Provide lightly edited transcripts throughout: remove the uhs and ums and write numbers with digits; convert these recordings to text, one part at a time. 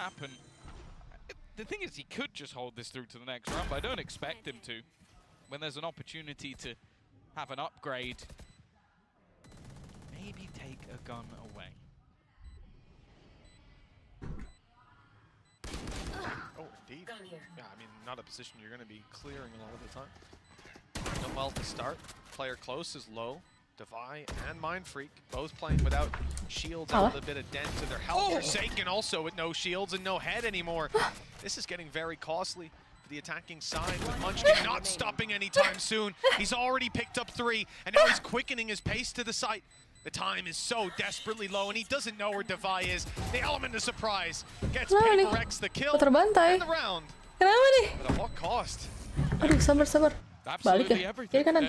map, and the thing is, he could just hold this through to the next round, but I don't expect him to. When there's an opportunity to have an upgrade, maybe take a gun away. Oh, indeed. Yeah, I mean, not a position you're going to be clearing a lot of the time. Done well to start. Player close is low. 𝘧𝘰𝘮𝘮𝘦 and Mindfreak both playing without shields, added a bit of dent to their health. Forsaken also with no shields and no head anymore. This is getting very costly for the attacking side, with 𝘰𝘮𝘮 not stopping anytime soon. He's already picked up 3, and now he's quickening his pace to the site. The time is so desperately low, and he doesn't know where 𝘧𝘰𝘮 is. The element of surprise gets ��PHERX the kill and the round. Kenapa nih? But at what cost? Aduh, sabar. Balik ya. Kiri kanan.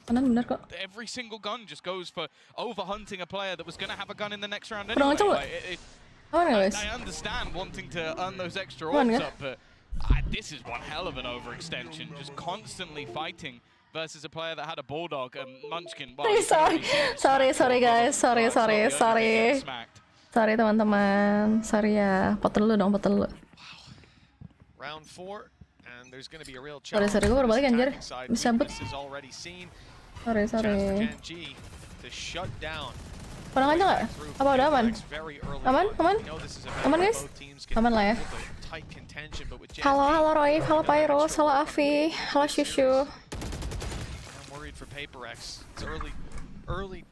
Kanan benar kok. Every single gun just goes for overhunting a player that was going to have a gun in the next round Kurang anyway. kencang nggak? I understand wanting to earn those extra orbs up, but this is one hell of an overextension. Just constantly fighting versus a player that had a bulldog and 𝘰𝘮𝘮𝘮. Well, sorry guys, sorry. Sorry teman-teman, sorry ya. Potong dulu. Round 4, and there's going to be a real challenge. Sorry, gue baru balik anjir. Bisa cabut. Sorry. 𝘰𝘮𝘮𝘮 to shut down. Kurang aja nggak? Apa udah aman? Aman? Aman guys? Aman lah ya. Halo Roy, halo 𝘭𝘪𝘬𝘦𝘵, halo Avi, halo Shushu. For �ㄵ𝘓X. It's early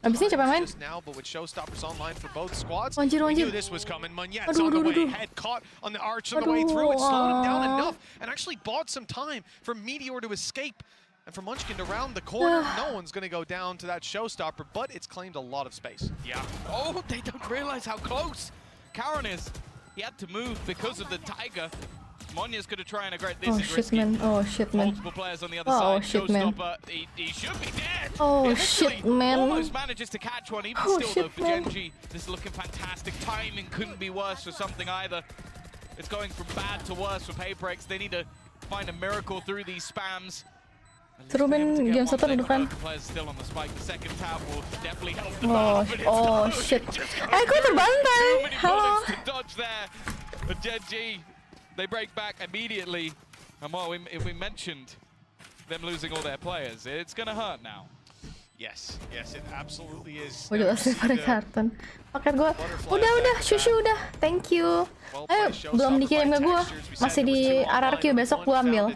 Abis ini siapa yang main? just now, but with showstoppers online for both squads. Anjir. We knew this was coming. 𝘰𝘮𝑗𝑠 on the way, head caught on the arch on the way through. It slowed him down enough and actually bought some time for Meteor to escape. And for 𝘰𝘮𝘮𝘮 to round the corner, no one's going to go down to that showstopper, but it's claimed a lot of space. Yeah. Oh, they don't realize how close Karon is. He had to move because of the Tiger. Monya's going to try and aggress. This is risky. Oh shit man. Multiple players on the other side. Shit, man. Showstopper, he should be dead. Oh shit man. Almost manages to catch one. Even still though, for 𝘰𝘮𝘮, this is looking fantastic. Timing couldn't be worse for something either. It's going from bad to worse for �ㄵ𝘓X. They need to find a miracle through these spams. Seru men, game 1 depan. Still on the spike. The second tab will definitely help the Oh shit. Kok terbantai? Halo. Dodge there. But 𝘰𝘮𝘮, they break back immediately. And well, if we mentioned them losing all their players, it's gonna hurt now. Yes, it absolutely is. Gue juga sih pada karton. Paket gue. Udah, Shushu udah. Thank you. Belum dikirim ke gue. Masih di RRQ, besok gue ambil.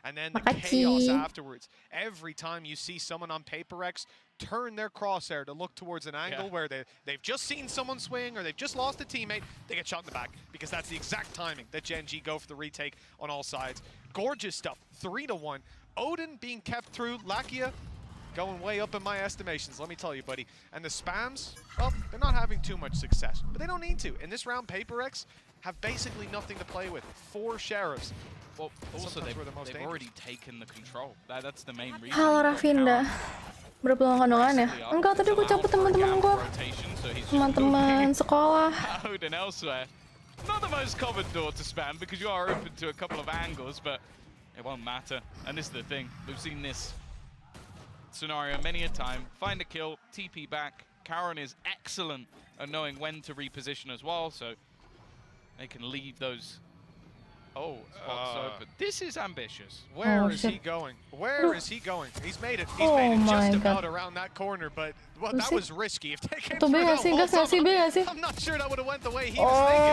And then the chaos afterwards. Every time you see someone on �ㄵ𝘓X turn their crosshair to look towards an angle where they've just seen someone swing or they've just lost a teammate, they get shot in the back because that's the exact timing that 𝘰𝘮𝘮 go for the retake on all sides. Gorgeous stuff. 3-1. Odin being kept through. 𝘧𝘰𝘮𝘮 going way up in my estimations, let me tell you, buddy. And the spams, well, they're not having too much success, but they don't need to. In this round, �ㄵ𝘓X have basically nothing to play with. 4 sheriffs. Well, also they've already taken the control. That's the main reason. Halo Rafinda. Berapa lama kandungan ya? Enggak, tadi gue cabut teman-teman gue. Teman-teman sekolah. Out and elsewhere. Not the most common door to spam because you are open to a couple of angles, but it won't matter. And this is the thing. We've seen this scenario many a time. Find a kill, TP back. Karon is excellent at knowing when to reposition as well, so they can leave those spots open. This is ambitious. Where is he going? Where is he going? He's made it. He's made it just about around that corner, but well, that was risky. If they came through that wall, I'm not sure that would have went the way he was thinking.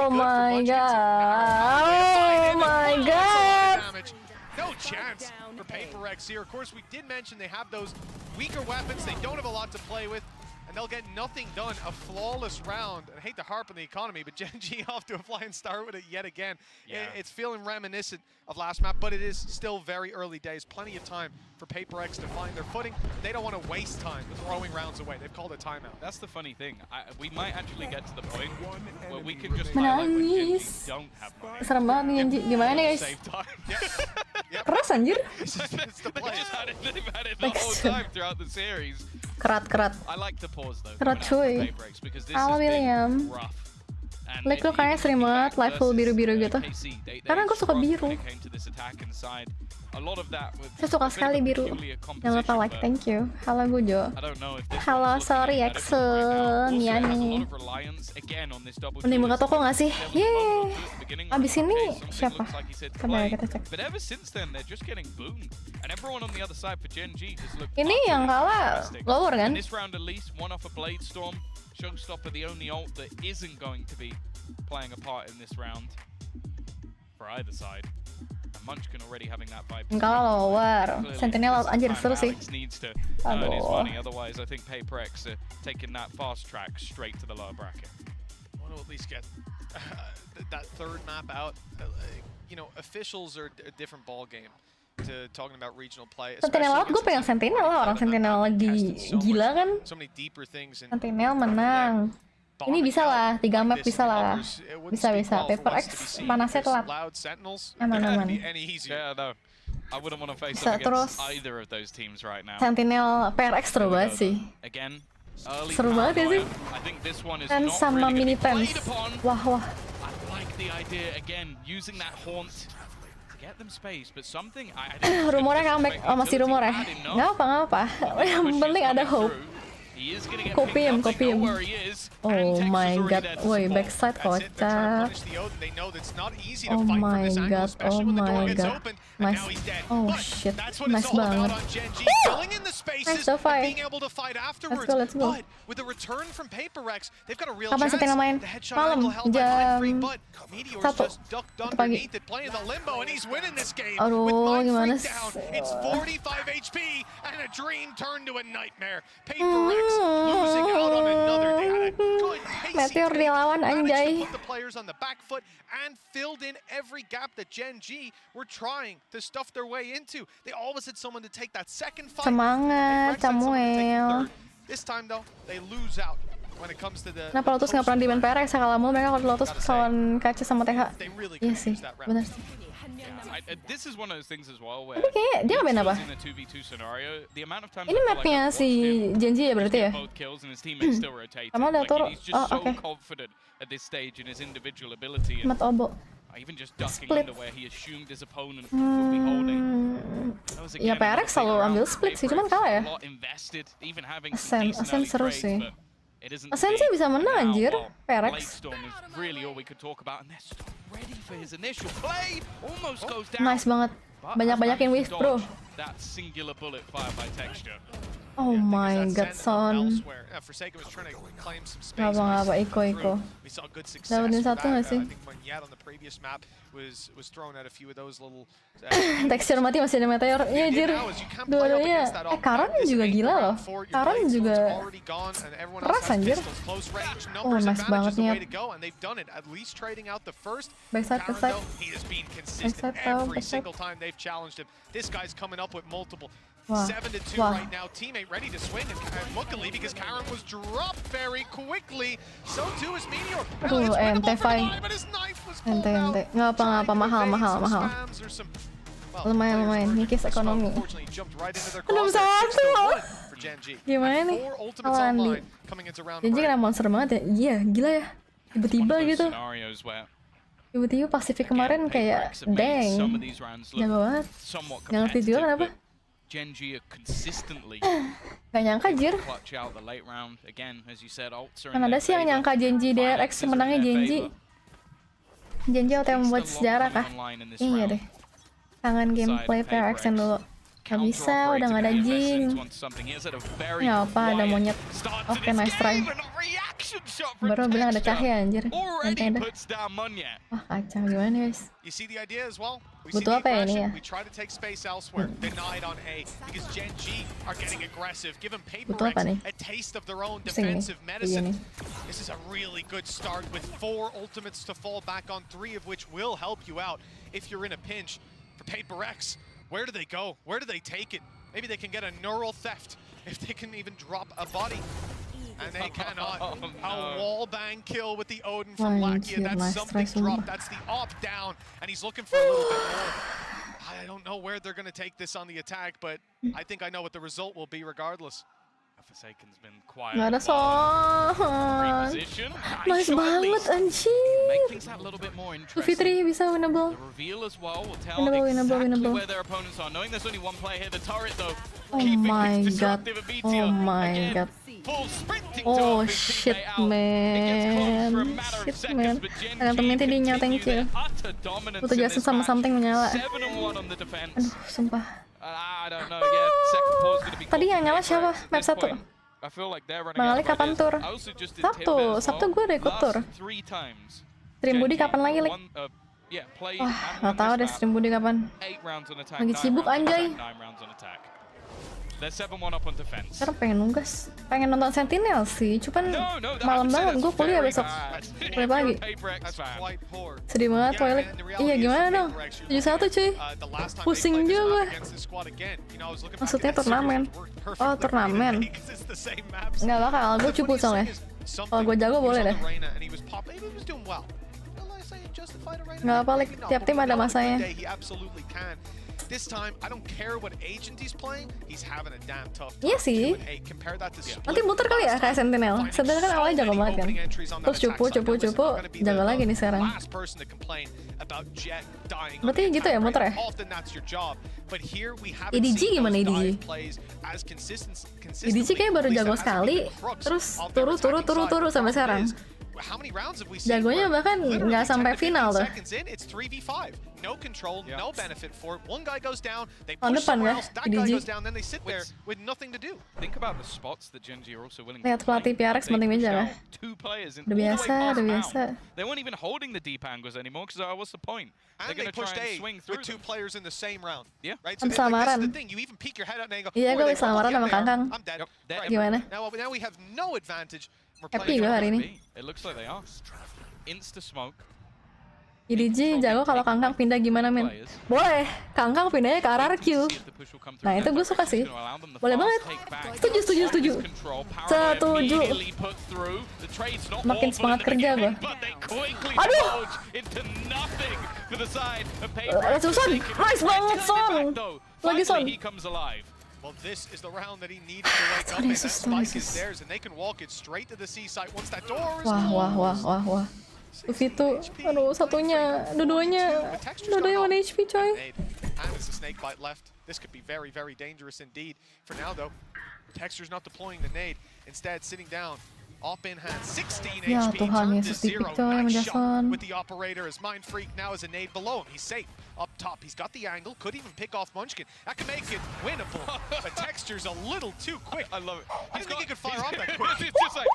Oh my god. No chance for �ㄵ𝘓X here. Of course, we did mention they have those weaker weapons. They don't have a lot to play with. And they'll get nothing done. A flawless round. I hate to harp on the economy, but 𝘰𝘮𝘮 off to a flying start with it yet again. Yeah. It's feeling reminiscent of last map, but it is still very early days. Plenty of time for �ㄵ𝘓X to find their footing. They don't want to waste time throwing rounds away. They've called a timeout. That's the funny thing. We might actually get to the point where we can just highlight when 𝘰𝘮𝘮 don't have money. Serem banget nih, gimana nih guys? Keras anjir. They've had it the whole time throughout the series. Kerat. I like to pause though. Kerat cuy. Because this Halo has been William. rough. Like lu kayaknya sering banget live full biru-biru gitu. Karena gue suka biru. Saya suka sekali biru. Jangan lupa like, thank you. Halo Gujo. Halo, sorry 𝘧𝘰𝘮𝘮𝘦𝘯𝘵. Mending buka toko nggak sih? Yeay. Abis ini siapa? Coba ya kita cek. Ini yang kalah lower kan? 𝘧𝘰𝘮𝘮𝘦, the only ult that isn't going to be playing a part in this round for either side. And Munchkin already having that vibe. Kalah lower. Sentinel out anjir seru sih. Needs to earn his money, otherwise I think 𝘭𝘪𝘬𝘳𝘮 are taking that fast track straight to the lower bracket. I want to at least get that third map out. You know, officials are a different ball game to talking about regional play. Sentinel out, gue pengen Sentinel lah, orang Sentinel lagi gila kan. Sentinel menang. Ini bisa lah, 3 map bisa lah. Bisa. 𝘭𝘪𝘬𝘳 panasnya telat. Aman. Bisa terus. Sentinel 𝘭𝘪𝘬𝘳 seru banget sih. Seru banget ya sih. Dan sama mini pens. Wah. Rumornya comeback, masih rumor ya? Nggak apa-apa. Yang penting ada hope. Kopium. Oh my god, woi backside kocak. Oh my god. Nice. Oh shit, nice banget. Nice so far. Let's go. Kapan Sentinel main? Malam, jam 1 pagi. Aduh, gimana sih? Meteor dilawan anjay. Semangat Samuel. Kenapa Lotus nggak pernah di-ban 𝘭𝘪𝘬𝘳 kalah mulu, mereka kalau Lotus lawan 𝘰𝘰𝘮𝘮𝘦 sama 𝘭. Iya sih, benar sih. Tapi kayaknya dia nggak main apa? Ini mapnya si 𝘰𝘰𝘮𝘮𝘮 ya berarti ya? Sama udah turun. Oh oke. Mat Obo. Split. Ya 𝘭𝘪𝘬𝘳 selalu ambil split sih, cuman kalah ya. SEN seru sih. SEN sih bisa menang anjir, 𝘭𝘪𝘬𝘳. Nice banget. Banyak-banyakin wave bro. Oh my god, son. Ngapa Iko. Dapetin satu gak sih? Tekstur mati masih ada meteor. Iya anjir. Dua-duanya. Karon juga gila loh. Karon juga keras anjir. Oh nice banget niat. Backside. Wah. Aduh, ente fine. Ente. Nggak apa, mahal. Lumayan. Nikis ekonomi. 6-1. Gimana nih? Lawan di 𝘰𝘰𝘮𝘮𝘮 kena monster banget ya. Iya, gila ya. Tiba-tiba gitu. Tiba-tiba Pasifik kemarin kayak dang. Jago banget. Nggak ngerti juga kenapa. Gak nyangka jir. Kan ada sih yang nyangka 𝘰𝘰 DRX menangnya 𝘰𝘰 waktu yang membuat sejarah kah? Iya deh. Kangen gameplay 𝘭𝘪𝘬𝘳 dulu. Gak bisa, udah gak ada Jing. Ya apa, ada monyet. Oke, nice try. Baru bilang ada cahaya anjir. Santai dah. Wah kacau, gimana guys? Butuh apa ya ini ya? Butuh apa nih? Pusing nih, begini. This is a really good start with 4 ultimates to fall back on, 3 of which will help you out if you're in a pinch. For 𝘭𝘪𝘬𝘳, where do they go? Where do they take it? Maybe they can get a neural theft if they can even drop a body. And they cannot. Oh, no. A wall bang kill with the Odin from 𝘭𝘪𝘬𝘮𝘮. That's something dropped. That's the op down. And he's looking for a little bit more. I don't know where they're going to take this on the attack, but I think I know what the result will be regardless. Forsaken's been quiet. Nggak ada Son. Reposition. Nice banget anjing. Make things a little bit more interesting. 2v3 bisa winnable. The reveal as well will tell Winnable. exactly where their opponents are. Knowing there's only one player here, the turret though, Oh keeping my things god. disruptive at BTR. Oh my Again, god. full sprinting to Oh help his shit teammate out. It gets close for a man. matter of Shit seconds, man. but Gen Dengan G temen tidinya, continue thank you. their utter dominance Butuh in jelasin this sama match. something menyala. 7-1 on the defense. Aduh, sumpah. I don't know. Yeah, second pause gonna be Tadi called yang nyala for siapa? Apex Map at this 1. point. I feel like they're running Bang out Ali of kapan ideas. tur? I also just did Sabtu. Tidbit as Sabtu well. gue udah ikut tur. Last 3 times. Stream Budi Gen G kapan lagi, Lik? yeah, played Wah, and nggak won tahu this deh map. stream Budi kapan. 8 rounds on attack, Lagi 9 sibuk, rounds on anjay. attack, 9 rounds on attack. They're 7-1 up on defense. Sekarang pengen nunggas. Pengen nonton Sentinel sih, cuman malam banget gue kuliah besok. Kuliah pagi. Sedih banget, Twilight. Iya, gimana dong? 7-1 cuy. Pusing juga gue. Maksudnya turnamen. Oh, turnamen. Nggak bakal, gue cupu soalnya. Kalau gue jago boleh deh. Nggak apa, Lik. Tiap tim ada masanya. This time, I don't care what agent he's playing, he's having a damn tough time. Iya sih. Compare that to Split. Nanti muter kali ya kayak Sentinel. Sentinel kan awalnya jago banget kan. Terus cupu, jago lagi nih sekarang. Berarti gitu ya muter ya? 𝘰𝘰𝘮𝘮𝘦 gimana 𝘰𝘰𝘮? 𝘰𝘰𝘮 kayak baru jago sekali, terus turu sampai sekarang. Jagonya bahkan nggak sampai final tuh. Tahun depan ya, 𝘰𝘰𝘮𝘮. Lihat pelatih PRX penting aja lah. Udah biasa. They weren't even holding the deep angles anymore because what's the point? They're going to try and swing through with 2 players in the same round. Yeah. Right? Kan samaran. Iya, gue samaran sama Kangkang. Gimana? Now we have no advantage. Happy gue hari ini. It looks like they are. Insta smoke. 𝘰𝘰𝘮𝘮 jago kalau Kangkang pindah gimana men? Boleh, Kangkang pindahnya ke RRQ. Nah itu gue suka sih. Boleh banget. Setuju. Makin semangat kerja gue. Aduh. Son, nice banget Son. Lagi Son. Well, this is the round that he needed to wake up, and that spike is theirs, and they can walk it straight to the C site once that door is Wah. Itu, aduh satunya, dua-duanya 1 HP coy. And it's a snake bite left. This could be very, very dangerous indeed. For now though, Texture's not deploying the nade, instead sitting down. Op in hand, 16 Ya HP, Tuhan, turned to Yesus 0. dipikcoy sama Nice shot Jason. with the operator as Mind Freak now has a nade below him. He's safe. Up top, he's got the angle, could even pick off 𝘰𝘮𝘮𝘮. That could make it winnable, but Texture's a little too quick. I love it. I didn't think he could fire off that quick. It's just like,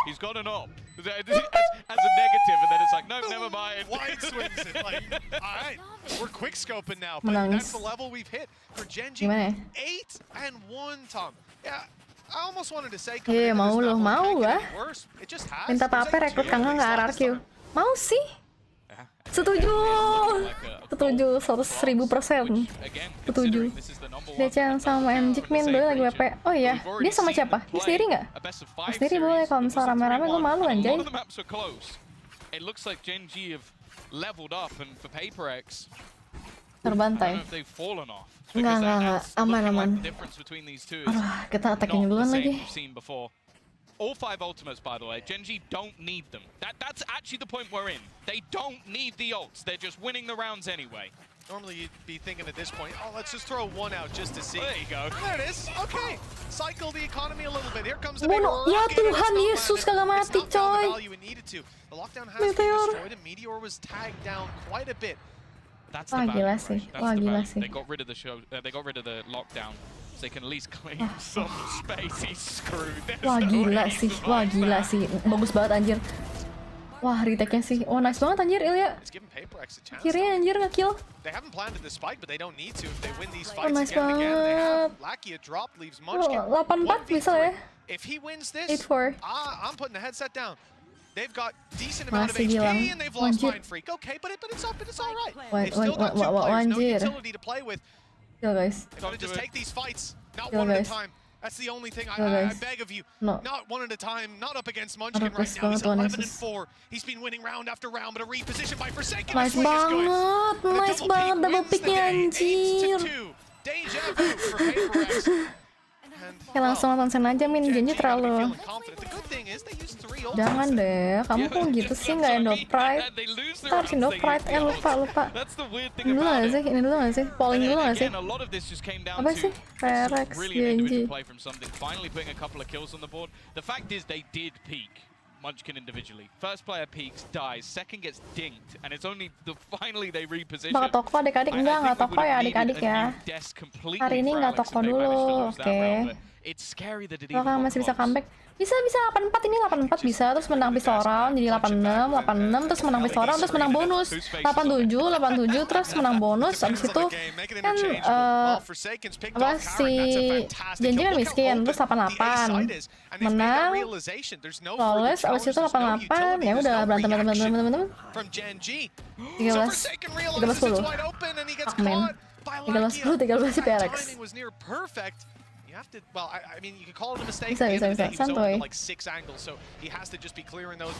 he's got an op as a negative, and then it's like, no, never mind. Wide swings it. Like, all right, we're quick scoping now, but Menangis. that's the level we've hit for Gen G. Gimana ya? 8-1, Tom. Yeah, I almost wanted to say. Iya mau loh, mau gua. It just has. Minta Pape rekrut Kangkang ke RRQ. Mau sih. Setuju 100.000%. Setuju. Dia Chan sama 𝘰𝘰𝘮𝘮 doi lagi WP. Oh iya, dia sama siapa? Dia sendiri nggak? Dia sendiri boleh, kalau misalnya rame-rame gue malu anjay. It looks like Gen G have leveled up, and for 𝘰𝘮𝘮𝘮, Terbantai. Enggak, aman. Aduh, kita attacking duluan lagi. All 5 ultimates, by the way. Gen G don't need them. That's actually the point we're in. They don't need the ults. They're just winning the rounds anyway. Normally you'd be thinking at this point, oh, let's just throw one out just to see. There you go. There it is. Okay. Cycle the economy a little bit. Here comes the Bunuh. Ya Tuhan Yesus, kagak mati coy. The lockdown has been destroyed and Meteor was tagged down quite a bit. Wah gila sih. They got rid of the show. They got rid of the lockdown, so they can at least claim some space. He's screwed. Wah gila sih. Bagus banget anjir. Wah retake-nya sih. Oh nice banget anjir Ilya. Kirinya anjir nge-kill. They haven't planted the spike, but they don't need to if they win these Oh fights nice again and again. They have banget. Lakia drop leaves 𝘰𝘮𝘮𝘮. 8-4 bisa ya. If he wins this, 8-4. I'm putting the headset down. They've got decent amount of Masih HP bilang, and they've lost anjir. Mind Freak. Okay, but it's all right. Wait, They've still got 2 players, no anjir. utility to play with. Kill guys. They've got to just take these fights, not Kill one at a guys. time. That's the only thing I guys. beg of you. No. Not one at a time, not up against Aduh, 𝘰𝘮𝘮𝘮 right plus now. He's banget Tuhan 11-4. He's been winning round after round, but a reposition by Forsaken. Nice banget double picknya anjir. 8-2. Deja vu for 𝘰𝘮𝘮𝘮𝘮. Ya langsung nonton Sen aja, Min. Janji terlalu... Jangan deh, kamu kok gitu sih, nggak Indo Pride. Kita harus Indo Pride, lupa. Ini dulu nggak sih? Polling dulu nggak sih? Apa sih? 𝘭𝘪𝘬𝘮𝘮. 𝘧𝘰𝘮𝘮 individually. First player peeks, dies, second gets dinked, and it's only finally they reposition. Bakal toko adik-adik, nggak toko ya adik-adik ya. Hari ini nggak toko dulu, oke. Apakah masih bisa comeback? Bisa 84 ini 84 bisa, terus menang pistol round jadi 86, terus menang pistol round, terus menang bonus 87, terus menang bonus. Abis itu kan apa si Janji kan miskin, terus 88 menang flawless, abis itu 88 ya udah berantem 13 10 Akmen 13 sih PRX. You have to, well, I mean, you could call it a mistake. Bisa, santuy. Like 6 angles, so he has to just be clearing those,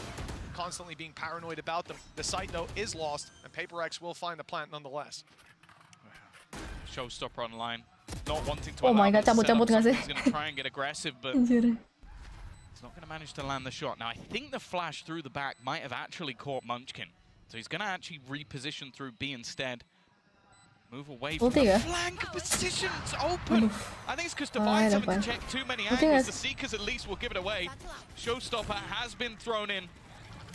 constantly being paranoid about them. The site, though, is lost, and 𝘭𝘪𝘬𝘮 will find the plant nonetheless. Showstopper online, not wanting to. Oh my god, cabut-cabut nggak sih? He's going to try and get aggressive, but he's not going to manage to land the shot. Now, I think the flash through the back might have actually caught 𝘰𝘰𝘮𝘮, so he's going to actually reposition through B instead. Move away from the flank position. It's open. I think it's because Devine's having to check too many angles. The Seekers at least will give it away. Showstopper has been thrown in.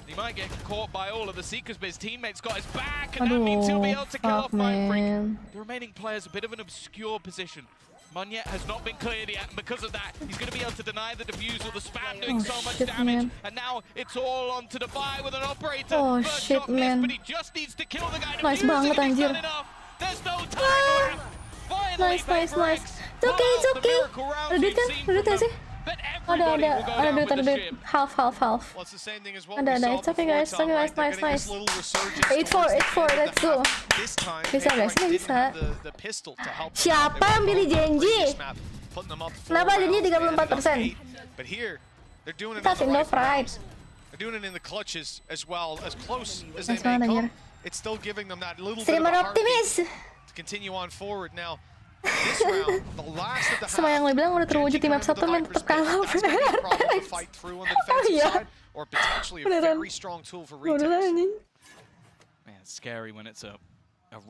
He might get caught by all of the Seekers, but his teammates got his back, and that means he'll be able to kill off MindFreak. The remaining players a bit of an obscure position. 𝘰𝘰𝘮𝘮 has not been cleared yet, and because of that, he's going to be able to deny the defusal. The spam doing so much damage, and now it's all on to Devi with an operator. First shot missed, but he just needs to kill the guy defusing, and he's done enough. There's no time left. Nice. It's okay. Ada duit kan? Sih? Ada duit. Half. Ada. It's okay guys. Nice. 8-4, let's go. Bisa guys, ini bisa. Siapa yang pilih Janji? Kenapa Janji 34%? Kita Indo Pride. They're doing it in the clutches as well, as close as they may come. It's still giving them that little bit of a heartbeat to continue on forward now. This round, the last of the half. Semua yang lo bilang udah terwujud di map 1 men tetap kalah. Fight through on the defensive side, or potentially a very strong tool for retail. Man, it's scary when it's a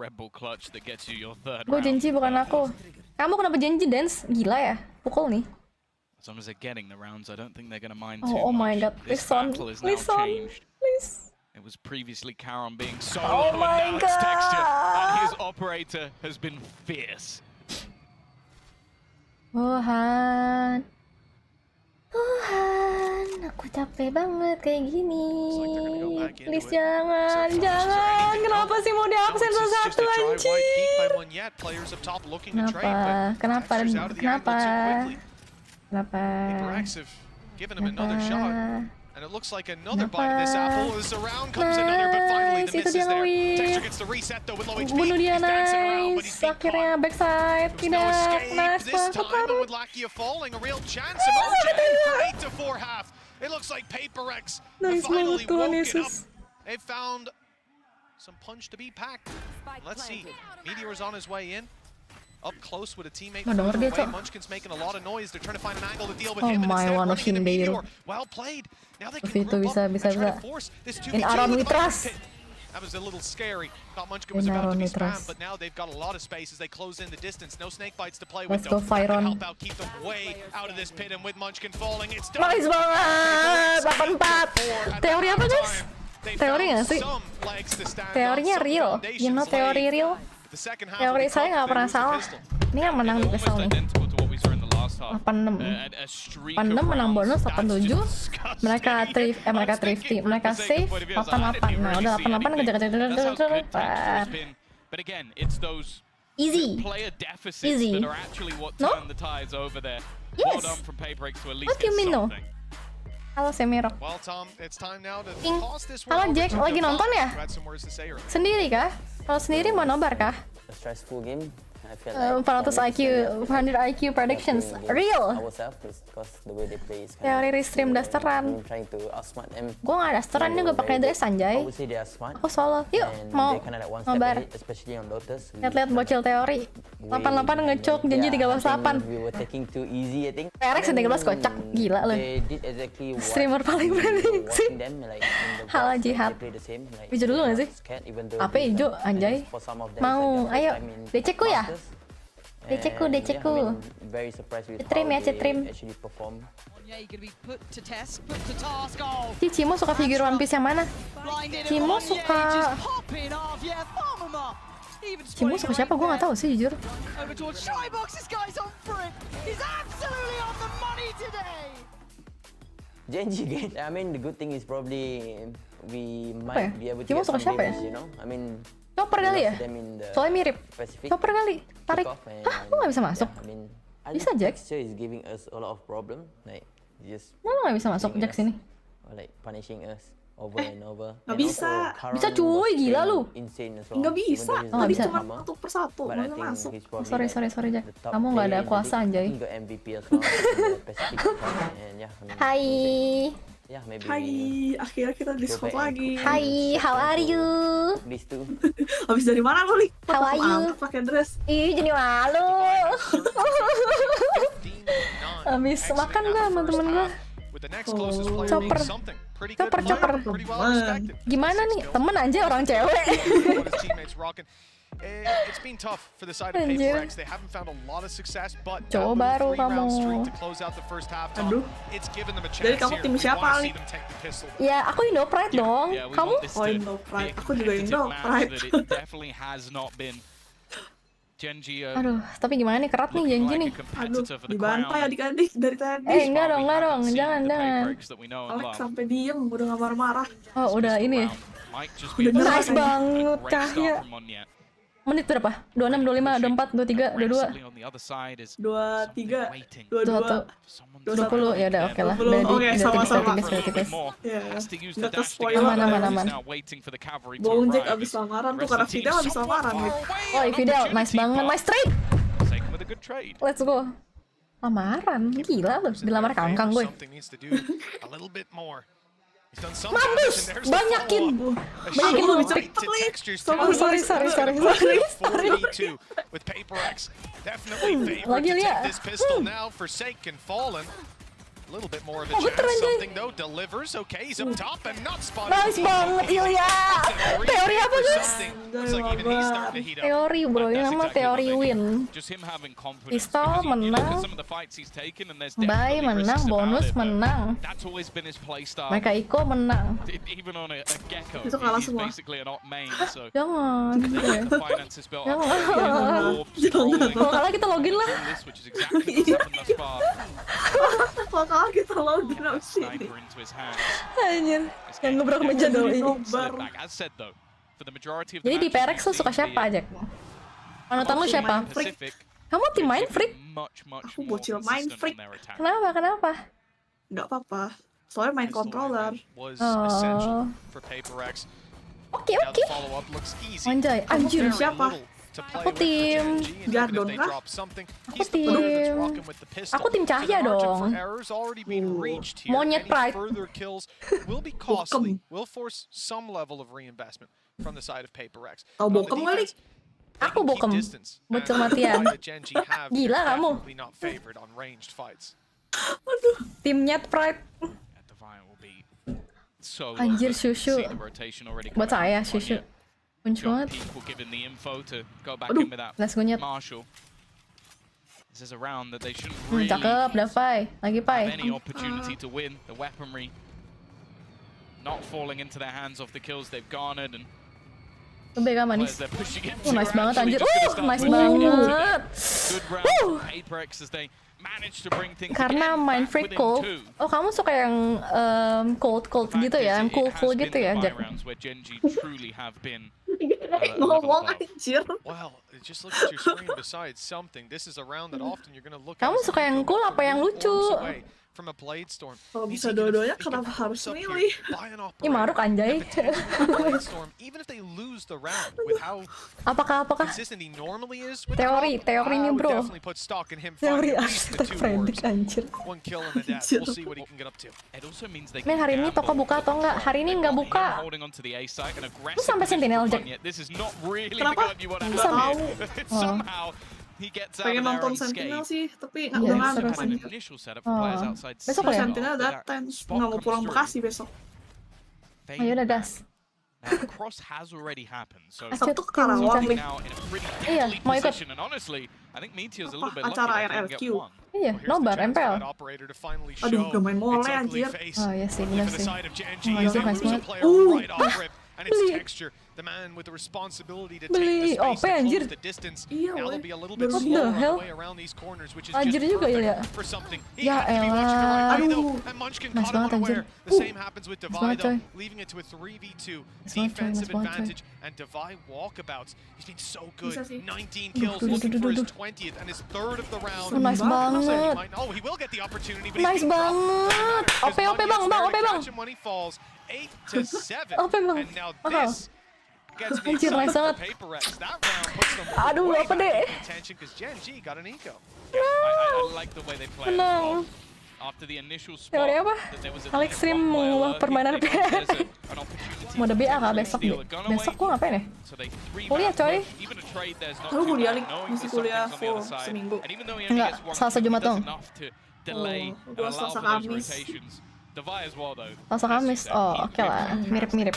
Red Bull clutch that gets you your third round. Gue Janji bukan aku. Kamu kenapa Janji dance? Gila ya, pukul nih. As long as they're getting the rounds, I don't think they're going to mind too much. Oh my god, this battle is now changed. Please. It was previously 𝘭𝘪𝘬𝘮 being solo, and now it's Texture, and his operator has been fierce. Tuhan, aku capek banget kayak gini. Please jangan. Kenapa sih mau diabsen satu anjing? Kenapa? And it looks like another bite of this apple as around comes another, but finally the miss is there. Texture gets the reset though with low HP. Bunuh dia, He's dancing around, but he's being akhirnya caught. backside. There's no escape this time, and with 𝘭𝘪𝘬𝘮𝘮 falling, a real chance emerging. 8-4 half. It looks like 𝘭𝘪𝘬𝘮 have finally woken up. They've found some punch to be packed. Let's see. Meteor's on his way in. Up close with a teammate further away. 𝘰𝘰𝘮𝘮's making a lot of noise. They're trying to find an angle to deal with him, and instead of running into Meteor. Well played. Now they can group up and try to force this 2v2 with the bottom pit. That was a little scary. Thought 𝘰𝘰𝘮 was about to be spammed, but now they've got a lot of space as they close in the distance. No snake bites to play with. Let's go Fyron. Help out, keep them way out of this pit, and with 𝘰𝘰𝘮 falling, it's done. Nice banget. 84. Teori apa guys? Teori nggak sih? Teorinya real. You know teori real? Teori saya nggak pernah salah. Ini yang menang di pistol nih. 86 menang bonus 87. Mereka thrifty, mereka save 88. Nah udah 88 kejar. Easy. No? Yes. What do you mean no? Halo Semirok. Halo Jack, lagi nonton ya? Sendiri kah? Kalau sendiri mau nobar kah? A stressful game, I felt like 400 IQ, 400 IQ predictions, real. ourselves because the way they play is Teori restream dasteran. trying to outsmart them. Gue nggak dasteran nih, gue pakai dress anjay. Obviously they are smart. Aku solo, yuk and mau they kinda like one step ngobar. ahead, especially on Lotus. Lihat-lihat bocil teori. 88 ngecok, janji 13-8. We were taking too easy, I think. PRX 13 kocak, gila loh. They did exactly what Streamer paling prediksi. watching them like in the Hala box, jihad. they play the same, like, Hijau dulu nggak sih? scared, even though Apa they- hijau, anjay? for some of them, Mau, it's like their ayo. first time in DC-ku ya? Masters. DC-ku, And, DC-ku. yeah, I mean, very surprised with Citrim how ya, citrim. they actually perform. Cimo suka figure One Piece yang mana? Cimo suka... Cimo suka siapa? Gue nggak tahu sih jujur. Genji again. I mean, the good thing is probably we ya? might be able to Cimo get suka some siapa ya? damage, you know. I mean, Chopper kali ya? them in the Soalnya mirip. Pacific Chopper kali. Tarik. kickoff and- Hah? Lu nggak bisa masuk? Yeah, I mean, Bisa, Jack? Texture is giving us a lot of problem, like just Lu nggak bisa masuk hitting Jack us sini? or like punishing us over and over. Nggak And bisa. also, Karan Bisa, cuy, was gila playing lu. Insane as well. Nggak even bisa, though he's nggak tadi bisa. cuma newcomer. satu persatu, But I mana think masuk. he's probably Sorry, like sorry Jack. the top Kamu nggak ada player in the kuasa league. anjay. He got MVP as well in the Pacific Cup, and yeah, I mean, Hai. yeah, maybe Hai, akhirnya kita Discord back and lagi. Hai, how are you? these two. Habis dari mana lo, Lik? How are you? Pakai dress. Ih, jadi malu. Habis makan gua sama temen gua. Chopper. Chopper. Gimana nih? Temen aja orang cewek. It's been tough for the side of Anjir. PaperX. They haven't found a lot of success, but Cowok baru three-round kamu. streak to close out the first half. Aduh. It's given them a Jadi chance kamu here. tim We siapa, wanna Ali? see them take the pistol. Ya, aku Indo Pride dong. Yeah, we Kamu? want this Oh, to Indo be Pride. a Aku juga competitive Indo match Pride. that it definitely has not been. Genji Aduh, tapi gimana nih kerat nih looking Genji like nih. a Aduh, competitor for the dibantai crown. adik-adik dari tadi. Enggak dong, jangan. Alex sampai diem, udah nggak marah-marah. Oh, udah ini ya. Nice banget Cahya. Menit berapa? 26, 25, 24, 23, 22. 23, 21, 20, ya udah oke lah. 20, Udah oke, sama-sama. tipis. Iya, nggak ke Aman. Bong Jack abis lamaran tuh, karena Fidel abis lamaran gitu. Oh, Fidel, nice banget, nice trade. Let's go. Lamaran, gila loh, dilamar kangkang gue. Mampus, banyakin Lu trik. Sorry. Lagi lihat. Nice banget Ilya. Teori apa guys? Teori bro, ini nama teori win. Pistol menang, Bay menang, bonus menang. Mereka Iko menang. Itu kalah semua. Jangan. Kalau kalah kita login lah. Kalau kalah kita login abis ini. Anjir, yang ngebrok meja doi. Jadi di PRX lu suka siapa aja? Panutan lu siapa? Freak. Kamu tim main Freak? Aku bocil main Freak. Kenapa? Nggak apa-apa. Soalnya main controller. Oh. Oke. Anjay, anjir. Siapa? Aku tim Gardon kah? Aku tim Cahya dong. Monyet Pride. Tau Bokem kali? Aku Bokem. Bocil matian. Gila kamu. Tim Nyet Pride. Anjir, Shushu. Buat saya, Shushu. Kunci banget. Let's go Nyet. Cakep, Davai. Lagi Pai. Not falling into their hands of the kills they've garnered and Bega manis. they're pushing it Nice banget anjir. Just gonna start Nice pushing it into banget. good round for PaperX as they karena main free cold. Oh, kamu suka yang cold gitu ya, yang cool gitu ya, Jack? Ngomong anjir. Well, just look at your screen besides something. This is a round that often you're going to look at. Kamu suka yang cool apa yang lucu? From a blade storm. Kalau bisa dua-duanya kenapa harus milih? Ih, maruk anjay. Even if they lose the round with how Apakah consistent he normally is with teorinya bro. definitely put stock in him Teori finding at least the two predik orbs. anjir. One kill and a death. We'll see what he can get up to. Men, hari ini toko buka atau enggak? Hari ini nggak buka. Lu sampai sentinel, Jack. Kenapa? Nggak tahu. Pengen nonton Sentinel sih, tapi udah ngantuk anjir. Besok ya? Sentinel datang, nggak mau pulang Bekasi besok. Ayo udah gas. Sabtu ke Karawang nih. Iya, mau ikut. Acara RRQ. Iya, nobar, MPL. Aduh, udah main mole anjir. Oh iya sih, bener sih. Nice banget. And its texture, the man with the responsibility to take Beli the space OP to anjir. close the distance. Iya, Now weh. they'll be a little bit What the slower on hell? the way around these corners, which is Anjir just juga ya. perfect for something. He Ya had to be watching the right elah. way, though, Aduh. and Munchkin Nice caught him banget, unaware. anjir. The same happens with Nice Devi, banget, though, coy. leaving it to a 3v2 Nice banget, coy. defensive Nice banget, coy. advantage. And Devi walkabouts, he's been so good. Bisa sih. 19 kills, looking for his 20th and his third of the round. Oh, nice Looks like he banget. might- Oh, he will get the opportunity, but Nice he's being dropped. banget. Because OP bang, Munchkin's OP there to bang. catch him when he falls. 8-7. OP bang. And now Mahal. this gets me Anjir, nice excited for banget. Paperettes. That round puts them Aduh, way apa back deh? in contention because 𝘰𝘰𝘮𝘮 got an eco. Menang. Teori apa? Alex Stream mengubah permainan PS. Mode BA kah besok deh? Besok gua ngapain ya? Kuliah coy. Lu kuliah nih, masih kuliah full seminggu. Enggak, Selasa Jumat dong. Gua Selasa Kamis. Selasa Kamis, oh oke lah, mirip-mirip.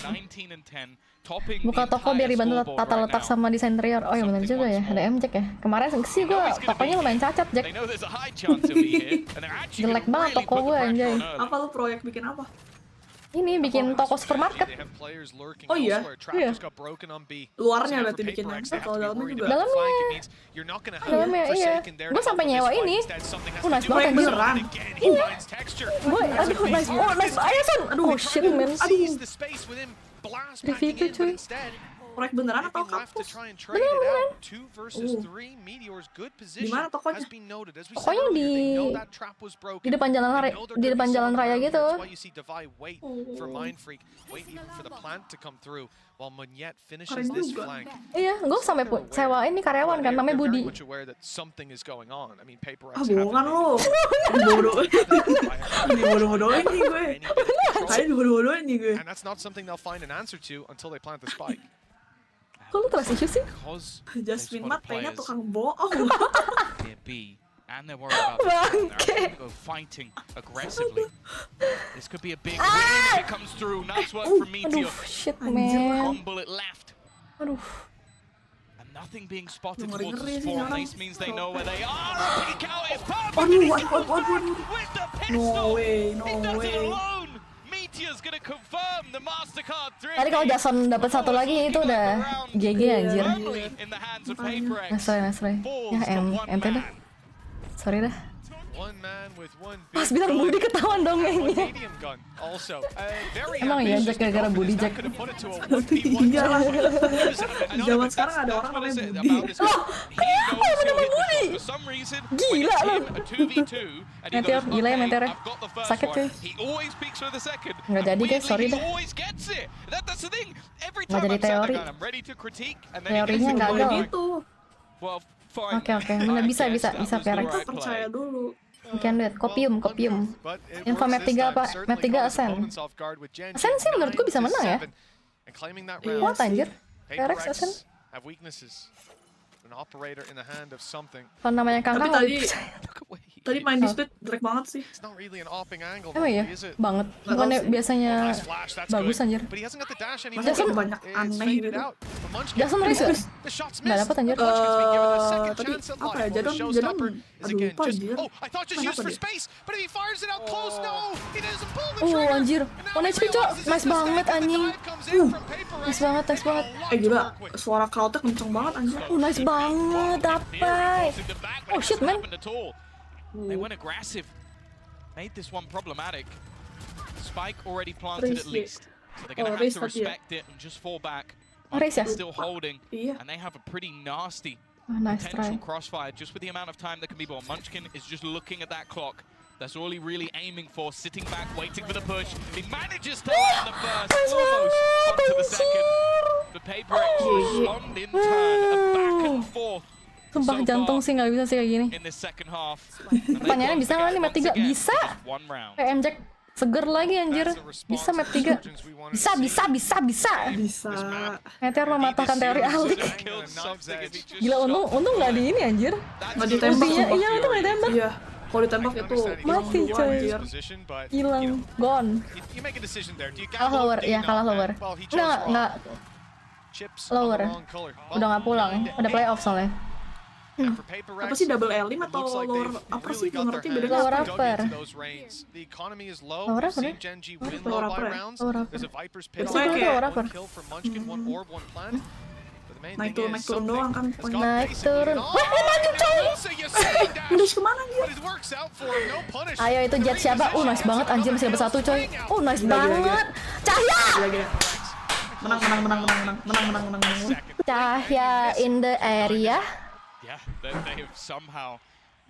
Buka toko biar dibantu tata letak sama desain interior. Oh iya benar juga ya, ada Jack ya. Kemarin sih gua tokonya lumayan cacat, Jack. Jelek banget toko gue anjay. Apa lu proyek bikin apa? Ini bikin toko supermarket. Oh iya? Iya. Luarnya berarti bikinnya. Kalau dalamnya juga. Dalamnya iya. Gue sampai nyewa ini. Nice banget Proyek anjir. beneran. Iya. Gue, aduh nice. Oh nice. Ayo Son. Oh shit man. Aduh. Review tuh cuy. Proyek beneran atau kampus? Beneran. Di mana tokonya? Pokoknya di depan jalan raya gitu. Iya, gue sampai sewa ini karyawan kan, namanya Budi. Ah bohongan lu. Dibodoh-bodohin nih gue. Kayaknya dibodoh-bodohin nih gue. Kok lu trust issue sih? Jasmine Mat kayaknya tukang bohong. And they're worried about Bangke. go fighting aggressively. This could be a big win if it comes through. Nice work from Aduh, Meteor. shit Anjir. man. One bullet left. Aduh. And nothing being spotted Ngeri towards ngeri the sih spawn. orang. This means they know where they are. A peek out is perfect. Aduh, And he's waduh. with the No pistol. way, He no does way. it alone. Meteor's gonna confirm the Mastercard 3. Tadi kalau Jason dapat satu lagi itu udah GG anjir. Firmly in the hands of Paperex. Nice try. Ya ente dah. Sorry dah. Mas bilang Budi ketahuan dong mainnya. Emang iya Jack gara-gara Budi Jack. Iya lah. Di zaman sekarang ada orang namanya Budi. Gila lo. Meteor, gila ya Meteor. Sakit cuy. Nggak jadi guys, sorry dah. Nggak jadi teori. Teorinya gagal. Gitu. Oke, bener bisa Perex. Kita percaya dulu. Weekend duit, kopium. Info map 3 apa? Map 3 Ascen. Ascen sih menurutku bisa menang ya. What anjir? Perex Ascen. Kalau namanya Kangkang Tapi lebih tadi main di split jelek banget sih. emang ya? Banget. Bukannya biasanya bagus anjir. Jason banyak aneh gitu. Jason Riz nggak dapet anjir. Tadi apa ya? Jadon. Aduh lupa anjir. Kenapa dia? Anjir. 1 HP cok. Nice banget anjing. Nice banget. Gila, suara crowdnya kenceng banget anjir. Nice banget, dapat. Oh shit man. They went aggressive. Made this one problematic. Spike already planted at least. So they're going to have to respect it and just fall back. Munchkin still holding. And they have a pretty nasty potential crossfire just with the amount of time that can be bought. Munchkin is just looking at that clock. That's all he really aiming for, sitting back, waiting for the push. He manages to land the first, almost onto the second. The 𝘰𝘯𝘵 respond in turn, a back and forth. Sumpah jantung sih nggak bisa sih kayak gini. In the second half. Pertanyaannya bisa nggak nih map 3? Bisa. Kayak MJ seger lagi anjir. Bisa map 3. Bisa. Meteor mematahkan teori Alik. Gila, untung nggak di ini anjir. Nggak ditembak. Iya, untung nggak ditembak. Iya. Kalau ditembak itu mati coy. Hilang. Gone. Kalah lower. Iya, kalah lower. Nggak. Lower. Udah nggak pulang. Udah playoff soalnya. Apa sih double L5 atau lower upper sih? Nggak ngerti bedanya. Lower upper. Lower upper ya? Lower upper ya? Lower upper. Biasanya kayak lower upper. Naik turun doang kan. Naik turun. Wah, maju coy! Nus kemana dia? Ayo itu jet siapa? Nice banget anjir, masih dapat 1 coy. Nice banget. Cahya! Menang. Cahya in the area. Yeah, they have somehow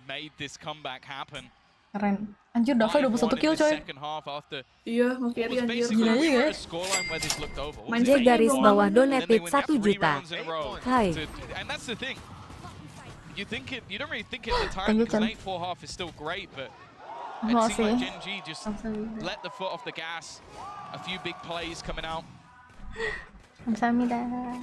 made this comeback happen. Keren. Anjir, Dava 21 kill coy. Iya, mau carry anjir. Gila juga ya. Dia garis bawah donated 1 juta. Hai. And that's the thing. You don't really think it at the time because late 4 half is still great, but it seemed like 𝘰𝘰𝘮𝘮 just let the foot off the gas. A few big plays coming out.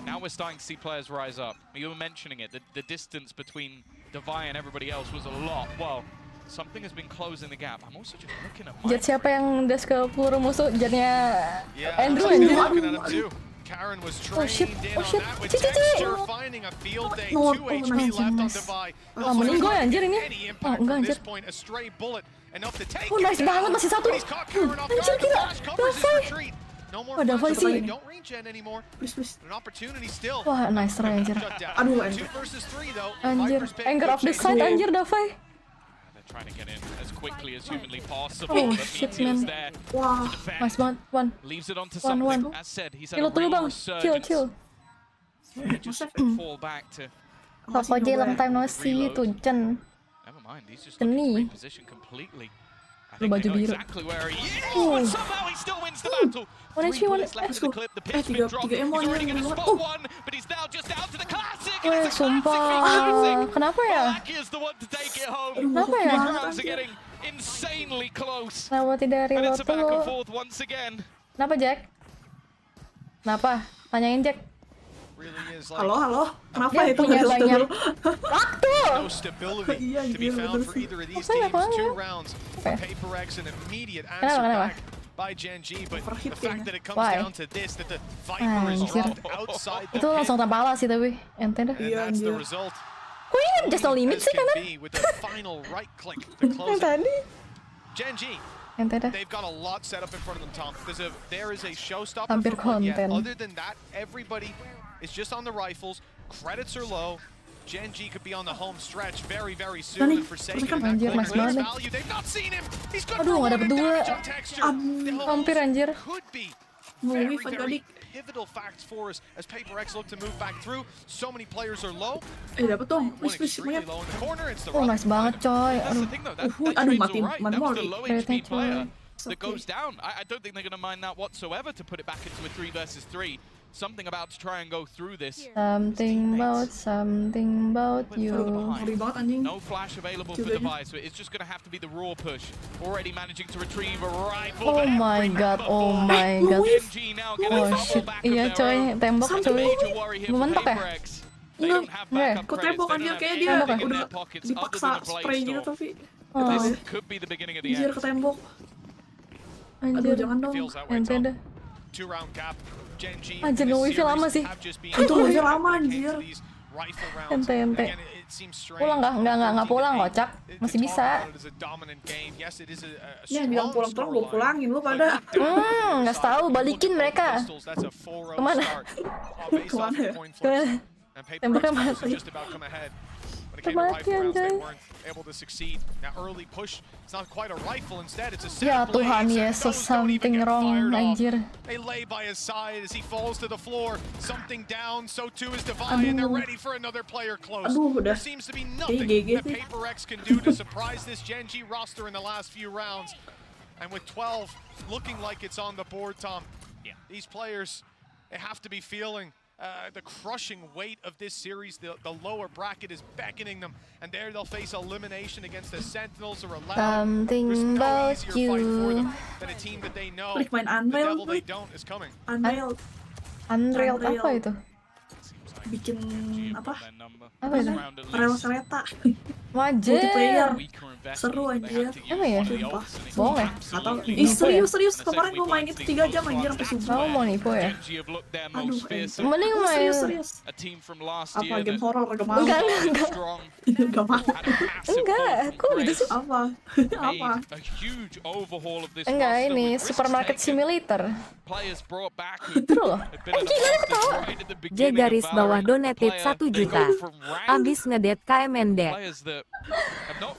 Now we're starting to see players rise up. You were mentioning it, the distance between 𝘧𝘰𝘮𝘮 and everybody else was a lot. Well, something has been closing the gap. I'm also just looking at Jet siapa yang dash ke peluru musuh? Jetnya Andrew anjir. Karen was Oh shit. Meninggal ya anjir ini. Enggak anjir. Nice banget, masih 1. Anjir gila. Dava sih. Wah, nice try anjir. Aduh anjir. Anger of the side anjir Dava. Trying to get in as quickly as humanly possible. Oh shit man. Wah, nice banget. One. Leaves it onto something. As said, he's had a real resurgence. Chill. Just fall back to 𝘧𝘰𝘮𝘮𝘦 long time no see tuh Chen. Never mind, he's just looking position completely. I think they know exactly where he is. And somehow he still wins the battle. 3 bullets left in the clip. The pit's been dropped. He's already going to spot one, but he's now just out to the classic. And it's a classic. Kenapa ya? Black is the one to take it home. Kenapa ya? These rounds are getting insanely close. Kenapa tidak And reload it's a back and dulu? forth once again. Kenapa Jack? Kenapa? Tanyain Jack. Halo. Kenapa Dia itu punya nggak banyak dulu? waktu. No stability to be found for either of these teams. 2 rounds for 𝘰𝘯𝘵, an immediate answer back by 𝘰𝘮𝘮, but the fact that it comes down to this, that the Viper is dropped outside the Itu langsung tanpa alas sih tapi ente dah. and that's the result. Kok ini just no limit sih kanan? with the final right click to close it. Tadi. 𝘰𝘮𝘮, Ente dah. they've got a lot set up in front of them, Tom. There is a showstopper Hampir for one yet. konten. Other than that, everybody is just on the rifles. Credits are low. 𝘰𝘮𝘮 could be on the home stretch very, very soon. And Forsaken Anjir, nice banget. value. They've not seen him. He's got Aduh, nggak dapet 2. Hampir anjir. Could be Movie very Fanatic. pivotal facts for us as 𝘰𝘯𝘮 look to move back through. So many players are low. Dapet dong. One Please, extremely banyak. low in the corner. It's the Nice banget coy. That's Aduh. the thing though, that Aduh, trade's mati alright. That was the mati. low HP player It's that okay. goes down. I don't think they're going to mind that whatsoever to put it back into a 3 versus 3. Something about to try and go through this. Something about you. Ngeri banget anjing. No flash available for 𝘰𝘯𝘮𝘮, so it's just going to have to be the raw push. Already managing to retrieve a rifle. Oh my god, oh my god. 𝘰𝘰𝘮𝘮 now getting Oh a shit, back iya of coy, their own. tembok It's a coy. major worry here for Mentok ya? 𝘰𝘯𝘮𝑮. They don't have backup Kok credits. tembok They anjir don't kayak have dia anything in udah their pockets other dipaksa than a play spray gitu store. tapi. This could be the beginning of the Anjir end. ke tembok. Aduh Anjir, jangan dong. Feels that way, ente Tom. dah. 2-round gap. 𝘰𝘮𝘮 Anjir, nge-wifi lama sih. Itu nge-wifi lama, anjir. Ente. Pulang nggak pulang kocak. Masih bisa. Ya bilang pulang gue pulangin lu pada. Nggak tahu, balikin mereka. Kemana? Kemana ya? Tembaknya mati. indicator rifle rounds, they anjay. weren't able to succeed. Now early push, it's not quite a rifle, instead it's a Ya set of Tuhan blades, and Yesus, those don't even something get wrong, fired off. anjir. They lay by his side as he falls to the floor. Something down, so too is 𝘬𝘯𝘬𝘮, and they're ready for another player close. There seems to be nothing that 𝘭𝘪𝘬𝘮 can do to surprise this Gen G roster in the last few rounds. And with 12 looking like it's on the board, Tom, these players, they have to be feeling the crushing weight of this series. The lower bracket is beckoning them, and there they'll face elimination against the Sentinels or allowed. Something There's no about easier fight for them you. than a team that they know. Klik main The Unreal, devil they klik. don't is coming. Unreal. Unreal Unreal. apa itu? Bikin apa? Apa itu? Rel kereta. Wajib. Multiplayer. Seru anjir. Emang ya? Sumpah. Bohong ya? Atau Nipu ya? serius kemarin gue main itu 3 jam anjir sampai subuh. Kamu mau nipu ya? Aduh, Mending main. serius. Apa game horror gak mau? Enggak. Gak mau. Enggak, kok gitu sih? Apa? Apa? Enggak, ini supermarket simulator. Betul loh. Gila ketawa. 𝘭𝘪𝘬𝘮 donated 1 juta. Abis ngedet 𝘰𝘪𝘬𝘮.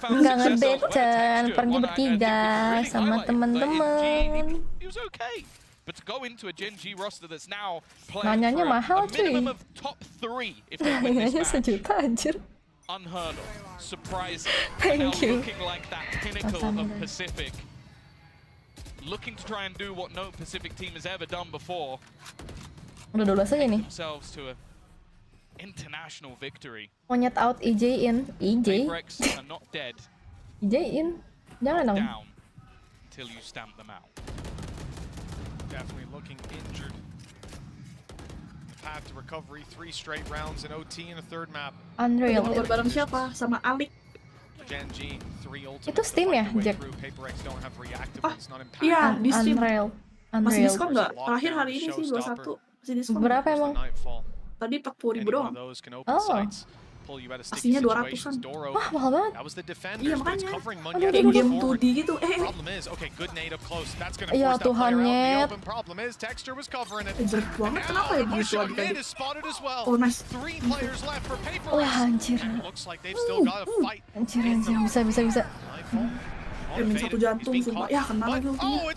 Enggak ngedate, Chan. Pergi bertiga sama temen-temen. Nanyanya mahal cuy. Nanyanya 1 juta anjir. Unheard of, surprising. Thank you. Looking like that pinnacle of Pacific. Looking to try and do what no Pacific team has ever done before. Udah 12 aja nih. Themselves to a international victory. Monyet out, EJ in. EJ? 𝘭𝘪𝘬𝘮 are not dead. EJ in. Jangan dong. Down till you stamp them out. Definitely looking injured. The path to recovery, 3 straight rounds in OT in a third map. Unreal. Ngobrol bareng siapa? Sama Alik. Gen G, 3 ultimates. Itu Steam ya, Jack? 𝘭𝘪𝘬𝘮 don't have reactive Ah, ones, not in iya, di Steam. Unreal. Masih Unreal. diskon nggak? Terakhir hari ini sih 21. Masih diskon. Berapa emang? Tadi 40.000 doang. Oh. Aslinya 200-an. Wah, mahal banget. Iya makanya. Kayak game 2D gitu. Ya Tuhannya. Jelek banget. Kenapa ya begitu adik-adik? Oh nice. Wah anjir. Anjir. Bisa. Min 1 jantung sumpah. Ya kena lagi ultinya.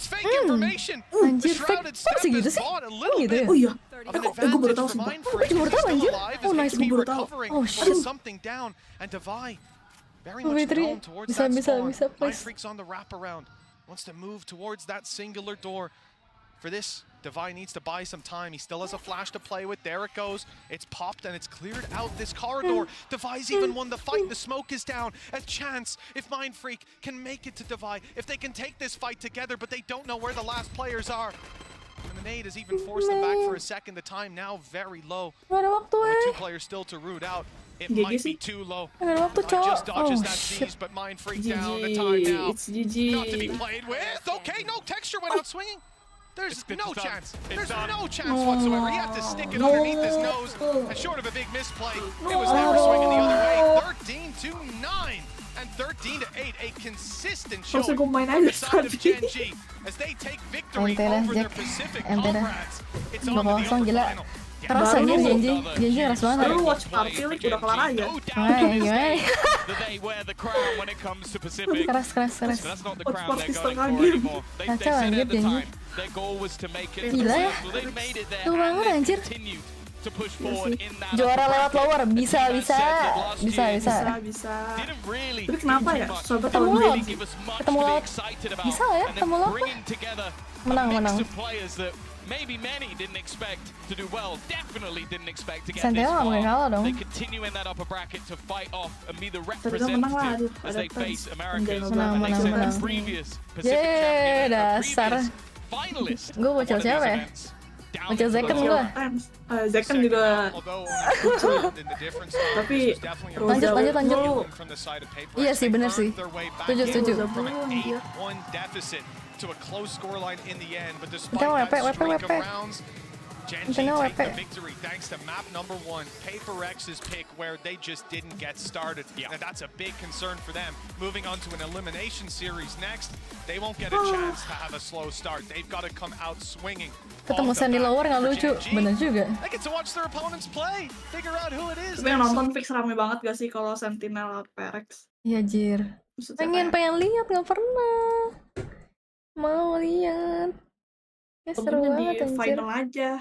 Anjir, fake. Kok segitu sih? Kok gitu ya? Oh iya. Gue baru tahu sumpah. Gue juga baru tahu anjir. Oh nice, gue baru tahu. Oh shit. Fitri, bisa please. Wants to move towards that singular door. For this, 𝘭𝘬𝘬𝘮 needs to buy some time. He still has a flash to play with. There it goes. It's popped and it's cleared out this corridor. 𝘭𝘬𝘬𝘮's even won the fight. The smoke is down. A chance if Mindfreak can make it to 𝘭𝘬𝘬𝘮. If they can take this fight together, but they don't know where the last players are. And the nade has even forced them back for a second. The time now very low. Gak ada waktu With 2 players still to root out. It might be too low. Gak ada waktu, cowok. Just dodges Oh that shit. seize, but Mindfreak down. The time now. It's GG. Not to be played with. Okay, no texture went out swinging. There's no chance. There's no chance whatsoever. He had to stick it underneath his nose. And short of a big misplay, it was never swinging the other way. 13-9 and 13-8. A consistent showing Harusnya gue main from aja the side of tadi. Gen G as they take victory Ente dah, over their Jack. Pacific Ente dah. comrades. It's on to the 2-0 gila. final. Keras anjir Genji. Genji keras banget. Lu watch Party League udah kelar aja. Gimana? Keras. Watch Party setengah game. Kacau anjir Genji. Gila ya. Tuh banget anjir. Juara lewat lower. Bisa. Tapi kenapa ya? Sobat Ketemu tahun laut. ini. Ketemu laut. Bisa lah ya ketemu laut mah. Menang. Maybe many didn't expect to do well. Definitely didn't expect to get Santai this lah, mungkin kalah far. dong. They continue in that upper bracket to fight off and be the Tapi kan menang lah, representative aduh, as they ada face fans. Americas. Menang. And they said the Menang. previous Pacific Yeay, champion and the dasar. previous finalist. Gue bocil siapa ya? Bocil Zekken gue. Zekken juga. Tapi Lanjut. Iya sih, bener sih. Setuju. To a close scoreline in the end, but despite Kita that WP. streak of rounds, Gen.G take the victory thanks to map number 1, 𝘭𝘪𝘬𝘮's pick, where they just didn't get started. And that's a big concern for them. Moving on to an elimination series next, they won't get a chance to have a slow start. They've got to come out swinging. Ketemu Sandy lower nggak lucu, bener juga. They get to watch their opponents play, figure out who it is. Tapi yang nonton fix rame banget gak sih kalau Sentinel 𝘭𝘪𝘬𝘮? Iya jir. Pengen lihat, nggak pernah. Mau lihat. Ya seru banget di final aja.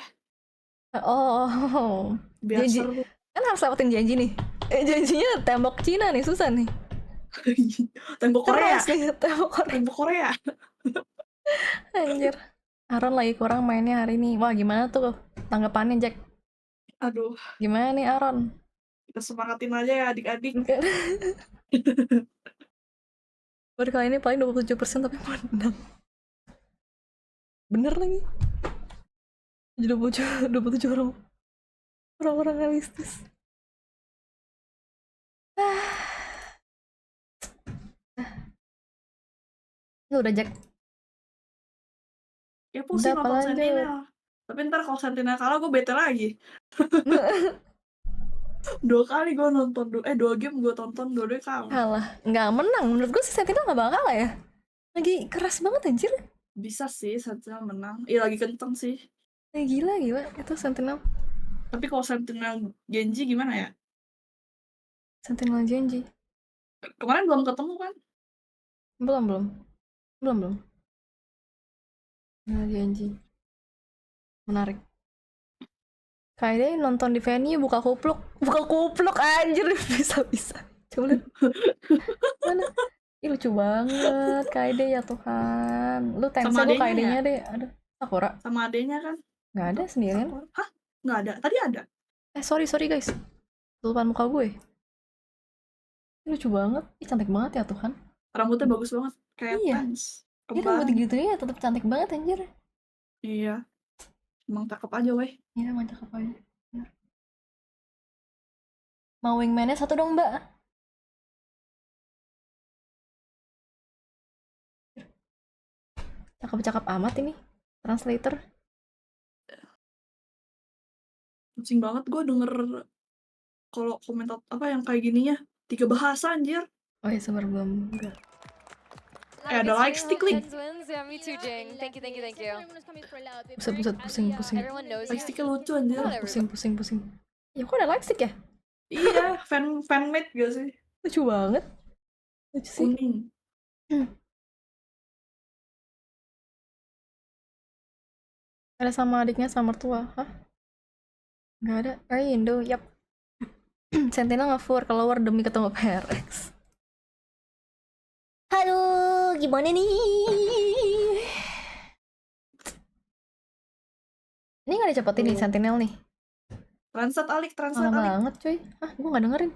Oh. Biar janji. seru. Kan harus lewatin janji nih. Janjinya tembok Cina nih, susah nih. Tembok Korea. Nih, tembok Korea. Anjir. Aaron lagi kurang mainnya hari ini. Wah, gimana tuh tanggapannya, Jack? Aduh. Gimana nih, Aaron? Kita semangatin aja ya adik-adik. Baru kali ini paling 27% tapi menang. Bener lagi. 27 orang realistis. Lu udah Jack. Ya pusing nonton Sentinel. Tapi ntar kalau Sentinel kalah gue bete lagi. 2 kali gue nonton, 2 game gue tonton, 2 kalah. Kalah. Nggak menang. Menurut gue si Sentinel nggak bakal kalah ya. Lagi keras banget anjir. Bisa sih Sentinel menang. Iya lagi kenceng sih. Gila itu Sentinel. Tapi kalau Sentinel 𝘰𝘮𝘮 gimana ya? Sentinel 𝘰𝘮𝘮. Kemarin belum ketemu kan? Belum. Sentinel 𝘰𝘮𝘮. Menarik. Kayaknya nonton di venue buka kupluk anjir bisa. Coba lihat. Mana? Ih lucu banget Kaide ya Tuhan. Lu tensel lu Kaidenya deh. Aduh, Sakura. Sama adenya kan? Nggak ada sendirian. Sakura. Hah? Nggak ada. Tadi ada. Sorry guys. Lupain muka gue. Ih, lucu banget. Ih cantik banget ya Tuhan. Rambutnya bagus banget. Kayak Pants. Iya rambut gitu ya tetap cantik banget anjir. Iya. Emang cakep aja weh. Iya emang cakep aja. Bener. Mau wingman-nya 1 dong mbak. Cakep-cakep amat ini translator. Pusing banget gue denger kalau komentar apa yang kayak gininya 3 bahasa anjir. Oh ya sabar belum enggak. Ada like stick link. Yeah, me too, Jing. Thank you. Pusing. Everyone knows. Like sticknya lucu anjir. Pusing. Ya kok ada like stick ya? Iya, fanmade gak sih? Lucu banget. Lucu sih. Kuning. Ada sama adiknya sama mertua. Hah? Nggak ada. Indo, yap. Sentinel nge-4 keluar demi ketemu 𝘭𝘪𝘬𝘮. Aduh, gimana nih? Ini nggak dicepetin nih Sentinel nih. Translate Alik. Banget cuy. Hah, gue nggak dengerin.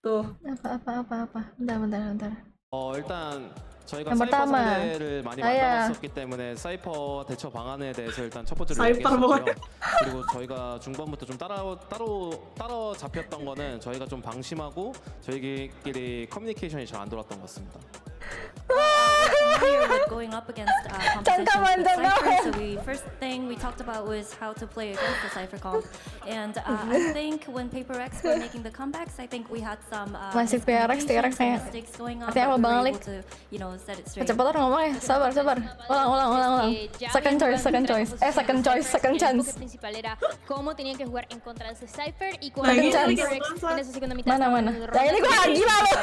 Tuh. Apa. Bentar. 일단 저희가 yang 사이퍼 pertama, 상대를 많이 만나봤었기 때문에 사이퍼 대처 방안에 대해서 일단 첫 번째로 사이퍼 얘기했었고요. 그리고 저희가 중반부터 좀 따로 잡혔던 거는 저희가 좀 방심하고 저희끼리 커뮤니케이션이 잘 안 돌았던 것 같습니다. familiar with going up against competitions with Cypher, so first thing we talked about was how to play against the Cypher comp, and I think when 𝘭𝘪𝘬𝘮 were making the comebacks, I think we had some Masih mistakes going on, but we were able to, set it straight. Cepetan ngomongnya, sabar. Ulang. Second choice. Second chance. Principal era cómo tenían que jugar en contra de ese Cypher y Second chance. en esa segunda mitad Mana. Ya ini gua gila loh.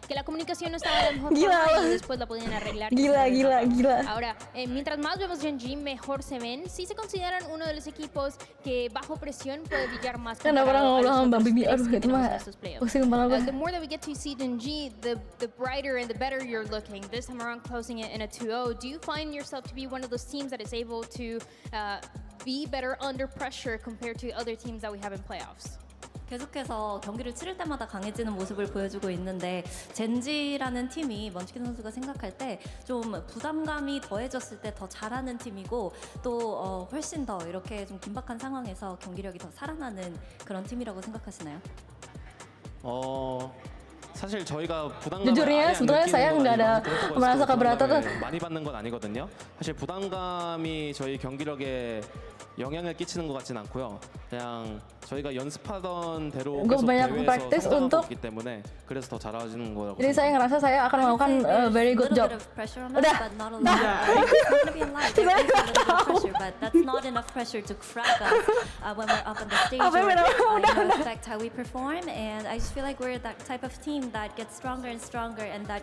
Que la comunicación no estaba de la mejor Gila forma loh. y después la podían arreglar. Gila. Ahora, mientras más vemos 𝘰𝘰𝘮, mejor se ven. Sí se consideran uno de los equipos que bajo presión puede brillar más. Kenapa orang ngobrol sama Mbak Bibi? Aduh, itu mah pusing kepala gue. The more that we get to see 𝘰𝘰𝘮, the brighter and the better you're looking. This time around, closing it in a 2-0. Do you find yourself to be one of those teams that is able to be better under pressure compared to other teams that we have in playoffs? 계속해서 경기를 치를 때마다 강해지는 모습을 보여주고 있는데 젠지라는 팀이 먼치킨 선수가 생각할 때 좀 부담감이 더해졌을 때 더 잘하는 팀이고 또 훨씬 더 이렇게 좀 긴박한 상황에서 경기력이 더 살아나는 그런 팀이라고 생각하시나요? 사실 저희가 부담감을 Jujurnya sebetulnya saya nggak ada merasa keberatan. 많이 받는 건 아니거든요. 사실 부담감이 저희 경기력에 영향을 끼치는 것 같진 않고요. 그냥 저희가 연습하던 대로 Gue 계속 banyak 대회에서 practice 성장하고 untuk 있기 때문에 그래서 더 잘해지는 거라고 Jadi saya ngerasa saya akan melakukan very good job. Udah. But that's not enough pressure to crack us when we're up on the stage Apa yang or udah. affect how we perform. And I just feel like we're that type of team that gets stronger and stronger and that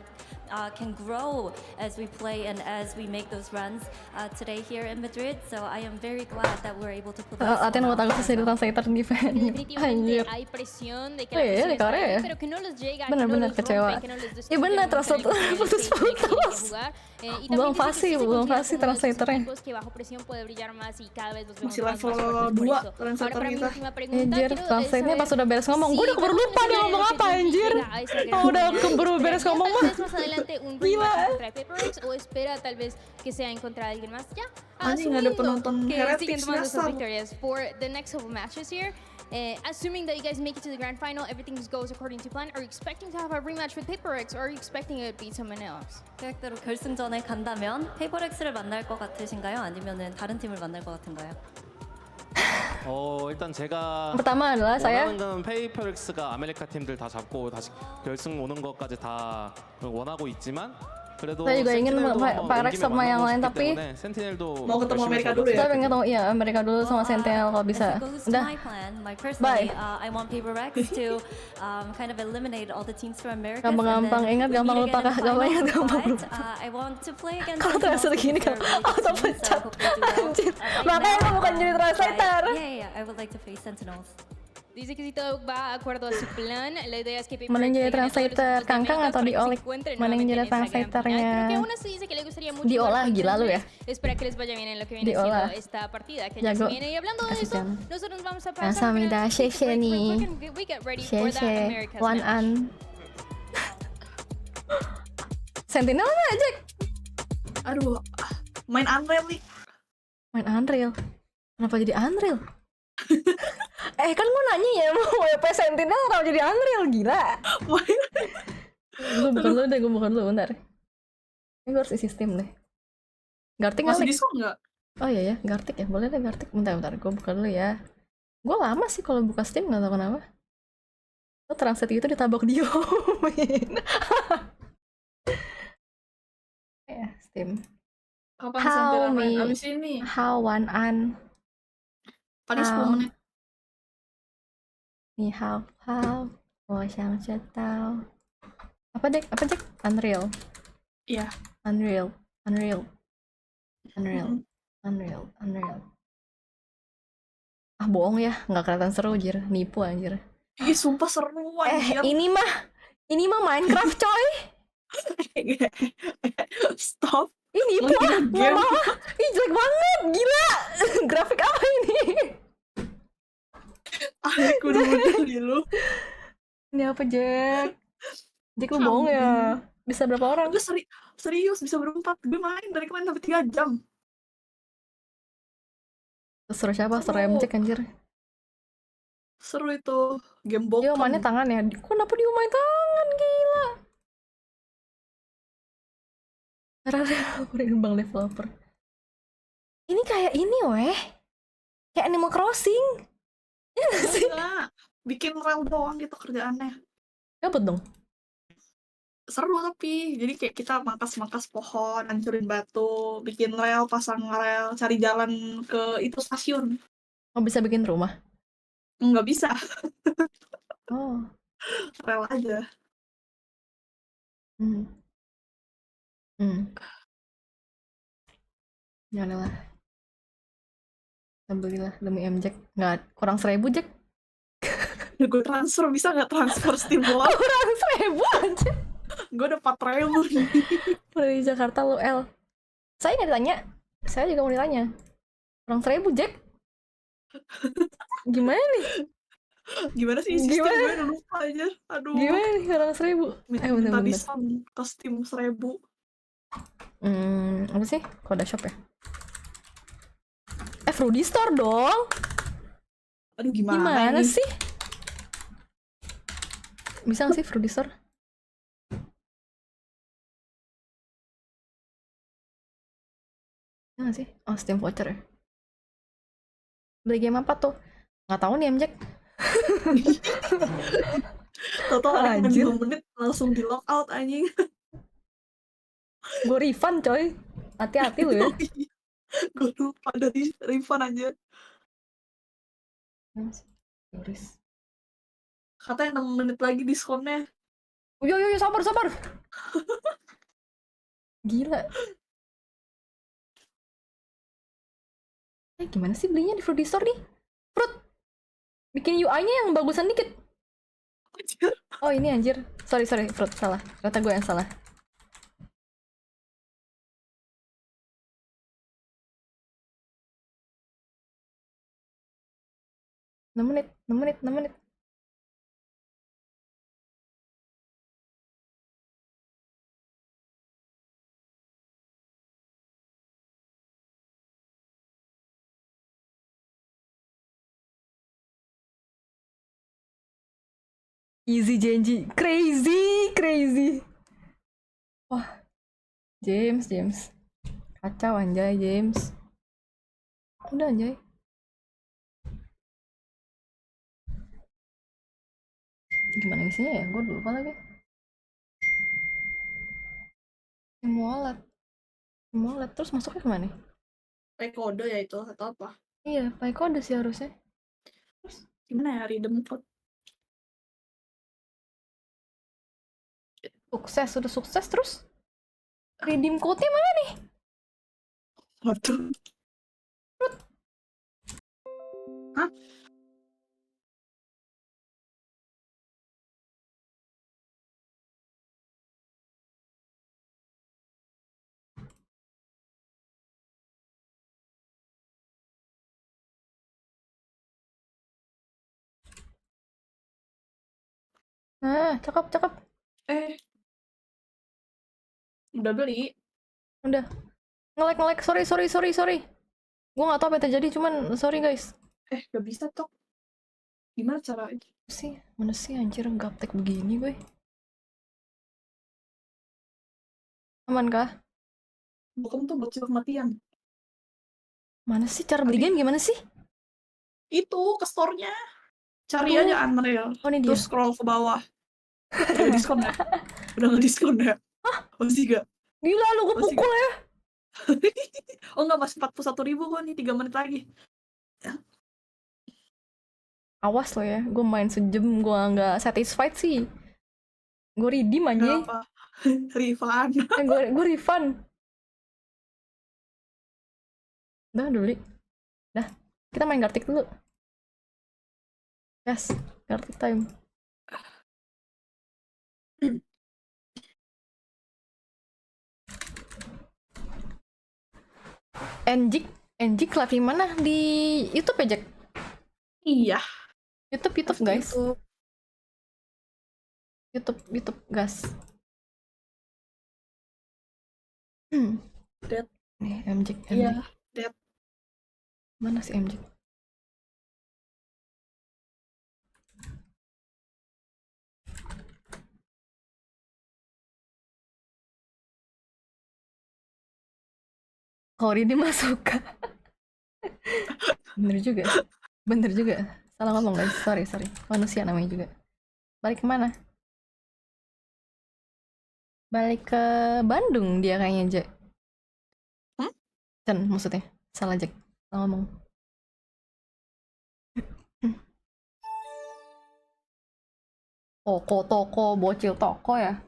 can grow as we play and as we make those runs today here in Madrid. So I am very glad that we're able to pull this Latihan one buat off aku as jadi well. translator di fan. Definitivamente Anjir. hay presión de que Oh, la iya, presión di está Korea ahí, ya? pero que no les llega, que no Bener-bener los kecewa. rompe, que no les Iya destruye bener, el momento en el translator que tienen el stage putus-putus. que jugar. Y también Belum dice que fasih, sí se belum considera fasih como uno de esos translatornya. equipos que bajo presión puede brillar más y cada vez los vemos Masih más level fuertes por 2 eso. Ahora translator para mi kita. última pregunta, Anjir, quiero translate-nya pas udah beres ngomong. Gue udah keburu vamos a lupa dia tener ngomong que apa Genji anjir. llega a esa gran Oh, udah final, keburu beres ¿esperaría ngomong tal mah. vez más adelante un Gila. rematch contra Paperx o espera tal vez que sea en contra de alguien más? Ya, Anjing, ada penonton que siguen Heretics tomando sus nyasar. victorias for the next couple matches here. Assuming that you guys make it to the grand final, everything goes according to plan. Are you expecting to have a rematch with Paperx, or are you expecting it to beat someone else? 계획대로 결승전에 간다면 페이버렉스를 만날 것 같으신가요? 아니면은 다른 팀을 만날 것 같은가요? 일단 제가 Pertama adalah saya 원하는 건 페이퍼렉스가 아메리카 팀들 다 잡고 다시 결승 오는 것까지 다 원하고 있지만 그래도 Saya juga ingin Parex sama yang lain, tapi 센티넬도 mau ketemu Amerika dulu ya? saya pengen ketemu iya Amerika dulu sama Sentinel kalau bisa. If it goes to Udah. my plan, Bye. I want Paperx to kind of eliminate all the teams from America. Gampang-gampang ingat, gampang lupa kah? Gampang ingat, gampang lupa. I want to play against Kalau translator gini kan auto pencet. Anjir. Makanya aku bukan jadi translator. Yeah, I would like to face Sentinels. Dice que si todo va de acuerdo a su plan, la idea es que Paperx Mana yang jadi se gane todos los translator, puntos de Kangkang América atau para que se Diolik? encuentren Mana yang nuevamente jadi en esa gran translatornya? final. Creo que aún así dice que le gustaría mucho Diolah, jugar gila contra lu ya. ustedes. Espera que les vaya bien en lo que viene Diolah. siendo esta partida que ya se Jago. viene. Y hablando de Kasih eso, jangan. nosotros nos vamos a pasar Kamsahamnida, para Xie Xie break real nih. quick and we get ready for that Xie America's One match. An. Sentinel nggak Jack? Aduh, main Unreal nih. Main Unreal. Kenapa jadi Unreal? Kan gue nanya ya mau WP Sentinel atau jadi Unreal, gila. Gue bukan lu, bentar. Ini gue harus isi Steam deh. Gartik Masih kali. diskon nggak? Oh iya ya, Gartik ya, boleh deh Gartik. Bentar, gue buka dulu ya. Gue lama sih kalau buka Steam, nggak tahu kenapa. Lo translate itu ditabok diomin. Ya, Steam. Kapan How Sentinel main? me- Abis ini. How One An. Paling 10 menit. 你好好，我想知道。Apa Jack? Unreal. Iya. Unreal. Mm-mm. Ah bohong ya, nggak kelihatan seru jir, nipu anjir. Ih, sumpah seru anjir. Ini mah Minecraft coy. Stop. Ini nipu ah, nggak mau ah. Ih jelek banget, gila. Grafik apa ini? Aneh kudu-kudu di lu. Ini apa Jack? Jack lu bohong ya? Bisa berapa orang? Gue serius bisa berempat. Gue main dari kemarin sampai 3 jam. Seru siapa? Seru Seru. Jack anjir. Seru itu. Game Dia bokep. mainnya tangan ya? Kenapa dia main tangan? Gila. Bang developer. Ini kayak ini weh. Kayak Animal Crossing. Iya gak sih? Enggak. Bikin rel doang gitu kerjaannya. Gabut dong. Seru tapi. Jadi kayak kita mangkas-mangkas pohon, hancurin batu, bikin rel, pasang rel, cari jalan ke itu stasiun. Oh bisa bikin rumah? Nggak bisa. Oh. Rel aja. Ya lah. Kita belilah demi Jack. Nggak, kurang 1.000 Jack. Gue transfer, bisa nggak transfer Steam lo? Kurang 1.000 aja. Gue udah 4.000 nih. Udah di Jakarta lu L. Saya nggak ditanya. Saya juga mau ditanya. Kurang 1.000 Jack. Gimana nih? Gimana sih sistem gue udah lupa aja. Aduh. Gimana nih kurang 1.000? Minta Bener-bener. diskon ke Steam 1.000. Apa sih? Kode shop ya? Fruity Store dong. Aduh Gimana ini? sih? Bisa nggak sih Fruity Store? Bisa nggak sih? Oh, Steam voucher ya? Beli game apa tuh? Nggak tahu nih, Jack. Tau-tau ada main Anjir. 2 menit langsung di lock out anjing. Gue refund, coy. Hati-hati lu ya. Gue lupa dari refund aja. Turis. Katanya 6 menit lagi diskonnya. Yo, sabar. Gila. Gimana sih belinya di Fruity Store nih? Fruit. Bikin UI-nya yang bagusan dikit. Oh, ini anjir. Sorry, Fruit. Salah. Ternyata gue yang salah. Enam menit. 𝘭𝘰𝘮𝘮𝘦, crazy. Wah, James. Kacau anjay, James. Udah anjay. Gimana isinya ya? Gue lupa lagi. Wallet. Terus masuknya kemana? Pakai kode ya itu atau apa? Iya, pakai kode sih harusnya. Terus gimana ya redeem code? Udah sukses terus. Redeem code-nya mana nih? Waduh. Hah? Nah, cakep. Udah beli. Udah. Nge-lag. Sorry. Gue gak tau apa yang terjadi, cuman sorry guys. Gak bisa toh. Gimana caranya? Mana sih anjir gaptek begini gue. Aman kah? Bukan tuh bocil kematian. Mana sih cara beli game gimana sih? Itu ke store-nya. Cari aja Unreal. Oh, ini dia. Terus scroll ke bawah. Udah diskon ya? Udah nggak diskon ya? Masih gak? Gila lu, gue pukul ya. Oh nggak, masih 41.000 kok nih, 3 menit lagi. Awas lo ya, gue main sejam gue nggak satisfied sih. Gue redeem aja. Kenapa? Refund. Gue refund. Udah dulu. Dah, kita main Gartic dulu. Yes, Gartic time. 𝘰𝘰𝘮𝘮𝘦 live di mana? Di YouTube ya, Jack? Iya. YouTube guys. YouTube guys. Dead. Nih 𝘰𝘰𝘮𝘮𝘦. Iya, dead. Mana sih 𝘰𝘰𝘮𝘮? 𝘭𝘪𝘬𝘦 masuk. Bener juga. Salah ngomong guys, sorry. Manusia namanya juga. Balik kemana? Balik ke Bandung dia kayaknya, Jack. Cen maksudnya. Salah, Jack. Salah ngomong. Toko, bocil toko ya.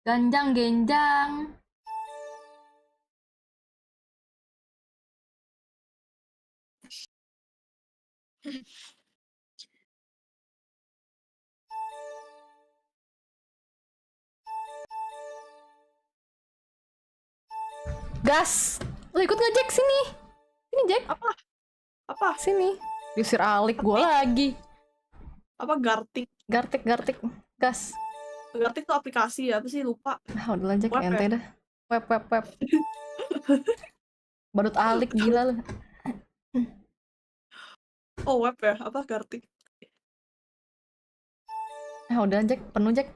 Ganjang-genjang. Gas. Lo ikut nggak, Jack? Sini, Jack. Apa? Sini. Diusir alik gue lagi. Apa Gartic? Gartic. Gas. Gartic tuh aplikasi ya, apa sih, lupa. Udah lah, Jack, ente dah. Web. Badut alik, gila lu. Oh, web ya? Apa Gartik? Udah Jack, penuh Jack.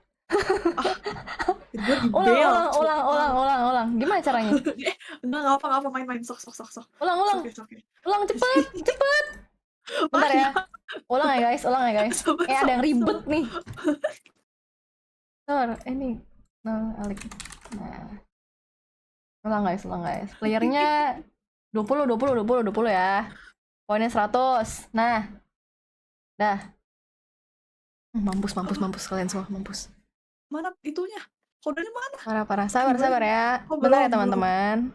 Gue di Ulang. Gimana caranya? Enggak apa, main. Sok. Ulang. Oke. Ulang cepet. Bentar ya. Ulang ya guys. Ada yang ribet nih. Ini. Nah, Alik. Nah. Ulang guys. Playernya 20 ya. Poinnya 100. Nah. Dah. Mampus kalian semua, mampus. Mana itunya? Kodenya mana? Parah. Sabar ya. Oh, Bentar ya belum. teman-teman.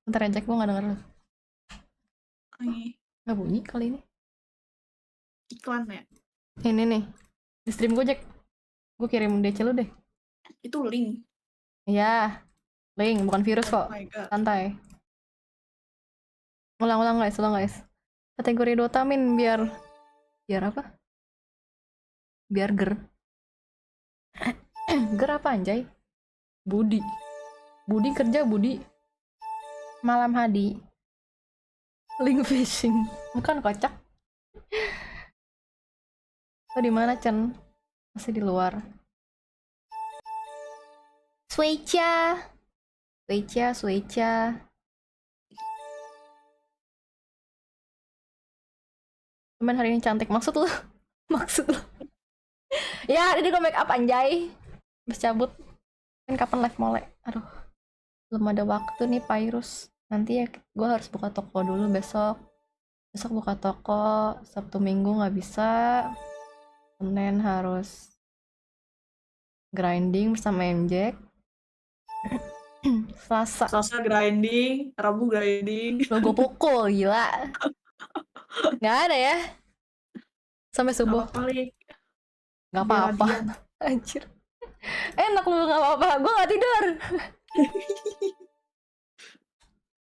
Bentar ya Jack, gue gak denger lu. Gak bunyi kali ini. Iklan ya? Ini nih. Di stream gue Jack. Gue kirim DC lu deh. Itu link. Iya. Link, bukan virus kok. Oh my god. Santai. Ulang guys. Kategori Dota biar apa? Biar ger apa anjay? Budi kerja Budi. Malam Hadi. Link fishing. Bukan kocak. Lo di mana Chen? Masih di luar. �‍�𝘰𝘮𝘮𝘦𝘵. Cuman hari ini cantik, maksud lo? Ya, ini gue make up anjay. Habis cabut. Kan kapan live mulai? Aduh. Belum ada waktu nih, Virus. Nanti ya gue harus buka toko dulu besok. Besok buka toko, Sabtu Minggu nggak bisa. Senin harus grinding bersama MJ. Selasa grinding, Rabu grinding. lo gue pukul, gila. Nggak ada ya? Sampai subuh. Nggak apa-apa. Anjir. Enak lu nggak apa-apa. Gue nggak tidur.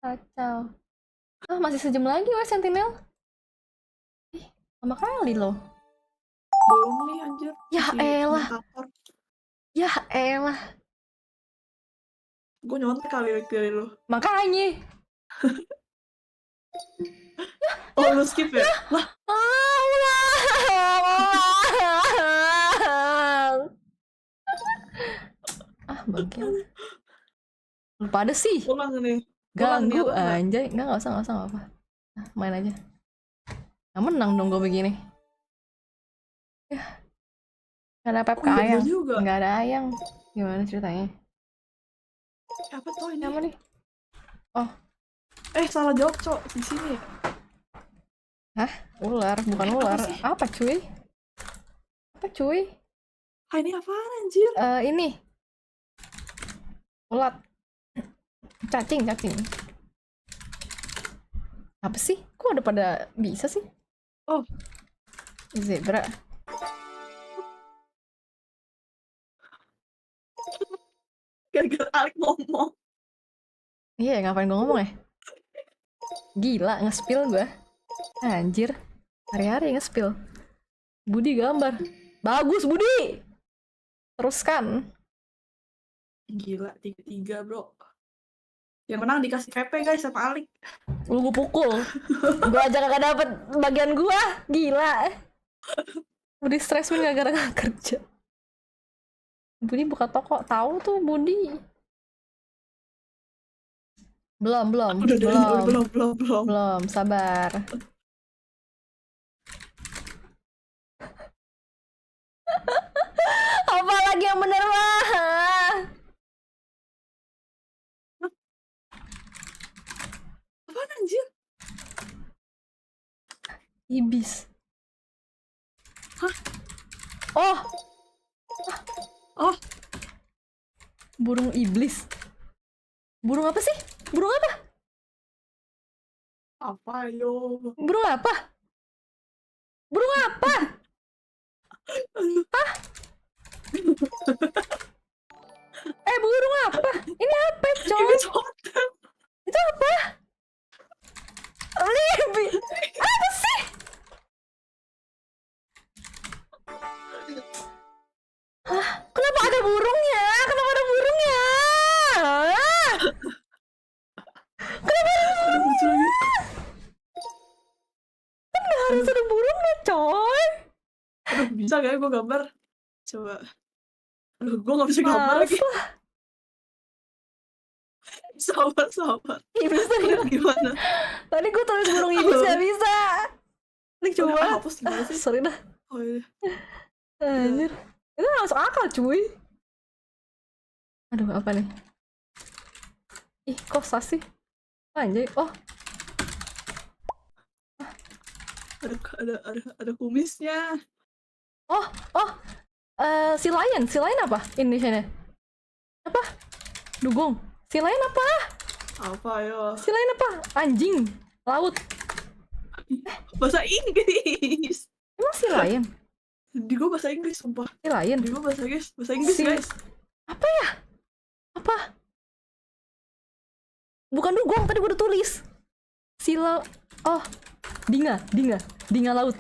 Kacau. Masih sejam lagi wes Sentinel. Ih, lama kali loh. Belum nih anjir. Ya elah. Gue nyontek kali dari lu. Makanya. Lu skip ya? Lah. Bangke. Lu pada sih. Ulang nih. Ganggu anjay. Nggak usah apa. Nah, main aja. Nggak menang dong gue begini. Ya. Gak ada Pep Ayang. Nggak ada Ayang. Gimana ceritanya? Apa tuh ini? Apa nih? Oh. Salah jawab, Cok. Di sini. Hah? Ular, bukan ular. Apa cuy? Ini apaan anjir? Ini. Ulat. Cacing. Apa sih? Kok udah pada bisa sih? Oh. Zebra. Gara-gara Alik ngomong. Iya, ngapain gue ngomong ya? Gila, nge-spill gue. Anjir. Hari-hari nge-spill. Budi gambar. Bagus, Budi! Teruskan. Gila, 3-3 bro. Yang menang dikasih VP guys sama Alik. Lu gue pukul. Gue aja kagak dapet bagian gue. Gila. Budi stres gara-gara gak kerja. Budi buka toko. Tahu tuh Budi. Belum. Sabar. Apa lagi yang bener mah? Apaan anjir? Ibis. Hah? Oh. Burung iblis. Burung apa sih? Burung apa? Apa yo? Burung apa? Hah? Burung apa? Ini apa, coy? Itu apa? Libi. Apa sih? Hah? Kenapa ada burungnya? Kenapa ada burungnya? Kenapa ada burungnya? suruh burung deh, coy. Aduh, bisa gak ya gue gambar? Coba. Aduh, gue gak bisa gambar lagi. Sabar. Ibis tadi Gimana? Tadi gue tulis burung ibis gak bisa. Nih coba. Hapus gimana sih? Sorry dah. Oh iya. Anjir. Itu gak masuk akal cuy. Aduh, apa nih? Ih, kok sas sih? Anjay. Oh. Ada kumisnya. Oh. Si lion apa Indonesianya? Apa? Dugong. Si lion apa? Apa yo? Si lion apa? Anjing. Laut. Bahasa Inggris. Emang si lion? Di gue bahasa Inggris, sumpah. Si lion. Di gue bahasa Inggris, guys. Apa ya? Apa? Bukan dugong, tadi gue udah tulis. Oh, dinga laut.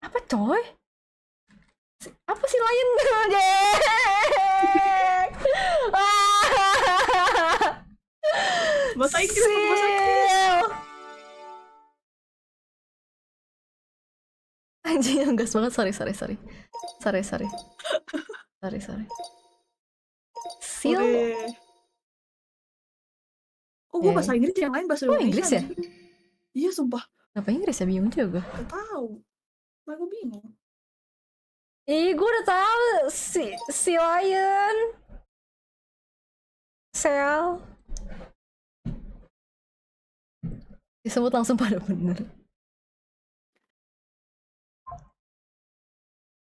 Apa coy? Apa sih lion? Bahasa Inggris. Anjing, gas banget. Sorry. Seal. Oh, gue bahasa Inggris, yang lain bahasa Indonesia. Inggris ya? Iya, sumpah. Kenapa Inggris ya? Bingung juga. Gak tahu. Nah, gue bingung. Gue udah tahu si lion. Sel. Disebut langsung pada bener.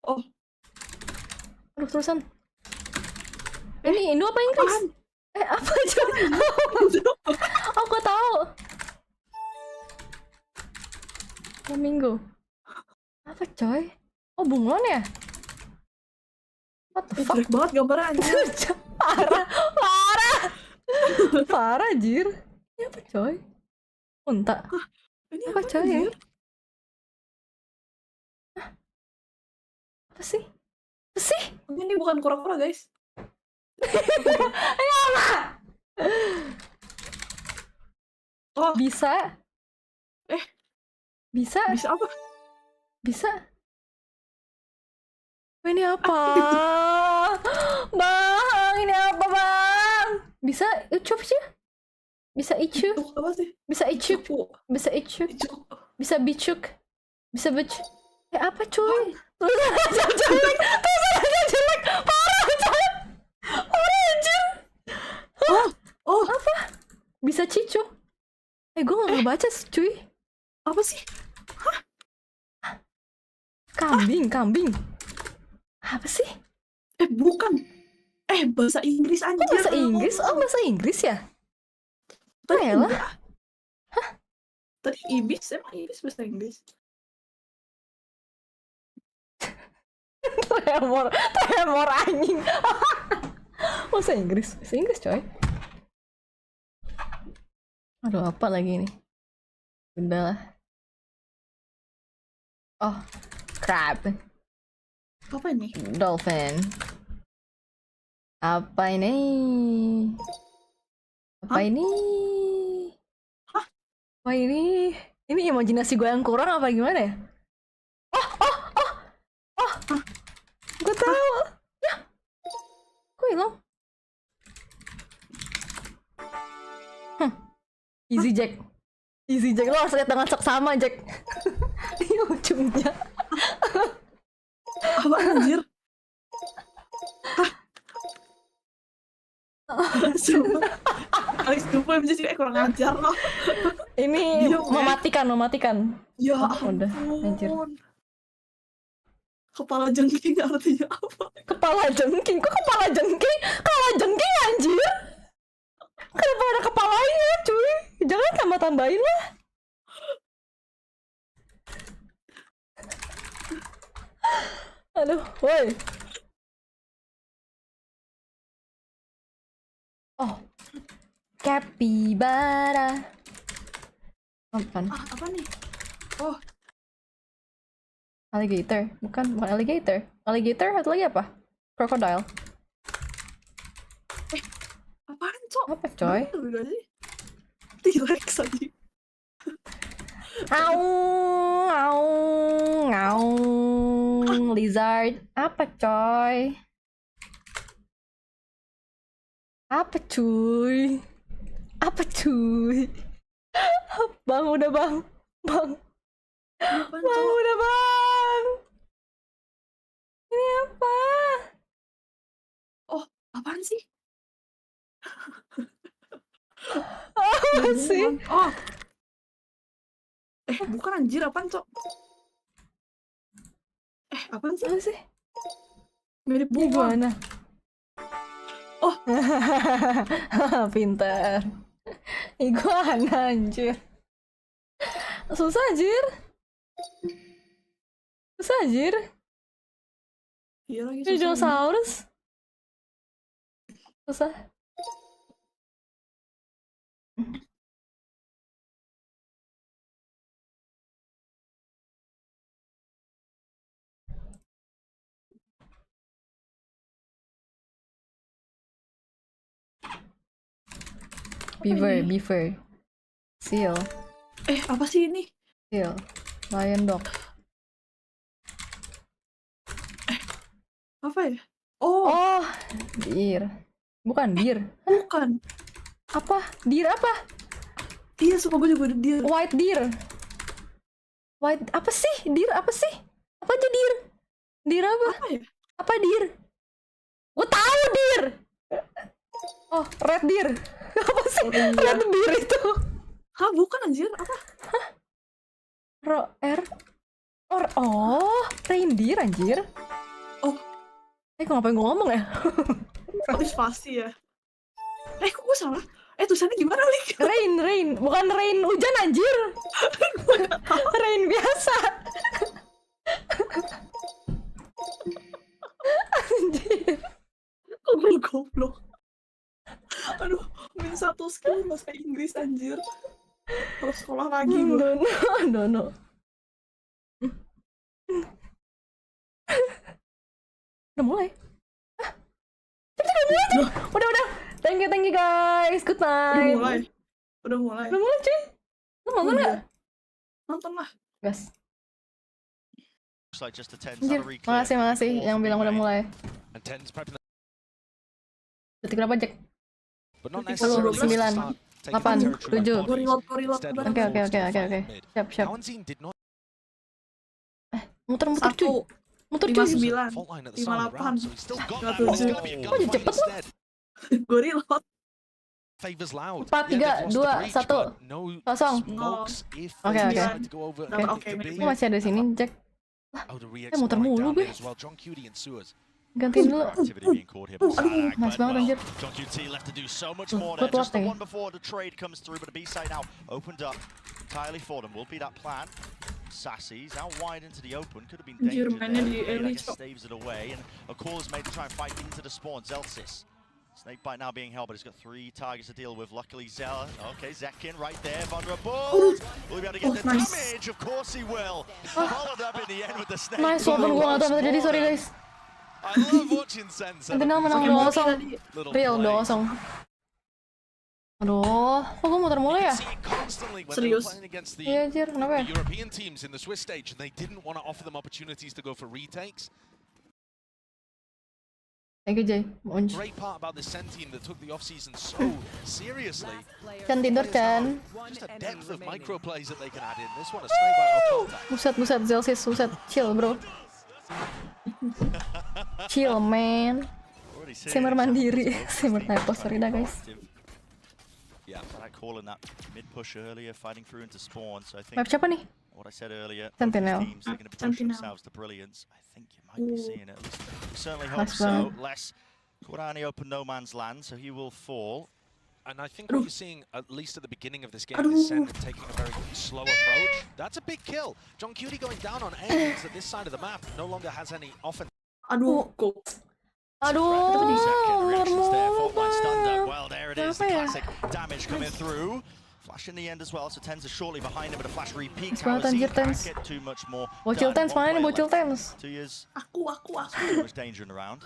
Oh. Aduh, terusan. Ini Indo apa Inggris? Apa aja? Oh, gue tahu. Flamingo. Apa coy? Oh, bunglon ya? What the fuck? Jelek banget gambarnya anjir. Parah jir. Ini apa coy? Unta. Ini apa coy? anjir? Apa sih? Ini bukan kura-kura, guys. Ayo apa? Oh, bisa. Bisa apa? Bisa. Oh, ini apa? Bang, ini apa, Bang? Bisa ucup sih? Bisa icu? Apa sih? Bisa icup? Bisa icup? Bisa bicuk? Bisa becuk? Apa cuy? Tulisan aja jelek. Parah coy. Parah anjir. Oh. Apa? Bisa cicu? Gue gak ngebaca cuy. Apa sih? Kambing. Apa sih? Bukan. Bahasa Inggris anjir. Oh, bahasa Inggris? Oh, bahasa Inggris ya? Ayolah. Hah? Tadi ibis, emang ibis bahasa Inggris? Tremor anjing. Bahasa Inggris coy. Aduh, apa lagi nih? Udah lah. Oh, crab. Apa ini? Dolphin. Apa ini? Apa ini? Ini imajinasi gue yang kurang apa gimana ya? Gue tahu. Ya. Kok hilang? Easy Jack, lo harus lihat dengan seksama Jack. Ini ujungnya. Apa anjir? Alex Dupo yang jadi kurang ajar loh. Ini mematikan. Ya udah, anjir. Kepala jengking artinya apa? Kepala jengking? Kok kepala jengking? Kepala jengking anjir. Kenapa ada kepalanya cuy? Jangan tambah-tambahin lah. Aduh, woi. Oh, capybara. Apa nih? Oh, alligator. Bukan alligator. Alligator atau lagi apa? Crocodile. Apaan, Cok? Apa, coy? T-Rex aja. Aung, aung, aung, lizard. Apa coy? Apa cuy? Apa cuy? Bang, udah bang. Bang. Bang, udah bang. Ini apa? Oh, apaan sih? Apa sih? Oh. Bukan anjir, apaan, Cok? Apaan sih? Apa sih? Mirip Ini bunga. gimana? Oh. Pintar. Iguana anjir. Susah anjir. Susah anjir. Iya lagi Ini susah. dinosaurus. Susah. Beaver. Seal. Apa sih ini? Seal. Lion dog. Apa ya? Oh, Oh, deer. Bukan deer. bukan. Apa? Deer apa? Iya, suka gue juga dia. White deer. White apa sih? Deer apa sih? Apa aja deer? Deer apa? Apa ya? Apa deer? Gue tahu deer. Oh, red deer. Apa sih? Oh, iya. Red deer itu. Hah, bukan anjir. Apa? Oh, reindeer anjir. Oh. Kok ngapain gue ngomong ya? Spasi ya. Kok gue salah? Tulisannya gimana, Lik? Rain. Bukan rain hujan anjir. Rain biasa. Anjir. Goblok. Aduh, min 1 skill bahasa Inggris anjir. Harus sekolah lagi gue. No. Udah mulai? Udah. Thank you guys. Good night. Udah mulai cuy. Lu nonton nggak? Nonton lah. Gas. Anjir, makasih yang bilang udah mulai. Detik berapa, Jack? 10, 9, 8, 7. Gue reload. Oke. Siap. Muter cuy. 59, 58, 57. Kok cepet lo? Gue reload. 4, 3, 2, 1, 0. Oke. Ini masih ada sini, Jack. Muter mulu gue. Gantiin dulu. Nice banget anjir. Gue telat nih. Sassy's out wide into the open, could have been Anjir, danger mainnya di there. early Staves it away, and a call is made to try and fight into the spawn. 𝘧𝘰𝘮𝘮. Snakebite now being held, but he's got 3 targets to deal with. Luckily, Zell. Okay, 𝘧𝘰𝘮𝘮 right there. Vulnerable. Will he be able to get the damage? Of course he will. Followed up in the end with the snake. Nice, walaupun gue gak tau apa terjadi, sorry guys. I love watching SEN. Sentinel menang 2-0. Real 2-0. Aduh, kok gue muter mulu ya? Serius? Iya anjir, kenapa ya? European teams in the Swiss stage, and they didn't want to offer them opportunities to go for retakes. Thank you, Jay. Great part about the SEN team that took the off-season so seriously. Chan tidur, Chan. Just a depth of micro plays that they can add in. This one a snake off contact. Buset, 𝘧𝘰𝘮𝘮, chill bro. Chill, man. Simmer mandiri. Simmer typo, sorry dah guys. Yeah, that call in that mid push earlier, fighting through into spawn. So I think Map siapa nih? what I said earlier, Sentinel. teams are going to push themselves to brilliance. I think you might be seeing it. At least we certainly hope Nice so. one. Less 𝘭𝘪𝑬𝘮𝑚 open no man's land, so he will fall. And I think what you're seeing, at least at the beginning of this game, is SEN taking a very slow approach. That's a big kill. 𝘧𝘰𝘮𝘮𝘮 going down on A means that this side of the map no longer has any offense. Aduh, kok. Second Aduh, reactions there, mulu fault line stunned up. bang. Well, there it is, the Kenapa ya? classic damage coming through. Flash in the end as well, so TenZ are shortly behind him, but a flash repeat. Nice banget anjir, TenZ. Bocil TenZ, mana nih bocil TenZ? Aku. Too much danger in the round.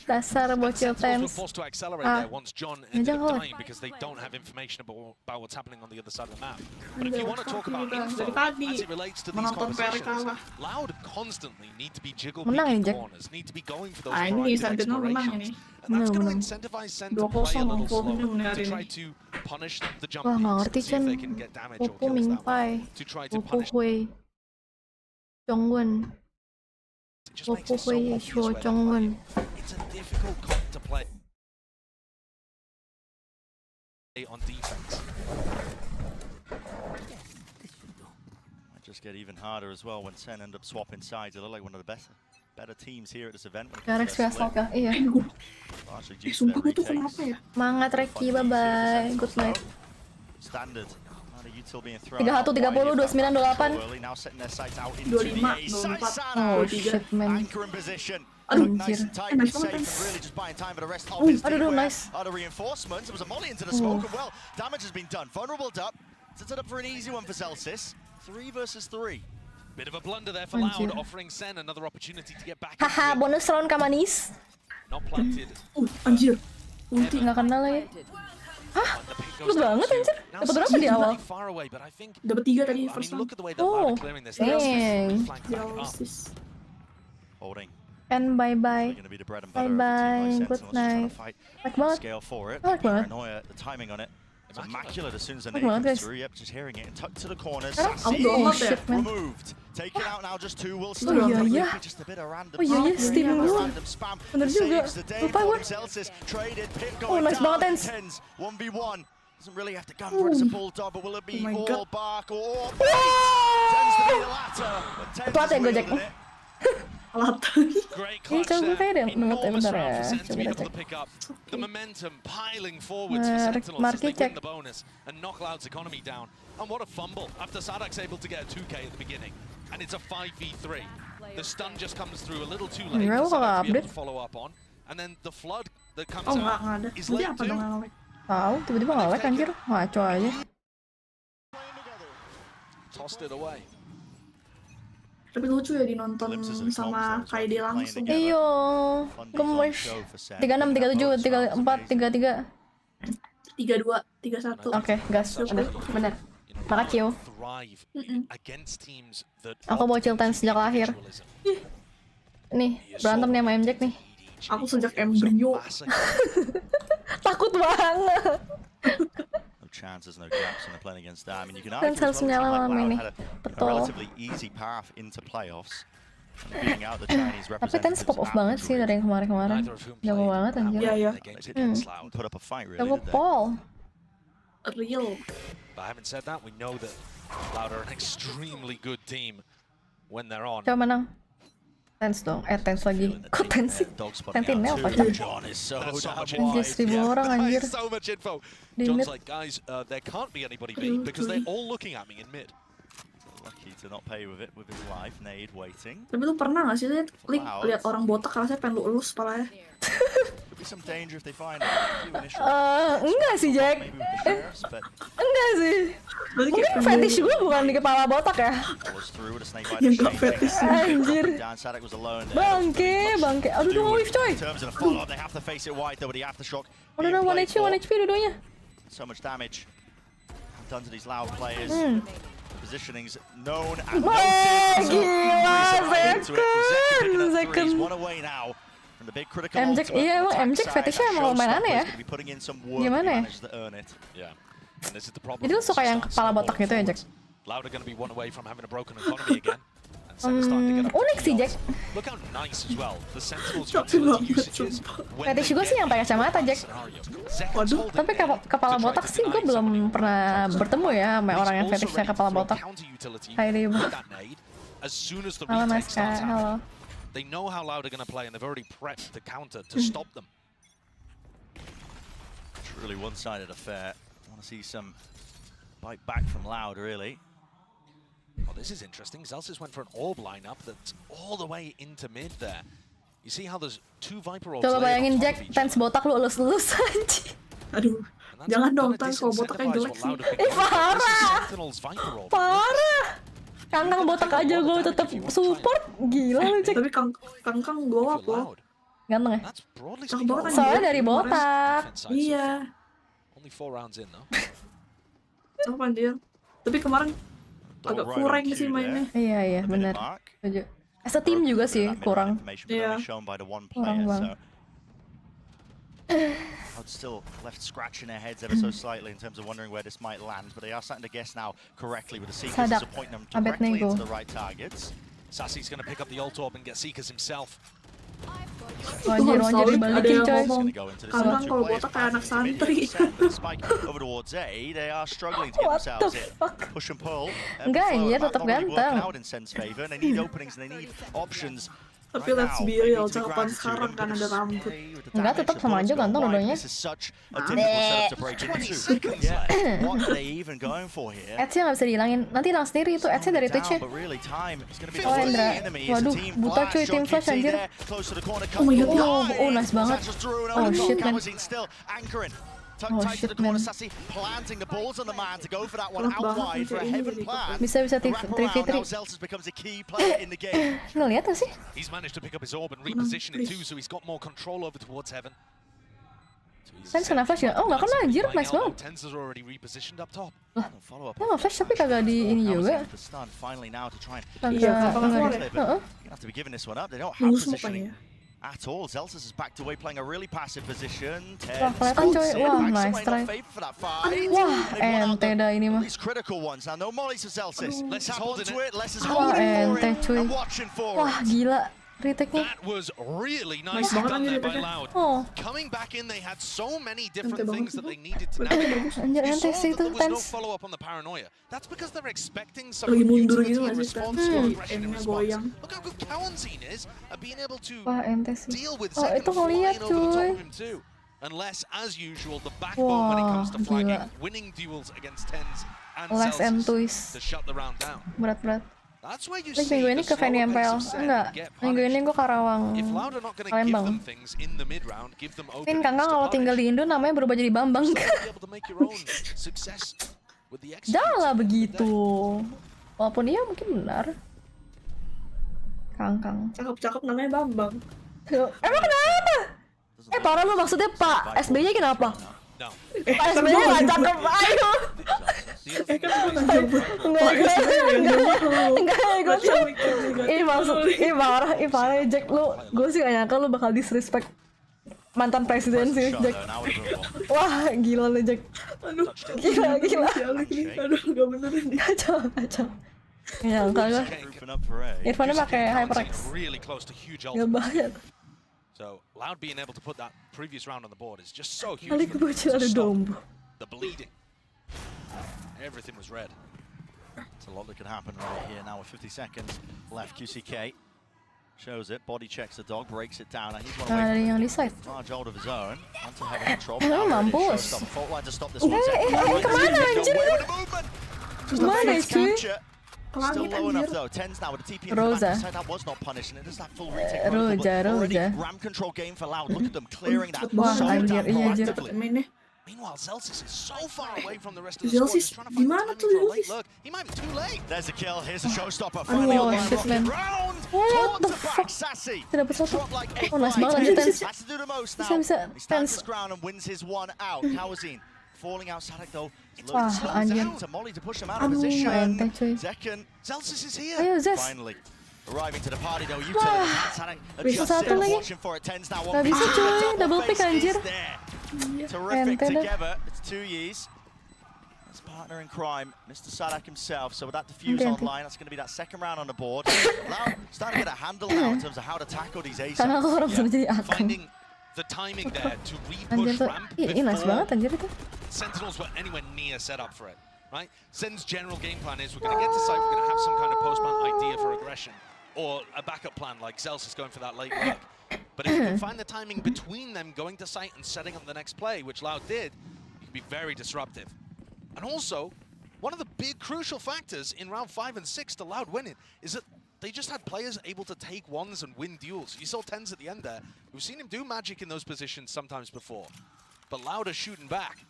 Dasar bocil TenZ. Forced to accelerate there once John ended jangan. up dying because they don't have information about what's happening on the other side of the map. But if you want to talk about info as it relates to these conversations, Loud constantly need to be jiggle picking corners, need to be going for those targets and explorations. And that's going to incentivize Sen to play a little slower, to try to punish the jump peaks, to see if they can get damage or kills that way, to try to punish. 𝘭𝘪𝘬𝘦𝘵. It just makes it so obvious where they're playing. It's a difficult comp to play on defense. Might just get even harder as well when Sen end up swapping sides. They look like one of the better teams here at this event. Garex Fiasok ya, iya. Sumpah gue tuh kenapa ya? Semangat Reki, bye-bye. Good night. Standard. 31, 30, 29, 28. 25, 24. Oh shit, man. Anjir. Nice banget. Aduh, nice. Other reinforcements. It was a molly into the smoke, and well, damage has been done. Vulnerable up. Sets it up for an easy one for 𝘧𝘰𝘮𝘮. 3 versus 3. Bit of a blunder there for Loud, offering Sen another opportunity to get back. Haha, bonus round kamanis. Not planted. Anjir. Ulti nggak kenal lagi. Hah? Lu banget anjir. Dapat berapa di awal? Dapat 3 tadi first round. Oh, dang. Holding. And bye-bye. Bye-bye. Good night. Like banget. Like banget. The timing on it. It's immaculate as soon as the nade comes through. Yep, just hearing it. Tucked to the corners. Oh shit, man. Removed. Taken out now, just 2 will Oh iya, iya. just a bit of random. Oh iya, iya, Steam dulu. Bener juga. Lupa gue. Oh, nice banget, TenZ. 1v1. Doesn't really have to gun for it as a bulldog, but will it be all bark or TenZ to be the latter? Itu hati gue Jack. Great Ini clutch coba kayak there. deh, bentar Enormous ya. round for Sen to Coba be kita able to cek. pick up the momentum piling forwards for Sentinels as they win the bonus and knock Loud's economy down. And what a fumble after 𝘧𝘰𝘮𝘮's able to get a 2K at the beginning. And it's a 5v3. The stun just comes through a little too late for 𝘧𝘰𝘮𝘮 to be able to follow up on. And then the flood that comes out is late too. Tahu, tiba-tiba nge-lag anjir. Ngaco aja. Tossed it away. Tapi lucu ya dinonton sama 𝘰𝘮𝘮 langsung. Iyo, gemes. 36, 37, 34, 33. 32, 31. Oke, gas. Udah, bener. Makasih yo. Aku bocil TenZ sejak lahir. Nih, berantem nih sama MJack nih. Aku sejak 𝘭𝘪𝘬𝘮𝘦𝘵. Takut banget. Chances, no gaps, and they're playing against that. I mean, you can TenZ harus menyala malam ini. a Betul. relatively easy path into playoffs. Beating out the Chinese Tapi TenZ pop off banget sih dari yang kemarin-kemarin. Jago banget anjir. Iya. Put up a fight, really. Jago pol. Real. But having said that, we know that Loud are an extremely good team when they're on. Coba menang. TenZ dong, TenZ lagi. Kok TenZ sih? Sentinel apa cak? Anjir 1000 orang anjir. So much info. John's like, guys, there can't be anybody B because they're all looking at me in mid. Lucky to not pay with it with his life. Nade waiting. Tapi lu pernah nggak sih lihat orang botak rasanya pengen lu elus kepalanya? Could be some danger if they find it. Enggak sih Jack. Enggak sih. Mungkin fetish gue bukan di kepala botak ya. Yang gak fetish. Anjir. Bangke. Aduh, dua wave coy. Udah 1 HP dua-duanya. So much damage done to these Loud players. Positioning's known and noted. 𝘧𝘰𝘮𝘮𝑒 one away now from the big critical MJack, iya emang MJack fetishnya emang lumayan aneh ya. Gimana ya? Jadi lu suka yang kepala botak gitu ya Jack? Loud are going to be one away from having a broken economy again. Unik sih Jack. Look how nice as well. The Sentinels utility usages. Fetish gue sih yang pakai kacamata Jack. Waduh, tapi kepala botak sih gue belum pernah bertemu ya sama orang yang fetishnya kepala botak. Hai Ribu. Halo Naska, halo. They know how Loud are going to play and they've already prepped the counter to stop them. It's really one-sided affair. I want to see some bite back from Loud, really. Well, this is interesting. 𝘧𝘰𝘮𝘮 went for an orb lineup that's all the way into mid there. You see how there's 2 Viper orbs. Coba bayangin Jack, TenZ botak lu elus-elus anjir. Aduh, jangan dong, ntar kalau botak kayak jelek sih. Parah. Kangkang botak aja gue tetap support. Gila lu cek. Tapi Kangkang glow up loh. Ganteng ya? Cakep banget anjir. Soalnya dari botak. Iya. Cakep anjir. Tapi kemarin agak kurang sih mainnya. Iya benar. Setuju. As a team juga sih kurang. Iya. Kurang banget. Still left scratching their heads ever so slightly in terms of wondering where this might land, but they are starting to guess now correctly with the Seekers to point them directly into the right targets. Sassy's going to pick up the ult orb and get Seekers himself. Anjir dibalikin coy. Kangkang kalau botak kayak anak santri. Spike over towards A, they are struggling to get themselves in. Push and pull. Enggak anjir, tetap ganteng. Out in Sen's favor, and they need openings and they need options. Tapi let's be real, cakepan sekarang kan ada rambut. Enggak, tetap sama aja ganteng dua-duanya. Ads-nya nggak bisa dihilangin. Nanti hilang sendiri itu ads-nya dari Twitch-nya. Oh Hendra, waduh, buta cuy tim flash anjir. Oh my god, oh nice banget. Oh shit man. Oh shit man. Bisa 3v3. Ngeliat gak sih? He's managed to pick up his orb and reposition it too, so he's got more control over towards heaven. Sens kena flash ya? Oh nggak kena anjir, nice banget. Lah, dia nggak flash tapi kagak di ini juga. At all, 𝘧𝘰𝘮𝘮 is backed away, playing a really passive position. Wah, kelihatan coy. Wah, nice try. Wah, ente dah ini mah. These critical ones. Now, no mollies for 𝘧𝘰𝘮. Let's hold to it. Let's Wah, ente cuy. Wah, gila. Retake-nya. That was really nice done there by Loud. Coming back in, they had so many different things that they needed to navigate. You saw that there was no follow-up on the paranoia. That's because they're expecting some utility and response to aggression and response. Look how good 𝘰𝘮𝘮𝘮 is at being able to deal with second flying over the top of him too. Unless, as usual, the backbone when it comes to flagging, winning duels against _TenZ and 𝘧𝘰𝘮 to shut the round down. Berat. Minggu ini ke Fanny MPL. Enggak, minggu ini gue Karawang Palembang. Min Kangkang kalau tinggal di Indo namanya berubah jadi Bambang. Jangan lah begitu. Walaupun iya mungkin benar. Kangkang. Cakep namanya Bambang. Emang kenapa? Parah lu maksudnya Pak SBY kenapa? Pak SBY gak cakep, ayo. Enggak, gue parah Jack lu. Gue sih gak nyangka lu bakal disrespect mantan presiden sih Jack. Wah gila lu Jack. Aduh, gila. Aduh, gak beneran nih. Kacau. Ya enggak gue. Irfannya pakai HyperX. Gak banget. So Loud being able to put that previous round on the board is just so huge. Kali kebocor ada dombo. The bleeding. Everything was red. It's a lot that could happen right here now with 50 seconds left. 𝘰𝘰𝘮𝘮 shows it, body checks the dog, breaks it down. He's one away yang di side. Large hold of his own. Onto heaven control. Mampus. Faultline to stop this one. Kemana anjir? Kemana cuy? Still low enough though. 𝘮𝑧 now with the TP in the back side. That was not punished, and it is that full retake. Roja. Ram control game for Loud. Look at them clearing that. Wah, anjir, iya anjir. Meanwhile, 𝘧𝘰𝘮 is so far away from the rest of the squad. He's trying to find the timing for a late look. He might be too late. There's a kill. Here's a showstopper. Finally on line. Round. What the fuck? Tidak bisa tuh. Oh, nice banget 𝘧𝘰𝘮. Has to do the most now. Bisa. He stands his ground and wins his one out. 𝘰𝘮𝘮 falling out. Sadek though. Wah, anjir. To molly to push him out of position. Ente cuy. 𝘧𝘰𝘮 is here. Ayo Zes. Finally. Arriving to the party though, Sadek bisa satu lagi. Gak bisa cuy, double pick anjir. Terrific together, it's 𝘰𝘰𝘮𝘮. His partner in crime, Mr. Sadek himself. So with that defuse online, that's going to be that second round on the board. Loud starting to get a handle now in terms of how to tackle these ASAPs. Finding the timing there to re-push ramp before Sentinels were anywhere near set up for it. Right? SEN's general game plan is we're going to get to site, we're going to have some kind of post-plant idea for aggression. Or a backup plan like 𝘧𝘰𝘮𝘮 is going for that late work. But if you can find the timing between them going to site and setting up the next play, which Loud did, you can be very disruptive. And also, one of the big crucial factors in round 5 and 6 to Loud winning is that they just had players able to take ones and win duels. You saw 𝘮𝘮 at the end there. We've seen him do magic in those positions sometimes before. but Loud are shooting back.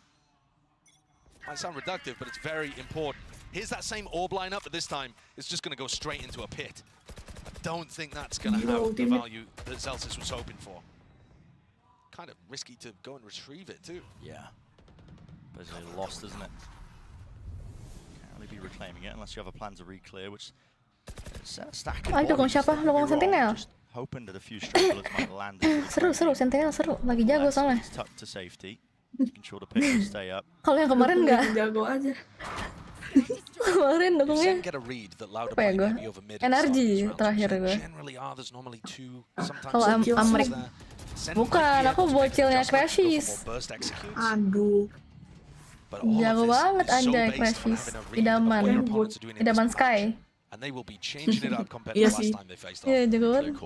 Might sound reductive, but it's very important. Here's that same orb lineup, but this time it's just going to go straight into a pit. I don't think that's going to have the value that 𝘧𝘰𝘮 was hoping for. Kind of risky to go and retrieve it too. Yeah. But it's lost, isn't it? Can't really be reclaiming it unless you have a plan to re-clear, which is stacking dukung siapa? Dukung Sentinel. Hoping that a few straight bullets might land. Seru, Sentinel seru. Lagi jago soalnya. Tuck to safety. Making sure the pick will stay up. Kalau yang kemarin enggak. Jago aja. Kemarin dukungnya Apa ya gue? Energi terakhir gue. Kalau Amrik. Bukan, aku bocilnya Crashies. Aduh. Jago banget anjay Crashies. Idaman Sky. Iya sih. Iya jago banget.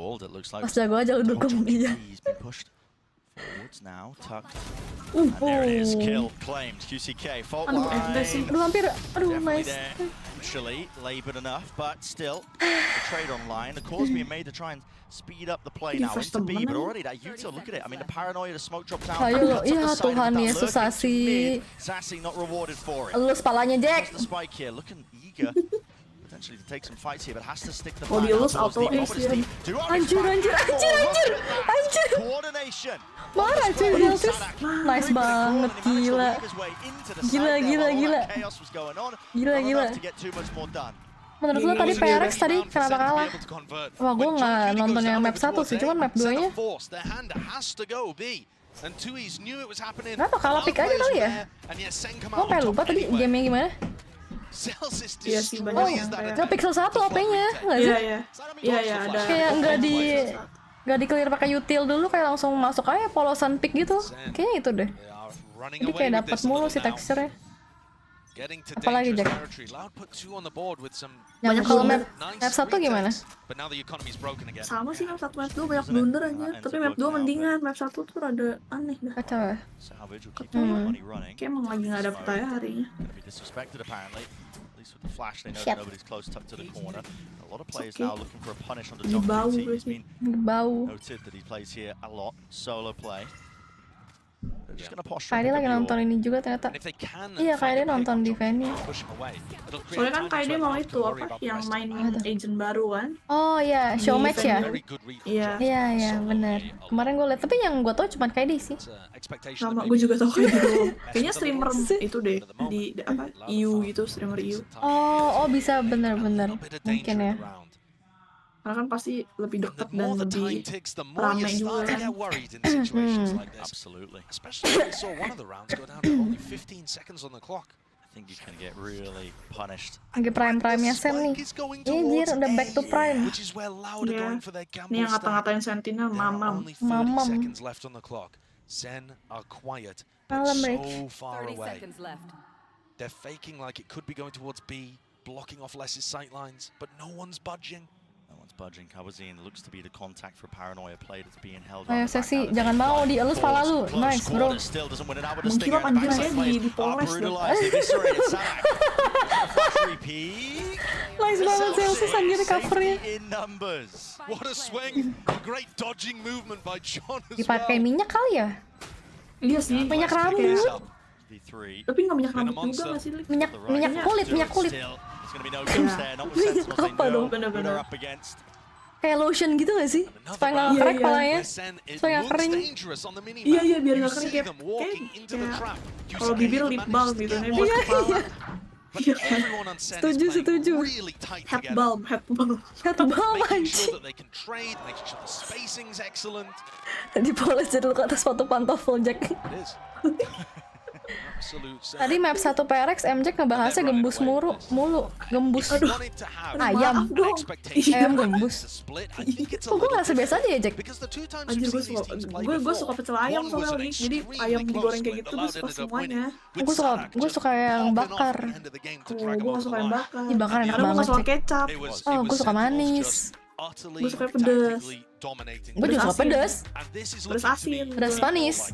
Pas jago aja lu dukung dia. Forwards now, tucked. And there it is, kill claimed. 𝘰𝘰𝘯𝘓 fault line. Aduh hampir, nice. Actually, laboured enough, but still, the trade online. The call's being made to try and speed up the play now into B, but already that 𝘰𝘰𝘮𝘮, look at it. I mean, the paranoia, the smoke drop down. Ayo, ya Tuhan Yesus Sasi. 𝘧𝘰𝘮 not rewarded for it. Elus palanya Jack. The spike here, looking eager. Potentially to take some fights here, but has to stick the Oh, Dielus auto ace ya. Anjir. Coordination. Marah cuy Dielus. Nice banget, gila. Gila. Menurut lo tadi PRX tadi kenapa kalah? Wah, gue nggak nonton yang map 1 sih, cuman map 2-nya. Kenapa kalah pick aja kali ya? Gue kayak lupa tadi gamenya gimana? Iya sih banyak yang kayak pixel 1 OP-nya, nggak sih? Iya ada. Kayak nggak di clear pakai util dulu, kayak langsung masuk aja polosan pick gitu. Kayaknya itu deh. Jadi kayak dapat mulu sih teksturnya. Apalagi Jack? Yang kalau map 1 gimana? Sama sih map 1 map 2 banyak blunder aja. Tapi map 2 mendingan, map 1 tuh rada aneh dah. Kacau ya? Kayak emang lagi nggak dapet aja harinya. Bau. Kaide lagi nonton ini juga ternyata. Iya, Kaide nonton di venue. Soalnya kan Kaide mau itu apa? Yang main agent baru kan? Oh iya, show match ya? Iya, benar. Kemarin gue liat, tapi yang gue tau cuma Kaide sih. Sama gue juga tau Kaide doang. Kayaknya streamer itu deh di apa? EU gitu, streamer EU. Oh bisa benar-benar mungkin ya. Karena kan pasti lebih dekat dan lebih ramai juga kan. Absolutely. Lagi prime-nya SEN nih. Anjir, udah back to prime. Iya. Ini yang ngata-ngatain Sentinel, mamam. Malam, Rich. They're faking like it could be going towards B, blocking off 𝘧𝘰𝘮 sight lines, but no one's budging. 𝘰𝘰𝘮𝘮 looks to be the contact for paranoia play that's being held. Ayo Sesi, jangan mau dielus pala lu. Nice bro. Mengkilap anjirnya di Polres loh. Nice banget Sesi anjir covernya. What a swing! Great dodging movement by John. Dipakai minyak kali ya? Iya sih. Minyak rambut. Tapi nggak minyak rambut juga nggak sih? Minyak kulit. Apa dong? Bener-bener. Kayak lotion gitu gak sih? Supaya nggak crack palanya, supaya nggak kering. Iya biar nggak kering kayak kalau bibir lip balm gitu nih buat kepala. Setuju. Head balm anjing. Dipoles dulu ke atas sepatu pantofel Jack. Tadi map 1 PRX MJ ngebahasnya gembus mulu. Gembus. Aduh. Ayam gembus. Kok gue gak sebiasa aja ya Jack? Anjir gue suka pecel ayam soalnya lagi. Jadi ayam digoreng kayak gitu gue suka semuanya. Gue suka yang bakar. Gue gak suka yang bakar. Ini bakar enak banget Jack. Kecap. Oh gue suka manis. Gue suka pedas. Gue juga suka pedas. Pedas asin. Pedas manis.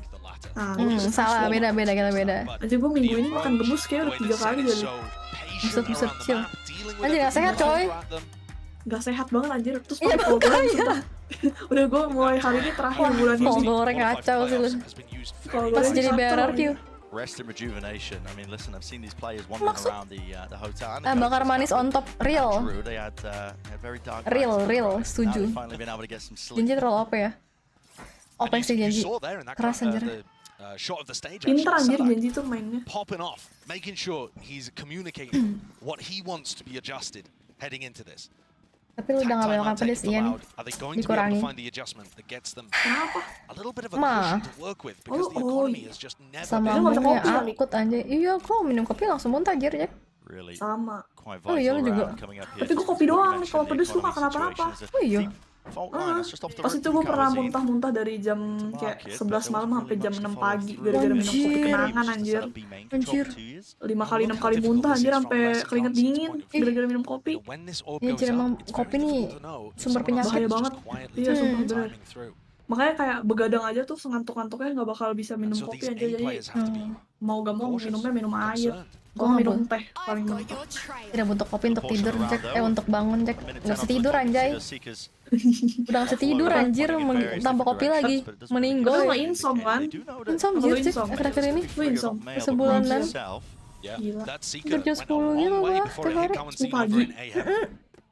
Salah, beda. Anjir gue minggu ini makan gembus kayak udah 3 kali jadi. Buset chill. Anjir gak sehat coy. Gak sehat banget anjir. Terus pakai Udah gue mulai hari ini terakhir bulan Kol ini. goreng kacau sih lu. Pas jadi BRRQ. Rest and rejuvenation. I mean, listen, I've seen these players wandering around the hotel. Bakar manis on top, real. They had very dark Real, setuju. finally been able to get some sleep. Genji terlalu OP ya. OP sih Genji. Keras anjir. Shot of the stage. Pinter anjir Genji tuh mainnya. Popping off, making sure he's communicating what he wants to be adjusted heading into this. Tapi lu udah gak banyak pedes, Ian. Dikurangi. Ma. Sama lambungnya akut anjay. Iya, kok minum kopi langsung muntah anjir, Jack. Sama. Oh iya, lu juga. Tapi gue kopi doang nih, kalau pedes gue gak kenapa-napa. Oh iya. Pas itu gue pernah muntah-muntah dari jam kayak 11 malam sampai jam 6 pagi gara-gara minum kopi kenangan anjir. 5 kali 6 kali muntah anjir sampai keringet dingin gara-gara minum kopi. Iya, jadi emang kopi nih sumber penyakit. Bahaya banget. Iya, sumpah bener. Makanya kayak begadang aja tuh sengantuk-ngantuknya nggak bakal bisa minum kopi aja, jadi mau gak mau minumnya minum air. Gue minum teh paling banyak. Tidak butuh kopi untuk tidur, Jack. Untuk bangun, Jack. Nggak bisa tidur anjay. Udah nggak bisa tidur anjir, tanpa kopi lagi. Meninggoy. Lu nggak insom kan? Insom Jack, akhir-akhir ini. Lu insom? Sebulanan. Gila. Hampir jam 10 gitu lah, tiap hari. Pagi.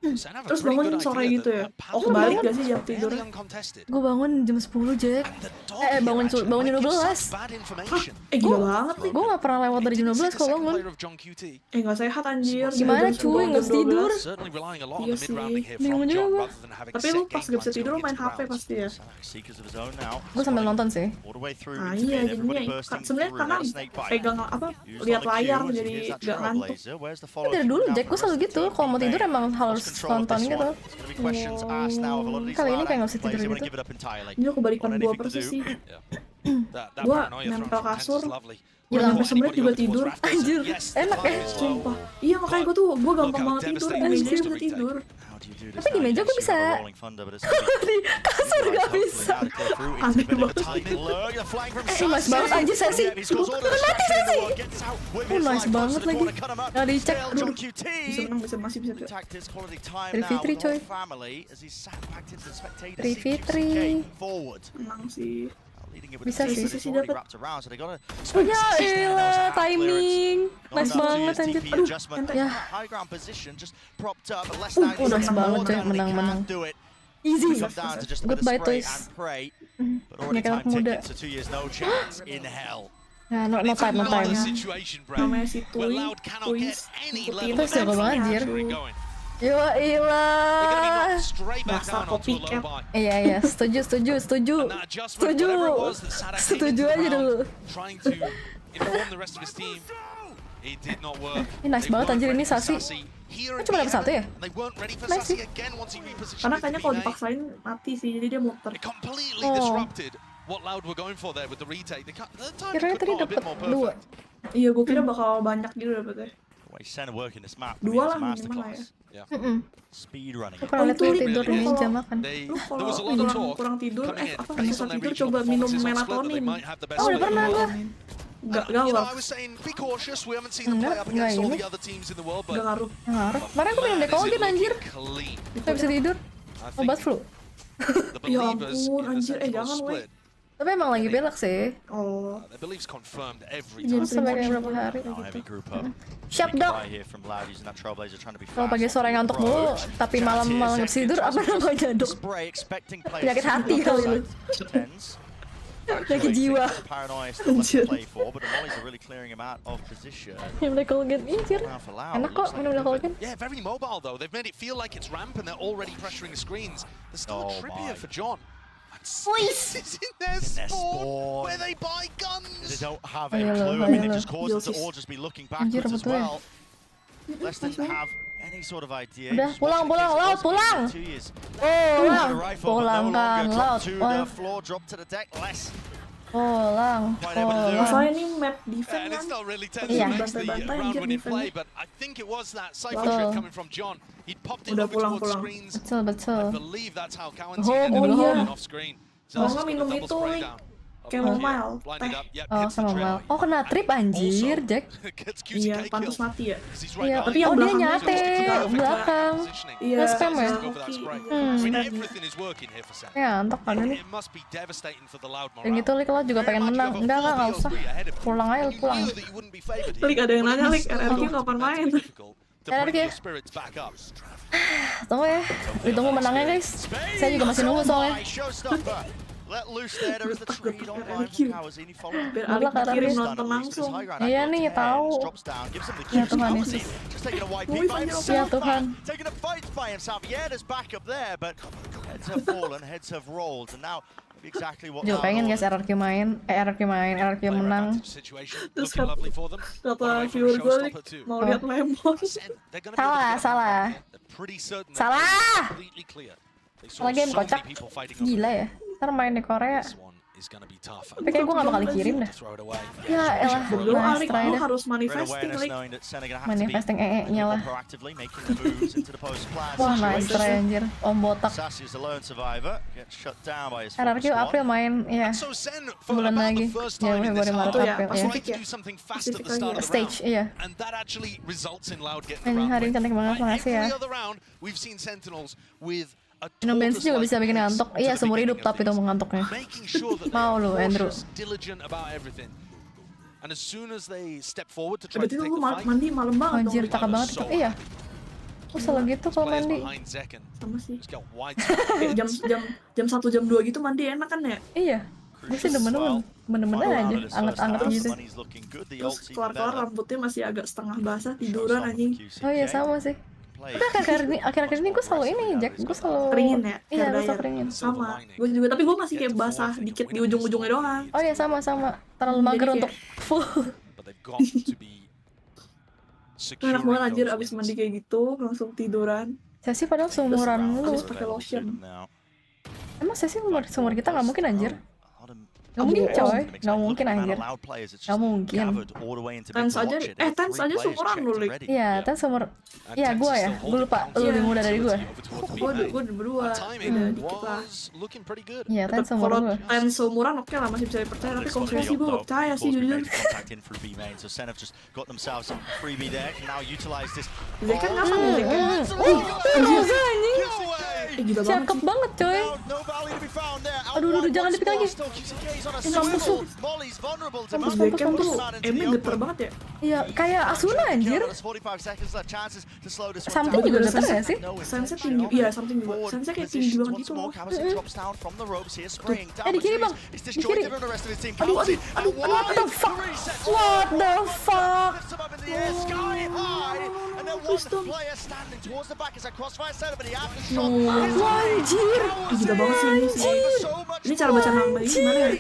Terus bangun sore gitu ya? Oh kebalik gak sih jam tidur? Gue bangun jam 10 Jack. Bangun jam 12. Hah? Gila banget nih. Gue gak pernah lewat dari jam 12 kalau bangun. Gak sehat anjir. Gimana cuy, gak bisa tidur. Iya sih. Bingung juga gue. Tapi lu pas gak bisa tidur lu main HP pasti ya? Gue sambil nonton sih. Nah iya jadinya sebenarnya karena pegang apa lihat layar jadi gak ngantuk. Dari dulu Jack gue selalu gitu. Kalau mau tidur emang harus tonton gitu. Kali ini kayak gak bisa tidur gitu. Ini kebalikan gua persis sih. Gua nempel kasur, gua sampai semenit juga tidur. Anjir, enak ya? Sumpah. Iya makanya gua gampang banget tidur, di meja gua tidur. Tapi di meja gue bisa. Di kasur gak bisa. Aneh banget. Nice banget anjir sesi. Bukan mati sesi. Nice banget lagi. Gak dicek. Bisa menang, masih bisa. Dari Fitri coy. Dari Fitri. Menang sih. Bisa sih dapat. Oh ya elah, timing. Nice banget anjir. Aduh, ya. Nice banget coy, menang. Easy. Goodbye toys. Mereka muda. Nah, no time. Namanya si Toys. Itu jago banget anjir. Yo ilah. Dasar copycat. Iya, setuju aja dulu. Ini nice banget anjir ini Sasi. Cuma dapet satu ya? Nice sih. Karena kayaknya kalau dipaksain mati sih, jadi dia muter. Kira-kira tadi dapet 2. Iya, gue kira bakal banyak gitu dapetnya. 2 lah minimal lah ya. Kurang lihat lu tidur di meja makan. Lu kalau kurang tidur, susah tidur coba minum melatonin. Oh udah pernah gua. Gak gawat. Enggak ini. Gak ngaruh. Kemarin aku minum dekologin anjir. Gak bisa tidur. Obat flu. Ya ampun anjir, jangan weh. Tapi emang lagi belak sih. Oh. Jangan sampai kayak berapa hari gitu. Siap dok. Kalau pagi sore ngantuk mulu, tapi malam nggak bisa tidur, apa namanya dok? Penyakit hati kali lu. Penyakit jiwa. Anjir. Minum dekologin, anjir. Enak kok minum dekologin. Yeah, very mobile though. They've made it feel like it's ramp and they're already pressuring the screens. There's still a trip here for John. This is in their spawn where they buy guns. They don't have any clue. I mean, it just causes them to all just be looking backwards as well. Less than have any sort of idea. Udah pulang, laut pulang. Pulang kan laut. Pulang. Masalahnya ini map defense kan. Iya. Bantai-bantai anjir defense. Udah pulang. Betul. Oh iya. Mau nggak minum itu nih? chamomile. Oh, chamomile. Oh, kena trip anjir, Jack. Iya, pantas mati ya. Iya, tapi yang dia belakangnya nyate belakang. Iya, Nggak spam ya? Ya, antok kali nih. Dan gitu, Lik, lo juga pengen menang. Enggak usah. Pulang aja, pulang. Lik, ada yang nanya, Lik, RRQ kapan main? RRQ. Tunggu ya, ditunggu menangnya guys. Saya juga masih nunggu soalnya. Let loose there. There is the trade online RRQ. from 𝘭𝘪𝘬𝘦𝘍𝘬𝘦 Biar Alik kirim nonton langsung. Iya nih, tahu. Ya Tuhan Yesus. Ya Tuhan. Taking a fight by himself. Yeah, there's back up there, but heads have fallen, heads have rolled, and now exactly what. Juga pengen guys RRQ menang. Terus kata viewer gue, Lik, mau lihat lemon. Salah. Salah game kocak. Gila ya. Ntar main di Korea. Tapi kayak gue gak bakal kirim dah. Ya elah, nice try Lu dah. harus manifesting, Lik. Manifesting nya lah. Wah, nice try anjir. Om botak. RRQ April main, ya. Sebulan lagi. Januari, Februari, Maret, April, ya. Stage, iya. Anjing, hari ini cantik banget, makasih ya. Minum bensin juga bisa bikin ngantuk. Iya, seumur hidup tapi tuh mengantuknya. Mau lu, Andrew. Berarti lu mandi malam banget. Anjir, cakep banget itu. Iya. Aku selalu gitu kalau mandi. Sama sih. Jam 1, jam 2 gitu mandi enak kan ya? Iya. Gue sih demen-demen aja, anget-anget gitu. Terus keluar-keluar rambutnya masih agak setengah basah, tiduran anjing. Oh iya, sama sih. Tapi akhir-akhir ini gue selalu ini, Jack. Gue selalu keringin ya? Iya, gue selalu keringin. Sama. Gue juga, tapi gue masih kayak basah dikit di ujung-ujungnya doang. Oh iya, sama. Terlalu mager untuk full. Enak banget anjir abis mandi kayak gitu, langsung tiduran. Saya sih padahal seumuran lu. Abis pakai lotion. Emang saya sih seumur kita nggak mungkin anjir. Nggak mungkin coy, nggak mungkin anjir. Nggak mungkin. Tens aja seumuran lu, Lik. Iya, Tens seumur. Iya, gue ya. Gue lupa, lu lebih muda dari gue. Gue berdua, beda dikit lah. Iya, Tens seumur gue. Tens seumuran oke lah, masih bisa dipercaya. Tapi kalau saya sih gue nggak percaya sih jujur. Zekan kapan ya Zekan? Anjing. Gila banget. Cakep banget coy. Aduh, jangan dipik lagi. Mampus lu. Zekan tuh aimnya geter banget ya? Iya, kayak Asuna anjir. Something juga geter gak sih? Sense tinggi, iya something juga. Sense kayak tinggi banget gitu loh. Di kiri bang, di kiri. Aduh, what the fuck? What the fuck? Anjir. Gila banget sih ini sih. Ini cara baca nama ini gimana ya?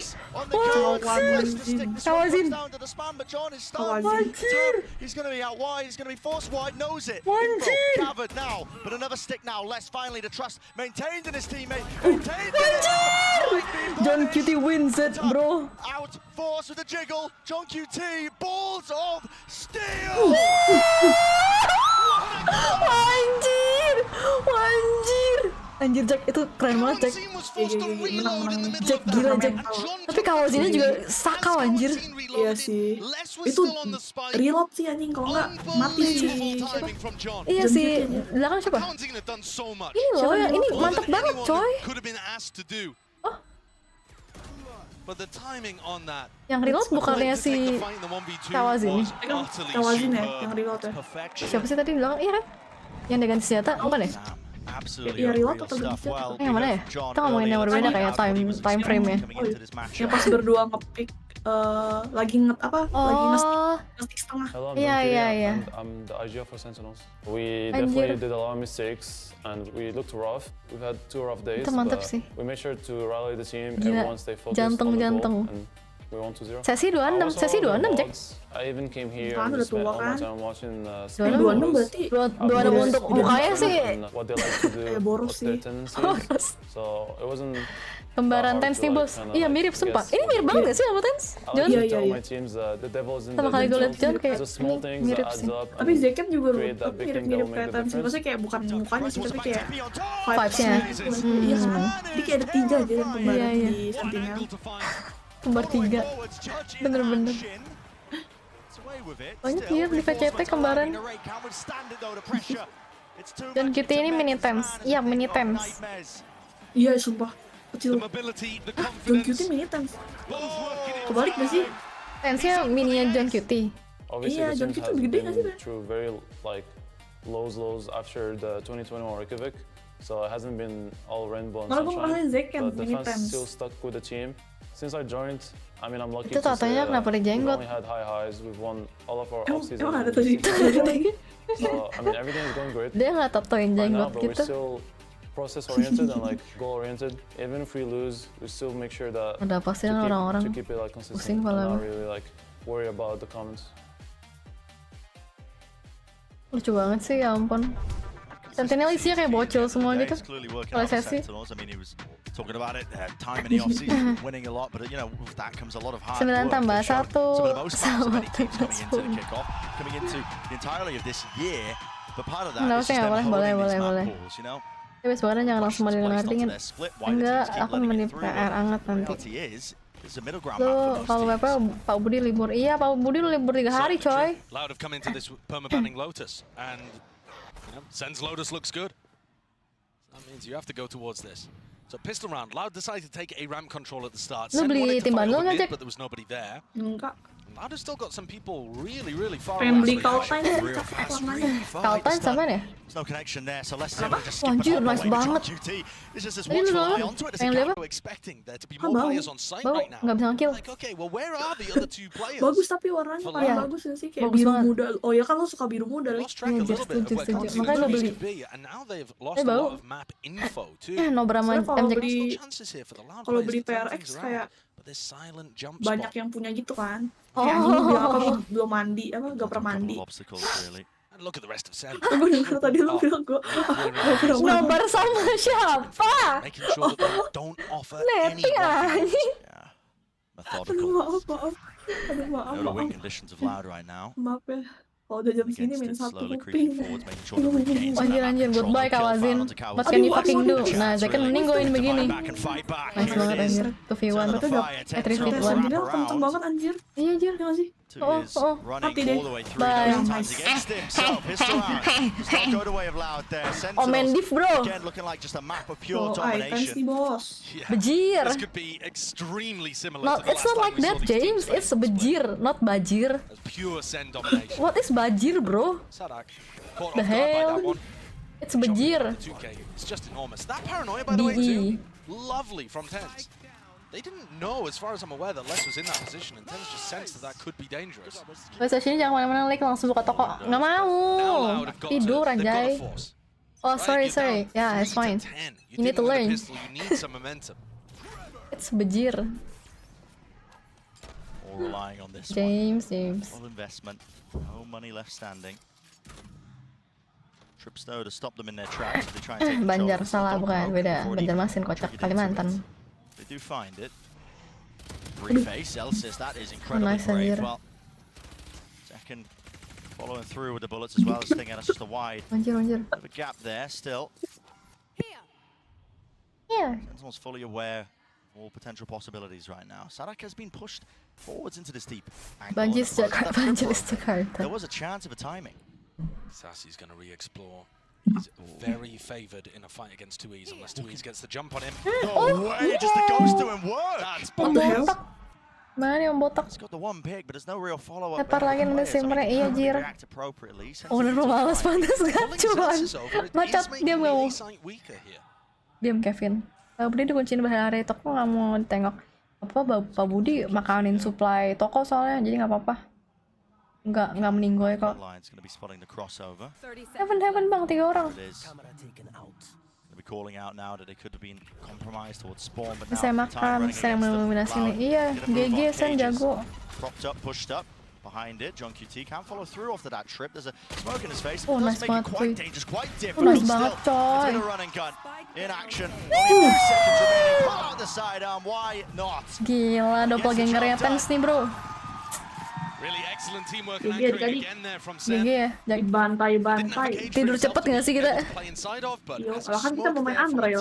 Kawazin. Anjir. He's going to be out wide. He's going to be forced wide. Knows it. Anjir. Gathered now, but another stick now. Less finally the trust maintained in his teammate. 𝘧𝘰𝘮𝘮𝘦 wins it, bro. Out force with the jiggle. 𝘧𝘰𝘮𝘮𝘦 balls of steel. Anjir Jack, itu keren banget Jack. Menang. Jack gila Jack. Tapi Kawazinnya juga sakau anjir. Iya sih. Itu reload sih anjing, kalau nggak mati sih. Iya sih. Belakang siapa? Ini loh, ini mantap banget coy. Oh. Yang reload bukannya si Kawazin nih? Kawazin ya, yang reload ya. Siapa sih tadi bilang? Iya kan? Yang dengan senjata, bukan ya? Iya reload atau ganti senjata? Yang mana ya? Kita ngomongin yang berbeda kayak time frame ya. Yang pas berdua nge-pick lagi lagi nge-stick setengah. Iya. I'm the IGL for Sentinels. We definitely did a lot of mistakes and we looked rough. We've had 2 rough days, itu mantap but sih. we made sure to rally the team. Gila. Everyone stay focused Jantung. on the goal and we won 2-0. Sesi 26 Jack. I even came here Kan and udah spent tua all my kan? time watching 26 berarti 26 untuk mukanya sih. what they like to do, boros what's their sih. tendencies. So it wasn't Kembaran Tens nih bos. Iya mirip sumpah. Ini mirip banget gak sih sama Tens? John? Iya. Sama kali gue liat John kayak ini mirip sih. Tapi Zekan juga mirip kayak Tens. Maksudnya kayak bukan mukanya sih, tapi kayak vibes-nya. Iya, dia kayak ada 3 aja yang kembaran di Sentinel. Kembar 3. Bener-bener. Banyak ya di VCT kembaran. Dan kita ini mini Thames. Iya, mini Thames. Iya, sumpah. Kecil. John Cutie mini Thames. Kebalik gak sih? Thames-nya mininya John Cutie. Iya, John Cutie lebih gede gak sih, Ben? Through very like lows after the 2021 Reykjavik, so it hasn't been all rainbow and sunshine. But the fans still stuck with the team. Since I joined, I mean, I'm lucky to say that we've only had high highs. We've won all of our off-season. Emang ada tadi? So I mean, everything is going great. Dia nggak tatoin jenggot but we're gitu. still process-oriented and like goal-oriented. Even if we lose, we still make sure that Ada pasti orang-orang to keep it like consistent pusing and kepala not gue. really like worry about the comments. Lucu banget sih, ya ampun. Sentinel isinya kayak bocil semua gitu. Kalau sesi. Talking about it, time in the off-season, winning a lot, but you know, with that comes a lot of hard 9 work. tambah 1 Some of the most sama many teams coming into the kickoff, coming into the entirety of this year, but part of that is just them holding these map pools, you know. Ya wes banget jangan langsung mandi air dingin. Enggak, aku mandi air hangat nanti. Lu kalau Bapak Pak Budi libur. Iya, Pak Budi libur 3 hari, coy. Loud have come into this perma-banning Lotus, and you know, Sen's Lotus looks good. That means you have to go towards this. So pistol round. Loud decided to take a ramp control at the start. Lu beli timban lu nggak, Jack? But there was nobody there. Enggak. Loud has still got some people really far Pengen away. beli Q-Time. Q-Time sama ya? There's no connection there, so let's Anjir, nice banget. This is just Ini lu watch onto it as pengen lihat? Expecting there to be more players on site Bau, right now. nggak bisa nge-kill. Like, okay, well, where are the other two players? Bagus tapi warnanya paling bagus gak sih? Kayak Bagus biru banget. muda. Oh ya kan lo suka biru muda. Lost track a little bit of where setuju. Continental Makanya lo beli. used to be, and now they've lost a bau. lot of map info too. Nobra sama Kalau MJ. beli Chances here for the Loud kalau players beli to turn PRX things kayak around. But this silent jump banyak spot. yang punya gitu kan. Kayak anjing bilang apa belum mandi, apa gak pernah mandi. And look at the rest of Sen. Gue denger tadi lo bilang gue Nobar sama siapa? Making sure that they don't offer any Neti anjing. Methodical. Aduh maaf. No win conditions of Loud right now. Maaf ya. Kalau udah jam segini main satu kuping. Anjir, goodbye Kawazin. What can you fucking do? Nah, Zaken mending goin begini. Nice banget anjir. 2v1. Itu udah 3v1. Dia kenceng banget anjir. Iya anjir, gak sih? Mati deh. Bye. Omen div bro. Oh, thanks nih bos. Bejir. This could be extremely similar Not, to the it's last not time like we that, saw these teams James. face. It's bejir, not bajir. Pure Sen domination. What is bajir, bro? Sadak caught The off guard by hell? that one. It's bejir. 2K. It's just enormous. That paranoia, by the way, too. Lovely from Tens. They didn't know, as far as I'm aware, that Les was in that position, and Tens just sensed that that could be dangerous. Bahasa sini jangan mana-mana, like langsung buka toko. Nggak mau. Tidur anjay. Oh, sorry. Yeah, it's fine. You need to learn. You need some momentum. It's bejir. All relying on this James. All investment. No money left standing. Trips though to stop them in their tracks. They try and take control. Banjar salah bukan, beda. Banjarmasin kocak Kalimantan. They do find it. Reface, 𝘧𝘰𝘮𝘮𝘦, that is incredibly Nice, brave. anjir. Well, second following through with the bullets as well as thinking that's just a wide. Anjir. Bit of a gap there still. Here. Sentinel's fully aware of all potential possibilities right now. Sadak has been pushed forwards into this deep angle. Banjir Jakarta. There was a chance of a timing. Sassy's going to re-explore. He's very favoured in a fight against 𝘭𝘰𝘮𝘮𝘦 unless 𝘭𝘰𝘮𝘮 gets the jump on him. No way, just the ghost doing work! That's Botak. Mana yang botak? He's got the one pick, but there's no real follow-up. Lepar lagi nanti simmernya, iya jir. Oh, udah males pantas kan, cuman macet, diam gak mau. Diam Kevin. Pak Budi dikunciin bahaya toko, nggak mau tengok. Pak Budi makanin supply toko soalnya, jadi nggak apa-apa. Nggak meninggoy kok. Heaven bang, 3 orang. Saya makan, saya mendominasi nih. Iya, GG Sen jago. Behind it, 𝘰𝘮𝘮𝘮𝘮 can't follow through after that trip. There's a smoke in his face. Oh, nice banget, quite cuy. dangerous, quite Nice difficult banget, still. coy. It's a run and gun in action. Only a few seconds remaining. Oh, the sidearm, why not? Gila, doppelgangernya Tens nih bro. Really excellent teamwork GG and anchoring tadi. again there from GG Sen. ya, Bantai. tidur cepet nggak sih kita? Iya, kalau kan kita mau main Unreal.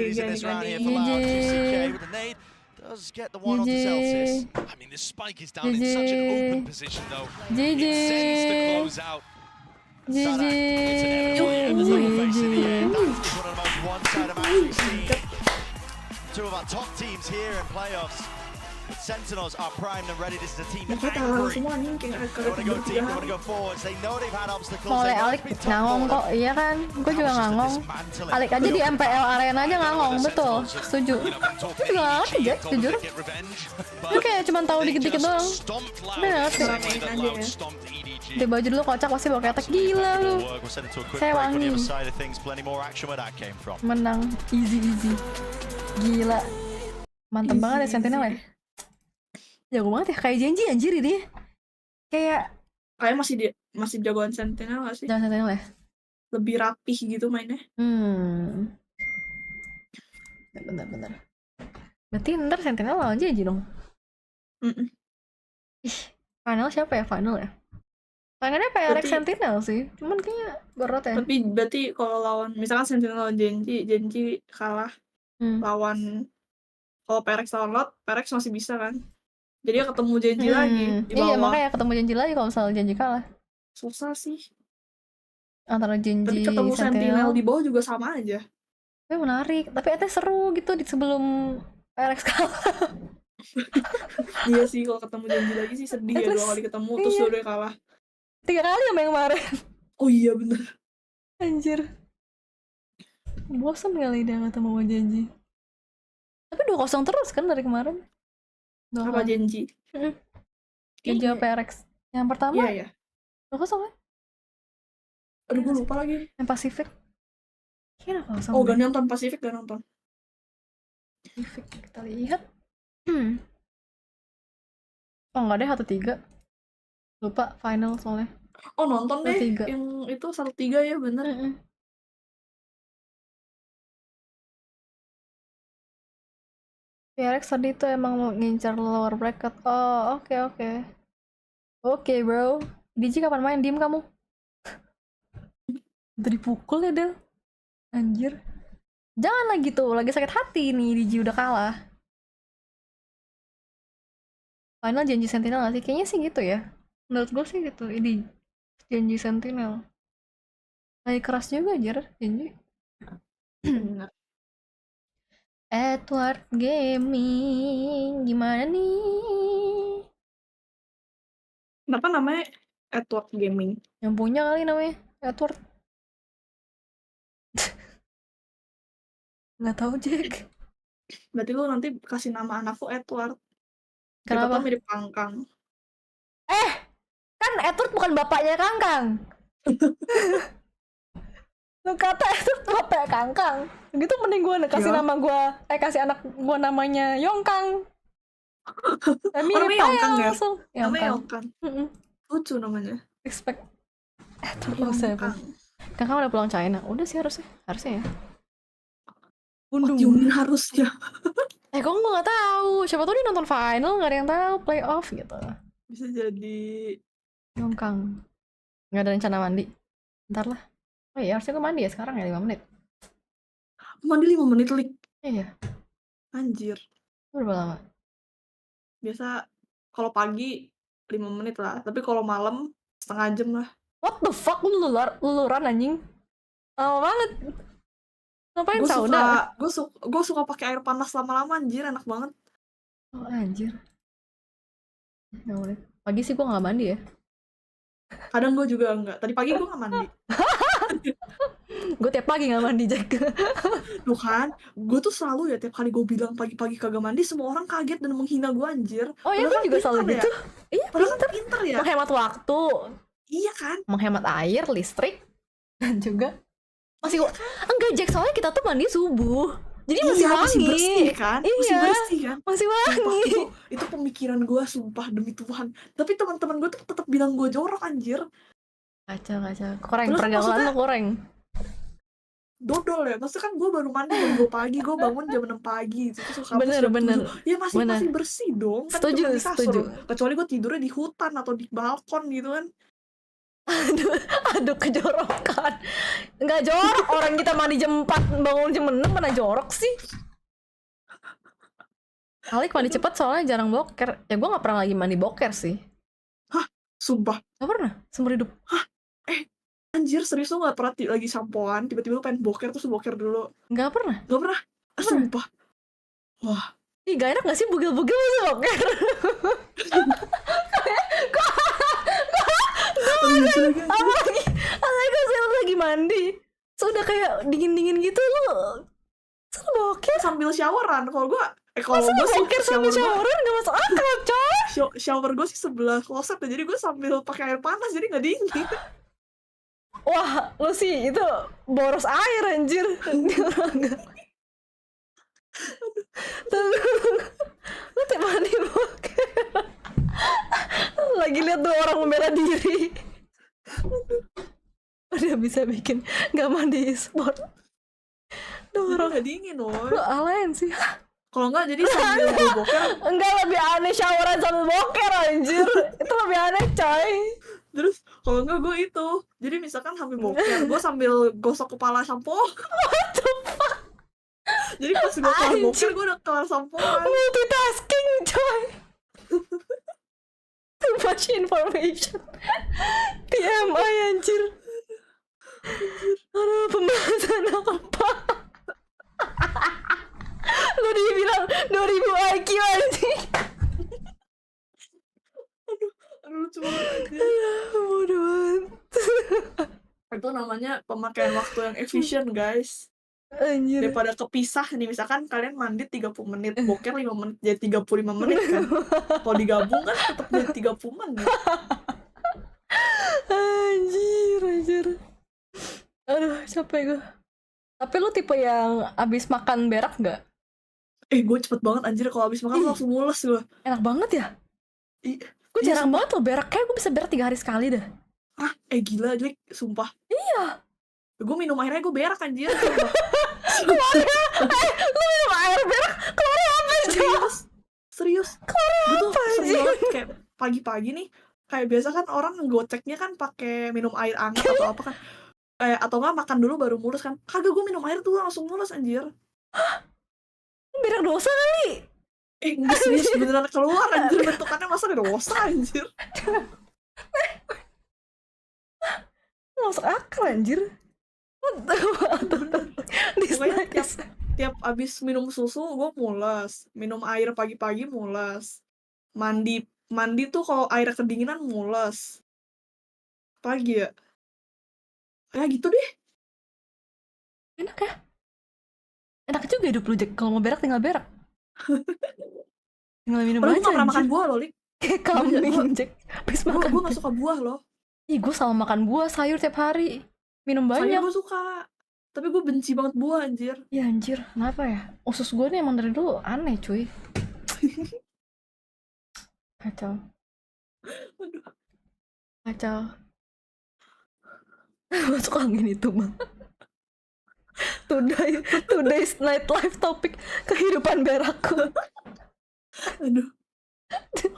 opportunities in this round here for Loud. 2CK with the nade. Does get the one onto 𝘧𝘰𝘮𝘮𝘦. I mean, this spike is down in such an open position, though. GG. It sends to close out. GG. Two of our top teams here in playoffs. Sentinels are primed and ready. This is a team Mereka tahu angry. semua nih They kayak want to go deep, they want to go forwards. They know they've had obstacles. Mulai They know Alik it's been tough ngangong for kok, them. iya kan? Gue juga ngangong. Alik aja di MPL Arena aja ngangong, betul. Setuju. Gue juga gak ngerti, Jack, jujur. Gue kayak cuma tahu dikit-dikit doang. Udah gak ngerti. Di baju dulu kocak pasti bawa ketek. Gila lu. Saya wangi. Menang. Easy. Gila. Mantep banget ya Sentinel ya. Jago banget ya, kayak janji anjir ini. Kayak masih jagoan Sentinel gak sih? Jangan Sentinel ya? Lebih rapih gitu mainnya. Bener. Berarti ntar Sentinel lawan janji dong? Ih, final siapa ya? Final ya? Tangannya PRX Sentinel sih, cuman kayaknya berat ya. Tapi berarti kalau lawan, misalkan Sentinel lawan janji kalah. Lawan, kalau PRX lawan Lot, PRX masih bisa kan? Jadi ya ketemu janji lagi di bawah. Iya, makanya ketemu janji lagi kalau misalnya janji kalah. Susah sih. Antara janji Tapi ketemu Sentinel di bawah juga sama aja. Tapi menarik. Tapi itu seru gitu di sebelum PRX kalah. Iya sih, kalau ketemu janji lagi sih sedih ya 2 kali ketemu terus udah kalah. 3 kali sama yang kemarin. Oh iya bener. Anjir. Bosan kali dia ketemu sama janji. Tapi 2-0 terus kan dari kemarin. Apa janji? Janji PRX. Yang pertama? Iya. 2-0 kan? Aduh gue lupa lagi. Yang Pasifik? Kira 2-0. Oh gak nonton Pasifik, gak nonton. Pasifik, kita lihat. Oh enggak deh, 1-3. Lupa final soalnya. Oh nonton deh, 1-3. yang itu 1-3 ya bener. PRX tadi tuh emang mau ngincar lower bracket. Oh, oke. Oke, bro. DJ kapan main? Diem kamu. Udah dipukul ya, Del. Anjir. Jangan lagi tuh, lagi sakit hati nih, DJ udah kalah. Final janji Sentinel gak sih? Kayaknya sih gitu ya. Menurut gue sih gitu, ini janji Sentinel. Lagi keras juga, Jer, janji. 𝘧𝘰𝘮𝘮𝘦 gimana nih? Kenapa namanya 𝘧𝘰𝘮𝘮? Yang punya kali namanya Edward. Nggak tahu Jack. Berarti lu nanti kasih nama anakku Edward. Kenapa? Kita mirip Kangkang. Kan Edward bukan bapaknya Kangkang. Lu kata itu bapaknya Kangkang. Gitu mending gue kasih nama gue, kasih anak gue namanya Yongkang. Namanya Yongkang ya? Langsung. Namanya Yongkang. Lucu namanya. Respect. Terus ya, Kangkang udah pulang China. Udah sih harusnya ya. Undung harusnya. Kok gue nggak tahu. Siapa tahu dia nonton final, nggak ada yang tahu playoff gitu. Bisa jadi Yongkang. Nggak ada rencana mandi. Ntar lah. Oh iya, harusnya gue mandi ya sekarang ya 5 menit. Mandi 5 menit, Lik? Iya. Anjir. Berapa lama? Biasa kalau pagi 5 menit lah, tapi kalau malam setengah jam lah. What the fuck, lu luluran anjing? Lama banget. Ngapain sauna? Gue suka pakai air panas lama-lama, anjir, enak banget. Oh anjir. Nggak boleh. Pagi sih gue nggak mandi ya. Kadang gue juga enggak. Tadi pagi gue nggak mandi. Gue tiap pagi nggak mandi, Jack. Tuh kan, gue tuh selalu ya tiap kali gue bilang pagi-pagi kagak mandi, semua orang kaget dan menghina gue, anjir. Oh iya, gue juga selalu gitu. Iya, padahal kan pinter ya. Menghemat waktu. Iya kan? Menghemat air, listrik, dan juga masih enggak, Jack, soalnya kita tuh mandi subuh. Jadi masih wangi. Masih bersih kan? Iya, masih bersih kan? Masih wangi. Itu pemikiran gue, sumpah demi Tuhan. Tapi teman-teman gue tuh tetap bilang gue jorok, anjir. Kacau. Koreng, pergaulan lo koreng. Dodol ya, maksudnya kan gue baru mandi jam 2 pagi, gue bangun jam 6 pagi gitu. Bener. Ya masih bersih dong. Kan Setuju. Kecuali gue tidurnya di hutan atau di balkon gitu kan. Aduh, kejorokan. Nggak jorok, orang kita mandi jam 4, bangun jam 6, mana jorok sih? Alik mandi cepet soalnya jarang boker. Ya gue nggak pernah lagi mandi boker sih. Hah? Sumpah? Gak pernah, seumur hidup. Hah? Anjir, serius lo gak pernah lagi sampoan, tiba-tiba lo pengen boker, terus boker dulu? Gak pernah. Gak pernah? Sumpah. Wah. Ih, gak enak gak sih bugil-bugil masih boker? Apalagi gue lagi mandi. Sudah kayak dingin-dingin gitu lo. Selalu boker sambil showeran. Kalau gue kalau gue sih boker sambil showeran gak masuk akal, coy. Shower gue sih sebelah kloset, jadi gue sambil pakai air panas, jadi gak dingin. Wah, lu sih itu boros air anjir. Lu tiap mandi boker. Lagi lihat tuh orang membela diri. Udah bisa bikin gak mandi e-sport. Duh, orang gak dingin loh. Lu alain sih. Kalau enggak jadi sambil gue boker. Enggak, lebih aneh showeran sambil boker anjir. Itu lebih aneh, coy. Terus kalau enggak gue itu, jadi misalkan sambil boker, gue sambil gosok kepala sampo. What the fuck? Jadi pas gue kelar boker, gue udah kelar sampoan. Multitasking, coy. Too much information. TMI anjir. Aduh, pembahasan apa? Lu dibilang 2000 IQ anjing. Aduh, lucu banget aja. Bodoh banget. Itu namanya pemakaian waktu yang efisien, guys. Anjir. Daripada kepisah nih, misalkan kalian mandi 30 menit, boker 5 menit, jadi 35 menit kan. Kalau digabung kan tetap jadi 30 menit. Anjir. Aduh, capek gue. Tapi lu tipe yang abis makan berak nggak? Gue cepet banget anjir, kalau abis makan langsung mules gue. Enak banget ya? Gue jarang banget loh berak, kayak gue bisa berak 3 hari sekali dah. Ah, gila, Jlik, sumpah. Iya. Gue minum airnya gue berak anjir. Keluarnya, lu minum air berak, keluarnya apa sih? Serius. Gue tuh sering banget kayak pagi-pagi nih, kayak biasa kan orang ngegoceknya kan pakai minum air hangat atau apa kan. Atau nggak makan dulu baru mulus kan. Kagak, gue minum air tuh langsung mulus anjir. Hah? Berak dosa kali? Enggak serius, beneran keluar anjir, bentukannya masa ada dosa anjir. Masuk akal anjir. Pokoknya tiap abis minum susu gue mules, minum air pagi-pagi mules, mandi tuh kalau air kedinginan mules. Pagi ya? Kayak gitu deh. Enak ya? Enak juga hidup lu, Jack. Kalau mau berak tinggal berak. Tinggal minum aja. Gue gak pernah makan buah loh, Lik. Kayak kambing, Jack. Habis makan. Gue gak suka buah loh. Ih, gue selalu makan buah, sayur tiap hari. Minum banyak. Sayur gue suka. Tapi gue benci banget buah anjir. Iya anjir, kenapa ya? Usus gue nih emang dari dulu aneh cuy. Kacau. Masuk angin itu mah. Today's nightlife topik kehidupan berakku. Aduh.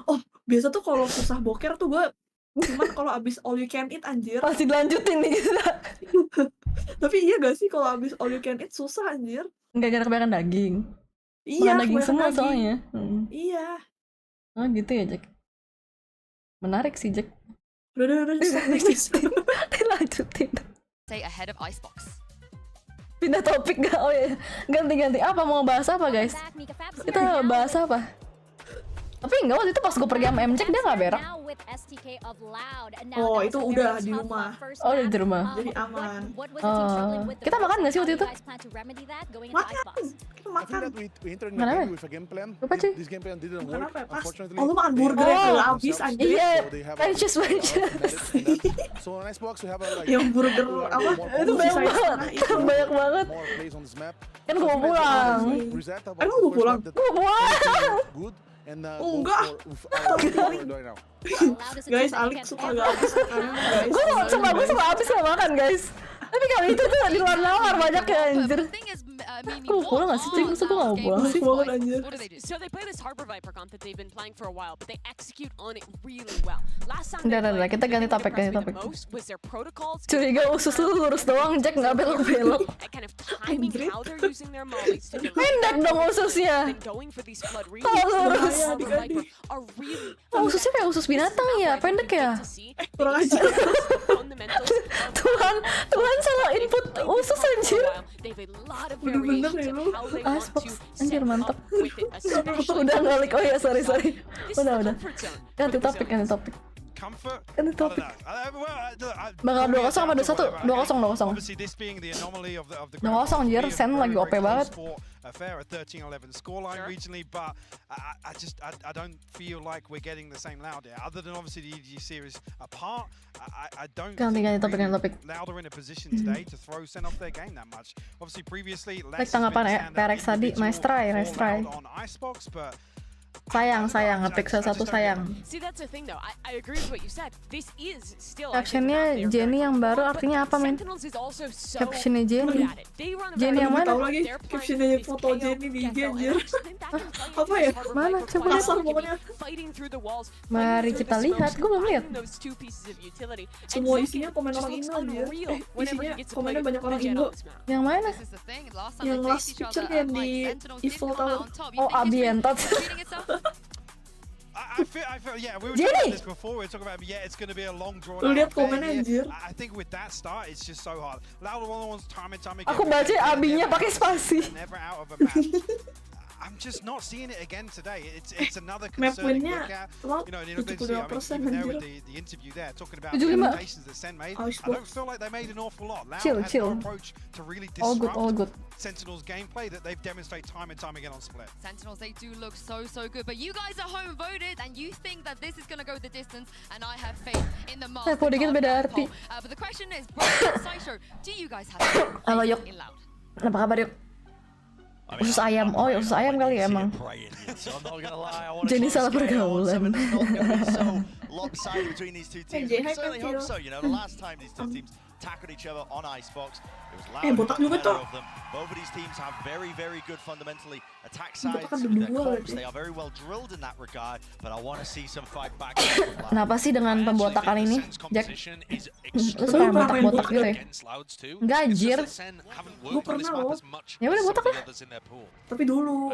Oh, biasa tuh kalau susah boker tuh gue cuman kalau abis all you can eat anjir. Masih dilanjutin nih kita. Tapi iya gak sih kalau abis all you can eat susah anjir? Enggak gara kebanyakan daging. Iya, makan daging semua daging. Soalnya. Iya. Oh gitu ya, Jack. Menarik sih, Jack. Udah. Dilanjutin. Stay ahead of Icebox. Pindah topik gak? Oh ya, ganti. Apa mau bahas apa guys? Kita bahas apa? Tapi enggak, waktu itu pas gue pergi sama MJ dia gak berak. Oh, itu udah di rumah. Oh, udah di rumah. Jadi aman. Kita makan gak sih waktu itu? Makan. Kenapa? Apa cuy? Kenapa ya, Pas? Oh, lu makan burger yang udah habis anjir. Iya, Frenches. Yang burger apa? Itu banyak banget. Kan gue mau pulang. Emang gue pulang? Gue pulang. Enggak. Guys, Alik suka gak habis makanan guys. Gue suka habis gak makan guys. Tapi kali itu tuh di luar banyak ya anjir. Lu pulang gak sih, Cing? Masa gue gak mau pulang sih? So they play this Harbor Viper comp that they've been playing for a while, but they execute on it really well. Last time Udah, kita ganti topik, was their protocols. Curiga usus lu lurus doang, Jack nggak belok-belok. Kind of timing how they're using their mollies to pendek dong ususnya. Oh, lurus. Ususnya kayak usus binatang ya, pendek ya. Kurang aja. Tuhan salah input usus anjir. Bener-bener ya lu. Icebox, anjir mantap. Udah ngalik, oh ya sorry. Udah. Ganti topik. Ganti topik. Bakal 2-0 sama 2-1. 2-0. 2-0 anjir, Sen lagi OP banget. A fair 13-11 scoreline regionally, but I don't feel like we're getting the same Loud here. Other than obviously the EG series apart, I don't think Loud are in a position today to throw Sen off their game that much. Obviously previously, Like tanggapan Perex tadi, nice try. On Icebox, but Sayang, ngepick satu sayang. See, that's the thing though. I agree with what you said. This is still Captionnya Jenny yang baru artinya apa, men? Captionnya Jenny yang mana? Tahu lagi captionnya foto Jenny di IG anjir. Apa ya? Mana? Coba lihat pokoknya. Mari kita lihat, gue belum lihat. Semua isinya komen orang Indo anjir. Isinya komennya banyak orang Indo. Yang mana? Yang last picture yang di Evil Tower. Oh, Abientot. I feel, yeah, we were talking about this before. We were talking about, it's going to be a long drawn out affair. I think with that start, it's just so hard. Loud ones time and time again. Aku baca abinya pakai spasi. Never out of a match. I'm just not seeing it again today. It's another concerning look at. You know, even there with the interview there, talking about the limitations that Sen made. I don't feel like they made an awful lot. Loud had no approach to really disrupt Sentinel's gameplay that they've demonstrated time and time again on Split. Sentinels, they do look so good, but you guys are home voted and you think that this is going to go the distance, and I have faith in the master poll. But the question is, Sideshow, do you guys have faith in Loud? Apa kabar yuk? Usus ayam, oh ya usus ayam kali ya emang. Jadi salah pergaulan. Lopsided between these two teams. I certainly hope so. You know, the last time these two teams tackled each other on Icebox, it was Loud of them. Both of these teams have very good fundamentally attack sides with their comps. They are very well drilled in that regard, but I want to see some fight back. Kenapa sih dengan pembotakan ini, Jack? Lu suka botak gitu ya? Enggak anjir. Gue pernah loh. Ya udah botak lah. Tapi dulu.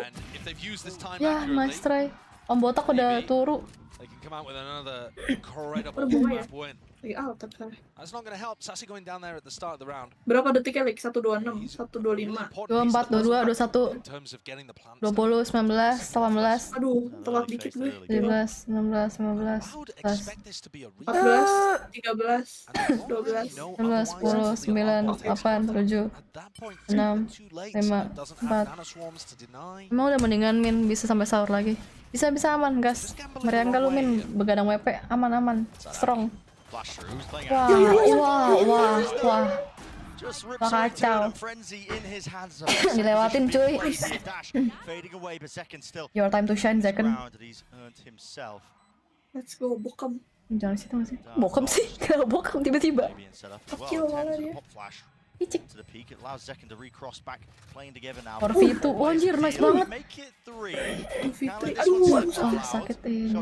Ya, nice try. Om botak udah turu. That's not going to help. Sassy going down there at the start of the round. Berapa detiknya, Lik? 126, 125. 24, 22, 21. 20, 19, 18. Aduh, telat dikit gue. 15, 16, 15, 14, 13, 12, 11, 10, 9, 8, 7, 6, 5, 4. Emang udah mendingan Min bisa sampai sahur lagi. Bisa aman, gas. Meriang lu Min begadang WP, aman, strong. Wah. Kacau. Dilewatin cuy. Your time to shine, Zaken. Let's go, bokam. Jangan situ nggak sih? Bokam sih? Kenapa bokam tiba-tiba? Kecil malah dia. Icik. Or V2, anjir nice banget. Aduh, sakit ini.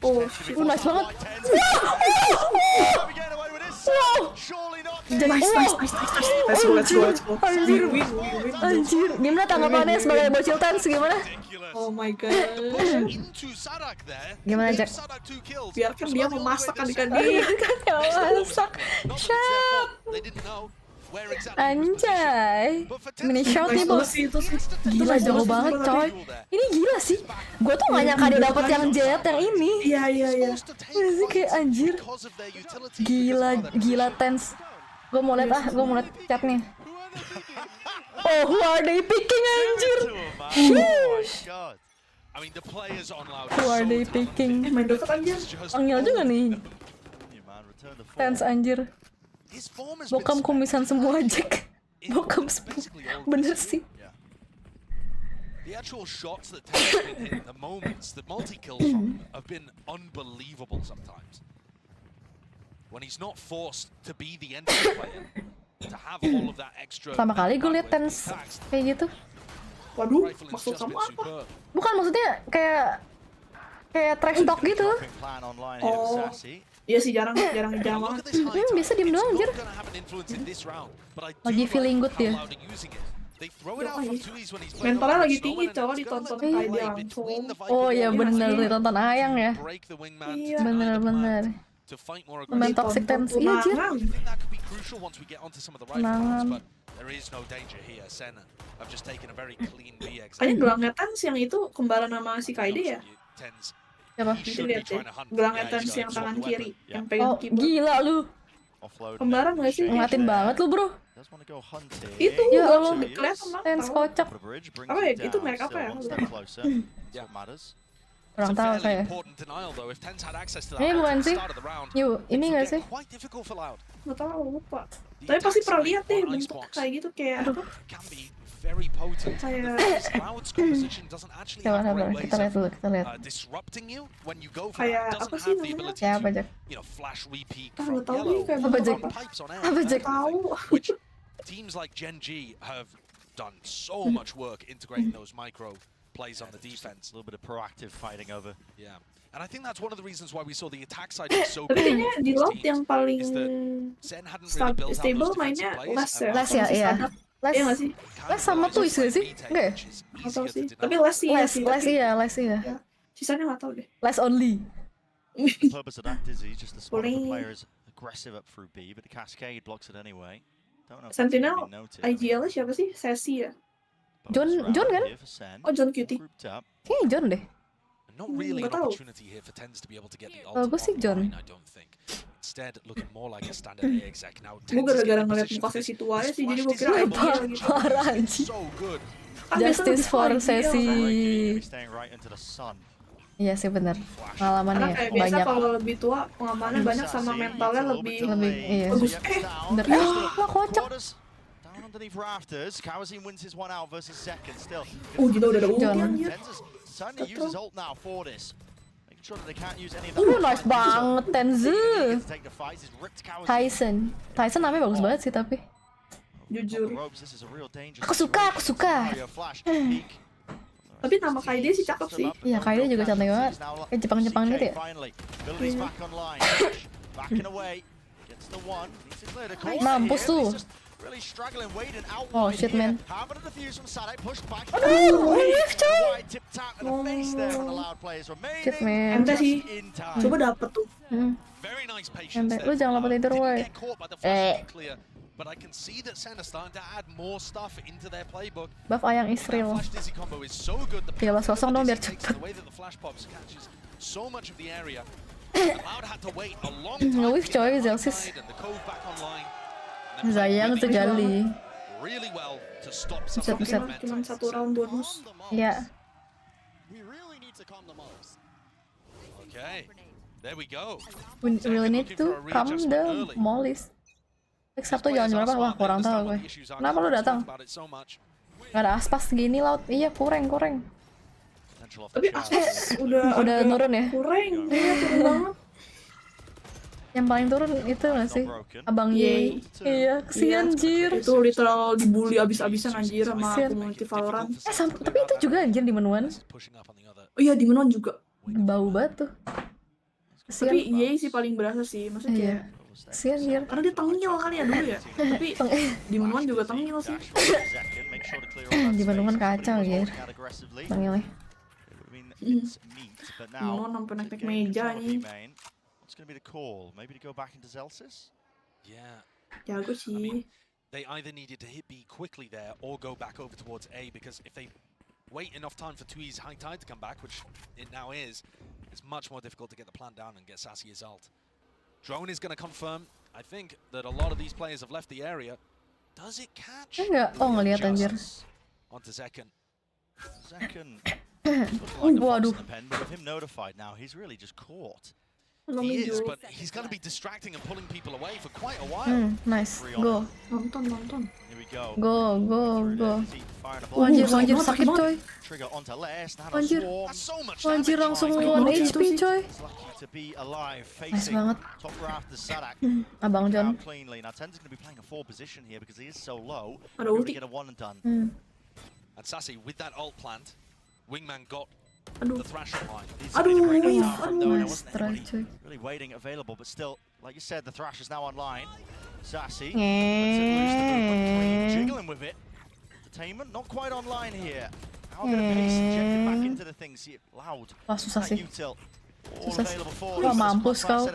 Oh, nice banget. Anjir, gimana tanggapannya sebagai bocil Tans gimana? Oh my god. Gimana Jack? Biarkan dia memasak adik-adik. Masak. Siap. Anjay. Mini shot nih bos. Gila jauh banget coy. Ini gila sih. Gue tuh gak nyangka dia dapet yang jet yang ini. Iya. Ini kayak anjir. Gila Tens. Gue mau liat chatnya. Oh, who are they picking anjir? Who are they picking? Main Dota anjir. Angel juga nih. Tens anjir. Bokam kumisan semua Jack. Bokam bener sih. The actual shots that Tens have been hitting, the moments, the multi-kills from have been unbelievable sometimes. When he's not forced to be the entry player, to have all of that extra. Pertama kali gue liat TENS kayak gitu. Waduh, maksud kamu apa? Bukan, maksudnya kayak trash talk gitu. Oh, iya sih jarang banget. Bisa diem doang anjir. Lagi feeling good dia. Mentalnya lagi tinggi cowok, ditonton kayak dia langsung. Oh iya bener, ditonton Ayang ya. Iya. Bener. Main toxic TENS, iya anjir. Tenangan. Kayaknya gelangnya TENS yang itu kembaran sama si 𝘰𝘮𝘮 ya? Siapa? Nanti lihat deh, gelangnya TENS yang tangan kiri, yang pegang keyboard. Gila lu. Kembaran gak sih? Ngatin banget lu bro. Itu ya kalau kelihatan lah. TENS kocak. Apa ya? Itu merek apa ya? Kurang tahu saya. Ini bukan sih? Yuk, ini nggak sih? Nggak tahu, lupa. Tapi pasti pernah lihat deh bentuk kayak gitu, kayak apa? Kayak Coba, kita lihat dulu, kayak apa sih namanya? Ya apa Jack? Nggak tahu nih kayak apa Jack? Apa Jack? Tahu. Teams like 𝘰𝘮𝘮 have done so much work integrating those micro plays on the defense. A little bit of proactive fighting over. Yeah. And I think that's one of the reasons why we saw the attack side is so Tapi kayaknya di lot yang paling stable mainnya Les ya. Les ya, iya. Les nggak sih? Les sama Twist gak sih? Enggak ya? Nggak tahu sih. Tapi Les sih. Les iya. Sisanya nggak tahu deh. Les only. The purpose of that Dizzy, just the spot of the player is aggressive up through B, but the Cascade blocks it anyway. Sentinel, IGL siapa sih? Sesi ya? John kan? Oh, John Cutie. Kayaknya John deh. Not really an opportunity here for TENS to be able to get the ultimate gue sih John. I don't think. Instead, looking more like a standard exec now. Gue gara-gara ngeliat muka Sesi tua sih, jadi gue kira IGL gitu. Parah anjir. Justice for Sesi. Iya sih benar. Pengalamannya karena kayak biasa kalau lebih tua, pengalamannya banyak sama mentalnya lebih iya. bagus. Bener. Wah kocak. Underneath rafters, 𝘭𝘪𝘬𝘮 wins his one out versus second still. Oh, gitu udah ada ulti anjir. Starting to use his ult now for this. Making sure that they can't use any of that. Nice banget TENS. Tyson namanya bagus banget sih tapi. Jujur. Aku suka. Tapi nama 𝘰𝘮𝘮 sih cakep sih. Iya, 𝘰𝘮𝘮 juga cantik banget. Kayak Jepang gitu ya. Mampus tuh. Oh shit man. Aduh, lift coy. Shit man. Ente sih. Coba dapet tuh. Ente, lu jangan lompat tidur woy. But I can see that SEN are starting to add more stuff into their playbook. Buff Ayang Israel. 13-0 dong biar cepet. Nge-whiff coy, Zelsis. Zayang sekali. Buset. Cuma 1 round bonus. Iya. Okay, there we go. We really need to calm the mollies. Sabtu jangan berapa? Wah kurang tahu gue. Kenapa lu datang? Gak ada aspas gini laut. Iya kurang. Tapi aspas udah nurun ya? Kurang, iya turun banget. Yang paling turun itu nggak sih? Abang Ye. Iya, kesian anjir. Itu literal dibully abis-abisan anjir sama community Valorant. Tapi itu juga anjir di menuan. Oh iya di menuan juga. Bau banget tuh. Kesian. Tapi Ye sih paling berasa sih, maksudnya kayak kesian anjir. Karena dia tengil kali ya dulu ya. Tapi di menuan juga tengil sih. Di menuan kacau anjir. Tengilnya. Menuan sampai naik-naik meja nih. What's going to be the call? Maybe to go back into 𝘧𝘰𝘮𝘮? Yeah. Jago sih. They either needed to hit B quickly there or go back over towards A, because if they wait enough time for 𝘭𝘪𝘬𝘮 high tide to come back, which it now is, it's much more difficult to get the plant down and get Sassy his ult. Drone is going to confirm. I think that a lot of these players have left the area. Does it catch? Enggak. Oh ngeliat anjir. Onto 𝘧𝘰𝘮. Waduh. But with him notified now, he's really just caught. He is, but he's going to be distracting and pulling people away for quite a while. Nice. Go. Nonton. Go. Anjir, sakit coy. Anjir langsung 1 HP coy. Nice banget. Abang John. Ada ulti. And Sassy with that ult plant, Wingman got Aduh. the thrash online. Nice try coy. Really waiting available, but still, like you said, the thrash is now online. Sassy, jiggling with it. Entertainment not quite online here. How gonna pace injected back into the things? Loud. Wah, susah sih. Util. Susah sih. Wah, mampus kau.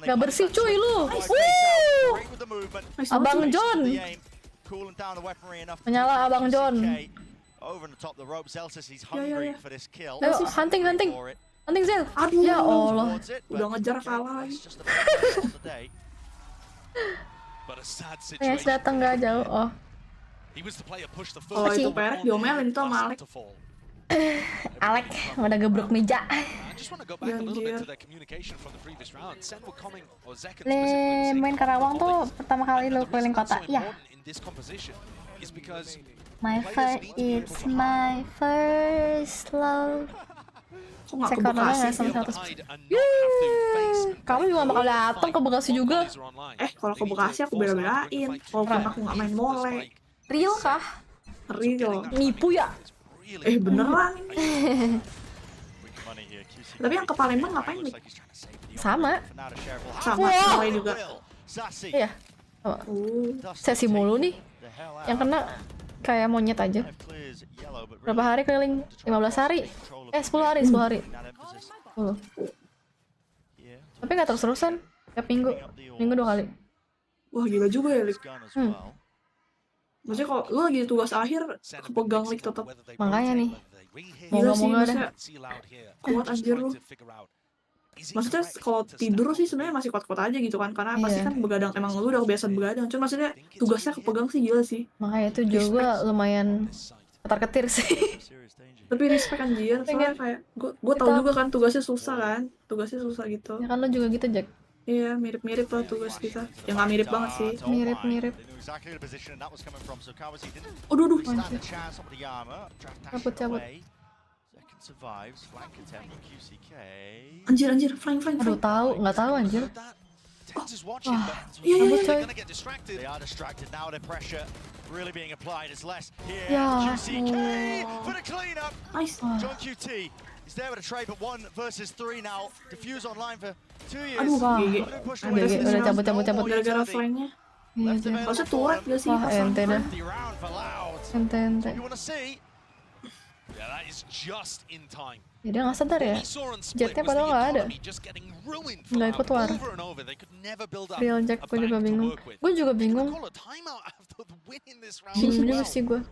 Gak bersih cuy lu. Abang John. Menyala Abang John. Over the top the rope, 𝘧𝘰𝘮𝘮, he's hungry for this kill. Ayo, hunting. Hunting Zel. Aduh. Ya Allah. Udah ngejar kalah lagi. Yes, datang gak jauh. Oh. Oh, itu Perek diomelin itu sama Alek. Alek udah gebruk meja. Main Karawang tuh pertama kali lo keliling kota. Ya. It's my first love. Kok nggak ke Bekasi? Kamu juga bakal datang ke Bekasi juga. Kalau ke Bekasi aku bela-belain. Walaupun aku nggak main mole. Real kah? Real. Nipu ya? Beneran. Tapi yang ke Palembang ngapain nih? Sama Mole juga. Iya. Sesi mulu nih. Yang kena kayak monyet aja. Berapa hari keliling? 15 hari? 10 hari. 10. Tapi nggak terus-terusan. Tiap minggu 2 kali. Wah gila juga ya, Lik. Maksudnya kalau lu lagi tugas akhir, kepegang Lik tetep. Makanya nih. Moga-moga deh. Kuat anjir lu. Maksudnya kalau tidur sih sebenarnya masih kuat-kuat aja gitu kan, karena pasti kan begadang, emang lu udah kebiasaan begadang. Cuma maksudnya tugasnya kepegang sih gila sih. Makanya itu juga lumayan ketar-ketir sih. Tapi respect anjir, soalnya kayak gue tau juga kan tugasnya susah gitu. Ya kan lo juga gitu Jack. Iya, mirip-mirip lah tugas kita. Ya nggak mirip banget sih. Mirip. Aduh. Cabut. Anjir, flying. Aduh, nggak tahu anjir. Iya. Nice. He's there with a trade, but 1 versus 3 now. Diffuse online for 2 years. Aduh, GG. Udah cabut. Gara-gara flyingnya. Iya, harusnya turret gak sih? Wah, ente dah. Ente. Ya dia nggak sadar ya. Jetnya padahal nggak ada. Nggak ikut war. Real Jack, gue juga bingung. Bingung juga sih gue.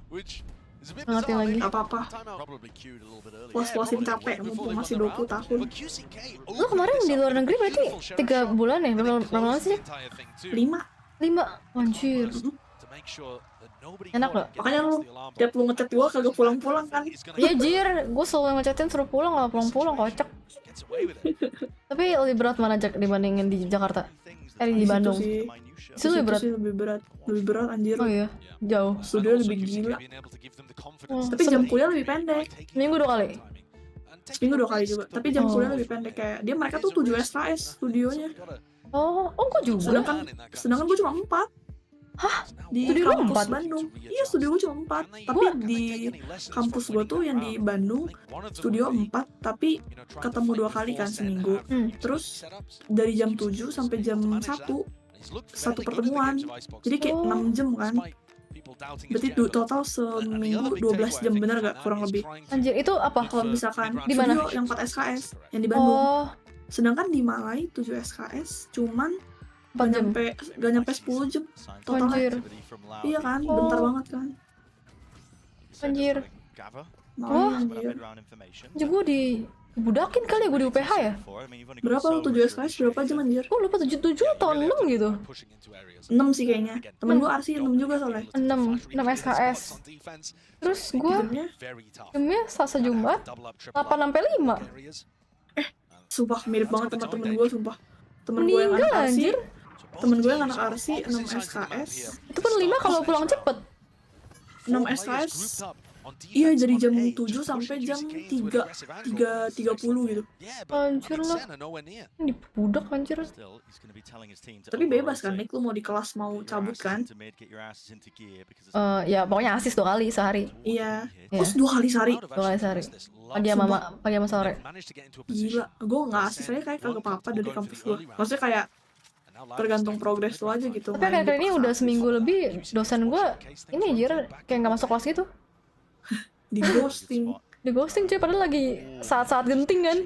Nggak ngerti lagi. Gak apa-apa. Puas-puasin capek, mumpung masih 20 tahun. Lu kemarin di luar negeri berarti 3 bulan ya? Berapa lama sih? 5. Anjir. Enak loh. Makanya lu tiap lu ngechat gua kagak pulang-pulang kan. Iya jir, gue selalu ngechatin suruh pulang, gak pulang-pulang, kocak. Tapi lebih berat mana Jack dibandingin di Jakarta? Di Bandung. Itu lebih berat. Lebih berat anjir. Oh iya, jauh. Studio lebih gila. Tapi jam kuliah lebih pendek. Minggu 2 kali. Seminggu 2 kali juga. Tapi jam kuliah lebih pendek, kayak mereka tuh 7 SKS studionya. Kok juga? Sedangkan gue cuma 4. Hah? Di kampus Bandung. Iya, studio gue cuma 4. Tapi di kampus gue tuh yang di Bandung, studio 4, tapi ketemu 2 kali kan seminggu. Terus dari jam 7 sampai jam 1, satu pertemuan. Jadi kayak 6 jam kan. Berarti total seminggu 12 jam, bener gak? Kurang lebih. Anjir, itu apa? Kalau misalkan di mana? Studio yang 4 SKS, yang di Bandung. Sedangkan di Malai 7 SKS, cuman gak nyampe 10 jam total. Anjir. Iya kan, bentar banget kan. Anjir. Anjir. Gue dibudakin kali ya, gue di UPH ya? Berapa lu 7 SKS, berapa jam anjir? Gue lupa 7 atau 6 gitu. 6 sih kayaknya. Temen gue Arsi 6 juga soalnya. 6 SKS. Terus gue jamnya Selasa Jumat 8-5. Sumpah mirip banget sama temen gue, sumpah. Temen gue yang anak Arsi 6 SKS. Itu pun 5 kalau pulang cepet. 4 SKS. players grouped up on Iya, defense dari on jam A, 7 just sampai pushing jam QCK into an aggressive angle. 3.30 gitu. Yeah, but I Anjir mean, lah. SEN are nowhere near. Ini budak anjir. Still, he's going to be telling his team to Tapi bebas kan, over-rotate. Nick, lu mau di kelas mau Get your cabut asses kan? into mid, get your asses into gear, because it's Ya pokoknya asis 2 kali sehari. Iya. Iya. Kos 2 kali sehari. 2 kali sehari. Pagi sama sore. Gila, gue nggak asis aja kayak kagak apa-apa dari kampus gue. Maksudnya kayak tergantung progres lu aja gitu. Tapi akhir-akhir ini udah seminggu lebih dosen gue ini anjir kayak nggak masuk kelas gitu. Di ghosting. Di ghosting cuy, padahal lagi saat-saat genting kan.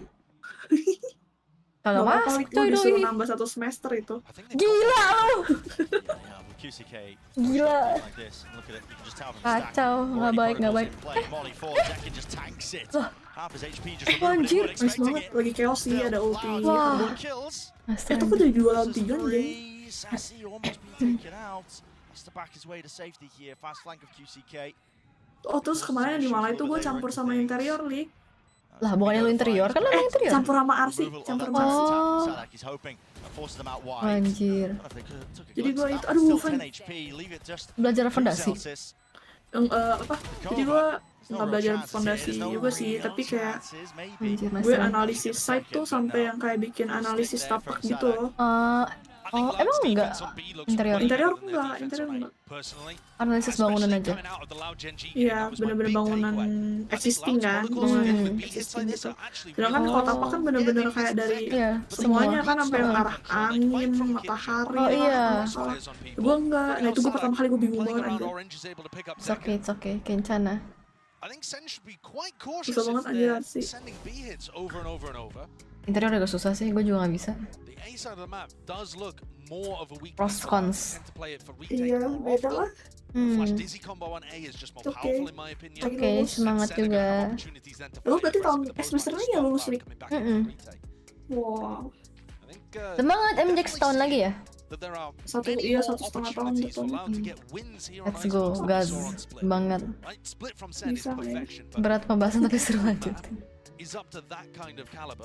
Kagak Gak apa-apa, masuk gue coy disuruh doi. nambah 1 semester itu. Gila lu. QCK. Gila. Like this. Look at it. You can just tell from the Kacau, stack. nggak baik, nggak baik. Play. Molly forward, Zackin just tanks it. Half his HP just removed, but he Anjir. wasn't Nice expecting banget, it. lagi chaos sih, ada ulti. Wah. Kills. Itu kok dari 2 lawan 3 nih. Sassy almost being taken out. Has to back his way to safety here. Fast flank of QCK. Oh, terus kemarin di Malang itu gue campur sama interior, Lik. Lah bukannya lu interior kan lu interior. Campur sama Arsi, campur sama Arsi. Oh. Anjir. Jadi gue itu, aduh, Fan. Belajar fondasi. Apa? Jadi gue nggak belajar fondasi juga sih, tapi kayak Anjir, gue analisis site tuh sampai yang kayak bikin analisis tapak gitu loh. Oh, emang enggak interior? Interior enggak. Analisis bangunan aja. Iya, bener-bener bangunan existing kan, bangunan existing gitu. Sedangkan kalau tapak kan bener-bener kayak dari semuanya kan sampai arah angin, matahari. Oh iya. Gue enggak, nah itu gue pertama kali gue bingung banget aja. It's okay, kencana. Susah banget anjir sih. Interior agak susah sih, gue juga gak bisa. Pros cons. Iya, beda lah. Oke, semangat juga. Lo berarti tahun semester ini ya lulus nih? Wow. Semangat MJX setahun lagi ya? 1,5 tahun betul. Let's go, gas banget. Bisa ya. Berat pembahasan tapi seru lanjut.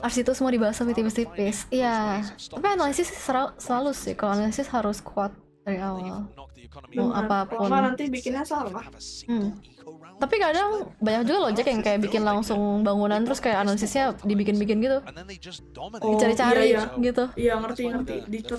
Ars itu semua dibahas sampai tipis-tipis. Iya. Tapi analisis selalu sih. Kalau analisis harus kuat dari awal. Mau apapun. Kalau nanti bikinnya salah. Tapi kadang banyak juga loh Jack yang kayak bikin langsung bangunan terus kayak analisisnya dibikin-bikin gitu. Dicari-cari gitu. Iya, ngerti.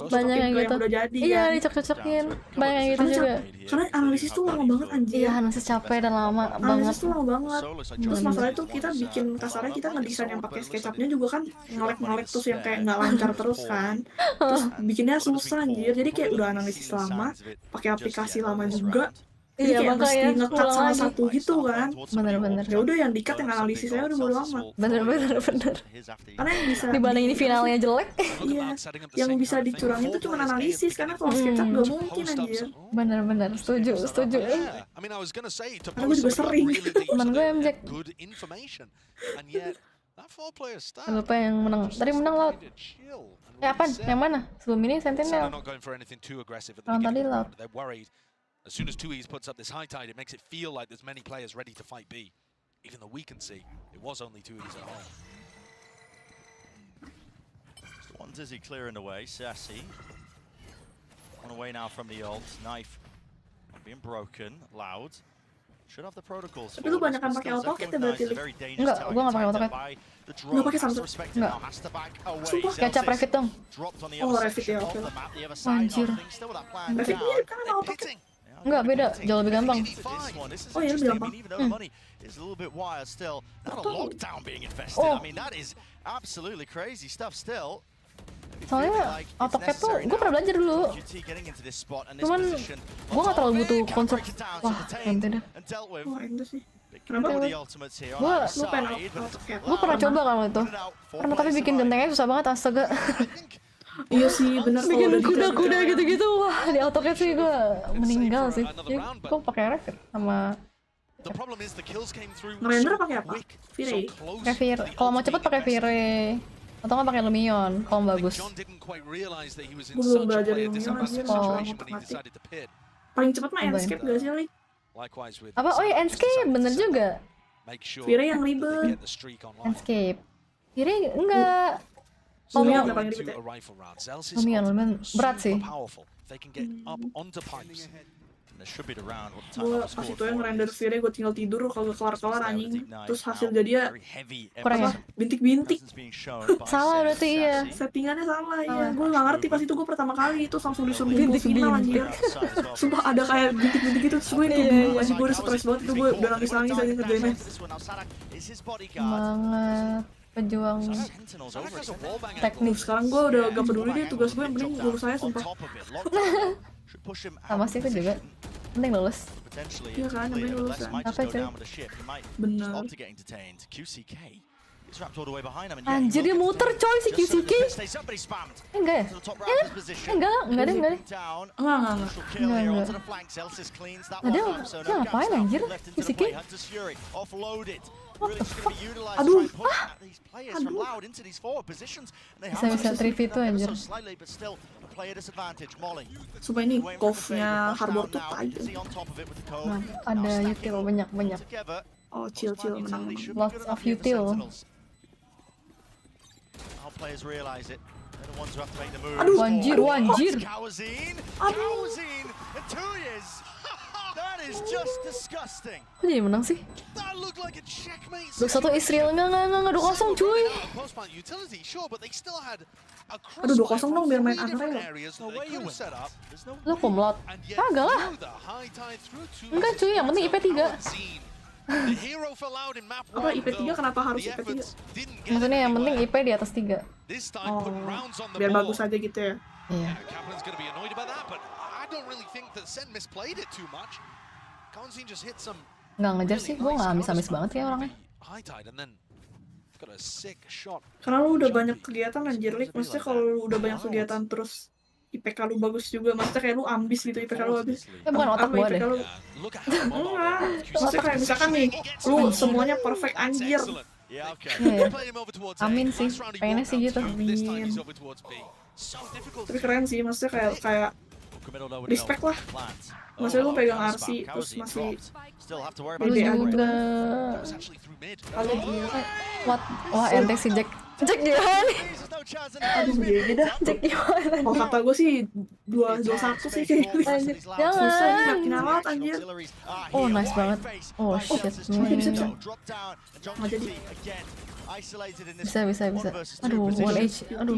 Banyak yang gitu. Iya, dicocok-cocokin. Banyak yang gitu juga. Karena analisis tuh lama banget anjir. Iya, analisis capek dan lama banget. Analisis tuh lama banget. Terus masalahnya tuh kita bikin kasarnya kita ngedesain yang pakai SketchUp-nya juga kan ngelek-ngelek terus yang kayak nggak lancar terus kan. Terus bikinnya susah anjir. Jadi kayak udah analisis lama, pakai aplikasi lama juga. Iya, makanya nge-cut sama satu gitu kan. Bener-bener. Ya udah yang di-cut yang analisis saya udah bodo amat. Bener. Karena yang bisa dibanding ini finalnya jelek. Iya, yang bisa dicurangin itu cuma analisis karena kalau SketchUp gak mungkin anjir. Bener, setuju. Karena gue juga sering. Temen gue MJX. Lupa yang menang. Tadi menang Laut. Apaan? Yang mana? Sebelum ini Sentinel. Lawan tadi Laut. As soon as 𝘭𝘰𝘮𝘮 puts up this high tide, it makes it feel like there's many players ready to fight B. Even though we can see, it was only 𝘭𝘰𝘮𝘮 at home. One Dizzy clearing away, Sassy. On away now from the ult, knife being broken, loud. Should have the protocols. Tapi lu banyakan pakai autokit ya berarti? Enggak, gua nggak pakai autokit. Nggak pakai Samsung? Enggak. Sumpah, kecap Revit dong. Oh, Revit ya, oke. Anjir. Revit mirip kan sama autokit. Enggak, beda. Jauh lebih gampang. Oh iya, lebih gampang. It's a little bit wild still. Not a lockdown being invested. I mean, that is absolutely crazy stuff still. Soalnya AutoCAD tuh gue pernah belajar dulu. Cuman gue gak terlalu butuh konsep. Wah, ente dah. Wah, ente sih. Kenapa? Gue pernah coba kan waktu itu. Pernah, tapi bikin gentengnya susah banget, astaga. Iya sih, bener. Bikin kuda-kuda gitu-gitu, wah di AutoCAD sih gue meninggal sih. Jadi gue pakai Revit sama ngerender pakai apa? V-Ray? Pakai V-Ray. Kalau mau cepet pakai V-Ray. Atau nggak pakai Lumion, kalau bagus. Gue belum belajar Lumion aja, paling cepet mah Enscape gak sih, Lik? Apa? Oh iya, Enscape, bener juga. V-Ray yang ribet. Enscape. V-Ray enggak. Lumion udah paling ribet ya? Lumion berat sih. Gue pas itu yang render video gue tinggal tidur kagak kelar-kelar anjing. Terus hasil jadi kurang ya? bintik-bintik. Salah berarti iya. Settingannya salah ya. Gue nggak ngerti pas itu gue pertama kali itu langsung disuruh nunggu final anjir. Sumpah ada kayak bintik-bintik gitu. Terus gue itu anjing gue udah stres banget itu gue udah nangis-nangis aja ngerjainnya. Semangat pejuang teknis. Sekarang gue udah gak peduli deh tugas gue yang penting lulus saya sumpah. Sama sih aku juga. Penting lulus. Iya kan, namanya lulus kan. Apa cuy? Bener. Anjir dia muter coy si 𝘰𝘰𝘮𝘮. Enggak ya? Enggak deh. Enggak. Dia ngapain anjir 𝘰𝘰𝘮𝘮? What the fuck? Aduh. Bisa 3v2 anjir. Supaya ini golfnya Harbor tuh tai. Nah, ada util banyak. Oh, chill menang. Lots of util. Aduh, anjir. Aduh. Kok jadi menang sih? 2-1 Israel, enggak 2-0 cuy. Aduh 2-0 dong biar main Unreal. Lu kumlot? Kagak lah. Enggak cuy, yang penting IP 3. Apa IP 3 kenapa harus IP 3? Maksudnya yang penting IP di atas 3. Oh, biar bagus aja gitu ya. Iya. Nggak ngejar sih, gue nggak amis-amis banget ya orangnya. Karena lu udah banyak kegiatan anjir, Lik. Maksudnya kalau lu udah banyak kegiatan terus IPK lu bagus juga, maksudnya kayak lu ambis gitu IPK lu habis. Bukan otak gue deh. Enggak, maksudnya kayak misalkan nih, lu semuanya perfect anjir. Iya. Amin sih, pengennya sih gitu. Amin. Tapi keren sih, maksudnya kayak respect lah. Maksudnya lu pegang RC terus masih lu juga. Kalau gila. Wah ente si Jack gimana nih? Aduh GG dah. Jack gimana? Kalau kata gue sih 2-1 sih kayak gitu. Susah nih makin alat anjir. Oh nice banget. Oh shit. Bisa. Nggak jadi. Bisa. Aduh 1H. Aduh.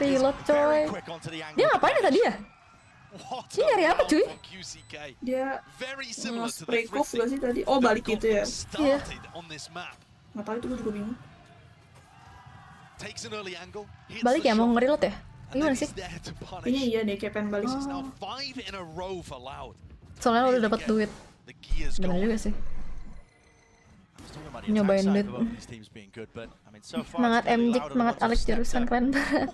Reload coy. Dia ngapain ya tadi ya? Dia nyari apa cuy? Dia spray cough gak sih tadi? Oh balik gitu ya? Iya. Nggak tahu itu gue juga bingung. Balik ya mau nge-reload ya? Gimana sih? Kayaknya iya deh kayak pengen balik. Soalnya udah dapat duit. Bener juga sih. Nyobain duit. Semangat MJ, semangat Alex jurusan keren banget.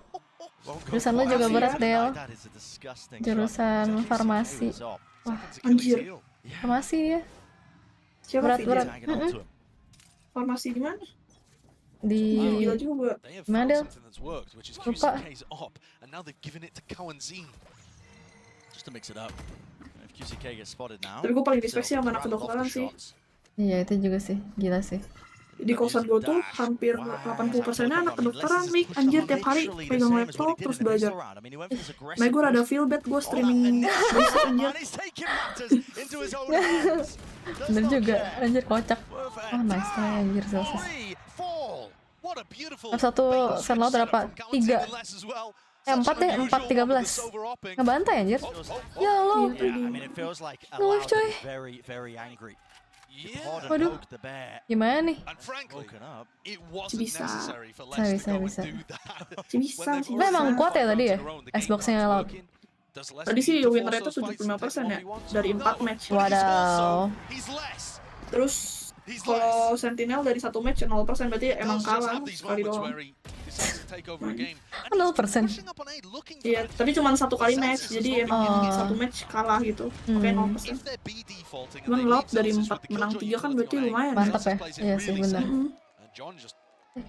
Jurusan lo juga berat Del. Jurusan farmasi. Wah anjir. Farmasi ya. Siapa berat. Farmasi di mana? Di gila juga. Mana Del? Lupa. Tapi gue paling respect sih sama anak kedokteran sih. Iya itu juga sih, gila sih. Di kosan gue tuh hampir 80%-nya anak kedokteran, Mik. Anjir tiap hari pegang laptop terus belajar. Nah gue rada feel bad gue streaming basic anjir. Bener juga, anjir kocak. Oh nice try anjir selesai. Satu sen laut berapa? 3. 4 ya? 4-13. Ngebantai anjir. Ya Allah. Ngeluh coy. Waduh, gimana nih? Bisa. Nah emang kuat ya tadi ya? Xbox-nya laut. Tadi sih win rate itu 75% ya, dari 4 match. Wadaw. Terus kalau Sentinel dari 1 match 0%, berarti emang kalah sekali doang. 0%? Iya, tapi cuma 1 kali match, jadi emang 1 match kalah gitu. Oke 0%. Cuman laut dari 4 menang 3 kan berarti lumayan. Mantap ya? Iya sih benar.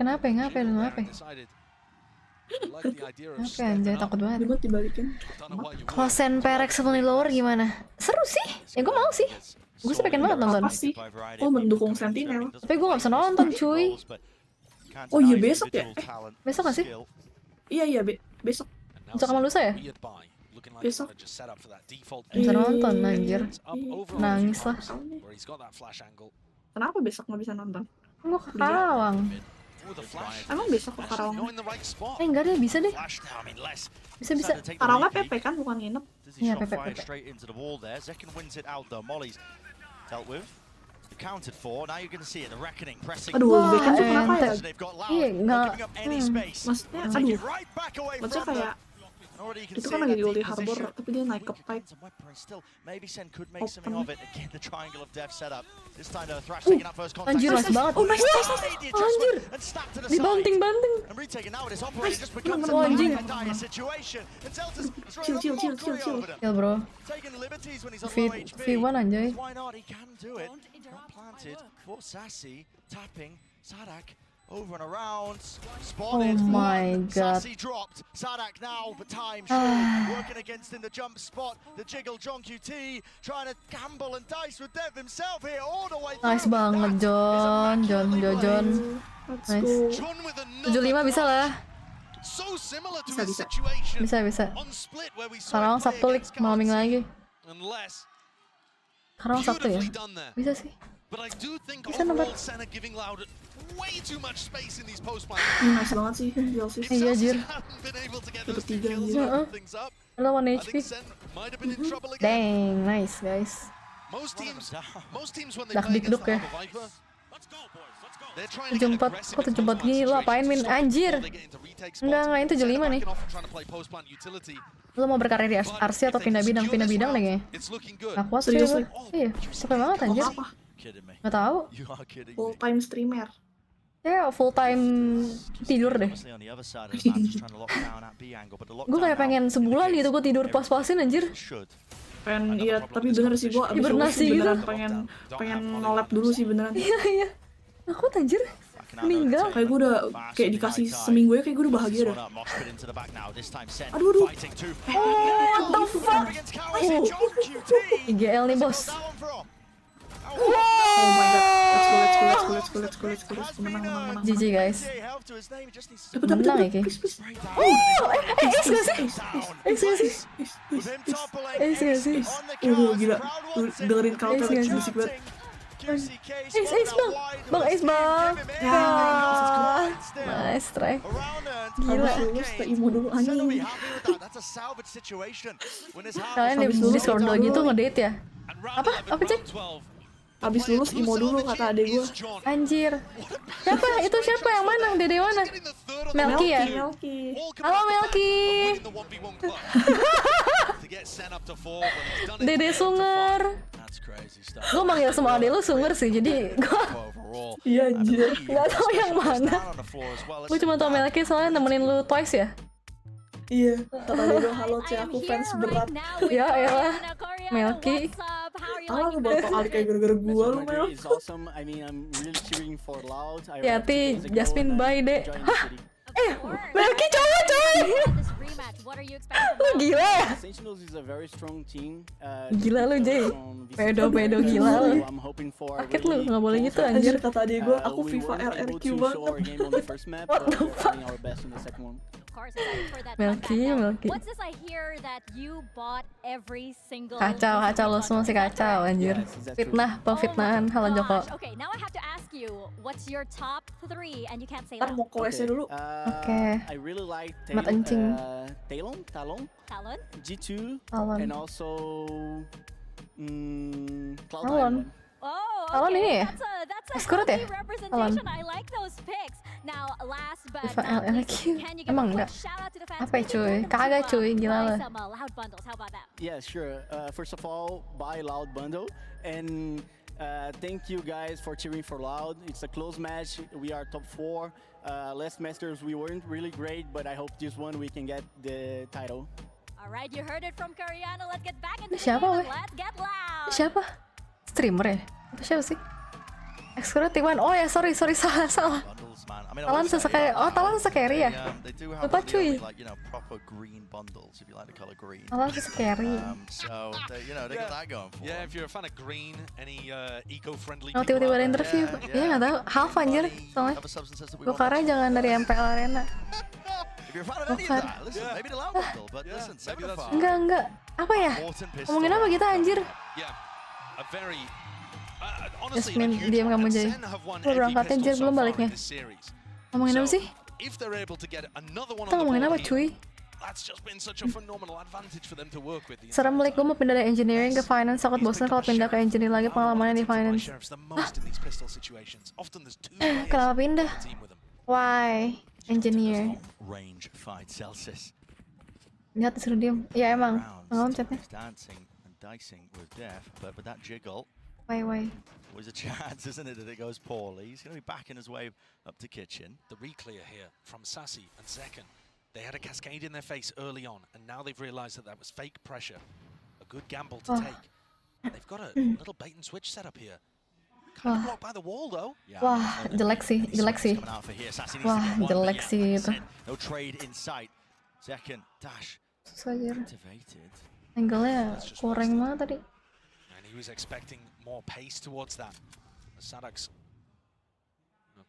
Kenapa anjay takut banget. Dibalikin. Kalau SEN PRX Family Lower gimana? Seru sih, ya gue mau sih. Gue sih pengen banget nonton. Apa sih? Oh mendukung Sentinel. Tapi gue gak bisa nonton cuy. Oh iya besok ya? Besok gak sih? Iya besok. Besok sama lusa ya? looking like he's gonna just set up for that default. Bisa nonton anjir. Nangis lah. Where he's got that flash angle. Kenapa besok nggak bisa nonton? Gua ke Karawang. Emang besok ke Karawang? Enggak deh, bisa deh. Bisa. Karawang PP kan, bukan nginep. Iya, PP. Counted for. Now you're going to see it. The reckoning pressing. Aduh, Beckham tuh kenapa ya? Iya, nggak. Maksudnya, aduh. Maksudnya kayak itu kan lagi di 𝘭𝘪𝘬𝘮𝘮𝘦, tapi dia naik ke pipe. Anjir, nice banget. Oh, nice. Anjir. Dibanting-banting. Oh, anjing. Chill. Ya, bro. V1 anjay. Over and around, Oh spotted. my god. Sassy dropped. 𝘬𝘬𝘮𝘮𝘦 now, but time working against in the jump spot. The 𝘧𝘰𝘮𝘮𝘦 trying to gamble and dice with Dev himself here all the way through. Nice banget, John. Nice. 75 bisa lah. Bisa. Sekarang Sabtu malam minggu lagi. Sekarang Sabtu ya? Bisa sih. Bisa nomor. Nice banget sih, Iya, jir. Dapat 3 anjir. Lawan HP. Dang, nice guys. Dak-dik-duk ya. 74, kok 74 gini, lu apain Min? Anjir. Enggak, ini 75 nih. Lu mau berkarya di RC atau pindah bidang deh kayaknya. Gak kuat sih lu. Iya, capek banget anjir. Gak tau. Full time streamer. Ya, full time tidur deh. Gue kayak pengen sebulan gitu, gue tidur pas-pasin anjir. Iya, tapi bener sih gue abis hibernasi gitu. pengen nolap dulu sih beneran. Iya. Aku anjir. Meninggal. Kayak gue udah kayak dikasih seminggu ya, kayak gue udah bahagia dah. Aduh. What the fuck? IGL nih bos. Oh my god, let's go. Menang. GG guys. Menang ya Ki. Ace gak sih? Gila. Dengerin counter musik banget. Ace bang. Ya. Nice try. Gila. Imo dulu anjing. Kalian di Discord gitu ngedate ya? Apa cek? Abis lulus imo dulu kata adek gue. Anjir. Siapa yang mana? Dede mana? Melki ya? Halo Melki. Dede Sunger. Gue manggil semua adek lu Sunger sih, jadi gue iya anjir. Gak tau yang mana. Gue cuma tau Melki soalnya nemenin lu Twice ya. Iya, kata adek gue, halo Cek, aku fans berat. Ya elah, Melki. Lu baru kali kayak gara-gara gua lu Mel. Hati, Jasmine bye deh. Hah? Melki cowok coy. Lu gila ya? Gila lu Jay. Pedo gila lu. Sakit lu, gak boleh gitu anjir. Kata adik gua, aku FIFA RRQ banget. What the fuck? Melki. Kacau lo semua sih kacau anjir. Pemfitnahan Halo Joko. Ntar mau koesnya dulu. Oke. Mat encing. Talon. G2. Talon. And also Talon. Talon ini ya? Escort ya? Talon. FIFA LLQ. Emang enggak? Apa ya cuy? Kagak cuy, gila lo. Yeah, sure. First of all, buy Loud bundle and thank you guys for cheering for Loud. It's a close match. We are top 4. Last Masters we weren't really great, but I hope this one we can get the title. Alright, you heard it from �𝘰𝘮𝘮𝘮. Let's get back into the Siapa, game and let's get loud. Siapa? Streamer ya? Apa siapa sih? Exclusive 1. Oh ya, sorry salah. Talon secarry ya? Lupa cuy. Talon secarry. Yeah, if you're a fan of green, any eco-friendly. Oh, tiba-tiba ada interview. Iya nggak tahu. Half anjir. Soalnya. Gue karena jangan dari MPL Arena. If you're a fan of any of that, listen, maybe the loud bundle, but listen, Enggak. Apa ya? Ngomongin apa kita anjir? Jasmine, diam kamu Jay. Lu berangkatnya Jay belum baliknya. Ngomongin apa sih? Kita ngomongin apa cuy? Serem Lik, gue mau pindah dari engineering ke finance. Takut bosan kalau pindah ke engineering lagi pengalamannya di finance. Kenapa pindah? Why? Engineer. Lihat disuruh diem. Ya emang. Ngomong chatnya. Why? Always a chance, isn't it, that it goes poorly. He's going to be backing his way up to kitchen. The re-clear here from 𝘂𝘂 and 𝘧𝘰𝘳. They had a cascade in their face early on, and now they've realized that was fake pressure. A good gamble to take. They've got a little bait and switch set up here. Kind of blocked by the wall, though. Wah, jelek sih. Wah, jelek sih itu. No trade in sight. 𝘧𝘰𝘳 dash. Susah aja. Angle-nya kurang banget tadi. And he was expecting more pace towards that. 𝘂𝘂's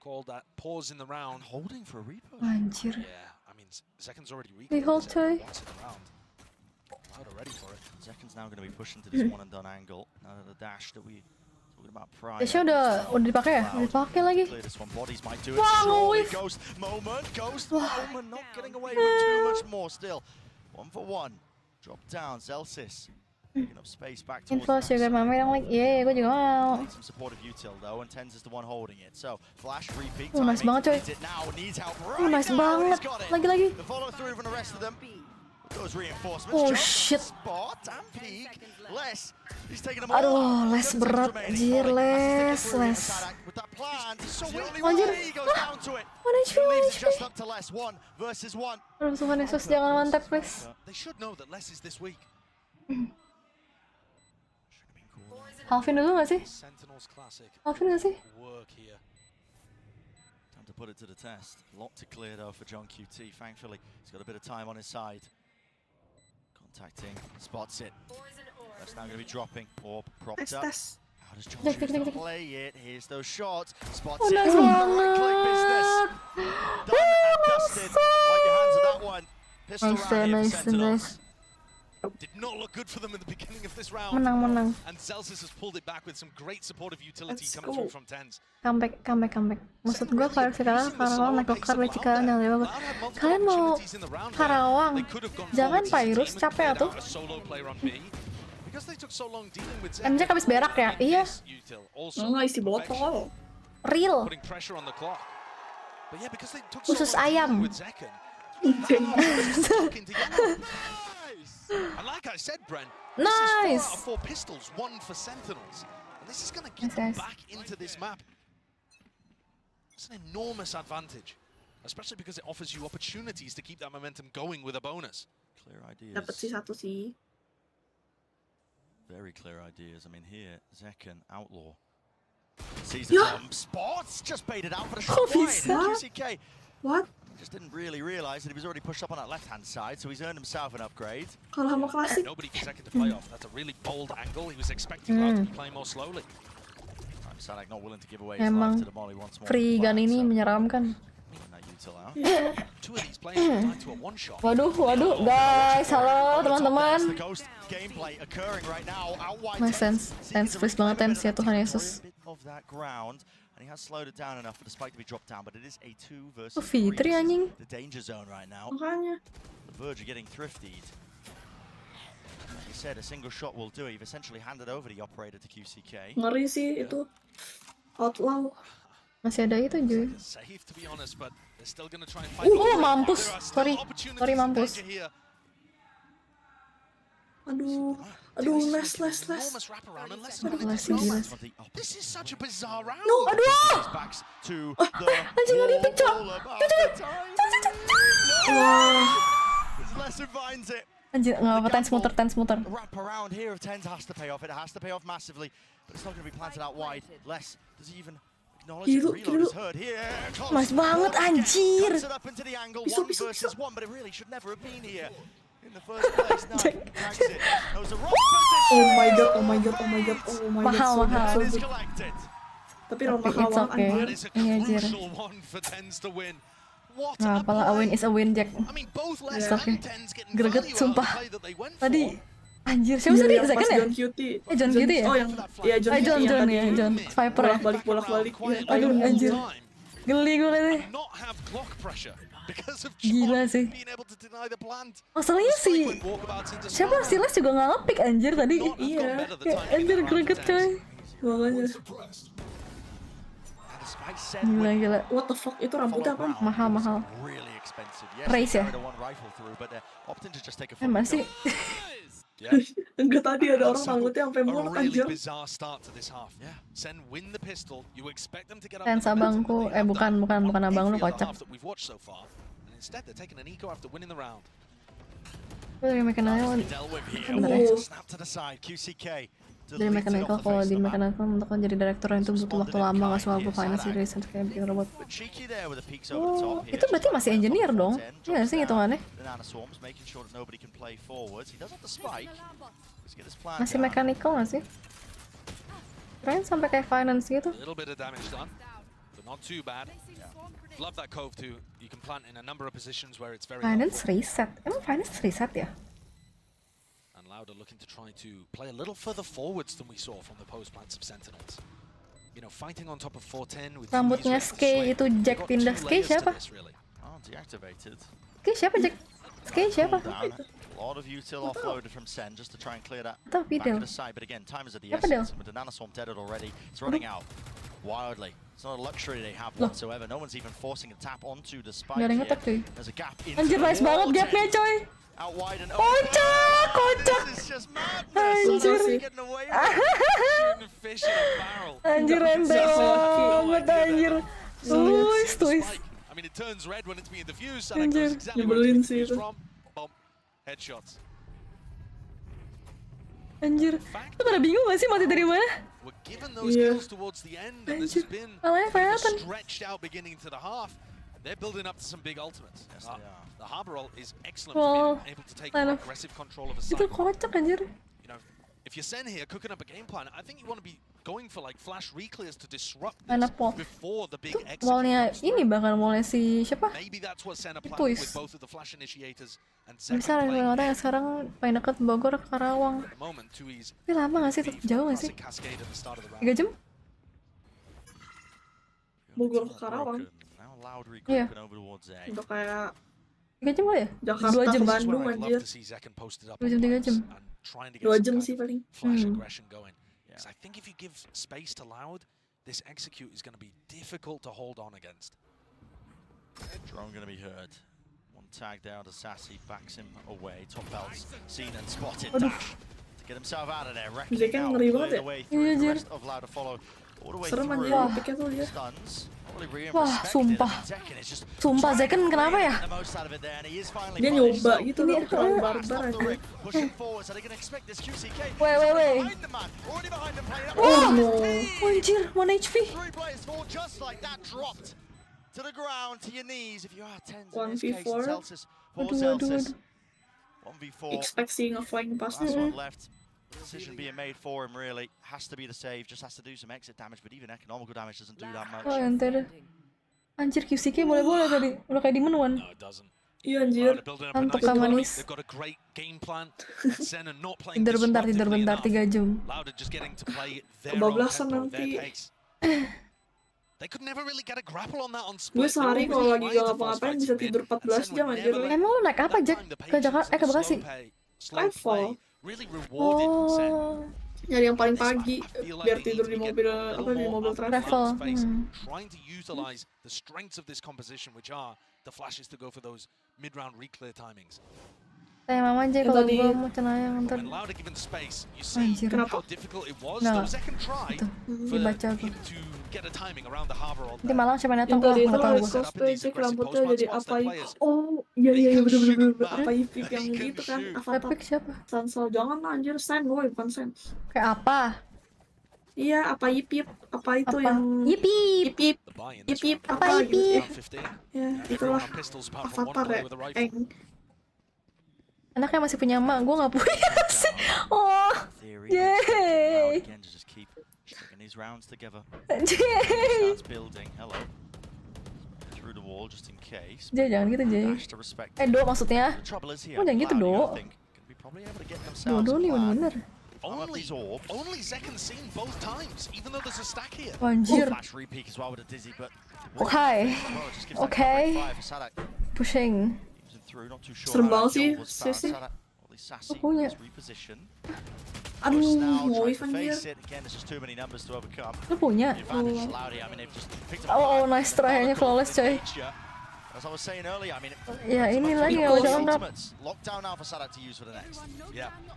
called that pause in the round. Holding for a repo. Anjir. Yeah, I mean, 𝘧𝘰𝘳's already hold coy. Loud already for it. 𝘧𝘰𝘳's now going to be pushed into this one and done angle. Now that the dash that we talking about prior. Dasha udah dipakai ya? Dipakai lagi. Wow, Ghost moment not getting away with too much more still. 1-for-1. Drop down, 𝘂𝘂. Space back towards Info juga mami yang like, yeah, gue juga mau. Some support of util though, and 𝘧𝘂 is the one holding it. So flash repeat. Nice banget coy. Nice banget. Lagi. The follow through from the rest of them. Those reinforcements. Oh shit. Spot and peek. Les. He's taking them Aduh, Les berat, anjir, Les. With that plan, so Anjir. he goes down to it. Leaves just up to Les. 1 versus 1. Aduh, Tuhan Yesus, jangan mantap, please. They should know that Les is this week. Alvin dulu gak sih? Alvin gak sih? Time to put it to the test. Lot to clear though for 𝘰𝘳𝘁. Thankfully, he's got a bit of time on his side. Contacting, spots it. That's now going to be dropping. Orb propped up. How does 𝘰𝘳𝘁 play it? Here's those shots. Spots it. Nice right-click business. Done and dusted. Wipe your hands of that one. Pistol round here for Sentinels. Did not look good for them in the beginning of this round. Menang. And 𝘂𝘂 has pulled it back with some great supportive utility coming through from 𝘧𝘂. Comeback. Maksud gue kalau sekarang Karawang naik ke VCT yang lebih bagus. Kalian mau Karawang? Jangan Virus, capek tuh. MJ habis berak ya? Iya. Nggak isi botol. Real. Khusus ayam. And like I said, Bren, nice. This is 4 pistols, 1 for Sentinels. And this is going to get them back into this map. It's an enormous advantage, especially because it offers you opportunities to keep that momentum going with a bonus. Clear ideas. Dapat sih satu sih. Very clear ideas. I mean, here, 𝘧𝘰𝘳 Outlaw sees the spots, just baited out for the shot wide. 𝘰𝘳𝘁. What? Just didn't really realize that he was already pushed up on that left-hand side, so he's earned himself an upgrade. Kalau mau klasik. Nobody for 𝘧𝘰𝘳 to play off. That's a really bold angle. He was expecting Loud to be playing more slowly. 𝘂𝘂 not willing to give away his life to the molly once more. Free gun ini menyeramkan. Waduh, guys, halo teman-teman. Nice sense please banget tense ya Tuhan Yesus. And he has slowed it down enough for the spike to be dropped down, but it is a 2 versus 3. Fitri anjing. The danger zone right now. Makanya. The Verge are getting thriftied. Like you said, a single shot will do it. You've essentially handed over the operator to 𝘰𝘂𝘁. Ngeri sih itu. Outlaw. Masih ada itu juga. Safe to be honest, but they're still going to try and fight. Mampus. Sorry, mampus. Aduh, Les. This is such a bizarre round. No, aduh. Anjing gak dipik, Cok. Wah. Anjir, nggak apa-apa, tense muter. Wrap around here of 𝘧𝘂 has to pay off. It has to pay off massively, but it's not going to be planted out wide. Les, does he even acknowledge the reload is heard here? Mas banget, anjir. Up into the angle, 1 versus 1, but it really should never have been here. In the first place now, drags it. That was a wrong position. Oh my god. Mahal. Tapi mahal It's okay. That is a crucial one for 𝘧𝘂 to win. Nah, apalah a win is a win, Jack. Stoknya greget sumpah. Tadi anjir siapa sih tadi? Zaken ya? 𝘰𝘰𝘮𝘮 ya? Oh yang John ya, John Viper ya. Bolak-balik. Aduh anjir. Geli gue katanya. Gila sih. Masalahnya sih siapa sih Les juga nggak nge-pick anjir tadi. Iya. Anjir greget coy. Makanya. Gila. What the fuck, itu rambutnya apa? Mahal. Race ya? Masih. Enggak, tadi ada orang rambutnya sampai mulut anjir. Sen abangku, bukan abang lu, kocak. Dari mechanical, dari mechanical kalau di mechanical untuk jadi direktur itu butuh waktu lama, nggak semua gue finance series kayak bikin robot. Oh, itu berarti masih engineer dong? Iya sih hitungannya. Masih mechanical nggak sih? Keren sampai kayak finance gitu. Finance reset? Emang finance reset ya? Louder looking to try to play a little further forwards than we saw from the post plants of Sentinels. You know, fighting on top of 410 with rambutnya Sk itu Jack pindah. Sk siapa? Sk siapa Jack? Sk siapa? lot of util offloaded from Sen just to try and clear that back of the side, but again, time is at the essence. With the nanoswarm dead already, it's running out wildly. It's not a luxury they have whatsoever. No one's even forcing a tap onto the spike here. There's a gap into anjir, nice banget gapnya coy. Out wide and kocak. Anjir. Anjir rembel banget anjir. Tuis. I mean, it turns red when it's being diffused. Anjir, nyebelin sih itu. Headshots. Anjir, lu pada bingung gak sih mati dari mana? Iya. Anjir, malahnya kelihatan. They're building up to some big ultimates. Yes, they are. The Harbor ult is excellent for being able to take more aggressive control of a site. Itu kocak anjir. You know, if you're Sen here cooking up a game plan, I think you want to be going for like flash reclears to disrupt this before the big execute. Wallnya ini bahkan wallnya si siapa? Maybe that's what Sen are planning with both of the flash initiators and second bisa play. orang yang sekarang paling dekat Bogor ke Karawang. Tapi lama gak sih? Jauh gak sih? 3 jam? Bogor ke Karawang. Iya. Udah kayak 3 jam ya? Jakarta ke Bandung anjir. 2 jam 3 jam. 2 jam sih paling. I think if you give space to Loud, this execute is going to be difficult to hold on against. Drone going to be hurt. One tag down to Sassy, backs him away. Top belts seen and spotted. Dash to get himself out of there. Wrecking out the way through. The rest of Loud to follow. Serem anjir, pikir tuh dia. Wah, sumpah. Sumpah, Zaken kenapa ya? Dia nyoba gitu loh, terlalu barbar aja. Weh. Oh no. Anjir, 1 HP. 1v4. Aduh. Expect seeing a flying pass. Decision being made for him really has to be the save, just has to do some exit damage, but even economical damage doesn't do that much. Oh, ente deh. Anjir, 𝘰𝘰𝘮𝘮 boleh tadi. Udah kayak di menuan. Iya anjir. Mantap Kak Manis. Tidur bentar 3 jam. Kebablasan nanti. Gue sehari kalau lagi gak ngapa-ngapain bisa tidur 14 jam anjir. Emang lu naik apa, Jack? Ke Jakarta, ke Bekasi? Skyfall. Oh, nyari yang paling pagi biar tidur di mobil di mobil travel. Trying to utilize the strengths of this composition, which are the flashes to go for those mid-round reclear timings. Kayak mama aja kalau gue mau cenayang ntar. Anjir. Kenapa? Nah, tuh, dibaca aku. Nanti malam siapa datang Yang tadi itu nggak tahu ada gue. cosplay cek rambutnya jadi apa? Oh iya bener apa Ipip yang gitu kan? Avatar. Epic siapa? Sansel jangan lah anjir, Sen gue bukan Sen. Kayak apa? Iya apa Ipip? Apa itu yang Ipip? Apa Ipip? Ya itulah Avatar ya. Anaknya masih punya emak, gue nggak punya sih. Oh, yeay. wall just in case. Jay, jangan gitu, Jay. Do maksudnya. Oh, jangan gitu, Do. Do nih bener-bener. Only 𝘰𝘰𝘮𝘮𝘦 seen both times, even though there's a stack here. Anjir. Okay. Pushing. Serem banget sih, sih. Punya. Aduh, mau wave anjir. Lu punya? Oh, nice try-nya flawless, coy. As I was saying earlier, I mean, ya ini lagi nggak bisa lengkap.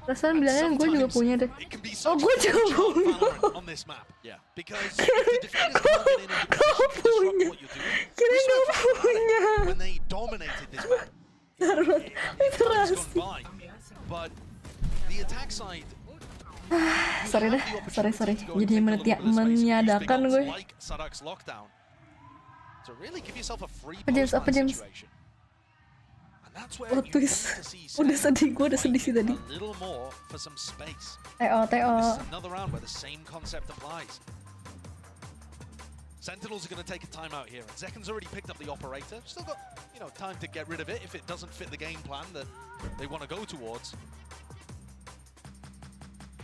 Rasanya bilangnya gue juga punya deh. Oh, gue juga punya. Kau punya. Kira nggak punya. Darurat. Itu ras. Sorry dah, sorry. Jadi meniadakan gue. Apa James? Oh, twist. Udah sedih, gue udah sedih sih tadi. TO. Sentinels are going to take a timeout here, and 𝘰𝘰𝘮𝘮𝘦 already picked up the operator. Still got, time to get rid of it if it doesn't fit the game plan that they want to go towards.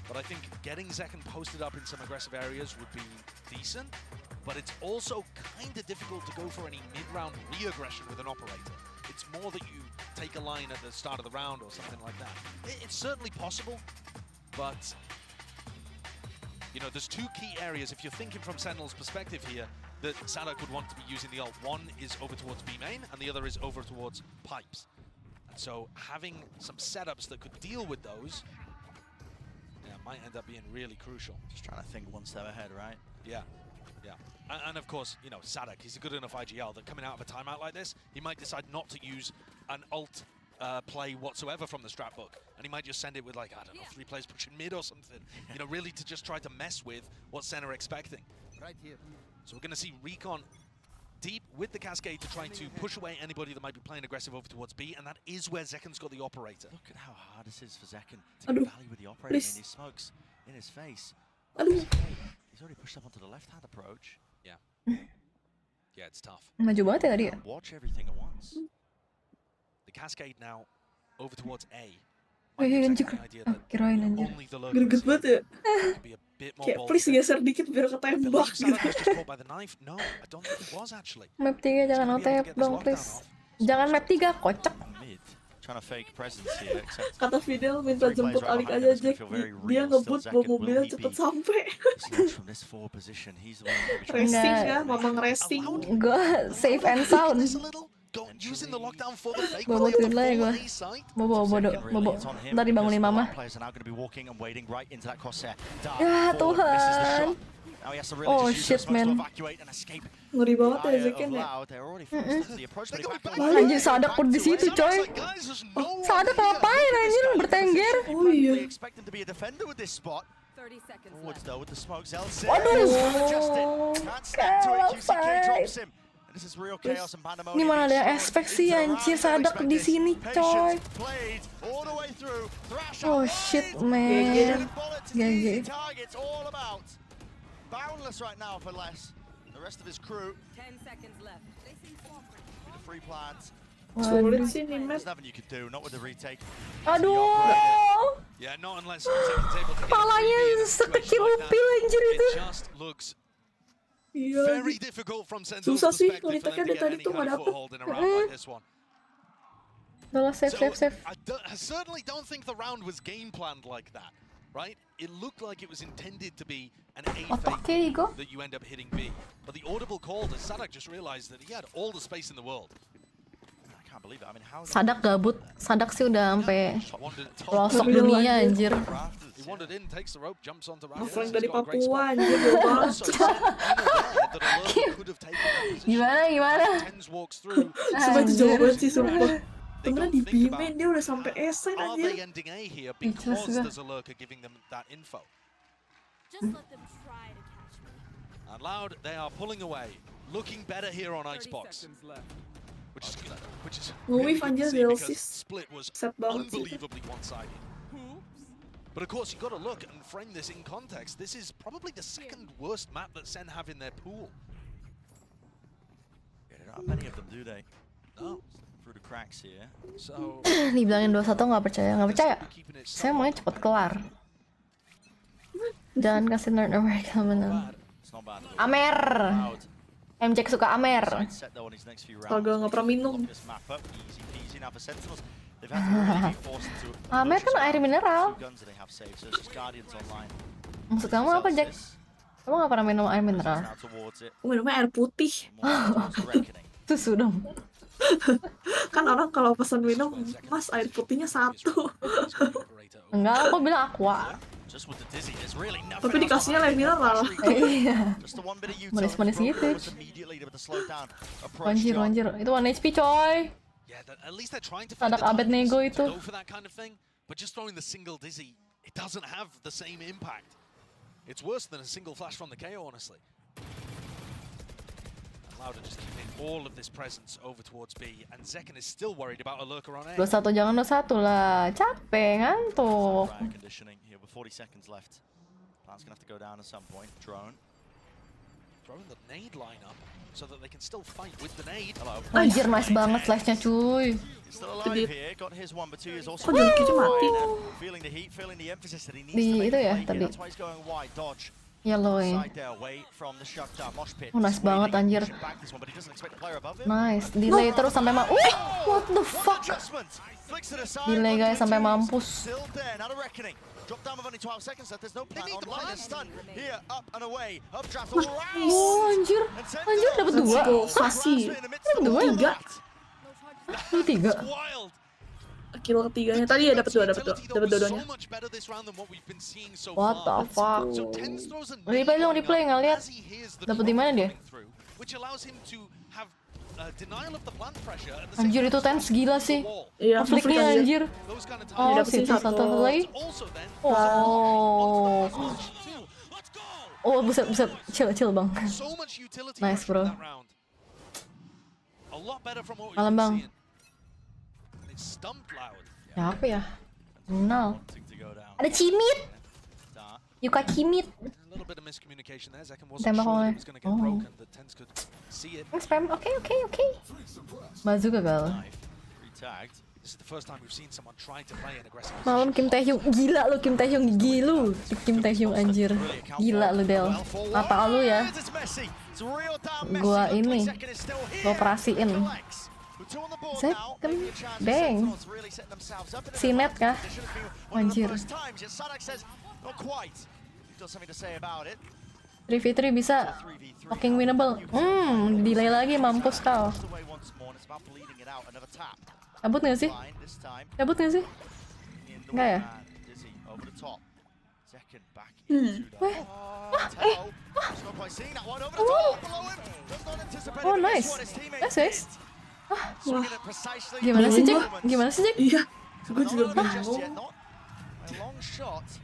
But I think getting 𝘰𝘰𝘮𝘮 posted up in some aggressive areas would be decent. But it's also kind of difficult to go for any mid-round re-aggression with an operator. It's more that you take a line at the start of the round or something like that. It's certainly possible, but there's two key areas, if you're thinking from Sentinel's perspective here, that SADOK would want to be using the ult. One is over towards B main, and the other is over towards pipes. And so having some setups that could deal with those might end up being really crucial. Just trying to think one step ahead, right? Yeah. And of course, SADOK, he's a good enough IGL that coming out of a timeout like this, he might decide not to use an ult play whatsoever from the strat book. And he might just send it with, 3 players pushing mid or something. Really to just try to mess with what SEN are expecting. Right here. So we're going to see Recon deep with the Cascade to try to push away anybody that might be playing aggressive over towards B, and that is where 𝘰𝘰𝘮𝘮's got the operator. Look at how hard this is for 𝘰𝘰𝘮 to get value with the operator. I mean, he smokes in his face. He's already pushed up onto the left-hand approach. Yeah, it's tough. Maju banget ya tadi ya? Watch everything at once. The Cascade now over towards A. Anjir. Kirain anjir. Greget banget ya. Kayak please geser dikit biar ketembak gitu. Map 3 jangan OTF dong please. Jangan map 3, kocak. Kata Fidel minta jemput Alik aja Jack. Dia ngebut bawa mobilnya cepet sampai. Resting ya, mamang resting. Gue safe and sound. Bobo-boboin lah ya gue. Bobo. Ntar dibangunin mama. Ya Tuhan. Oh shit man. Ngeri banget ya 𝘰𝘰𝘮𝘮 ya. Anjir SADOK udah di situ coy. SADOK ngapain anjir bertengger? Oh iya. Waduh. Kalah fight. Ini mana ada yang expect sih anjir SADOK di sini coy. Oh shit man. GG. Boundless right now for Les. The rest of his crew. 10 seconds left. The free plants. Sulit sih nih map. There's nothing you can do, not with the retake. Aduh. Yeah, not unless 𝘰𝘰𝘮𝘮𝘮 able to palanya sekecil upil anjir itu. It just looks very difficult from Sentinel's susah sih, perspective for them to dari get tadi any tuh kind nggak of dapet. foothold in a round like this one. Udah safe. I certainly don't think the round was game planned like that, right? It looked like it was intended to be an A fake that you end up hitting B. But the audible call that SADOK just realized that he had all the space in the world. I can't believe it. I mean, how SADOK gabut. SADOK sih udah sampai pelosok dunia anjir. He wandered in, takes the rope, jumps onto Frank dari Papua anjir jauh banget. Gimana? Sumpah itu jauh banget sih sumpah. Temennya di B-main dia udah sampai SEN anjir. And Loud, they are pulling away, looking better here on Icebox. Which is really good to see because split was unbelievably one-sided. But of course, you've got to look and frame this in context. This is probably the second worst map that SEN have in their pool. Not many of them, do they? No. Through the cracks here. So. Dibilangin 2-1 nggak percaya. Saya maunya cepet kelar. Jangan kasih North America menang. Amer. MJ suka Amer. Kagak nggak pernah minum. Amer kan air mineral. Maksud kamu apa, Jack? Kamu nggak pernah minum air mineral? Minumnya air putih. Susu dong. Kan orang kalau pesan minum, Mas air putihnya 1. Enggak, aku bilang aqua. Tapi dikasihnya air mineral. Iya. Manis-manis gitu. Anjir. Itu 1 HP coy. Anak Abednego itu. It's worse than a single flash from the KO, honestly. And Louder just keeping all of this presence over towards B, and 𝘧𝘰𝘮𝘮𝘮 is still worried about a lurker on A. 21 jangan 21 lah, capek, ngantuk. Conditioning here with 40 seconds left. Plan's gonna have to go down at some point. Drone. Throwing the nade lineup so that they can still fight with the nade. Anjir, nice banget flashnya cuy. Still alive here. Got his 1, but 2 is also mati. Feeling the heat, feeling the emphasis that he needs Di to make itu ya the play tadi. here. That's why he's going wide. Dodge. Yellow Side there, away from the shutdown. Mosh pit. Nice banget anjir. Back this one, but he doesn't expect the player above him. Nice, delay terus sampai what the fuck? Delay guys sampai mampus. Still there, not a reckoning. Drop down with only 12 seconds left. There's no plan online. Stun here, up and away. Updraft all around. Oh anjir, dapat 2. Kasih. Dapat 2 ya? 3. Kill ketiganya tadi ya dapat 2, dapat 2-2-nya. What the fuck? Replay nggak lihat. Dapat di mana dia? Anjir itu tense gila sih. Iya, flicknya anjir. Oh, situ satu lagi. Oh, buset, chill bang. Nice bro. Malam bang. Ya apa ya? Kenal. Ada Cimit. 𝘰𝘰𝘮𝘮𝘦. Tembak oleh. Oh. Spam. Oke. Maju gagal. Malam Kim Taehyung. Gila lu Kim Taehyung. Kim Taehyung anjir. Gila lu Del. Apa lu ya? Gua ini. Gua operasiin. Bang. Sinet kah? Anjir. 3v3 bisa fucking winnable. Delay lagi mampus kau. Cabut nggak sih? Enggak ya? Oh nice guys. Wah. Gimana sih Jack? Iya, gue juga bingung.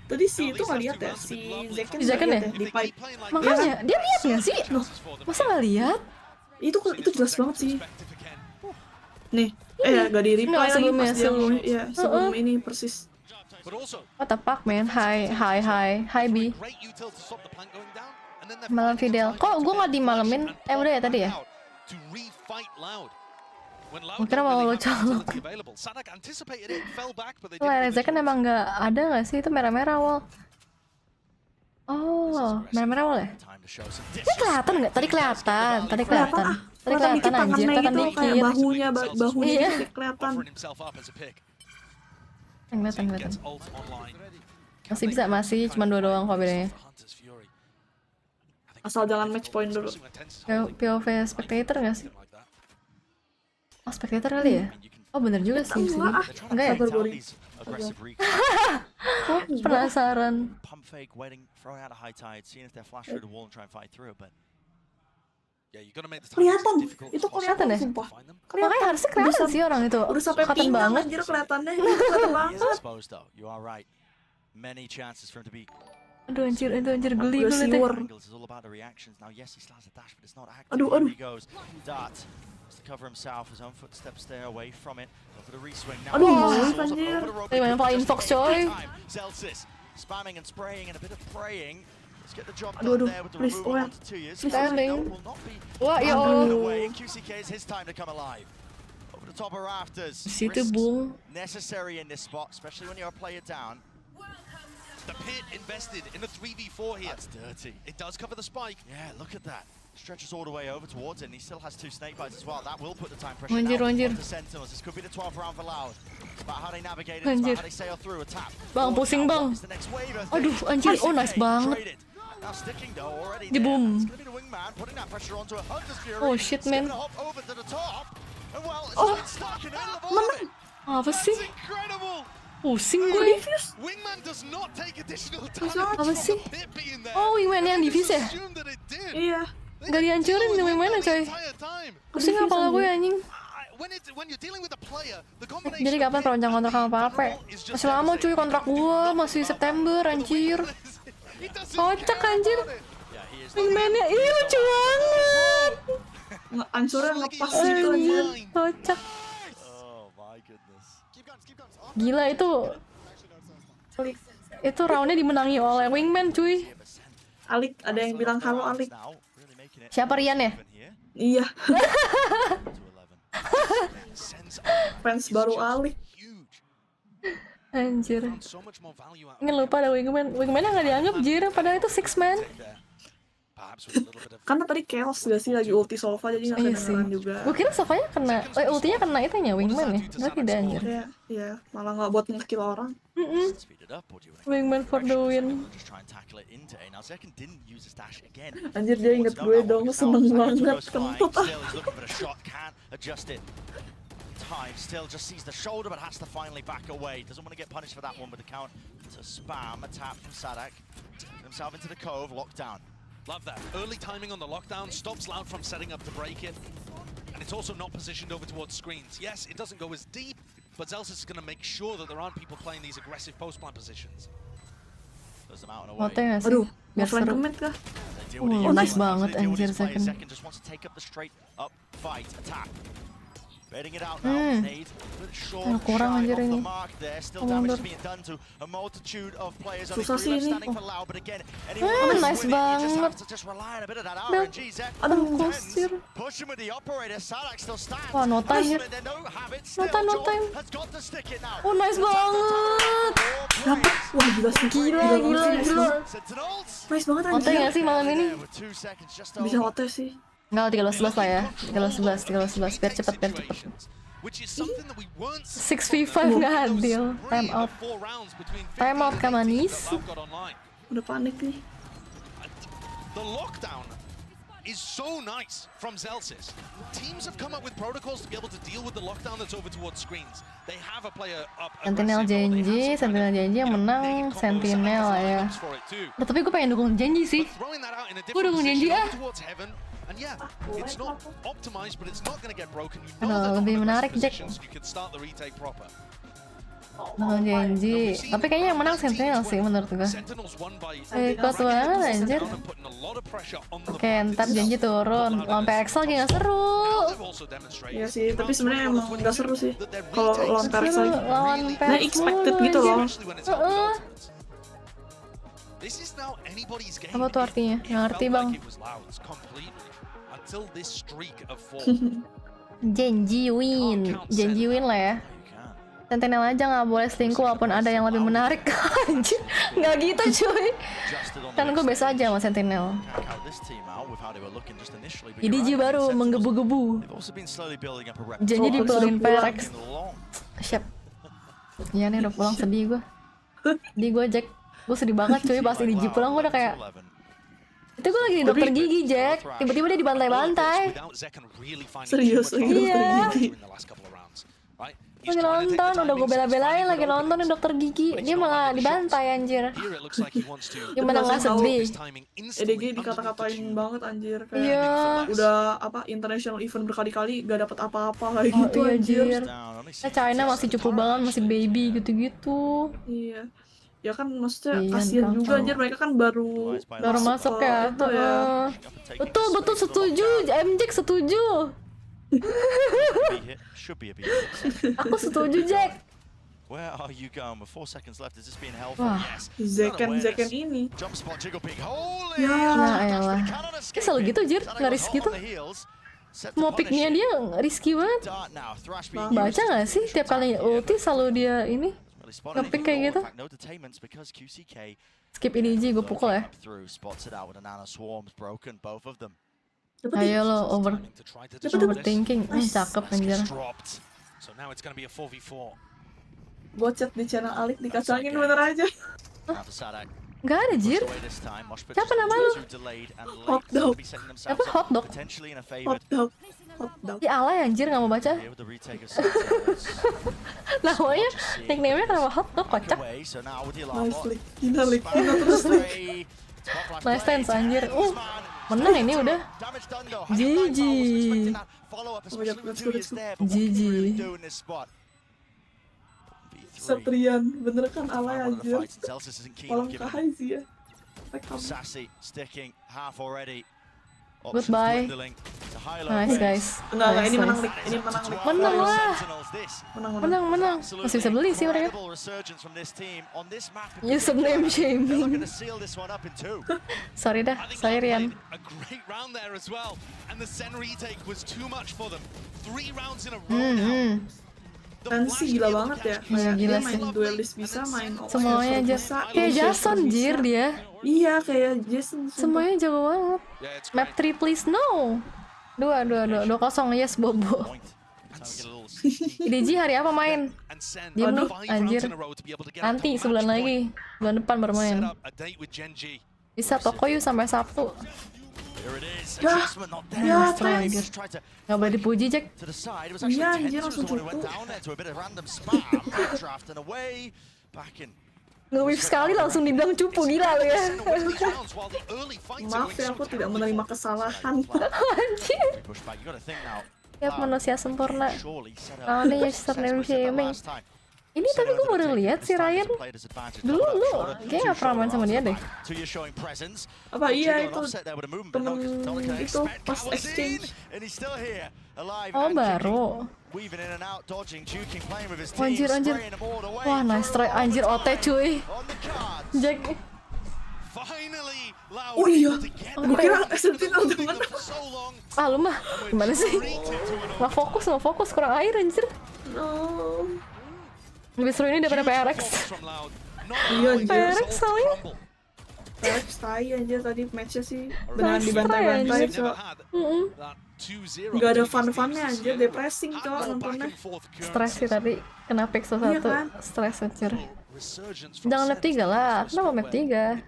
Tadi si itu nggak lihat ya, si 𝘧𝘰𝘮𝘮 ya di pipe. Makanya dia lihat nggak sih? Masa nggak lihat? Itu jelas banget sih. Nih, nggak di reply lagi pas dia ngomong, ya sebelum ini persis. What the fuck man? Hi B. Malam Fidel. Kok gue nggak dimalamin? Udah ya tadi ya? Mungkin mau lo colok. Layar kan emang nggak ada nggak sih itu merah-merah wall? Oh, merah-merah wall ya? Ini kelihatan nggak? Tadi kelihatan anjir, kelihatan dikit. Kayak bahunya kelihatan. Kelihatan. Masih cuma 2 doang kok bedanya. Asal jangan match point dulu. POV spectator nggak sih? Oh, spectator kali ya? Oh, bener juga sih. Enggak ya? Penasaran. Kelihatan. Itu kelihatan ya? Makanya harusnya kelihatan sih orang itu. Udah sampai pinggang anjir kelihatannya. Kelihatan banget. Aduh anjir geli teh. Aduh. Cover himself, his own footsteps there away from it. For the reswing now. Anjir. Main flying fox coy. 𝘧𝘰𝘮𝘮𝘮 spamming and spraying and a bit of praying. Aduh, please, Owen. Standing. Wah, ya Allah. Situ Bung. Necessary in this spot, especially when you're a player down. The pit invested in a 3v4 here. That's dirty. It does cover the spike. Yeah, look at that. Stretches all the way over towards it, and he still has 2 snake bites as well. That will put the time pressure now on the Sentinels. This could be the 12th round for Loud. It's about how they navigate it, it's about how they sail through a tap. Bang, pusing bang. Aduh, anjir, oh nice banget. Now sticking though already Di boom. It's gonna be the wingman putting that pressure onto a Hunter's Fury. Oh shit, man. Hop over to the top. And well, Oh, it's stuck in the middle of menang. Apa sih? incredible. Pusing gue. Wingman does not take additional damage Apa sih? from the pit being there. Oh, wingman yang divisi ya? Iya. Gak dihancurin nih wingman coy. Pusing kepala gue anjing. Jadi kapan perpanjang kontrak sama Pape? Masih lama cuy kontrak gue, masih September anjir. Kocak anjir. Wingman-nya, ih lucu banget. Ancuran lepas gitu anjir. Kocak. Gila itu. Itu roundnya dimenangi oleh Wingman cuy. Alik, ada yang bilang halo Alik. Siapa, Rian ya? Iya. Fans baru Alik. Anjir. Ini lupa ada Wingman. Wingman-nya nggak dianggap jir, padahal itu 6-man. Karena tadi chaos gak sih lagi ulti Sova jadi nggak kedengeran juga. Gue kira Sofanya kena, ultinya kena itunya Wingman ya, nggak tidak anjir. Iya, malah nggak buat nge-kill orang. Wingman for the win. Anjir dia inget gue dong, seneng banget kentut ah. Time still just sees the shoulder but has to finally back away. Doesn't want to get punished for that one, but the count to spam a tap from Sadak. Himself into the cove, lockdown. Love that. Early timing on the lockdown stops Loud from setting up to break it. And it's also not positioned over towards screens. Yes, it doesn't go as deep, but 𝘧𝘰𝘮 is going to make sure that there aren't people playing these aggressive post-plant positions. Motenya sih, biar seru. Oh, nice banget anjir second. Just wants to take up the straight up fight attack. Baiting it out now, Nade, but short, kurang anjir ini. Still damage being done to a multitude of players. Susah sih ini. Nice banget. Aduh, kusir. Wah, no time ya. No time. Oh, nice banget. Dapat. Wah, gila sih. Gila. Nice banget anjir. Ote nggak sih malam ini? Bisa ote sih. Nggak, 13-11 lah ya. 13-11 biar cepet. 6v5 nggak adil. Time out. Time out kan manis. Udah panik nih. The lockdown is so nice from 𝘧𝘰𝘮. Teams have come up with protocols to be able to deal with the lockdown that's over towards screens. They have a player up. Sentinel 𝘰𝘰 yang menang Sentinel ya. Nah, tapi gue pengen dukung 𝘰𝘰 sih. Gue dukung 𝘰𝘰 ah. And yeah, it's not optimized, but it's not going to get broken. You know that lebih menarik Jack. You can start the retake proper. Nah, 𝘰𝘰. Tapi kayaknya yang menang Sentinel sih menurut gue. Ikut banget anjir. Oke, ntar 𝘰𝘰 turun. Lawan PX lagi nggak seru. Iya sih, tapi sebenarnya emang nggak seru sih. Kalau lawan PX lagi. Nah, expected gitu loh. Apa tuh artinya? Nggak ngerti bang. 𝘰𝘰 win lah ya. Sentinel aja nggak boleh selingkuh walaupun ada yang lebih menarik. Anjir, nggak gitu cuy. Kan gue biasa aja sama Sentinel. 𝘰𝘰 baru menggebu-gebu. 𝘰𝘰 dipulangin PRX. Siap. Iya nih udah pulang, sedih gue. Sedih gue Jack. Gue sedih banget cuy pas 𝘰𝘰 pulang, gue udah kayak itu gue lagi di dokter gigi Jack, tiba-tiba dia dibantai-bantai. Serius lagi dokter gigi. Lagi nonton, udah gue bela-belain lagi nonton di dokter gigi, dia malah dibantai anjir. Gimana nggak sedih? EDG dikata-katain banget anjir, kayak udah apa international event berkali-kali gak dapet apa-apa kayak gitu anjir. China masih cukup banget, masih baby gitu-gitu. Iya. Ya kan maksudnya kasihan juga anjir, mereka kan baru masuk ya. Betul setuju, MJack setuju. Aku setuju Jack. Where are you going? With 4 seconds left, is this being held for? Wah, Yes. Zekan ini. Jump spot, jiggle big. Holy! Ya elah. Selalu gitu, Jir. Nggak risky tuh. Mau picknya dia risky banget. Baca nggak sih? Tiap kali ulti selalu dia ini nge-pick kayak gitu. Skip EDG, gue pukul ya. Ayo lo, overthinking. Cakep anjir. Bocet di channel Alik dikacangin bener aja. Nggak ada, Jir. Siapa nama lu? Hotdog. Apa hotdog? Hotdog. Hotdog. Ya alay anjir, nggak mau baca. Namanya, nickname-nya kenapa hotdog, kocak. Nice lick. Gina lick. Gina terus lick. Nice stance anjir. Menang ini udah. GG. GG. Satrian, bener kan alay aja. Malam kahai sih ya. Goodbye. Nice guys. Enggak, ini menang lik. Ini menang lik. Menang lah. Menang. Masih bisa beli sih mereka. Username shaming. Sorry dah, saya Rian. Nancy gila banget ya. Iya, gila main sih. duelis bisa, main semuanya aja. Kayak Jason, Jir dia. Iya, kayak Jason. Semuanya jago banget. Map 3 please, no. 2-0, yes Bobo. DG hari apa main? Diem nih, anjir. Nanti sebulan lagi. Bulan depan baru main. Bisa toko yuk sampai Sabtu. Ya, nggak boleh dipuji, Jack. Iya, anjir langsung cukup. Nge-whip sekali langsung dibilang cupu, gila lo ya. Maaf ya, aku tidak menerima kesalahan. Anjir. Tiap manusia sempurna. Oh, ini username shaming. Ini tapi gue baru lihat si Ryan. Dulu lu kayak gak pernah main sama dia deh. Apa iya itu temen itu pas exchange. Oh baru. Anjir. Wah nice try, anjir OT cuy. Jack. Oh iya, gue kira Sentinel udah menang. Ah lu mah, gimana sih? Nggak fokus, kurang air anjir. No. Lebih seru ini daripada PRX. Iya anjir. PRX soalnya. PRX tai anjir tadi matchnya sih. Beneran dibantai-bantai cok. Gak ada fun-funnya anjir, depressing cok nontonnya. Stres sih tadi, kena pick 1. Iya kan? Stres anjir. Jangan map 3 lah, kenapa map 3?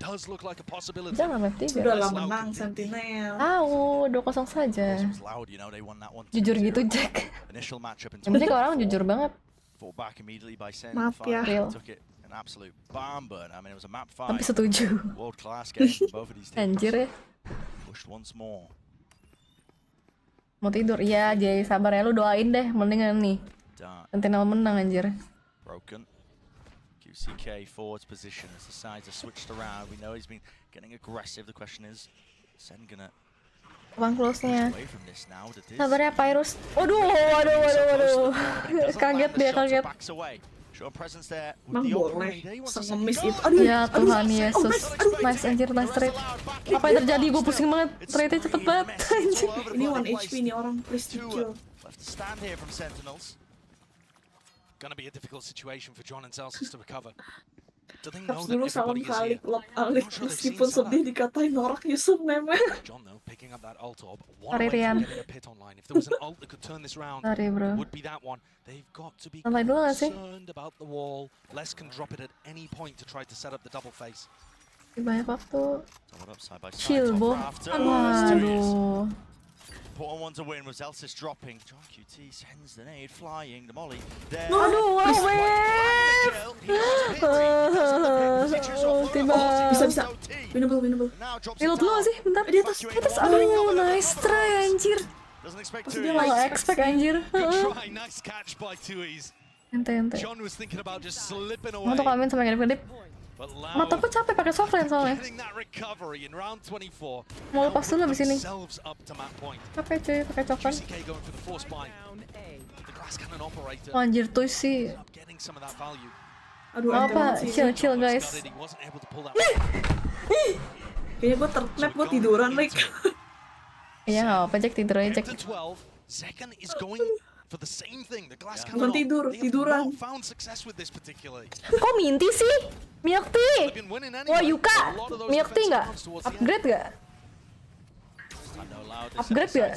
Jangan map 3. Udah lah menang Sentinel. Tahu, 2-0 saja. Jujur gitu Jack. Yang penting orang jujur banget. Maaf ya. Tapi setuju. Anjir ya. Mau tidur? Iya, Jay, sabar ya, lu doain deh, mendingan nih. Sentinel menang anjir. 𝘰𝘰𝘮𝘮𝘮 forwards position as the sides are switched around. We know he's been getting aggressive. The question is, SEN gonna Bang close-nya. Sabar ya, Pyrus. Waduh. Kaget dia, kaget. Bang boleh, sengemis itu. Aduh. Ya Tuhan Yesus. Nice anjir, nice trade. Apa yang terjadi? Gue pusing banget. Trade-nya cepet banget. Ini 1 HP nih orang, please to kill. Gonna be a difficult situation for John and 𝘧𝘰𝘮𝘮𝘦 to recover. Do they Taps know that dulu salam everybody is kali here? klub Alik meskipun sedih dikatain norak username-nya. John though picking up that ult orb. Sorry, Rian. Getting a pit online. If there was an ult that could turn this round, Sorry, bro. would be that one. They've got to be Santai dulu gak sih? concerned about the wall. Les can drop it at any point to try to set up the double face. Banyak waktu. Chill, Bo. Waduh. Important one to win was 𝘧𝘰𝘮𝘮𝘮 dropping. John QT sends the nade flying. The molly. Aduh, Bisa. Winnable. Reload dulu sih, bentar. Di atas. Aduh, nice try anjir. Pasti dia nggak expect anjir. Nice catch by 𝘰𝘰𝘮𝑗. Ente. John was thinking about just slipping away. Mau tuh komen sama kedip-kedip. Mataku capek pakai softline soalnya. Mau lepas dulu abis ini. Capek cuy pakai coklat. Anjir tuh sih. Aduh, apa? Chill guys. Kayaknya gue terknap, gue tiduran, like. Iya nggak apa, Jack tidur aja, Jack. Bukan tiduran. Kok Minty sih? 𝘧𝘰𝘮𝘮𝘦. Wah, Yuka. 𝘧𝘰𝘮𝘮𝘮 nggak? Upgrade nggak? Upgrade nggak?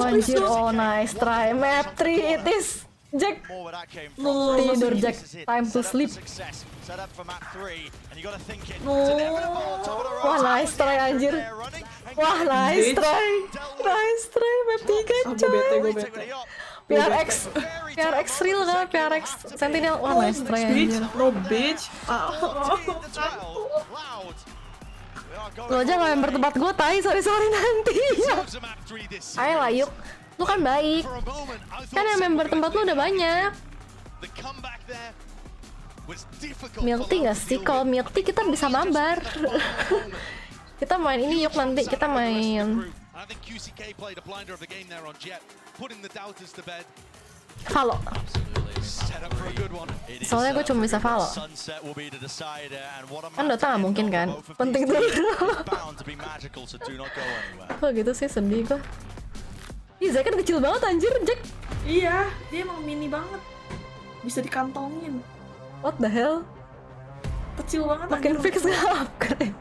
Anjir, oh nice try. MADRID it is. Jack. Tidur, Jack. Time to sleep. Wah, nice try anjir. Wah, nice try. Nice try. Map 3 coy. Gue bete. PRX real kan? PRX Sentinel. Wah, nice try anjir. No bitch. Lu aja gak yang bertempat gue, tai. Sorry nanti. Ayo lah, Yuk. Lu kan baik. Kan yang member tempat lu udah banyak. 𝘧𝘰𝘮𝘮𝘦 gak sih? Kalau 𝘧𝘰𝘮𝘮 kita bisa mabar. Kita main ini Yuk nanti. Kita main Valo. Soalnya gue cuma bisa Valo. Kan Dota gak mungkin kan? Penting tuh. Kok gitu sih, sedih gue. Ih, Zack kan kecil banget anjir, Jack. Iya, dia emang mini banget. Bisa dikantongin. What the hell? Kecil banget. Makin fix gak upgrade.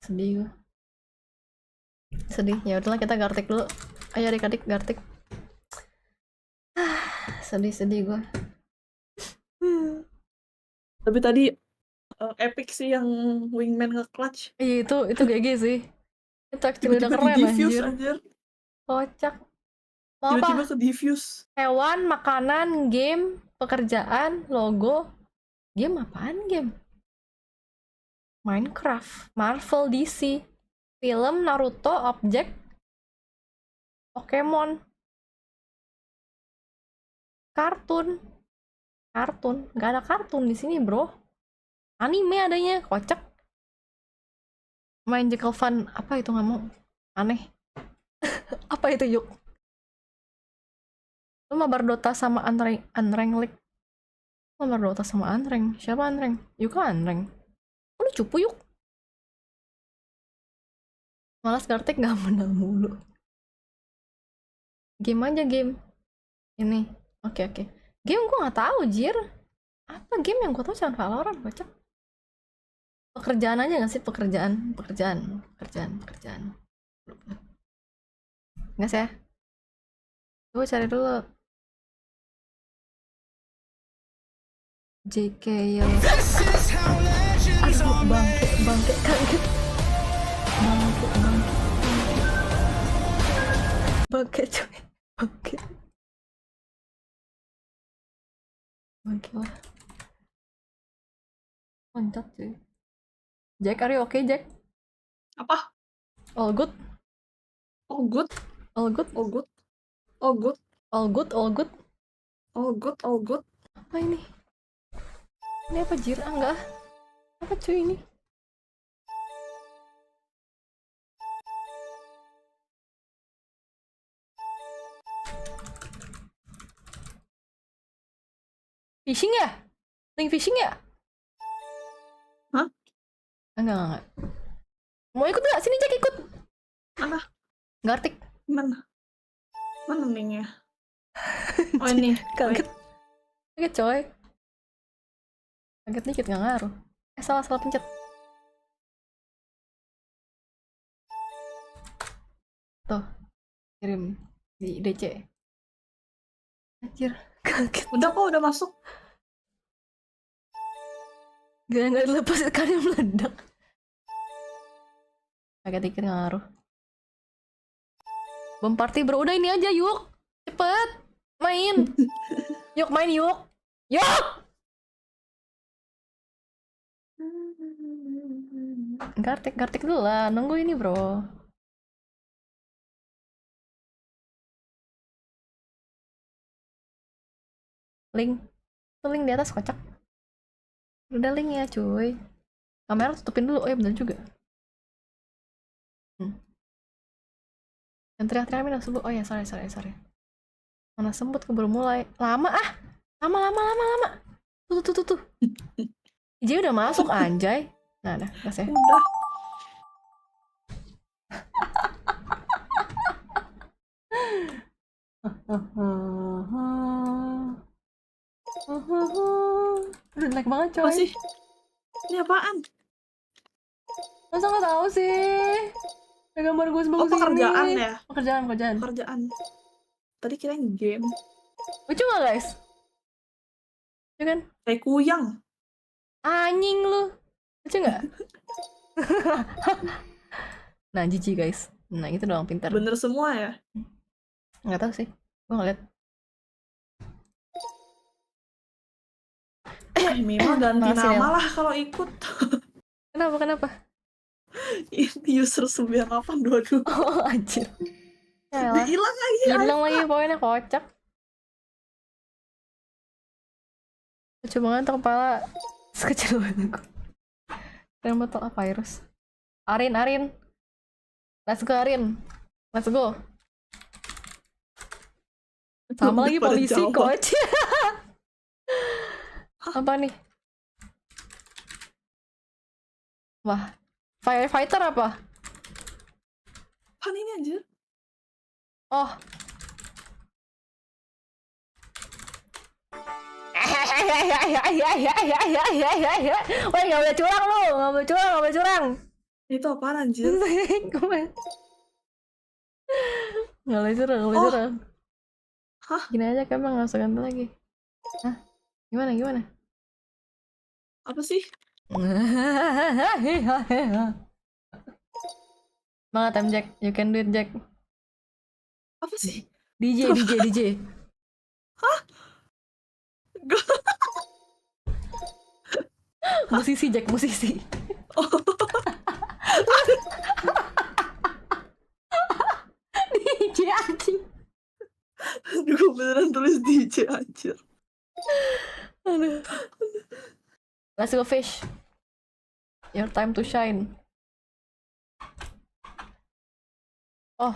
Sedih gue. Sedih. Ya udahlah, kita gartik dulu. Ayo adik-adik gartik. Sedih gue. Tapi tadi epic sih yang wingman nge-clutch. Iya, itu GG sih. Itu actually udah keren anjir. Kocak. Mau apa? Tiba-tiba ke diffuse. Hewan, makanan, game, pekerjaan, logo. Game apaan game? Minecraft, Marvel, DC, film, Naruto, objek, Pokemon, kartun. Nggak ada kartun di sini, bro. Anime adanya, kocak. Magical fun, apa itu, nggak mau? Aneh. Apa itu, Yuk? Lu mabar Dota sama Unrank League. Mabar Dota sama Unrank. Siapa Unrank? Yuk kan Unrank. Lu cupu, Yuk. Malas gartek nggak menang mulu. Game aja, game. Ini. Oke. Game gua nggak tahu, Jir. Apa game yang gua tahu cuma Valorant, kocak. Pekerjaan aja nggak sih? Pekerjaan. Nggak sih ya? Coba cari dulu. 𝘰𝘰𝘮𝘮𝘦. Aduh, bangke, kaget. Bangke cuy. Bangke lah. Loncat cuy. Jack, are you okay, Jack? Apa? All good? Apa ini? Ini apa, Jir? Enggak. Apa cuy ini? Fishing ya? Link fishing ya? Hah? Enggak. Mau ikut nggak? Sini, Jack, ikut. Mana? Gartik. Mana linknya? Oh, ini. Kaget coy. Kaget dikit, nggak ngaruh. Salah pencet. Tuh, kirim di DC. Anjir, kaget. Udah masuk. Nggak dilepas, ikannya meledak. Kaget dikit, nggak ngaruh. Bom party bro, udah ini aja, Yuk. Cepet, main. Yuk, main, Yuk. Gartik dulu lah, nunggu ini bro. Link di atas, kocak. Udah link ya cuy. Kamera tutupin dulu, oh ya bener juga. Yang teriak-teriak minum sebut. Oh ya, sorry. Mana sempet keburu mulai. Lama ah. Lama. Tuh. J udah masuk anjay. Nah, dah, gas ya. Udah. Udah naik banget coy. Apa sih? Ini apaan? Masa nggak tahu sih? Gambar gue sebagus pekerjaan ini. Ya? Pekerjaan. Tadi kirain game. Lucu nggak guys? Lucu kan? Kayak kuyang. Anjing lu. Lucu nggak? Nah, jijik guys. Nah, itu doang pintar. Bener semua ya? Nggak tahu sih. Gue ngeliat. Mima ganti nama lah kalau ikut. Kenapa? Ini user 9822. Oh, anjir. Hilang lagi poinnya kocak. Lucu banget tuh kepala sekecil banget. Dan betul apa virus? Arin. Let's go Arin. Let's go. Sama lagi polisi coach. Apa nih? Wah, firefighter apa? Apaan ini anjir? Oh. Woi, nggak boleh curang lu, nggak boleh curang. Itu apaan anjir? Nggak boleh curang. Hah? Gini aja kan nggak usah ganti lagi. Hah? Gimana? Apa sih? Semangat Jack, you can do it Jack. Apa sih? DJ. Hah? Musisi Jack, musisi. Oh. DJ anjing. Aduh, beneran tulis DJ anjir. Aduh. Let's go fish. Your time to shine. Oh.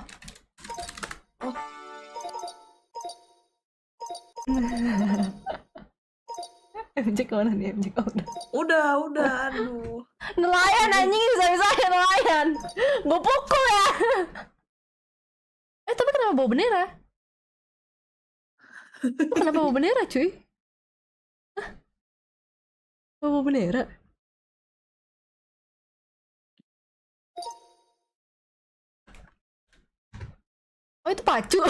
MJ kemana nih? MJ kemana? Udah, aduh. Nelayan anjing, bisa-bisa nelayan. Gue pukul ya. Tapi kenapa bawa bendera? Kenapa bawa bendera cuy? Bawa bendera? Oh itu pacu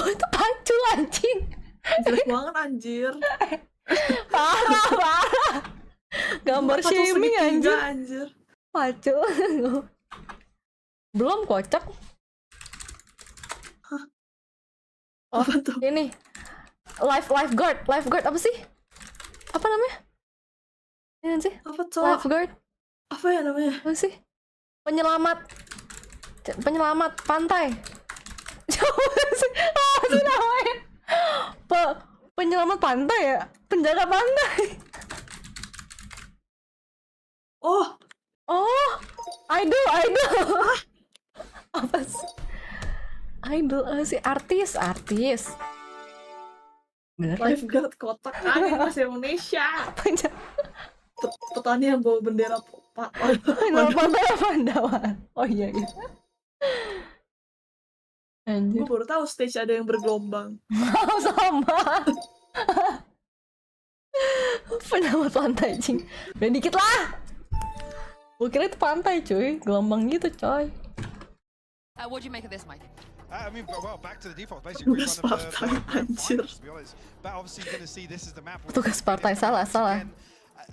anjing. Jelek banget anjir. Parah. Gambar shaming anjir. Pacu. Belum kocak. Hah? Oh, apa tuh? Ini lifeguard apa sih? Apa namanya? Ini sih? Apa tuh? Lifeguard. Apa ya namanya? Apa sih? Penyelamat pantai. Coba sih. Apa sih namanya? Penyelamat pantai ya? Penjaga pantai. Oh, idol. Apa sih? Idol sih, artis. Bener kan? Lifeguard kotak kan bahasa Indonesia. Petani yang bawa bendera Pandawan. Oh iya. Anjir. Gue baru tahu stage ada yang bergelombang. Sama. Penyelamat pantai cing. Udah dikit lah. Gue kira itu pantai cuy, gelombang gitu coy. What do you make of this, Mike? I mean, well, back to the default. Basically, one of the finals, to be honest. But obviously, you're going to see this is the map. Tugas partai salah.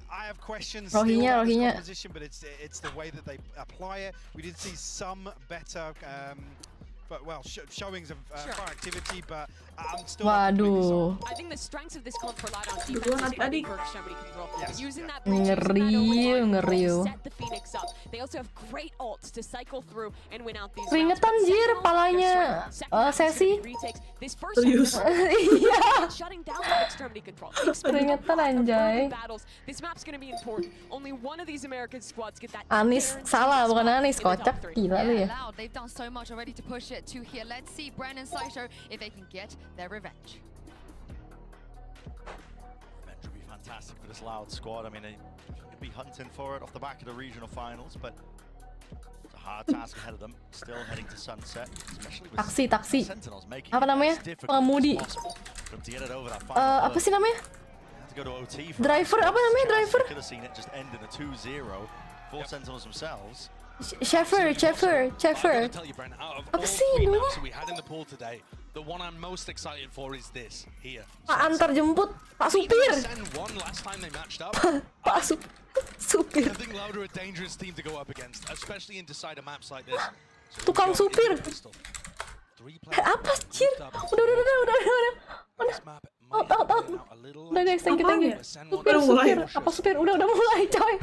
I have questions 𝘰𝘰𝘮𝘮𝘦. composition, but it's the way that they apply it. We did see some better, but well, showings of fire activity, but I'm still not completely sold. I think the strengths of this comp relied on defense tadi. Using that Ngeri. set the Phoenix up. They also have great ults to cycle through and win out these Keringetan jir palanya sesi. Serius. Iya. Shutting down that extremity control. Keringetan anjay. This map's going to be important. Only one of these American squads get that. Anis salah bukan Anis, kocak gila lu ya. They've done so much already to push it. it to here. Let's see Bren and 𝘧𝘰𝘯 if they can get their revenge. Revenge would be fantastic for this Loud squad. I mean, they could be hunting for it off the back of the regional finals, but it's a hard task ahead of them. Still heading to Sunset, especially with Taksi. Sentinels making Apa namanya? Pengemudi. to get it over that final Apa sih namanya? to go to OT for Driver, apa namanya driver? could have seen it just end in a 2-0 for Sentinels themselves. Chauffeur. Tell you, Brent, out of Apa all sih three namanya? maps that we had in the pool today, the one I'm most excited for is this here. Pak antar jemput, Pak supir. SEN won last time they matched up. Pak supir. I think 𝘬𝘬𝘮𝘮 are a dangerous team to go up against, especially in decider maps like this. So Tukang supir. Apa anjir? Udah. Udah guys, thank you. Supir. Apa supir? Udah mulai coy.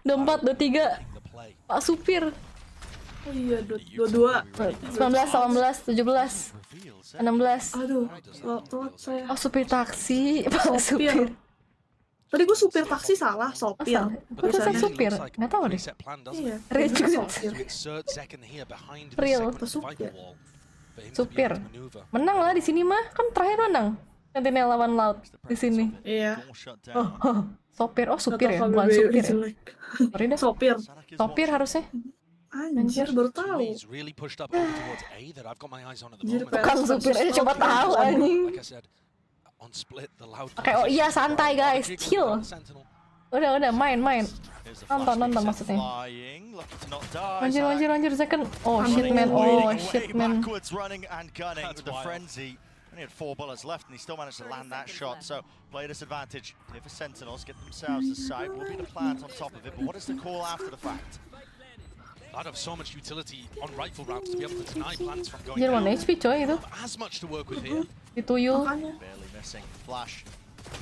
Udah 4, udah 3. Pak supir. Oh iya, 22. 19, 18, 17, 16. Aduh, telat saya. Oh, supir taksi. Pak supir. Tadi gue supir taksi salah, sopir. Gue rasa supir. Nggak tahu deh. Iya. Real. Supir. Menang lah di sini mah. Kan terakhir menang. Sentinel lawan Loud di sini. Iya. Sopir. Oh, supir ya. Bukan supir ya. Sorry deh. Sopir harusnya. Anjir, baru tahu. Tukang supir aja coba tahu anjing. Oke, oh iya santai guys, chill. Udah main. Nonton maksudnya. Anjir second. Oh shit man. Only had 4 bullets left, and he still managed to land that shot. So, play disadvantage here for Sentinels. Get themselves the site. Will be the plant on top of it. But what is the call after the fact? I'd have so much utility on rifle rounds to be able to deny plants from going Dia 1 down. HP coy itu. As much to work with here. Dituyul. Barely missing. Flash.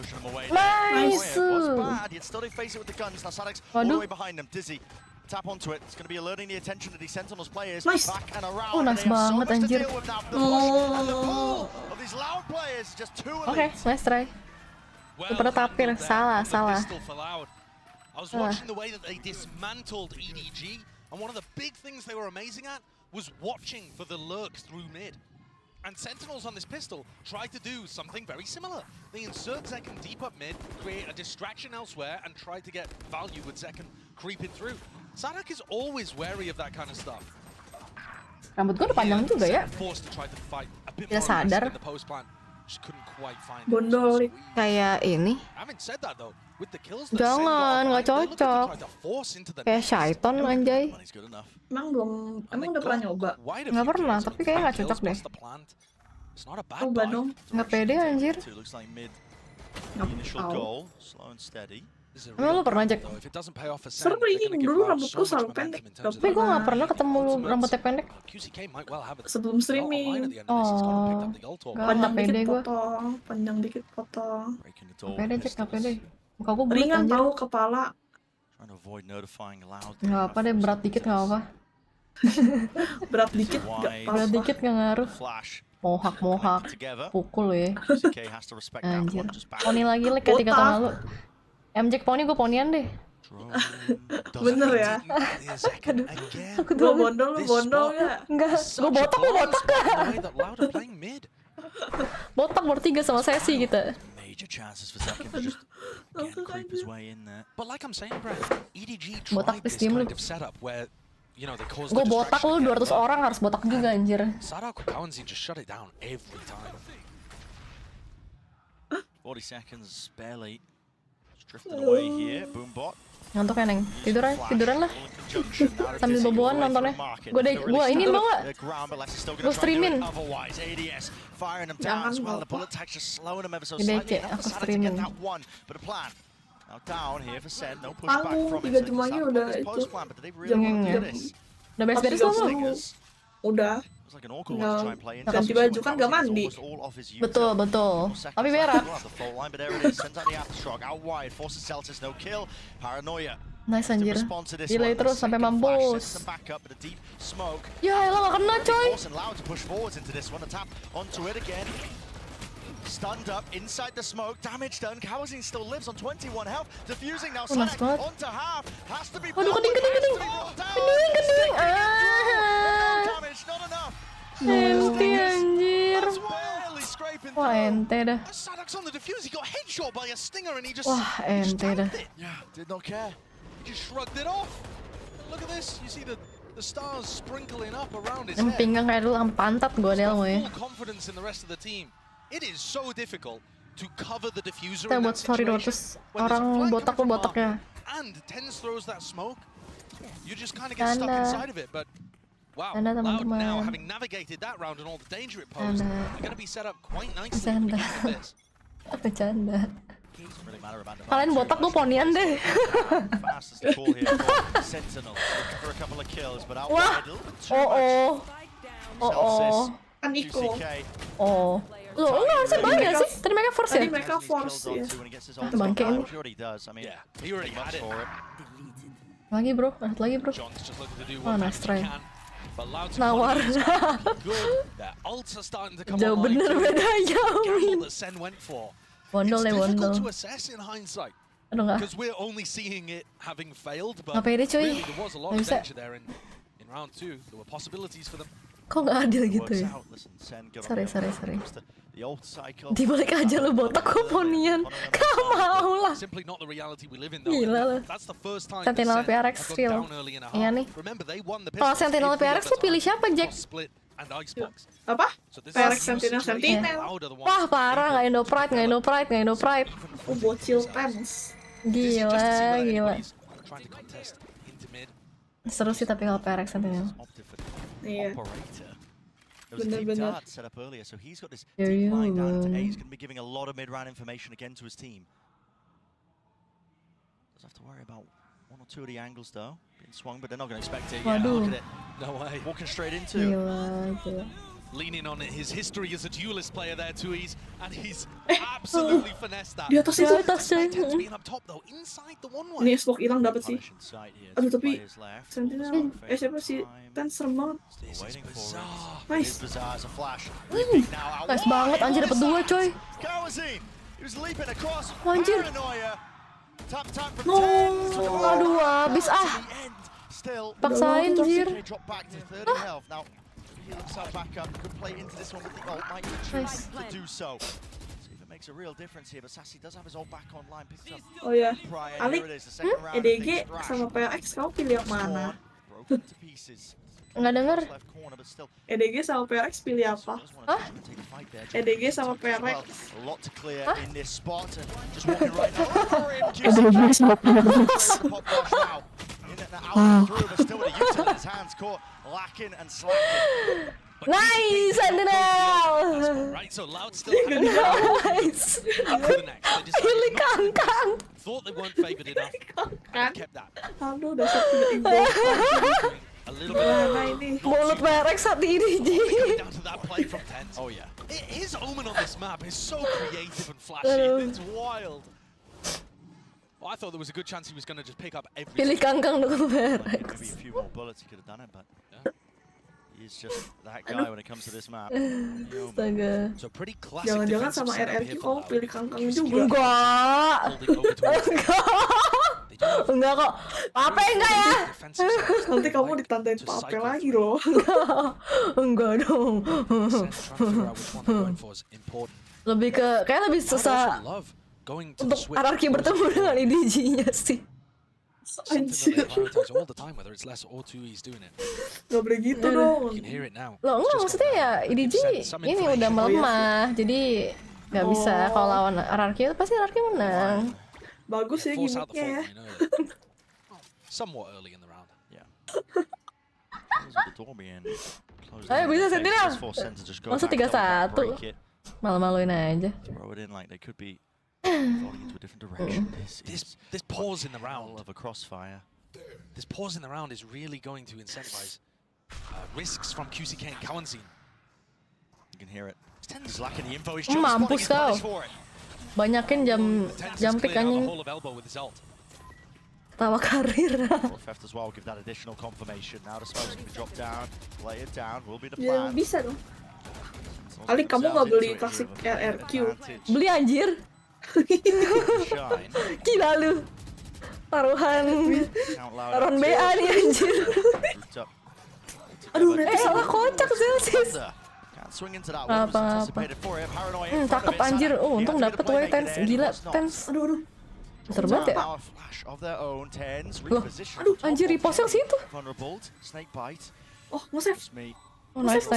Pushing them away. Nice. It was bad. Yet still they face it with the guns. Now 𝘧𝘰𝘯 all the way behind them. 𝘰𝘰𝘮𝘮. Tap onto it. It's going to be alerting the attention of these Sentinels players. Nice. Back and around. Oh, nice banget anjir. Oke, nice try. Super tapir. Salah. I was watching the way that they dismantled EDG, and one of the big things they were amazing at was watching for the lurks through mid. And Sentinels on this pistol tried to do something very similar. They insert 𝘧𝘰𝘮 deep up mid, create a distraction elsewhere, and try to get value with 𝘧𝘰𝘮 creeping through. 𝘬𝘰𝘮 is always wary of that kind of stuff. Rambut gue udah panjang juga ya. Tidak sadar. Bondol. Kayak ini. Jangan, nggak cocok. Kayak Shaiton anjay. Emang udah pernah nyoba? Nggak pernah, tapi kayaknya nggak cocok deh. Coba dong. Nggak pede anjir. Emang lu pernah Jack? Sering, dulu rambutku selalu pendek. Tapi gue nggak pernah ketemu lu rambutnya pendek. Sebelum streaming. Oh, Panjang nggak pede dikit gue. potong, panjang dikit potong. Nggak pede Jack, nggak pede. Muka gue bulat Ringan anjir. tahu kepala. Nggak apa deh, berat dikit nggak apa. Berat dikit nggak apa. Berat dikit nggak ngaruh. Mohak, pukul ya. Anjir. Poni lagi like kayak 3 tahun lalu. MJ poni, gue ponian deh. Bener ya? Gue bondol, lu bondol ya? Enggak, gue botak gak? Botak bertiga sama sesi gitu. Botak please diem lu. Gue botak lu 200 orang harus botak juga anjir. 40 seconds barely. Drifting away here, Boombot. Ngantuk ya Neng, tiduran lah. Sambil boboan nontonnya. Gue ini mau gak? Gue streamin. Jangan Gede cek, aku streamin. Tanggung, 3 jam lagi udah itu. Udah beres-beres lo? Udah. Ganti baju kan gak mandi. Betul. Tapi berak. Nice anjir. Delay terus sampai mampus. Ya elah gak kena coy. Stunned up inside the smoke, damage done. 𝘬𝘰𝘮𝘮 still lives on 21 health. Diffusing now. 𝘬𝘰𝘮 onto half. Has to be. Aduh, keding. Damage not enough. Enti anjir. Wah ente dah. 𝘧𝘰𝘮𝘮𝘦𝘯𝘓𝑗𝑗 got headshot by a stinger and he just Wah ente dah. Yeah, did not care. He just shrugged it off. Look at this. You see the stars sprinkling up around his Yang head. pinggang kayak dulu ang pantat gue He's got Delmo ya. full confidence in the rest of the team. It is so difficult to cover the diffuser Kita in buat that story dulu situation. terus orang botak tuh botaknya. And TenZ throws that smoke. You just kind of get stuck inside of it, but wow, Tanda, Loud teman-teman. now having navigated that round and all the danger it posed, Tanda. they're going to be set up quite nicely to Bercanda. begin with this. Bercanda. Doesn't really matter about Kalian botak gue ponian deh. fast as the call here for Sentinel. Looking for a couple of kills, but out Wah. wide a little bit too much. Oh. Kan Iko. Oh. Loh, enggak harusnya banyak sih. Tadi mereka force ya? Tadi mereka force ya. Itu bangke ini. He already does. I mean, Yeah, he already had it. Lagi bro, lanjut lagi bro. John's just looking to do Oh, what nice damage he try. can. But Loud's Nawar. economy is good. Their ults are starting to come Jauh online bener too. bedanya, The gamble Win. that Sen went for. Bondol It's deh, difficult bondol. to assess in hindsight. Aduh enggak. Because we're only seeing it having failed, but Nggak pede, cuy. really there was a lot Nggak of bisa. danger there in round 2. There were possibilities for them. Kok nggak adil gitu works ya? out. Listen, Sen got Sorry, on sorry, the sorry. the old cycle. Dibalik aja lu botak gue ponian. Gak mau lah. Simply not the reality we live in though. Gila lu. That's the first time Sentinel that Sen PRX have gone real. down early in a Iya half. nih. Remember they won the Kalau pistols Sentinel every PRX lu other pilih time. siapa Jack? Cross split and Icebox. Apa? So this PRX is a new Sentinel situation. Sentinel. Loud are the ones Wah parah, nggak Indo Pride, nggak Indo Pride, nggak Indo Pride. Oh, bocil TenZ. This is just to see Gila, whether gila. anybody's trying to contest into mid. Seru sih tapi kalau PRX Sentinel. Iya. Operator. There was a deep Bener-bener. dart set up earlier, so he's got this Yeah, deep line down into A. yeah. He's going to be giving a lot of mid-round information again to his team. Doesn't have to worry about one or two of the angles though. Being swung, but they're not going to expect it. Yeah, Waduh. look at it. No way. Walking straight into. Gila, gila. Leaning on his history as a duelist player there, 𝘭𝘰𝘮, and he's absolutely finessed that. Di atas itu. Di atas coy. TenZ being up top though, inside the one Ini way. smoke hilang dapat sih. Punish inside here. Aduh Two tapi players left. Sentinel, siapa sih? TenZ serem banget. This is Waiting for it. bizarre. It Nice. is bizarre as a flash. Nice banget, anjir dapet dua coy. 𝘰𝘮𝘮𝘮𝘮. He was leaping across. Anjir. Paranoia. Tap tap from No. TenZ. Aduh habis ah. The end. Still. Paksain anjir. CK drop back to 30 health. Now, he looks out back up. Could play into this one with the ult. Might even choose to do so. See if it makes a real difference here. But Sassy does have his ult back online. Picked up Oh ya. prior. Ali, Here it is. The second round. EDG sama PRX kamu pilih yang mana? Broken to pieces. Nggak denger. Left corner, but still. EDG sama PRX pilih apa? Hah? EDG sama PRX. A lot to clear in this spot, and just walking right now. EDG sama PRX. In and out through, but still with a util in his hands, caught lacking and slacking. Nice, Sentinel. Right, so Loud still having to Nice. go for the next. They decided Pilih not to do this. kangkang. Thought they weren't favoured enough. And kept that. Aduh, dasar tidak involved. A little bit Gimana ini? Mulut PRX saat ini Ji. coming down to that play from TenZ. Oh yeah. His omen on this map is so creative and flashy. Aduh. It's wild. Well, I thought there was a good chance he was going to just pick up every Pilih kangkang dulu Maybe PRX. a few more bullets, he could have done it, but Yeah. he's just that guy when it comes to this map. Astaga. So pretty classic Jangan-jangan defensive sama setup RRQ here for kamu Loud. pilih kangkang juga. Enggak. Holding over towards them. They do have Enggak kok. Apa enggak ya? defensive setups Nanti that kamu like ditandain to pape cycle lagi through. loh. Enggak dong. Sen trying to figure out which one they're going for is important. Lebih ke kayak lebih I'd susah also love going to the untuk switch. RRQ bertemu dengan IDG-nya sih. Something that they prioritize all the time, whether it's less or 𝘭𝘰𝘮 doing it. Gak boleh gitu dong. You can hear it now. Loh enggak maksudnya ya IDG ini udah melemah jadi nggak bisa kalau lawan RRQ pasti RRQ menang. Bagus ya Force out the gimmicknya ya. fault, you know that. Somewhat early in the round. Yeah. With the door being closed Ayo in bisa the face, Sentinel. just force Sen to just go Masa back, double back, 3-1. break it, Malu-maluin aja. throw it in like they could be falling into a different direction. This pause in the round. Of a crossfire. This pause in the round is really going to incentivize risks from �ル𝘰𝘮𝘮𝘦. You can hear it. He's lacking the info. He's jump spotting. Mampus He's kau. punished for it. Banyakin jam pick anjing. whole of elbow with his ult. Tawa karir. Theft as well. Give that additional confirmation. Now the smoke's going to drop down. Lay it down. Will be the Ya plan. bisa dong. Ali kamu nggak beli klasik RRQ. Beli anjir. Shine. Gila lu. Taruhan Count loud taruhan up. BA nih anjir. Root up. To Aduh, salah kocak Zelsis. Apa-apa. Cakep anjir. Untung dapet way Tens. Gila Tens. Aduh. Besar banget ya. Loh, aduh anjir repost yang situ. Oh, nge-save. Oh, nice.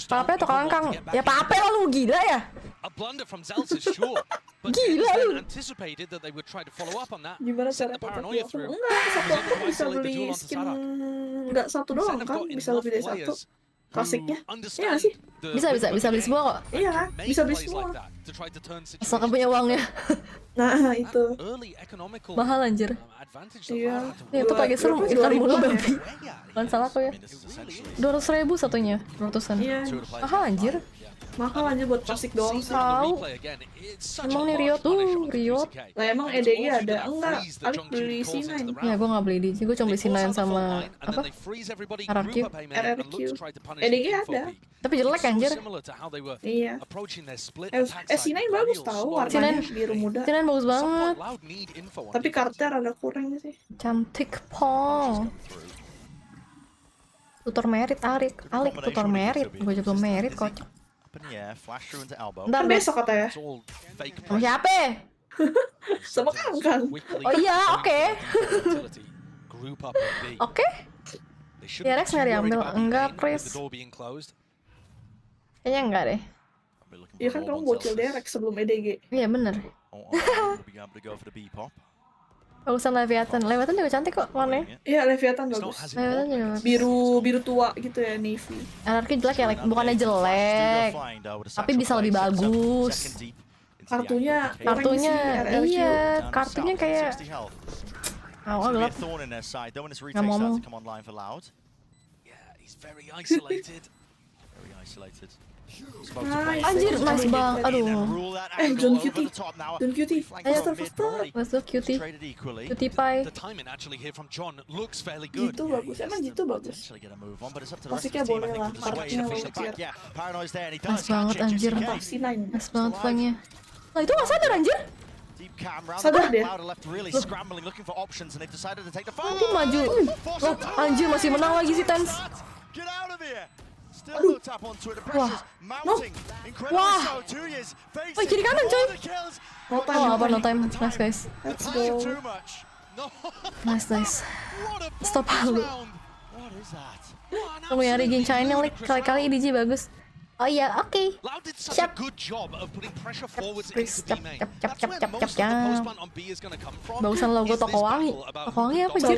Pape atau Kangkang? Ya Pape lah lu, gila ya? Gila lu. Gimana cara foto? Enggak, satu akun bisa beli skin. Enggak satu doang kan? Bisa lebih dari satu. Klasiknya. Iya sih? Bisa beli semua kok. Iya, bisa beli semua. Asalkan punya uangnya. Nah, itu. Mahal anjir. Iya. Itu pakai serum ikan mulu babi. Bukan salah kok ya. 200.000 satunya, 200-an. Iya. Mahal anjir. Mahal aja buat plastik doang sih. Tahu. Emang nih Riot Lah emang EDG ada? Enggak, Alik beli C9. Ya gue nggak beli di sini, gue cuma beli C9 sama apa? RRQ. EDG ada. Tapi jelek anjir. Iya. C9 bagus tau, warnanya biru muda. C9 bagus banget. Tapi karakter ada kurang sih. Cantik pong. Tutor merit Alik tutor merit. Gue juga belum merit kocok. Ntar besok katanya. Sama siapa? Sama Kangkang. Oh iya, oke. Oke. Ya Rex nggak diambil? Enggak, Chris. Kayaknya enggak deh. Iya kan kamu bocil Rex sebelum EDG. Iya bener. Bagusan Leviathan juga cantik kok warnanya. Iya Leviathan bagus. Leviathan juga bagus. Biru tua gitu ya, navy. Anarki jelek ya, bukannya jelek, tapi bisa lebih bagus. Kartunya iya, kartunya kayak gelap. Nggak mau ngomong. Anjir, nice bang. Aduh. 𝘰𝘰𝘮𝘮. Ayo masuk cutie. Cutie pie. Gitu bagus. Emang gitu bagus. Klasiknya boleh lah. Marknya boleh. Nice banget anjir. Nice banget flanknya. Lah itu nggak sadar anjir. Sadar dia. Nanti maju. Loh, anjir masih menang lagi si Tens. Aduh. Wah. Wah. Oh, kiri kanan coy. No time. Nice guys. Let's go. Nice. Stop halu. Tunggu yang Regin China kali-kali IDG bagus. Oh iya, oke. Siap. Bagusan logo Tokowangi. Tokowangi apa sih?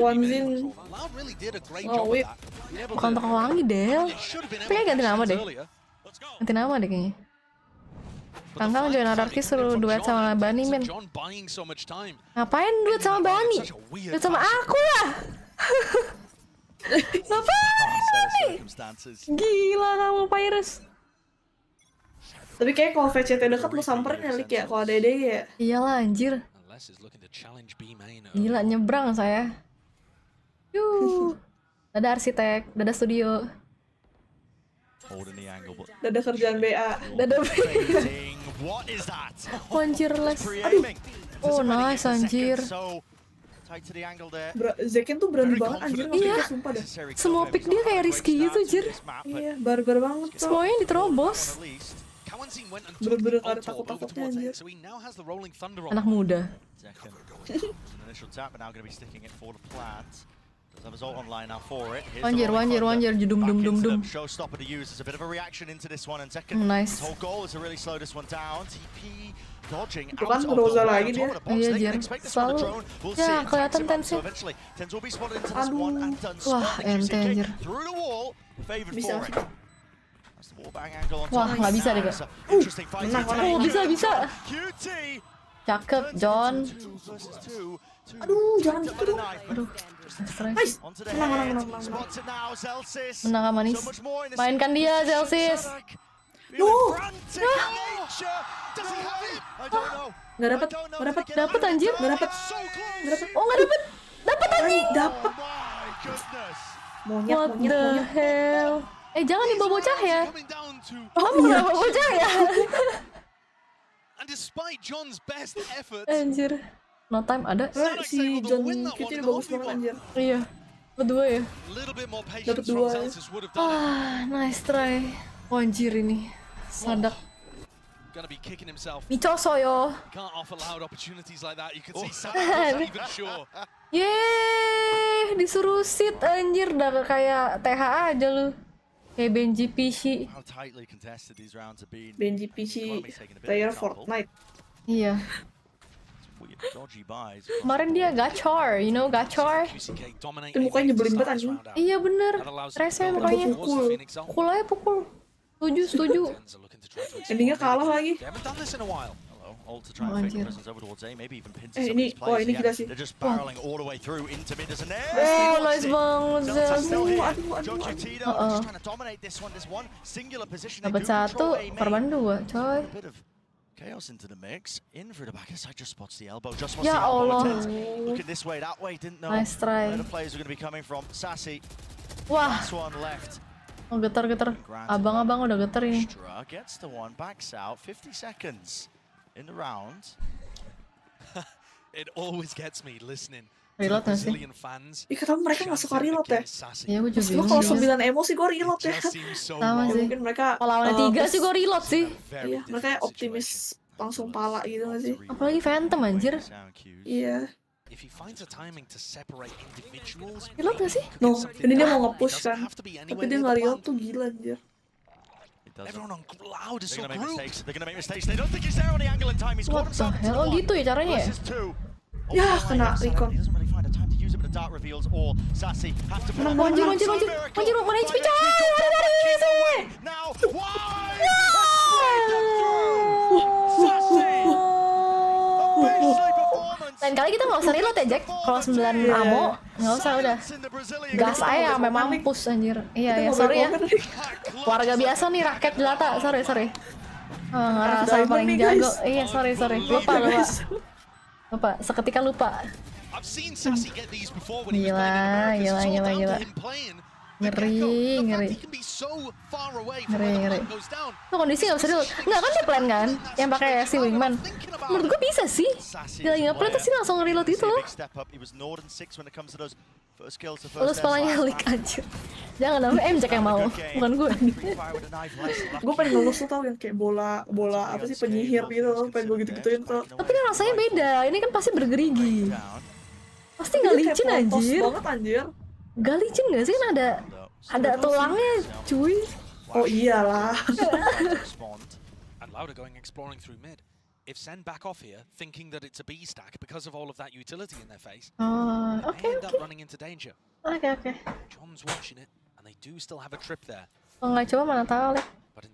Bukan Tokowangi, Del. Tapi kayak ganti nama deh. Kayaknya. Kangkang join anarki suruh duet sama Bani, men. Ngapain duet sama Bani? Duet sama aku lah. Ngapain? Gila kamu, Virus. Tapi kayak kalau VCT dekat lu samperin ya, Lik ya, kalau ada EDG ya. Iyalah anjir. Gila nyebrang saya. Dadah arsitek, dadah studio. Dadah kerjaan BA. Dadah BA. Anjir les. Aduh. Oh nice anjir. Zekin tuh berani banget anjir iya. Sumpah dah. Semua pick dia kayak risky gitu anjir. Iya, barbar banget tuh. Semuanya diterobos. Bener-bener gak ada takut-takutnya anjir. Anak muda. Wanjir, jedum. Nice. Itu kan Rosa lagi dia. Iya Jer, selalu. Ya kelihatan Tensnya. Aduh. Wah ente anjir. Bisa. Wah nggak bisa deh kak. Menang. Oh bisa. Cakep John. Aduh jangan gitu dong. Aduh. Nice. Menang. Menang manis. Mainkan dia Zelsis. Nggak dapet anjir. Nggak dapet. Oh nggak dapet. Dapet anjing. Dapet. What the hell? Jangan dibawa bocah ya. Kamu nggak bawa bocah ya? Anjir. No time ada. Si John Kitty bagus banget anjir. Iya. Berdua ya? Dapat 2 ya. Nice try. Oh, anjir ini. Sadak. Gonna be kicking himself. 미쳤어요. Can't offer loud opportunities like that. You can see Sam wasn't even sure. Yeay, disuruh sit anjir, udah kayak TH aja lu. Kayak 𝘭𝘰𝘯𝘵. 𝘭𝘰𝘯𝘵 player Fortnite. Iya. Kemarin dia gacor, you know gacor? Itu mukanya nyebelin banget anjing. Iya bener, rese mukanya. Pukul aja pukul. Setuju. Endingnya kalah lagi. Anjir. Ini gila sih. Nice banget. Dapat 1, korban 2, coy. Chaos into the mix. 𝘰𝘰𝘮𝘮𝘦 just spots the elbow. Just Ya Allah. Looking this way, that way. Didn't know Nice try. where the players are going to be coming from. 𝘰𝘰𝘮𝘮𝘮. Wah. Last one left. Oh, getar. Abang-abang udah getar ini. Gets the one, backs out. 50 seconds in the round. It always gets me listening. Reload nggak sih? Ih, kata mereka nggak suka reload ya? Iya, gue juga. Kalau 9 emosi gue reload ya. Sama sih. Mungkin mereka kalau lawannya 3 sih gue reload sih. Iya, mereka optimis langsung pala gitu nggak sih? Apalagi Phantom anjir. Iya. Reload nggak sih? No, ini dia mau nge-push kan. Tapi dia nggak reload tuh gila anjir. Everyone on loud is so grouped. They're gonna make mistakes. They don't think he's there on the angle in time. He's What the hell? Oh gitu ya caranya ya? Ya, kena recon. Anjir, mana HP coy? Lain kali kita nggak usah reload ya, Jack. Kalau 9 ammo, nggak usah udah. Gas aja sampai mampus anjir. Iya, sorry ya. Warga biasa nih, rakyat jelata. Sorry. Ngerasa paling jago. Iya, sorry. Lupa, seketika lupa. Gila. Ngeri. Tuh kondisi nggak bisa reload. Nggak kan dia plan kan? Yang pakai si wingman. Menurut gue bisa sih. Dia lagi nge-plan terus dia langsung reload itu loh. Terus palanya leak anjir. Jangan namanya Jack yang mau, bukan gue. Gue pengen lulus tuh tau yang kayak bola apa sih penyihir gitu. Pengen gue gitu-gituin tuh. Tapi kan rasanya beda. Ini kan pasti bergerigi. Pasti nggak licin anjir. Gak licin gak sih? Kan ada tulangnya, cuy. Oh iyalah. And louder going exploring through mid. If SEN back off here, thinking that it's a B stack because of all of that utility in their face, they end up running into danger. Oke. John's watching it, and they do still have a trip there. Kalau nggak coba mana tahu lah.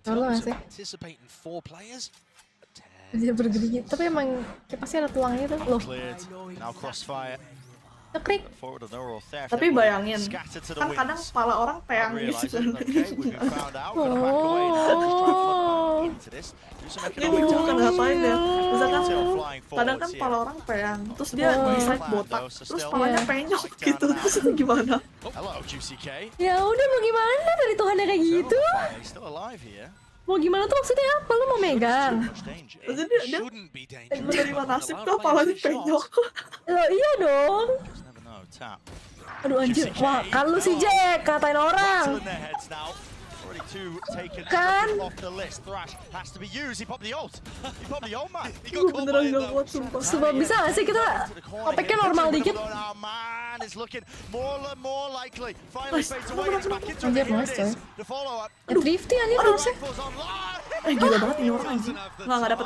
Tahu nggak sih? Anticipating 4 players. Dia bergerigi, tapi emang kayak pasti ada tulangnya tuh loh. Now crossfire. Klik. Tapi bayangin, kan kadang kepala orang peang gitu. Ini bingung kan ngapain ya. Misalkan kadang kan kepala orang peang, terus dia decide botak, terus kepalanya penyok gitu. Terus itu gimana? Ya udah mau gimana dari Tuhannya kayak gitu? Mau gimana tuh maksudnya apa? Lu mau megang? Maksudnya dia menerima nasib tuh kepalanya penyok. Loh iya dong. Aduh anjir, wah kan lu sih Jack, katain orang. Kan? Gue beneran gak kuat sumpah. Sebab bisa gak sih kita opeknya normal dikit? Anjir nice coy. Drifty anjir harusnya. Gila banget ini orang anjir. Nggak dapet.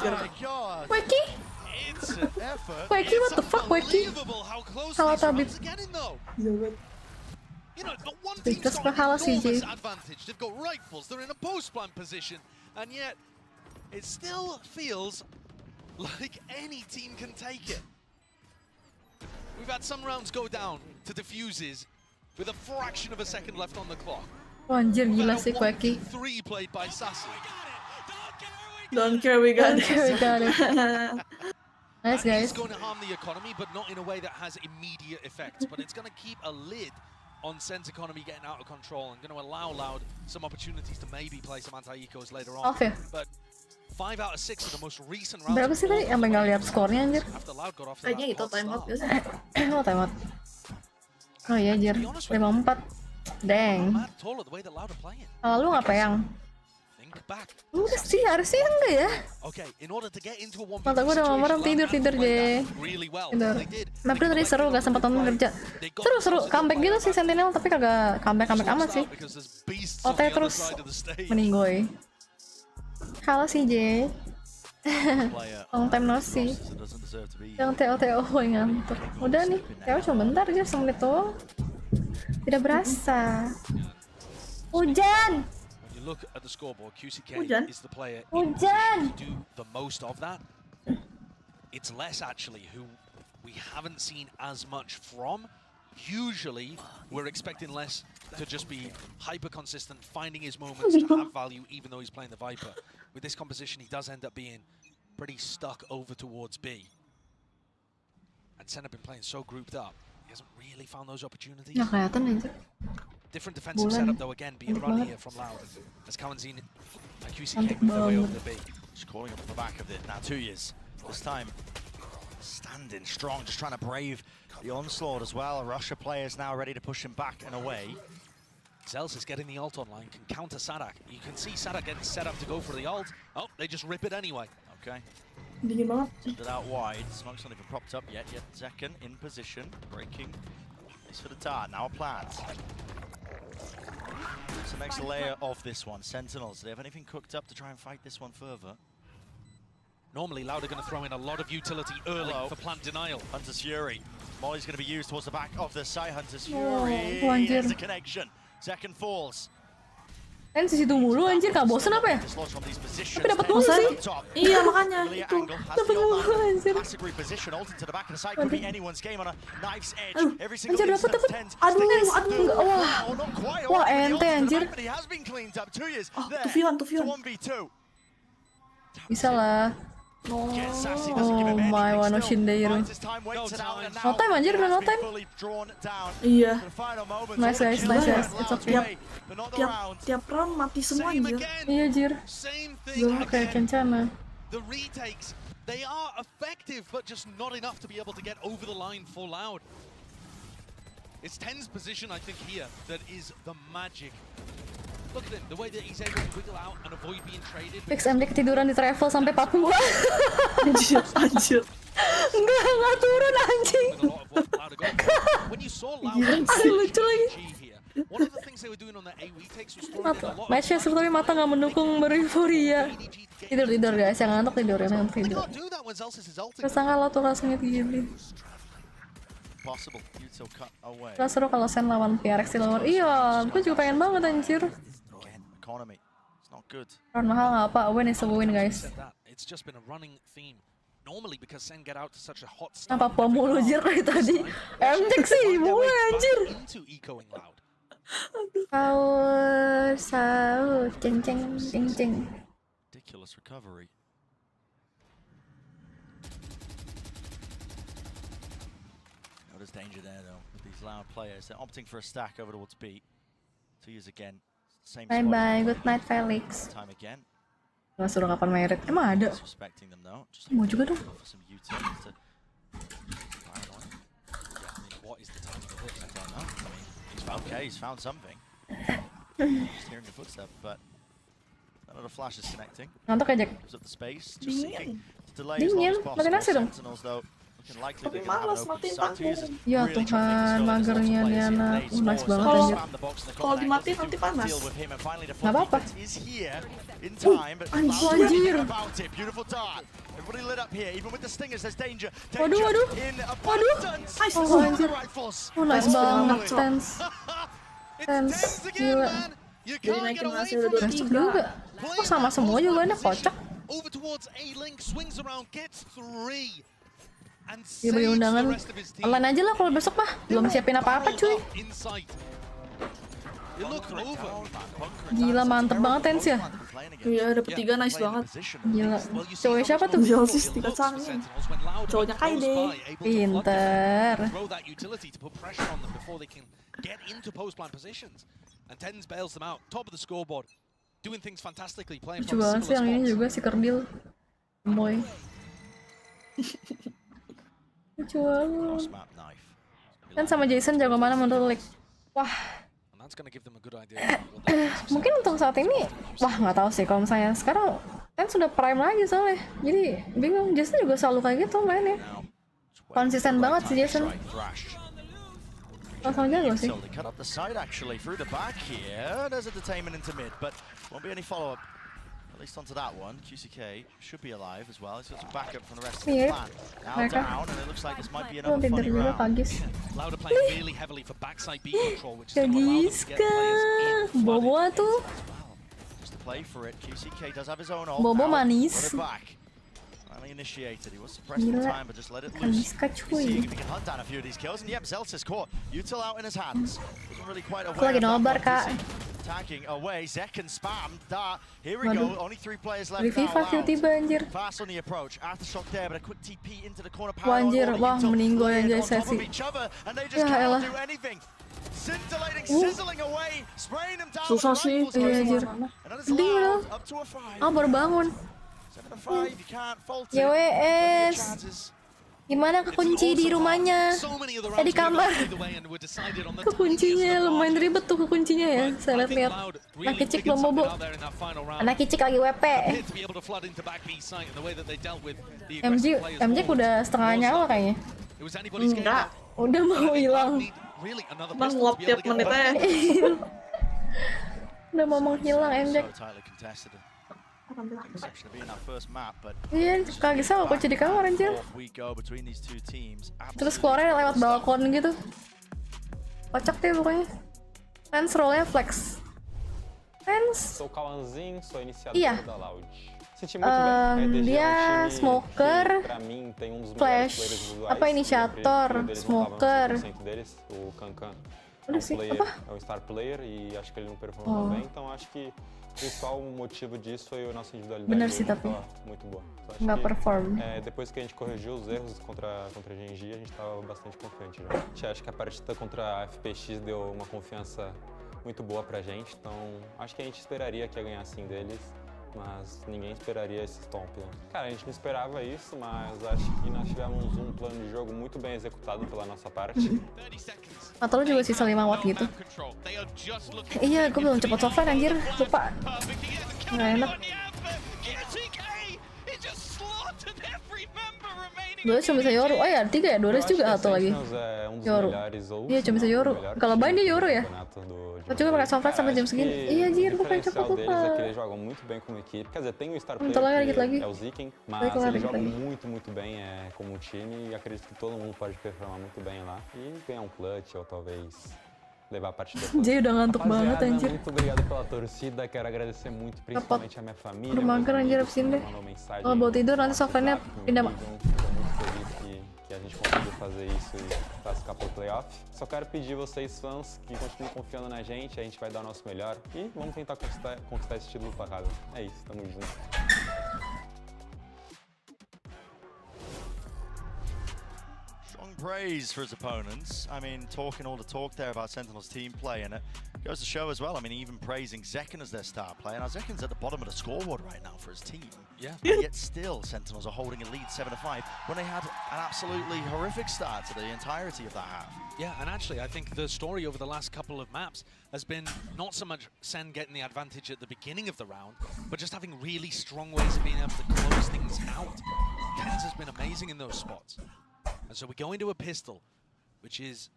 𝘰𝘰𝘮𝘮𝘦, what the fuck 𝘰𝘰𝘮𝘮𝘮𝘦? Salah tabib. Terus pahala sih J. They've got rifles, they're in a post-plant position, and yet it still feels like any team can take it. We've had some rounds go down to defuses with a fraction of a second left on the clock. Anjir gila sih 𝘰𝘰𝘮𝘮𝘮. 3 played by 𝘧𝘰𝘮𝘮𝘮. Don't care, we got it. Nice guys. It's going to harm the economy, but not in a way that has immediate effect. But it's going to keep a lid on SEN's economy getting out of control and going to allow Loud some opportunities to maybe play some anti-ecos later on. Oke. But 5 out of 6 of the most recent rounds. Berapa sih tadi? Sampai nggak lihat skornya anjir. After Loud got off kayaknya itu time out biasa. Oh time out. Oh iya, Jir. 5-4. Deng. Lu nggak peyang? Udah sih, harusnya enggak ya. Mata gue udah merem, tidur deh. Tidur. MADRID tadi seru, gak sempat nonton kerja. Seru, comeback gitu sih Sentinel, tapi kagak comeback amat sih. OT terus meninggoy. Halo sih J. Long time no see. Yang TOTO yang ngantuk. Udah nih, ya cuma bentar aja, semenit doang. Tidak berasa. Hujan. Look at the scoreboard, 𝘰𝘯𝘃 is the player in Hujan. to do the most of that. It's less actually who we haven't seen as much from. Usually, we're expecting less to just be hyper consistent, finding his moments to have value, even though he's playing the Viper. With this composition, he does end up being pretty stuck over towards B. And SEN have been playing so grouped up, he hasn't really found those opportunities. Nggak kelihatan aja. Different defensive setup though, again being run here from Loud. As 𝘰𝘯𝘀 and 𝘰𝘯𝘃 make their way over the B. Just calling up on the back of it. Now 𝘂𝘰𝘮𝘮 this time standing strong, just trying to brave the onslaught as well. Russia players now ready to push him back and away. 𝘧𝘰𝘮𝘮 is getting the ult online, can counter 𝘬𝘬𝘃. You can see 𝘬𝘬𝘃 getting set up to go for the ult. Oh, they just rip it anyway. Okay. Dingin banget. Send it out wide. Smoke's not even propped up yet. 𝘧𝘰𝘃 in position, breaking. This for the dart. Now a plant. So next layer of this one, Sentinels. Do they have anything cooked up to try and fight this one further? Normally, Loud are going to throw in a lot of utility early for plant denial. Hunter's Fury. Molly's going to be used towards the back of the side. Hunter's Fury. There's the connection. Second falls. Kan di situ mulu anjir, gak bosen apa ya? Tapi dapat mulu sih. Iya makanya itu. Dapat mulu anjir. Anjir dapat. Aduh. Wah ente anjir. Tuh Vion. Bisa lah. Oh my, wano 𝘧𝘰𝘮𝘮𝘮𝘮. No time anjir, udah no time. Iya. Nice guys. It's okay. Tiap round mati semua anjir. Iya jir. Gue kayak kencana. The retakes, they are effective, but just not enough to be able to get over the line for Loud. It's 𝘰𝘮's position, I think, here that is the magic. Look at him, the way that he's able to wiggle out and avoid being traded. MD ketiduran di travel sampai Papua. Anjir. Enggak turun anjing. Lucu lagi. Matchnya sebetulnya mata nggak mendukung bereuforia. Tidur guys, yang ngantuk tidur. Kesangka lo tuh rasanya gini. Gak seru kalau SEN lawan 𝘂𝑪 di luar. Iya, gue juga pengen banget anjir. Round mahal nggak apa, win is a win guys. Nah, Papua mulu jir dari tadi. MJK sih, mulai anjir. Sahur, ceng. Ridiculous recovery. There's danger there though with these Loud players. They're opting for a stack over towards B. 𝘂𝘰𝘮𝑗 again. Same bye, good night Felix. Time again. Gak suruh kapan MADRID? Emang ada? Mau juga dong. Okay, he's found something. Just hearing the footstep, but another flash is connecting. Ngantuk ya, Jack? Dingin, mati nasi dong. Tapi malas matiin tanggung. Ya Tuhan, magernya nih anak. Nice banget anjir. Kalau dimatiin nanti panas. Gak apa-apa. Anjir. Waduh. Oh anjir. Oh nice banget, 𝘮𝘮. Gila. Jadi naikin hasil udah 23. Juga. Kok sama semua juga nih, kocak. Dia beri undangan online aja lah kalau besok mah. Belum siapin apa-apa cuy. Gila mantep banget 𝘮𝘮 ya. Iya dapet 3 nice banget. Gila. Cowoknya siapa tuh? 𝘧𝘰𝘮𝑗 tingkat sange. Cowoknya 𝘰𝘰𝘮𝘮. Pinter. Lucu banget sih yang ini juga si 𝘭𝘪𝘬𝘮𝘮𝘦. Boy. Lucu banget. Dan sama Jason jago mana menurut Lik? Wah. Mungkin untuk saat ini, wah nggak tahu sih kalau misalnya sekarang kan sudah prime lagi soalnya. Jadi bingung. Jason juga selalu kayak gitu mainnya. Konsisten banget sih Jason. Langsung jago sih. At least onto that one, 𝘰𝘰𝘮𝘮𝘦 should be alive as well. He's got some backup from the rest of the clan. Now down, and it looks like this might be another funny round. Louder playing really heavily for backside B control, which is going to allow them to get players in. Bobo tuh. Just to play for it, 𝘰𝘰𝘮𝘮𝘮 does have his own ult. Bobo manis. Finally initiated. He was suppressed in time, but just let it loose. See if he can hunt down a few of these kills. And yep, 𝘧𝘰𝘮𝘮 caught. 𝘰𝘰𝘮𝘮 out in his hands. Wasn't really quite aware of that one. Attacking away, 𝘧𝘰𝘮𝘮 spammed that. Here we go, only 3 players left now. Fast on the approach, aftershock there, but a quick TP into the corner power. Anjir, wah meninggal yang jadi sesi. Ya elah. Sizzling away, spraying them down. Susah sih. Iya anjir. Sedih udah. Ah baru bangun. YWS. Gimana kekunci di rumahnya? Di kamar. Kekuncinya lumayan ribet tuh kekuncinya ya. Saya lihat. Anak kicik belum bobo. Anak kicik lagi WP. MJ udah setengah nyawa kayaknya. Enggak. Udah mau hilang. Bang nguap tiap menitnya. Udah mau menghilang MJ. Iya, kaget sama kunci di kamar anjir. Terus keluarnya lewat balkon gitu. Kocak deh pokoknya. Fans role-nya flex. Fans. Iya. Dia smoker, flash, apa inisiator, smoker. Udah sih, apa? Oh. principal motivo disso foi a nossa individualidade. Bener sih tapi muito boa. Nggak perform. Depois que a gente corrigiu os erros contra a 𝘰𝘰𝘮𝘮𝘮, a gente estava bastante confiante já. A gente acha que a partida contra a FPX deu uma confiança muito boa pra gente, então acho que a gente esperaria que ia ganhar assim deles, mas ninguém esperaria esse stomp. Cara, a gente não esperava isso, mas acho que nós tivemos um plano de jogo muito bem executado pela nossa parte. Atau lu juga sisa 5 watt gitu. Iya, gue belum cepet softline anjir, lupa. Nggak enak. Dua cuma bisa Yoru, oh ya 3 ya, Dores juga satu lagi. Yoru. Iya cuma bisa Yoru. Kalau main dia Yoru ya. Aku juga pakai softline sampai jam segini. Iya anjir, gue pengen cepet lupa. Eles jogam muito bem como equipe. Quer dizer, tem o star player lagi. É o 𝘰𝘰𝘮𝘮, mas eles jogam muito bem como um time e acredito que todo mundo pode performar muito bem lá e ganhar um clutch ou talvez levar a partida. Dia udah ngantuk banget anjir. Muito obrigado pela torcida, quero agradecer muito principalmente a minha família. Udah mager anjir abisin deh. Kalau mau tidur nanti softline-nya pindah. Que a gente conseguiu fazer isso e classificar pro playoff. Só quero pedir vocês fãs que continuem confiando na gente, a gente vai dar o nosso melhor e vamos tentar conquistar esse título pra casa. É isso, tamo junto. Praise for his opponents. I mean, talking all the talk there about Sentinel's team play, and it goes to show as well. I mean, even praising 𝘧𝘰𝘮𝘮 as their star player. Now, 𝘧𝘰𝘮𝘮's at the bottom of the scoreboard right now for his team. Yeah. And yet still, Sentinels are holding a lead 7-5 when they had an absolutely horrific start to the entirety of that half. Yeah, and actually, I think the story over the last couple of maps has been not so much SEN getting the advantage at the beginning of the round, but just having really strong ways of being able to close things out. 𝘰𝘮𝑗 has been amazing in those spots. And so we go into a pistol, which is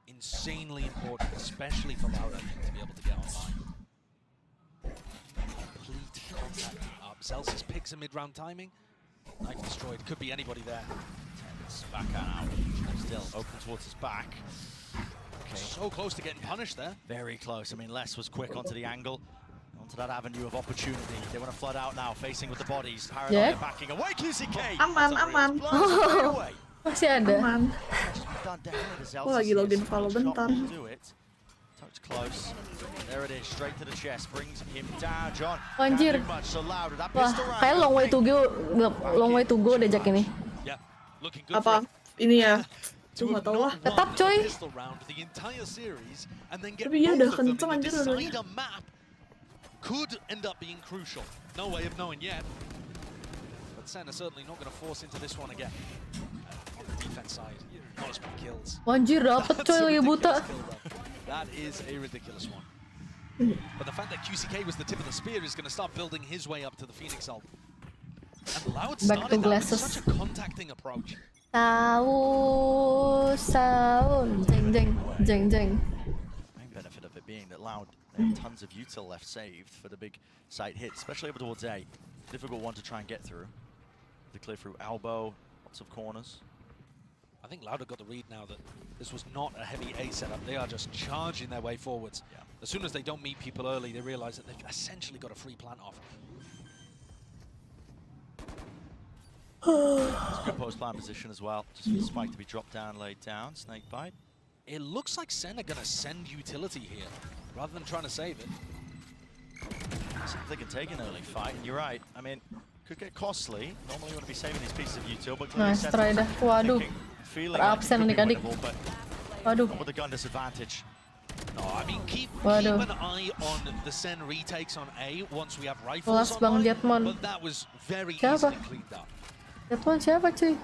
insanely important, especially for Loud, I think, to be able to get online. Complete contact up. 𝘧𝘰𝘮𝑗 picks a mid-round timing. Knife destroyed. Could be anybody there. Tense back out. Still open towards his back. Okay. So close to getting punished there. Very close. I mean, 𝘧𝑰𝘮 was quick onto the angle. Onto that avenue of opportunity. They want to flood out now, facing with the bodies. Paranoia backing away. 𝘰𝘰𝘮𝘮𝘮. Aman. Masih ada. Aman. Aku lagi login Valo bentar. Anjir. Wah, kayak long way to go deh Jack ini. Apa? Ini ya? Tuh nggak tahu lah. Tetap coy. Tapi ya udah kenceng anjir dua-duanya. Could end up being crucial. No way of knowing yet. But SEN are certainly not going to force into this one again. On the defense side. Not as many kills. Anjir, dapet coy lagi buta. That is a ridiculous one. But the fact that 𝘰𝘰𝘮𝘮 was the tip of the spear is going to start building his way up to the Phoenix ult. And Loud started that with such a contacting approach. Jeng. Main benefit of it being that Loud had tons of util left saved for the big site hit, especially over towards A. Difficult one to try and get through. The clear through elbow, lots of corners. I think Loud have got the read now that this was not a heavy A setup. They are just charging their way forwards. Yeah. As soon as they don't meet people early, they realize that they've essentially got a free plant off. It's a good post-plant position as well. Just for the spike to be dropped down, laid down. Snake bite. It looks like SEN are going to send utility here, rather than trying to save it. See if they can take an early fight. And you're right. I mean, could get costly. Normally you want to be saving these pieces of util, but Nice try dah. Waduh. Absen adik-adik. Waduh. With the gun disadvantage. No, I mean, keep an eye on the SEN retakes on A once we have rifles Kelas Bang Jetmon. but that was very Siapa? easily cleaned up. Jetmon siapa cuy?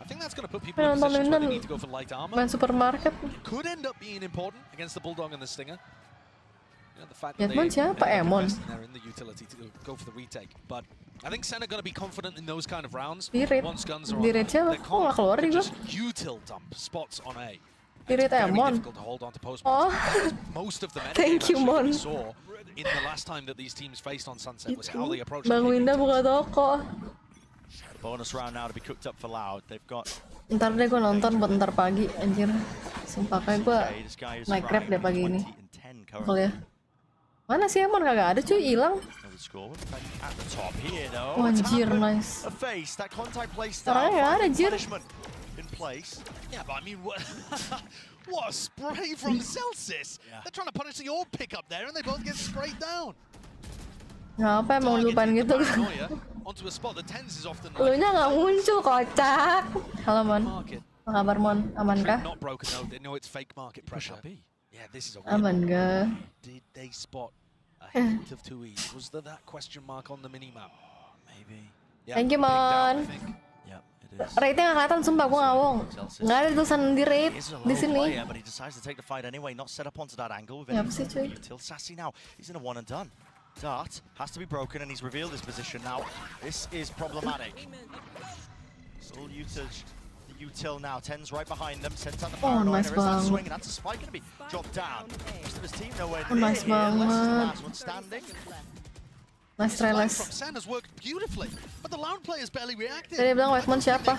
I think that's going to put people in positions where they need to go for light armor. Main supermarket. Could end up being important against the Bulldog and the Stinger. You know, the fact that Jetmon siapa? Emon. they're in the utility to go for the retake. But I think SEN are going to be confident in those kind of rounds. Di-raid. Once guns are on, Di-raid siapa? they're Kok nggak keluar di gua? just util dump spots on A. Di-raid Emon. Difficult to hold on to post. Oh. Most of the Thank you, Mon. we saw in the last time that these teams faced on Sunset was how they approached Bang Winda buka toko. Bonus round now to be cooked up for Loud. They've got. Ntar deh gue nonton buat ntar pagi, anjir. Sumpah kayak gue Minecraft deh pagi ini. Betul ya. Mana sih Emon kagak ada cuy, hilang. Oh, anjir, nice. Orangnya nggak ada, anjir. Yeah, but I mean, what a spray from 𝘧𝘰𝘮𝘮. They're trying to punish the orb pick up there, and they both get sprayed down. Ngapa emang lupain gitu? Onto a spot that TenZ is often. Lunya nggak muncul, kocak. Halo Mon, apa kabar Mon? Aman kah? Not broken though. They know it's fake market pressure. Yeah, this is a. Aman gak? Did they spot a hint of 𝘰𝘰𝘮? Was there that question mark on the minimap? Maybe. Yeah, Thank you Mon. Rate-nya nggak kelihatan, sumpah gue ngawong. Nggak ada tulisan di rate di sini. Ya apa sih cuy? Sassy now. He's in a one and done. Dart has to be broken and he's revealed his position now. This is problematic. Still util now. TenZ right behind them. Sent out the paranoia. Nice There is that banget. swing and that's a spike going to be dropped down. Most of his team nowhere near Nice here. Less than the banget. last one standing. Nice try From les. SEN has worked beautifully, but the Loud players barely reacted. Tadi bilang Wegmon siapa?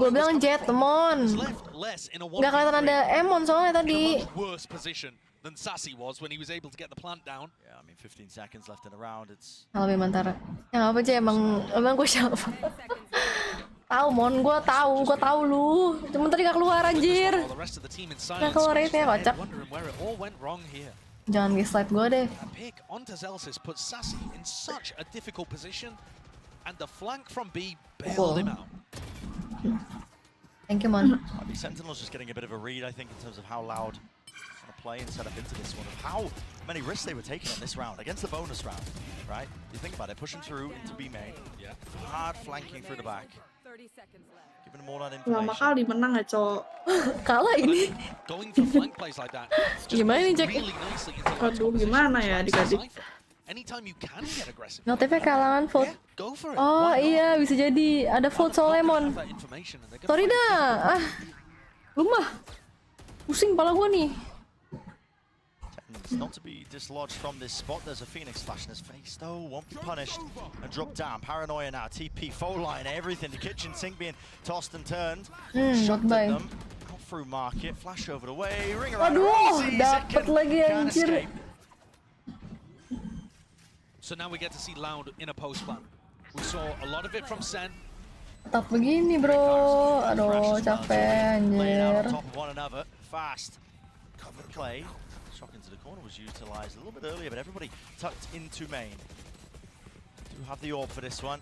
Gue bilang Jetmon. Nggak kelihatan ada Emon soalnya tadi. Worse position than 𝘧𝘰𝘮𝘮 was when he was able to get the plant down. Yeah, I mean 15 seconds left in the round. It's Halo Bimantara. Yang apa aja emang gue siapa? Tahu Mon, gue tahu lu. Cuma tadi gak keluar anjir. The rest of the team in Gak silence. keluar rate-nya kocak. Wondering where it all went wrong here. Jangan nge-slide gue deh. A pick onto 𝘧𝘰𝘮𝘮 puts 𝘧𝘰 in such a difficult position, and the flank from B bailed him out. Thank you Mon. Sentinel's just getting a bit of a read, I think, in terms of how Loud want to play and set up into this one, of how many risks they were taking on this round against the bonus round, right? You think about it, pushing through into B main, hard flanking through the back, giving them all that Lama information. kali menang ya, Cok. Kalah ini. Going for flank plays like that. Gimana nih Jack? Aduh, gimana ya adik-adik? Anytime you can get aggressive. Notifnya kalangan vote. Go for it. Oh iya, bisa jadi ada vote soal Lemon. Sorry dah. Lu mah pusing kepala gue nih. Not to be dislodged from this spot. There's a Phoenix flash in his face, though. Won't be punished and dropped down. Paranoia now. TP, full line, everything. The kitchen sink being tossed and turned. Shot at them. Out through market. Flash over the way. Ring around. Aduh, dapet lagi anjir. So now we get to see Loud in a post plan. We saw a lot of it from SEN. Tetap begini bro. Aduh, capek anjir. Top of one another. Fast. Cover play. Shock into the corner was utilized a little bit earlier, but everybody tucked into main. Do have the orb for this one.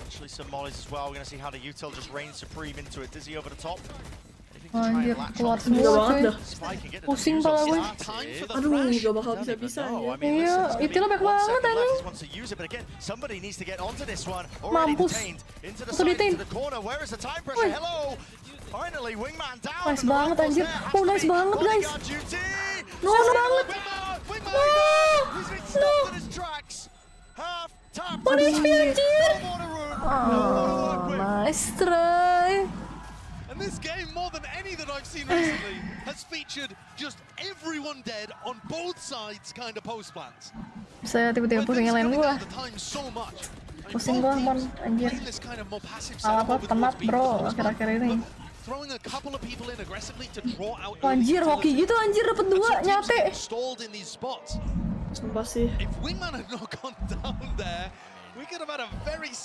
Actually some mollies as well. We're going to see how the util just reigns supreme into it. Dizzy over the top. Anything Anjir, keluar semua cuy. Pusing pala gue. Aduh, gak bakal bisa-bisa ya. Iya, itu lo baik banget anjing. Mampus. Aku ditain. Nice banget anjir. Oh, nice banget guys. Nice banget. No. One HP anjir. Oh, nice try. And this game, more than any that I've seen recently, has featured just everyone dead on both sides kind of post plans. Saya tiba-tiba pusing lain gua. Pusing gua mon anjir. Salah apa temat bro akhir-akhir ini. Anjir hoki gitu anjir dapat 2 nyate. Sumpah sih.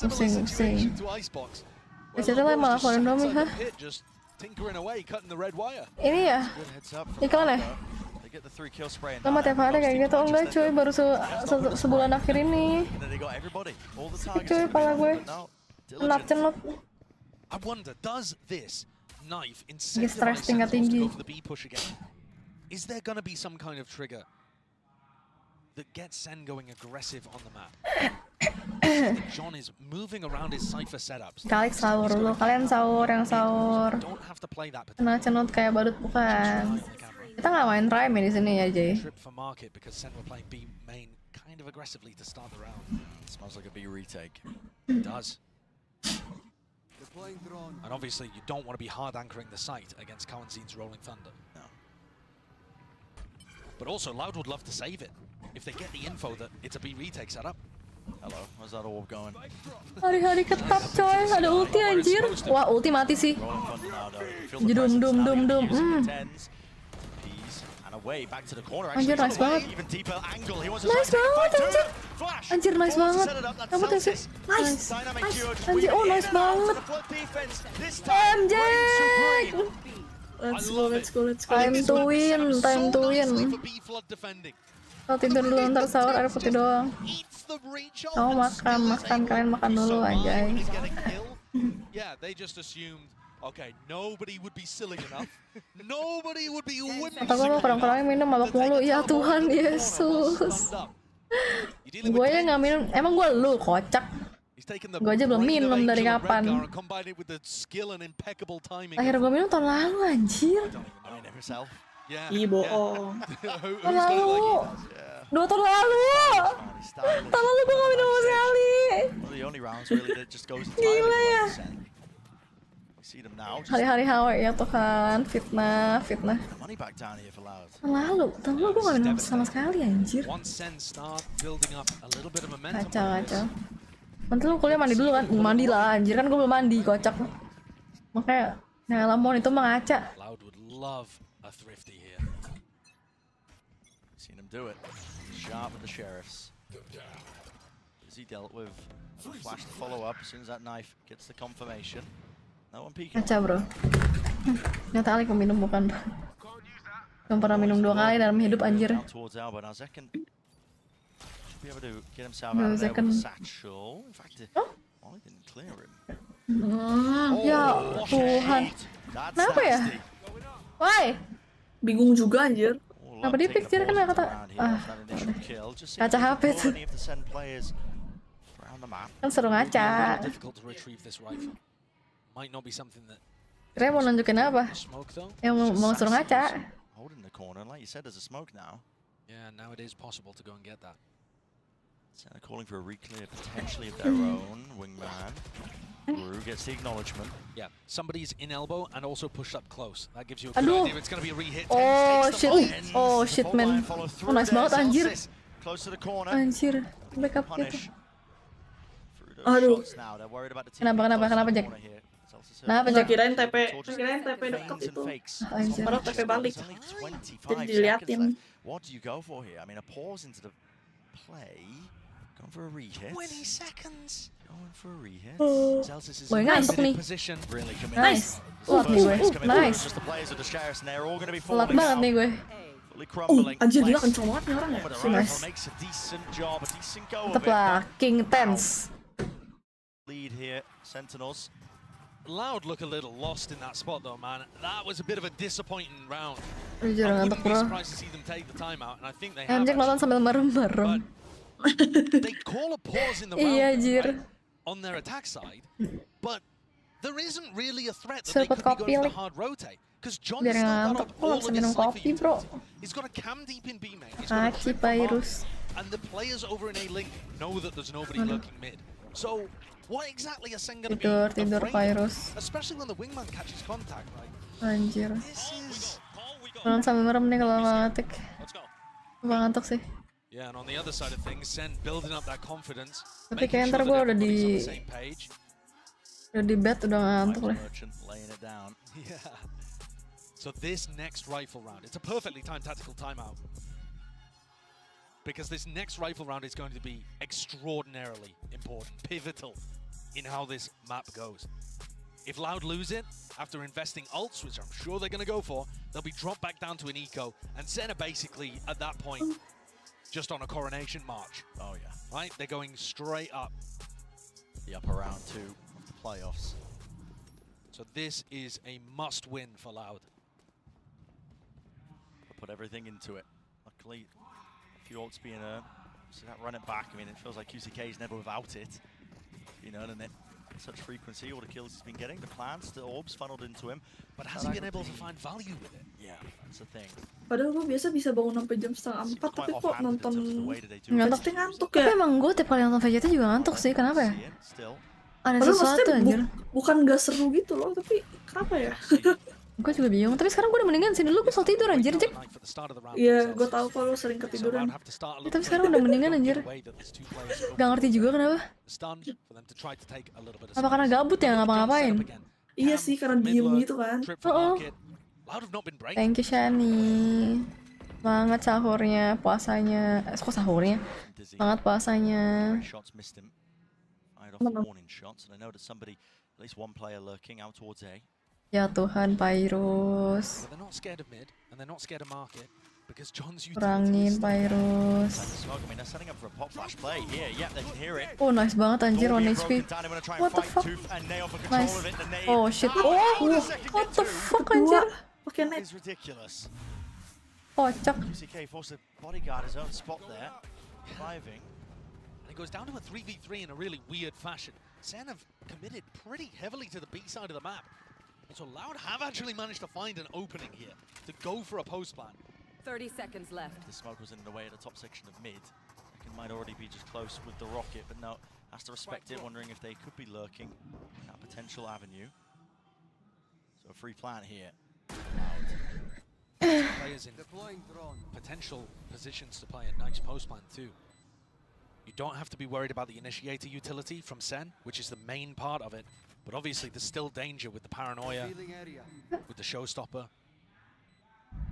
Pusing. VCT lah malah 𝘭𝘪𝘬𝘦𝘵 hah? Ini ya? Iklan ya? Lama tiap hari kayak gitu, enggak cuy, baru sebulan akhir ini. Sakit cuy, pala gue. Cenut. Lagi stres tingkat tinggi. Is there gonna be some kind of trigger that gets SEN going aggressive on the map? John is moving around his cipher setups. Kali sahur dulu, kalian sahur yang sahur. Kena cenut kayak badut bukan. Kita nggak main prime di sini ya Jay. Kind of aggressively to start the round. Smells like a big retake. It does. And obviously you don't want to be hard anchoring the site against �ヲ𝘪𝘬𝘮's Rolling Thunder. No. But also Loud would love to save it if they get the info that it's a B retake setup. Hello, how's that orb going? Hari-hari ketap coy, ada ulti anjir. Wah ulti mati sih. Dum. Anjir nice banget. Nice banget anjir. Anjir nice banget. Kamu tuh sih. Nice. Anjir oh nice banget. MJ. Let's go. Time to win. Kalau tidur dulu ntar sahur air putih doang. Kamu makan, kalian makan dulu anjay. Yeah, they just assumed okay, nobody would be silly enough. Nobody would be winning. Kata gue mau kurang-kurangnya minum mabok mulu. Ya Tuhan Yesus. Gue ya nggak minum. Emang gue lu kocak. Gue aja belum minum dari kapan. Akhirnya gue minum tahun lalu anjir. Ih bohong. Tahun lalu. 2 tahun lalu. Tahun lalu gue gak minum sama sekali. Gila ya. Hari-hari hawa ya Tuhan. Fitnah. Tahun lalu gue gak minum sama sekali anjir. Kacau. Nanti lu kuliah mandi dulu kan? Mandi lah anjir kan gue belum mandi kocak. Makanya Lamon itu mah ngaca. Seen him do it. Sharp with the sheriffs. Is he dealt with? Flash to follow up as soon as that knife gets the confirmation. No one peeking. Ngaca bro. Nyata kali minum bukan. Belum pernah minum 2 kali dalam hidup anjir. Towards Alba now Zekken should be able to get himself out of there with a satchel. In fact, Ollie didn't clear him. Ya Tuhan. Kenapa ya? Why? Bingung juga anjir. Kenapa dia picture kan gak kata kaca HP tuh. Kan seru ngaca. Kira mau nunjukin apa? Yang mau suruh ngaca. Yeah, now it is possible to go and get that. Calling for a reclear potentially of their own. Wingman. 𝘭𝘪𝘬𝘮𝘮 gets the acknowledgement. Yeah, somebody's in elbow and also pushed up close. That gives you a good idea it's going to be a re-hit. Oh shit man. Oh nice banget anjir. Anjir. Backup gitu. Aduh. Kenapa Jack? Kenapa Jack? Kirain TP deket itu. Padahal TP balik. Jadi diliatin. What do you go for here? I mean a pause into the play. Going for a re-hit. 20 seconds. Going for a re-hit. Gue ngantuk nih. Nice. Telat nih gue. Nice. Telat banget nih gue. Anjir dia kenceng banget nih orang ya. Nice. Tetep lah King Tense. Lead here, Sentinels. Loud look a little lost in that spot though, man. That was a bit of a disappointing round. I Jujur ngantuk, wouldn't be bro. surprised to see them take the timeout, and I think they have. MJ nonton sambil merem-merem. They call a pause in the round Iya, though, jir. right? On their attack side, but there isn't really a threat that they Cepet could be going for kopi, the Lik. hard rotate. Because John's Biar still got ngantuk. up Kok all bisa of minum his cypher kopi, bro? utility. He's got a cam deep in B main. He's got a Kaki trip from virus. Mark, and the players over in A link know that there's nobody lurking mid. So what exactly are SEN gonna be Tidur afraid of? virus. Especially when the wingman catches contact, right? Anjir. This is Nonton sambil merem nih kalau ngetik. Ngantuk sih. yeah, and on the other side of things, SEN building up that confidence. Tapi making kayak ntar sure gue that udah everybody's on di the same page. bet udah ngantuk lah. laying it down. Yeah. So this next rifle round, it's a perfectly timed tactical timeout. Because this next rifle round is going to be extraordinarily important, pivotal in how this map goes. If Loud lose it, after investing ults, which I'm sure they're going to go for, they'll be dropped back down to an eco, and SEN are basically, at that point, just on a coronation march. Oh yeah. Right? They're going straight up. The upper round 2 of the playoffs. So this is a must-win for Loud. Put everything into it. Luckily, a few ults being earned. So that run it back. I mean, it feels like 𝘰𝘰𝘮𝘮 never without it. Been earning it at such frequency. All the kills he's been getting, the plants, the orbs funneled into him. But has he been able to find value with it? Yeah, that's the thing. Padahal gue biasa bisa bangun sampai jam 3:30, tapi kok nonton Ngantuk. ngantuk Tapi ya. emang gue tiap kali nonton VCT juga ngantuk sih, kenapa ya? Ada Padahal sesuatu maksudnya anjir. bukan gak seru gitu loh, tapi kenapa ya? Gue juga bingung, tapi sekarang gue udah mendingan sih. Dulu gue selalu tidur anjir, Jack. Iya, gue tahu kalau sering ketiduran. Ya, tapi sekarang udah mendingan anjir. Gak ngerti juga kenapa. Apa karena gabut ya ngapa-ngapain? Iya sih, karena diem gitu kan. Thank you Shani. Semangat sahurnya, puasanya. Kok sahurnya? Semangat puasanya. Shots missed him. Fired off the warning shots, and I know that somebody, at least one player lurking out towards A. Ya Tuhan, Pyrus. They're not scared of mid, and they're not scared of market, because John's Kurangin Pyrus. Nice banget anjir, 1 HP. What the fuck? Nice. Oh shit. Oh, what the fuck anjir. Pakai net. Kocak. 𝘰𝘰𝘮𝘮 forced to bodyguard his own spot there. Driving. And it goes down to a 3v3 in a really weird fashion. SEN have committed pretty heavily to the B side of the map. And so Loud have actually managed to find an opening here to go for a post plan. 30 seconds left. The smoke was in the way at the top section of mid. It might already be just close with the rocket, but no, has to respect it, wondering if they could be lurking in that potential avenue. So a free plant here. Players in potential positions to play a nice post plan too. You don't have to be worried about the initiator utility from SEN, which is the main part of it. But obviously there's still danger with the paranoia, with the showstopper.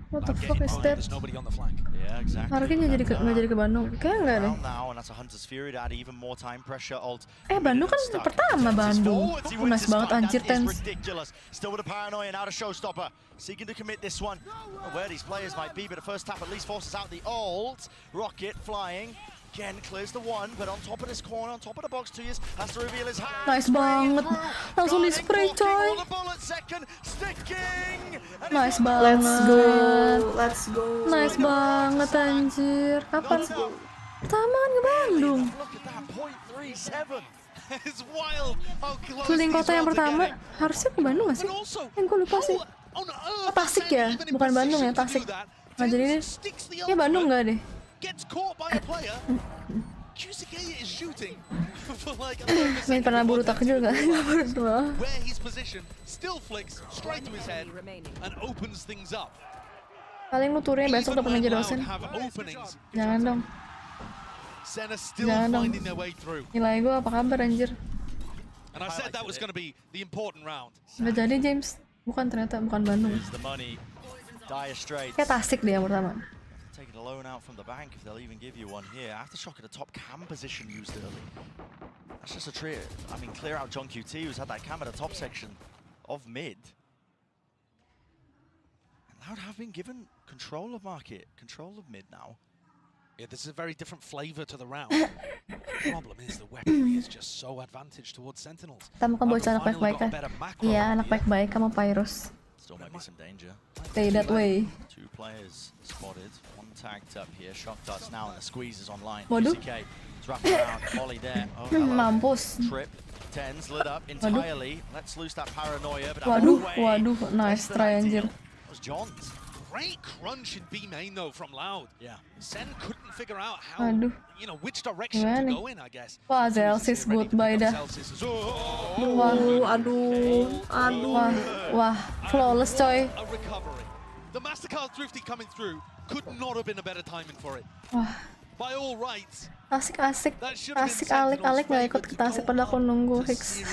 What the fuck is that? There's nobody on the flank. Yeah, exactly. Harusnya nggak jadi ke Bandung. Kayaknya enggak deh. Now, and that's a Hunter's Fury to add even more time pressure. Bandung kan pertama Bandung. Nice banget anjir Tens. Ridiculous. Still with the paranoia now to showstopper. Seeking to commit this one. Where these players might be, but the first tap at least forces out the ult. Rocket flying. Again clears the one, but on top of this corner, on top of the box, 𝘰𝘰𝘮𝘮 has to reveal his hand. Nice banget. Langsung di spray coy. Nice banget. Let's go. Nice banget anjir. Kapan? Pertama kan ke Bandung. Keliling kota yang pertama harusnya ke Bandung nggak sih? Gue lupa sih. Oh, Tasik ya, bukan Bandung ya, Tasik. Nah jadi deh, ya Bandung nggak deh. Gets caught by a player. 𝘰𝘰𝘮𝘮 is shooting for like Main pernah buru takjil nggak? Nggak pernah. Where he's positioned still flicks straight to his head and opens things up. Paling lu turunnya besok dapat meja dosen. Jangan dong. Jangan dong. Nilai gue apa kabar anjir? And I said that was going to be the important round. Nggak jadi James. Bukan ternyata, bukan Bandung. Kayak Tasik deh yang pertama. Taking a loan out from the bank if they'll even give you one here. Aftershock at the top cam position used early. That's just a trio. I mean, clear out 𝘰𝘰𝘮𝘮, who's had that cam at the top section of mid. And Loud have been given control of market, control of mid now. Yeah, this is a very different flavor to the round. The problem is the weaponry is just so advantage towards Sentinels. Kita mau bocah anak baik-baik kan? Iya, anak baik-baik sama Pyrus. Still might be some danger. Stay that way. 2 players spotted, 1 tagged up here. Shock darts now and the squeeze is online. Waduh. VCT is wrapping around. Volley there. Oh, Mampus. Trip. 10's lit up entirely. Let's lose that paranoia. But Waduh, nice try anjir. That was John's. Great crunch in B main though from Loud. Yeah. Sen couldn't figure out how, which direction to go in, I guess. Wah, 𝘧𝘰𝘮𝘮𝘦𝘵 goodbye dah. Wah, flawless coy. A recovery. The Mastercard Thrifty coming through could not have been a better timing for it. Wah. By all rights. Asik alik nggak ikut ke Tasik padahal aku nunggu Hicks.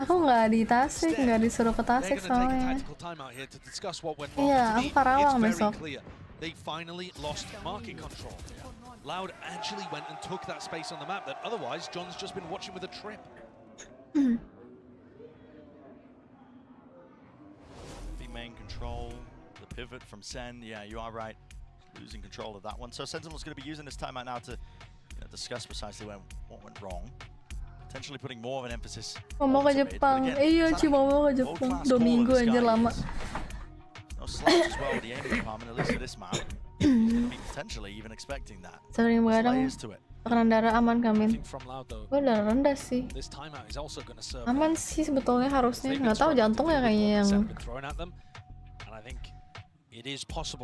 Aku nggak di Tasik, nggak disuruh ke Tasik soalnya. Iya, aku Karawang besok. They finally lost market control. Loud actually went and took that space on the map that otherwise John's just been watching with a trip. The main control, the pivot from Sen. Yeah, you are right. Losing control of that one. So Sentinel's going to be using this timeout now to discuss precisely what went wrong. Potentially putting more of an emphasis. Mau ke Jepang. Iya, cuma mau ke Jepang. 2 minggu anjir lama. No slouch as well with the aiming department, at least for this map. Potentially even expecting that. Sering begadang. Tekanan darah aman Kamin. Gue udah rendah sih. Aman sih sebetulnya harusnya. Nggak tahu jantungnya kayaknya yang.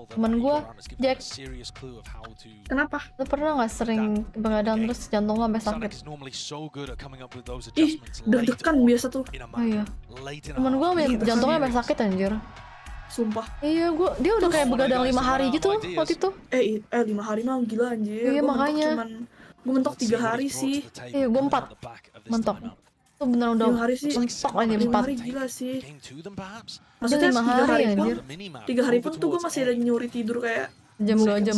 Temen gue, Jack. Kenapa? Lu pernah nggak sering begadang terus jantung lo sampai sakit? Ih, deg-degan biasa tuh. Oh iya. Temen gue jantungnya sampai sakit anjir. Sumpah. Iya, dia udah kayak begadang 5 hari gitu waktu itu. 5 hari mah gila anjir. Iya, makanya. Gue mentok 3 hari sih. Iya, gue 4 mentok. Itu bener udah mentok aja 4 hari gila sih. Maksudnya 5 hari anjir. 3 hari pun tuh gue masih ada nyuri tidur kayak jam 2 jam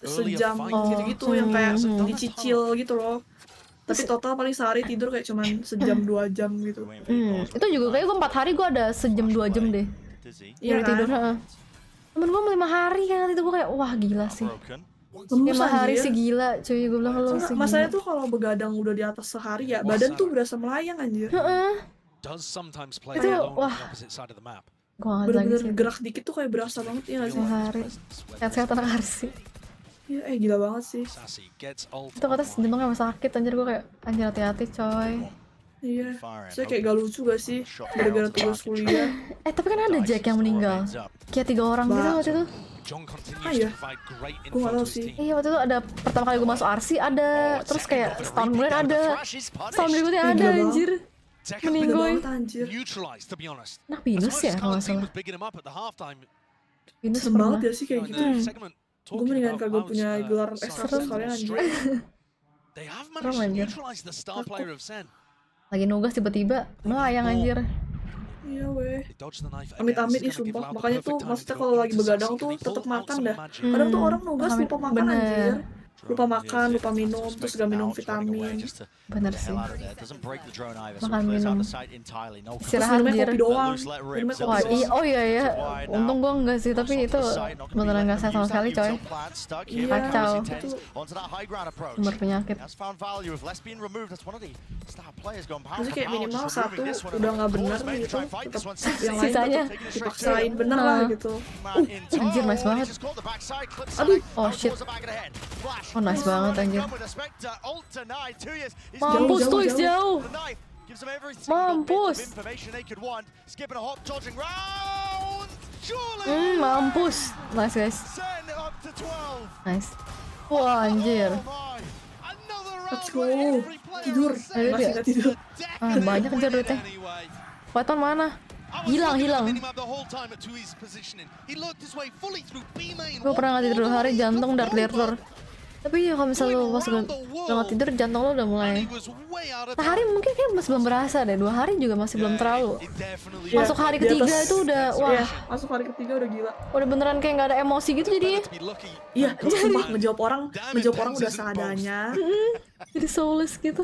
sejam gitu-gitu yang kayak dicicil gitu loh. Tapi total paling sehari tidur kayak cuman sejam 2 jam gitu. Itu juga kayak gue 4 hari gue ada sejam 2 jam deh. Iya kan? Tidur, temen gue 5 hari kan itu gue kayak wah gila sih. 5 hari sih gila cuy, gue bilang lo sih. Masalahnya tuh kalau begadang udah di atas sehari ya badan tuh berasa melayang anjir. Itu wah. Bener-bener gerak dikit tuh kayak berasa banget ya nggak sih? Sehari. Sehat-sehat anak Arsi. Iya, gila banget sih. Itu kata jantungnya masih sakit anjir, gue kayak anjir hati-hati coy. Iya, saya kayak gak lucu gak sih gara-gara tugas kuliah. Tapi kan ada Jack yang meninggal. Kayak 3 orang gitu waktu itu. Iya, gue gak tau sih. Iya, waktu itu ada pertama kali gue masuk Arsi ada, terus kayak setahun kemudian ada, setahun berikutnya ada anjir. Meninggoy. Nah, Venus ya kalau nggak salah. Venus banget ya sih kayak gitu. Gue mendingan kagak punya gelar S1 sekalian anjir. Serem anjir. Lagi nugas tiba-tiba melayang anjir. Iya weh. Amit-amit ih sumpah. Makanya tuh maksudnya kalau lagi begadang tuh tetep makan dah. Kadang tuh orang nugas lupa makan anjir. Lupa makan, lupa minum, terus gak minum vitamin. Bener sih. Makan minum. Istirahat anjir. Kopi doang. Oh iya ya. Untung gue enggak sih, tapi itu beneran gak sehat sama sekali coy. Kacau. Sumber penyakit. Maksudnya kayak minimal 1 udah gak bener gitu. Tetep yang lain sisanya dipaksain bener lah gitu. Anjir nice banget. Aduh, oh shit. Oh nice banget anjir. Mampus tuh jauh. Mampus. Mampus. Nice guys. Nice. Wah anjir. Let's go. Tidur. Masih gak tidur. Banyak anjir duitnya. Weapon mana? Hilang. Gue pernah nggak tidur 2 hari jantung dar. Tapi ya kalau misalnya lo pas nggak tidur jantung lo udah mulai. Sehari mungkin kayak masih belum berasa deh. 2 hari juga masih belum terlalu. Masuk hari ketiga itu udah wah. Masuk hari ketiga udah gila. Udah beneran kayak nggak ada emosi gitu jadinya. Iya, sumpah ngejawab orang udah seadanya. Jadi soulless gitu.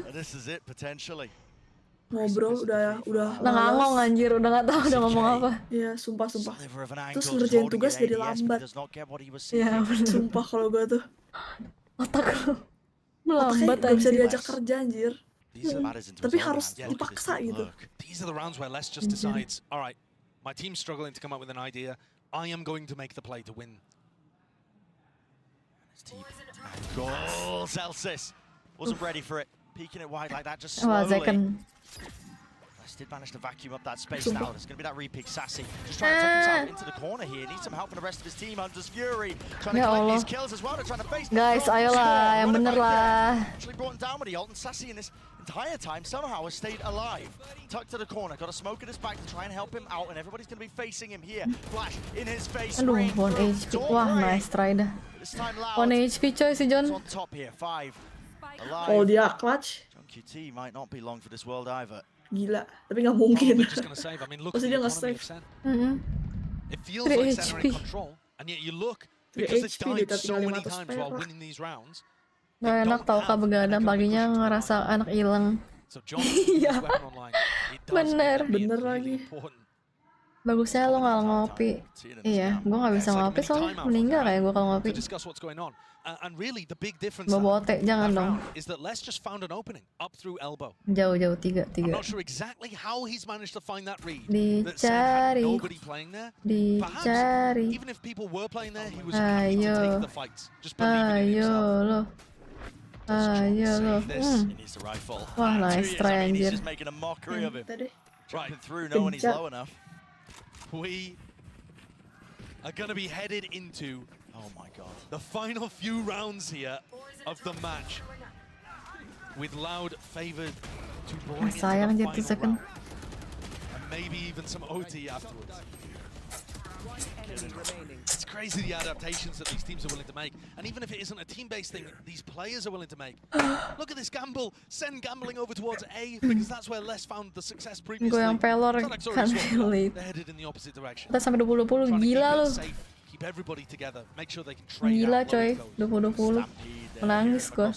Ngobrol udah ngangong anjir, udah nggak tahu udah ngomong apa. Iya, sumpah. Terus ngerjain tugas jadi lambat. Iya, sumpah kalau gue tuh. Otak lu Otaknya melambat gak bisa anjir. diajak kerja anjir. Tapi harus dipaksa gitu. These are the rounds where Les just decides, all right, my team's struggling to come up with an idea. I am going to make the play to win. Goal, 𝘧𝘰𝘯𝘵 wasn't ready for it. Peeking it wide like that, just Wah, slowly. Zekken. Did manage to vacuum up that space now. There's going to be that re-pick. 𝘬𝘰𝘯𝘵 just trying to tuck himself into the corner here. Needs some help from the rest of his team. 𝘧𝘰𝘀𝘀 trying to collect these kills as well. They're trying to face Guys, ayolah, yang bener lah. Actually brought him down with the ult, and 𝘬𝘰𝘯𝘵 in this entire time somehow has stayed alive. Tucked to the corner, got a smoke at his back to try and help him out, and everybody's going to be facing him here. Flash in his face. Aduh, 1 HP. Wah, nice try dah. 1 HP coy si John. On top here, 5 alive. Oh dia clutch. 𝘰𝘰𝘮𝘮 might not be long for this world either. Gila, tapi nggak mungkin. Pasti dia nge-save. It feels like SEN are in control, and yet you look, because they died so many times while winning these rounds. Gak enak tau Kak begadang, paginya ngerasa anak hilang. Iya, bener lagi. Bagusnya lo gak ngopi. Iya, gue gak bisa ngopi soalnya meninggal kayak gue kalau ngopi. Bawa teh, jangan dong. Jauh-jauh, 3. Dicari. Ayo lo. Ayo lo. Wah, nice try anjir. We are going to be headed into, oh my god, the final few rounds here of the match, with Loud favored to bring into sayang the dia tuh final second. round, and maybe even some OT afterwards. It's crazy the adaptations that these teams are willing to make, and even if it isn't a team-based thing, these players are willing to make. Look at this gamble, SEN gambling over towards A, because that's where Les found the success previously. Gue yang pelor kan late. Kita sampai 20-20, gila lu. Gila coy, 20-20. Menangis gue.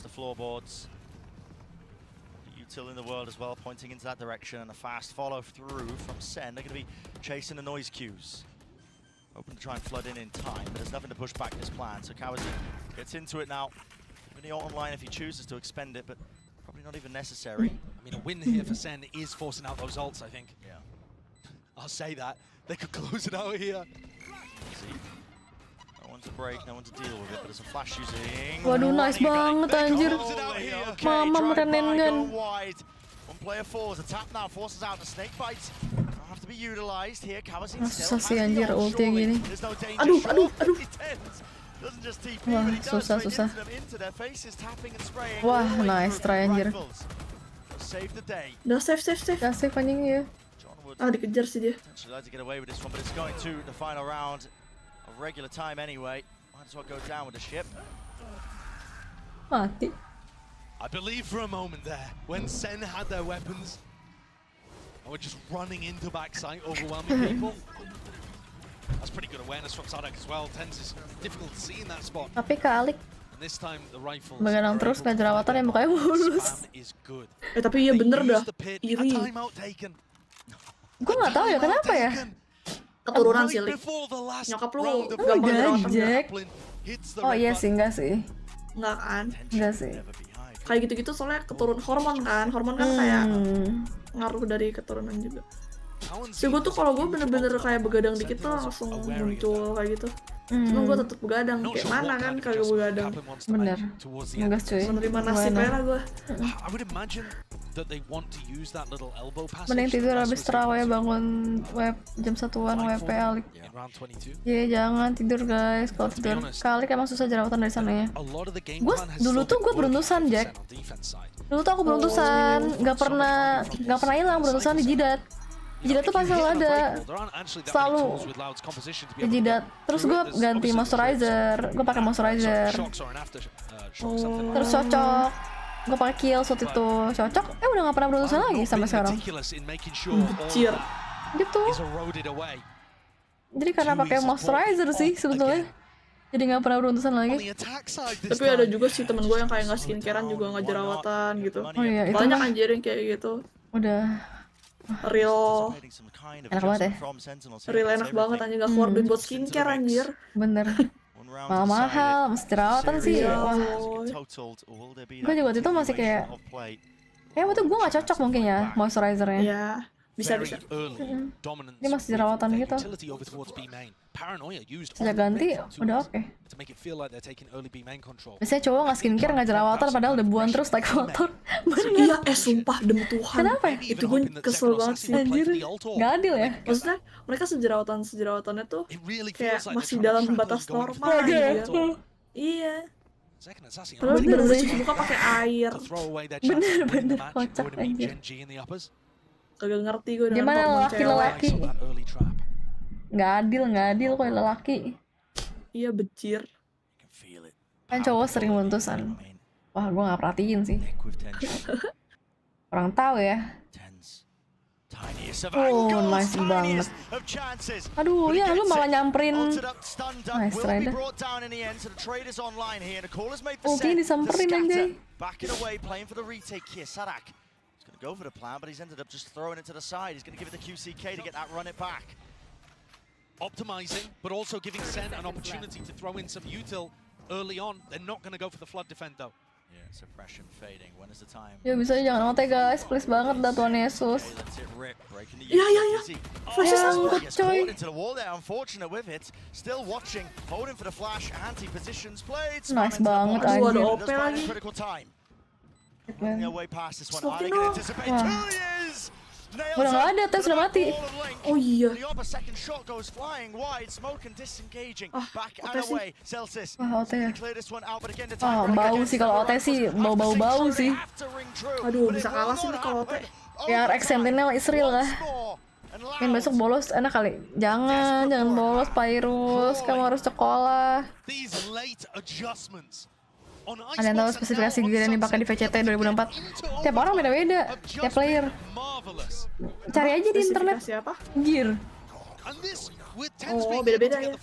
Util in the world as well, pointing into that direction, and a fast follow through from SEN. They're going to be chasing the noise cues. Hoping to try and flood in time, but there's nothing to push back this plan. So 𝘬𝘰𝘮𝘮 gets into it now. Really ult online if he chooses to expend it, but probably not even necessary. I mean, a win here for SEN is forcing out those ults, I think. Yeah. I'll say that. They could close it out here. No one to break, no one to deal with it, but there's a flash using... Waduh, nice banget anjir. Mama merenengan. One player falls, a tap now forces out the snake bites. Have to be utilized here. 𝘬𝘰𝘮𝘮 susah sih anjir ulti gini. Aduh. Wah, susah. Wah, nice try anjir. Udah save. Udah save anjing ya. Ah, dikejar sih dia. Mati. I believe for a moment there, when SEN had their weapons, and we're just running into backside, overwhelming people. That's pretty good awareness from 𝘬𝘰𝘮𝘮 as well. TenZ is difficult to see in that spot. Tapi kali. And this time the rifles. Begadang terus gak jerawatan ya mukanya mulus. Tapi iya bener dah. Iri. Gue gak tahu ya kenapa ya. Keturunan sih, Lik. Nyokap lu gampang jerawatan. Oh iya sih, enggak sih. Enggak kan? Enggak sih. Kayak gitu-gitu soalnya keturun hormon kan. Hormon kan kayak ngaruh dari keturunan juga. Sih gue tuh kalau gue bener-bener kayak begadang dikit tuh langsung muncul kayak gitu. Cuma gue tetep begadang, kayak mana kan kalau begadang. Bener. Enggak cuy. Menerima nasibnya lah gue. Mending tidur habis terawih bangun web jam 1-an WP Alik. Iya jangan tidur guys, kalau tidur Alik emang susah jerawatan dari sana ya. Gue dulu tuh gue beruntusan Jack. Dulu tuh aku beruntusan, nggak pernah hilang beruntusan di jidat. Jidat tuh pasti selalu ada, selalu di jidat. Terus gue ganti moisturizer, gue pakai moisturizer. Terus cocok, gue pakai 𝘰𝘯𝘮𝘮 itu cocok. Udah nggak pernah beruntusan lagi sampai sekarang. Kecil. Gitu. Jadi karena pakai moisturizer sih sebetulnya. Jadi nggak pernah beruntusan lagi. Tapi ada juga sih temen gue yang kayak nggak skincarean juga nggak jerawatan gitu. Oh iya, itu banyak anjir yang kayak gitu. Udah. Real enak banget ya. Real enak banget anjir, gak keluar duit buat skincare anjir. Bener. mahal, mesti jerawatan sih. Wah. Gue juga waktu itu masih kayak waktu gue nggak cocok mungkin ya moisturizernya. Iya, bisa. Dia masih jerawatan gitu. Sejak ganti udah oke. Biasanya cowok nggak skincare nggak jerawatan padahal debuan terus naik motor. Iya, sumpah demi Tuhan. Kenapa ya? Itu gue kesel banget sih. Anjir, nggak adil ya. Maksudnya mereka sejerawatannya tuh kayak masih dalam batas normal gitu. Iya. Padahal dia udah cuci muka pakai air. Bener kocak anjir. Kagak ngerti gue dengan gimana laki-laki. Nggak adil kok lelaki. Iya, becir. Kan cowok sering muntusan. Wah, gue nggak perhatiin sih. Orang tahu ya. Oh, nice banget. Aduh, ya lu malah nyamperin. Nice try dah. Ulti disamperin anjay. Go for the plan, but he's ended up just throwing it to the side. He's going to give it to 𝘰𝘰𝘮𝘮 to get that run it back. Optimizing, but also giving SEN an opportunity to throw in some util early on. They're not going to go for the flood defend though. Yeah, suppression fading. When is the time? Ya bisa jangan OT guys, please banget dah Tuhan Yesus. Ya. Flash sangkut coy. Into the wall there, unfortunate with it. Still watching, holding for the flash. Anti positions played. Nice banget anjir. Ada OP lagi. Udah nggak ada, Tes udah mati. Oh iya. OT ya. Bau sih kalau OT sih, bau sih. Aduh, bisa kalah sih nih kalau OT. Ya RX Sentinel Israel lah. Yang besok bolos enak kali. Jangan bolos Pyrus, kamu harus sekolah. Kalian tahu spesifikasi gear yang dipakai di VCT 2024? Tiap orang beda-beda, tiap player. Cari aja di internet. Siapa? Gear. Oh, beda-beda ya.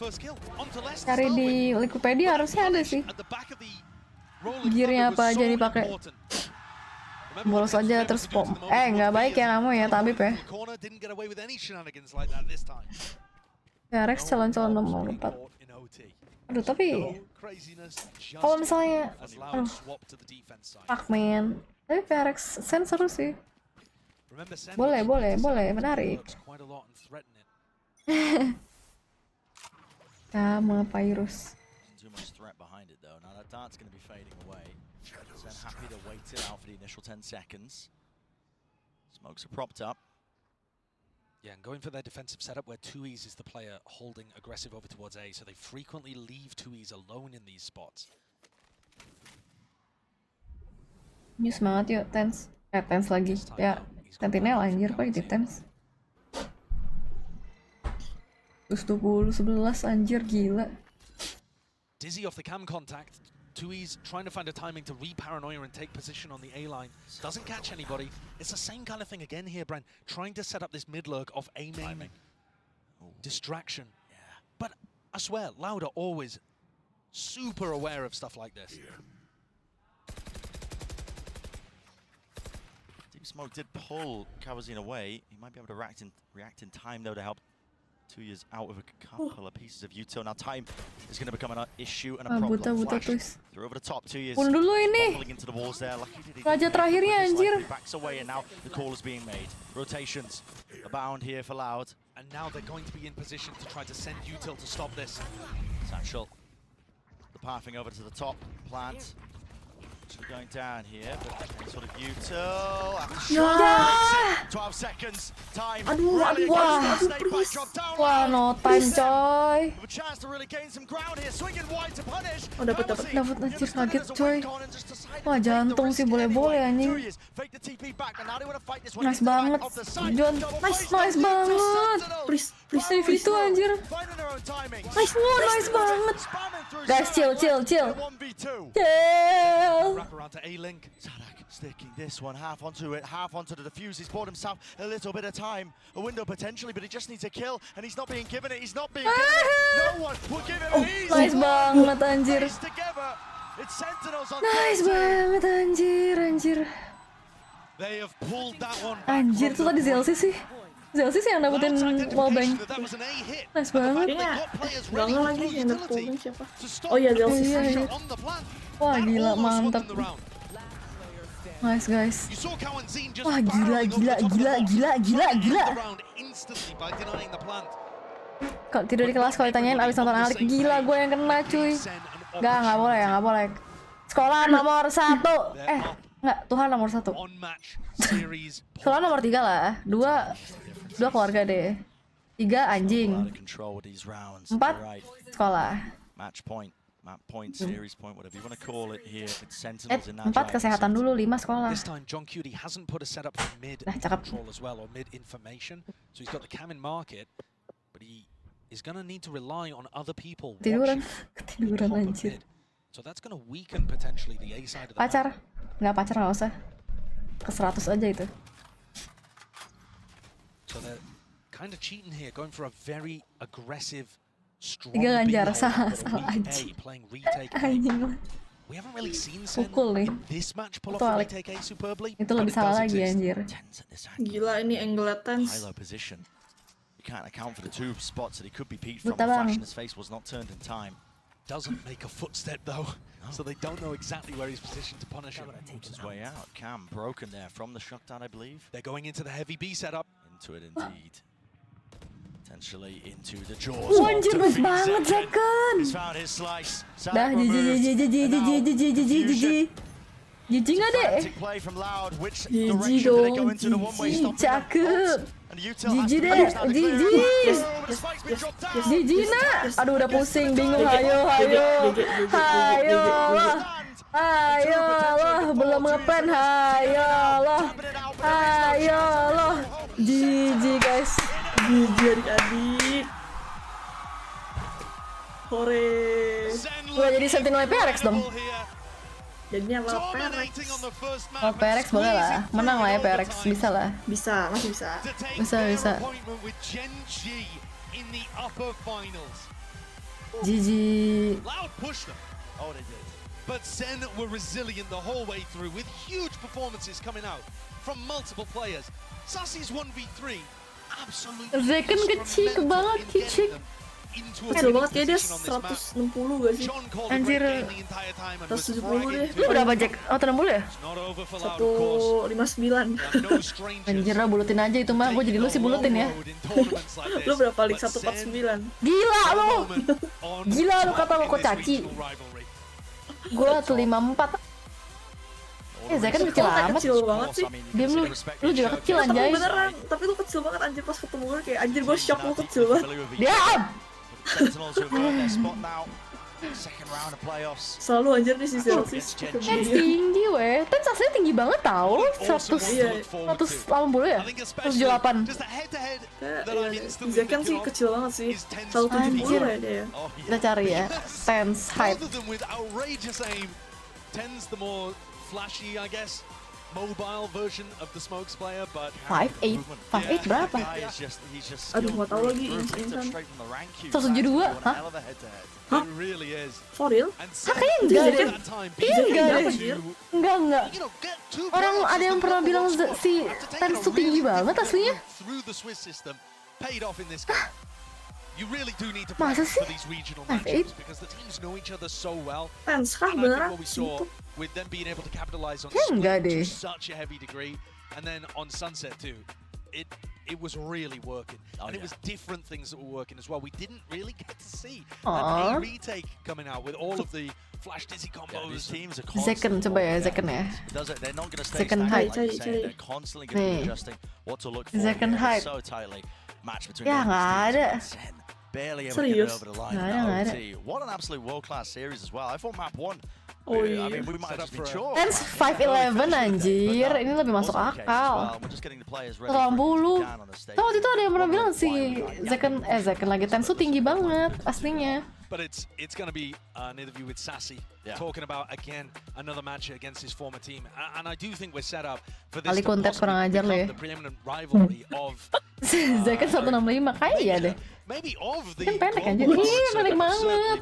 Cari di Wikipedia harusnya ada sih. Gearnya apa aja dipakai. Bolos aja terus nggak baik ya kamu ya, Tabib ya. Ya Rex calon-calon nomor 4. Aduh tapi kalau misalnya fuck man, tapi PRX SEN seru sih. Boleh, menarik. Sama Pyrus. Happy to wait it out for the initial 10 seconds. Smokes are propped up. Yeah, and going for their defensive setup where 𝘭𝘰𝘮 is the player holding aggressive over towards A, so they frequently leave 𝘭𝘰𝘮 alone in these spots. Ini semangat yuk, Tens. Tens lagi. Ya, Sentinel anjir kok di Tens. Terus 20-11 anjir gila. Dizzy off the cam contact. 𝘭𝘰𝘮 trying to find a timing to re-paranoia and take position on the A line. Doesn't catch anybody. It's the same kind of thing again here, Bren. Trying to set up this mid lurk of A main distraction. Yeah. But I swear, 𝘬𝘬𝘮 always super aware of stuff like this. Yeah. Deep Smoke did pull 𝘰𝘮𝘮 away. He might be able to react in time though to help 𝘭𝘰𝘮 out with a couple of pieces of util. Now time is going to become an issue and a problem. Flash through over the top. 𝘭𝘰𝘮 Pun dulu ini. into the walls there. Raja terakhirnya anjir. Backs away and now the call is being made. Rotations abound here for 𝘬𝘬𝘮. And now they're going to be in position to try to send util to stop this. Satchel, the pathing over to the top plant. Going down here, but any sort of util. 12 seconds. Time. Wah, no time coy. Oh, dapat. Anjir kaget coy. Wah, jantung sih boleh-boleh anjing. Nice banget. John, nice banget. Please save itu anjir. Nice banget. Guys, chill. Wrap around to A-Link. 𝘬𝘬𝘮 sticking this one half onto it, half onto the defuse. He's bought himself a little bit of time, a window potentially, but he just needs a kill, and he's not being given it. No one will give him it. Nice banget anjir. Nice banget anjir. They have pulled that one back. Anjir, itu tadi ZLC sih. 𝘧𝘰𝘮𝘮 sih yang dapetin wallbang. Nice banget. Kayaknya Gangga lagi yang dapet wallbang siapa? Oh iya, 𝘧𝘰𝘮𝘮. Wah gila, mantep. Nice guys. Wah gila. Kalau tidur di kelas kalau ditanyain abis nonton Alik, gila gue yang kena cuy. Nggak boleh. Sekolah nomor 1. Nggak, Tuhan nomor 1. Sekolah nomor 3 lah. 2 keluarga deh. 3 anjing. 4 sekolah. 4 kesehatan dulu, 5 sekolah. Nah, cakep. Ketiduran anjir. Pacar? Nggak usah. Ke 100 aja itu. Tiga ganjar, salah anjing. Pukul nih. Itu Alik. Itu lebih salah lagi anjir. Gila, ini angle tense. Buta bang. Doesn't make a footstep though, so they don't know exactly where he's positioned to punish him. His way out. Cam broken there from the shutdown, I believe. They're going into the heavy B setup. Into it indeed. Potentially into the jaws. Anjir, bagus banget Zekken. He's found his slice. Dah, GG nggak deh? GG dong, cakep. GG deh, GG nak. Aduh udah pusing, bingung. Ayo lah, belum ngeplan. Ayo lah. GG guys. GG adik-adik. Hore. Udah jadi Sentinel PRX dong. Jadinya apa PRX? Oh PRX boleh lah, menang lah ya PRX, bisa lah. Masih bisa. Bisa. GG. But SEN were resilient the whole way through with huge performances coming out from multiple players. Sassy's 1v3 absolutely. Zekken kecil banget, Kecil banget kayak dia 160 gak sih? Anjir. 170 deh. Lu berapa Jack? Oh 160 ya? 159. Anjir lah, bulutin aja itu mah. Gue jadi lu sih bulutin ya. Lu berapa Lik? 149. Gila lu kata lu 𝘧𝘰𝘮𝘮𝘦. Gue 154. Zekken kecil amat. Kecil banget sih. Diam lu juga kecil anjay. Beneran, tapi lu kecil banget anjir pas ketemu gue kayak anjir gue shock lu kecil banget. Diam! Selalu anjir nih si 𝘧𝘰𝘮𝘮. Tinggi weh. Ten aslinya tinggi banget tau. 180 ya? 178. Zekken sih kecil banget sih. 170 ya dia. Kita cari ya. Ten's height. Flashy, I guess, mobile version of the Smokes player, but 5'8", 5'8" berapa? Aduh, nggak tahu lagi instan. 172, hah? Hah? For real? Kayaknya enggak deh. Enggak. Orang ada yang pernah bilang si Ten tuh tinggi banget aslinya. Masa sih? 5'8"? Tens kah beneran? With them being able to capitalize on enggak deh. such a heavy degree, and then on Sunset too, it was really working, and it was different things that were working as well. We didn't really get to see a retake coming out with all of the flash dizzy combos. Zekken coba ya, Zekken ya. Zekken height. Nih. Zekken height. Ya nggak ada. Serius? Nggak ada. What an absolute world-class series as well. I thought map 1. Oh iya. Ten's 5'11" anjir, ini lebih masuk akal. 180. Tahu waktu itu ada yang pernah bilang si Zekken lagi Ten tuh tinggi banget aslinya. But it's going to be an interview with Sassy, talking about again another match against his former team, and I do think we're set up for this to possibly become the preeminent rivalry of Zaken 165 kaya deh. Kan pendek aja. Iya, pendek banget.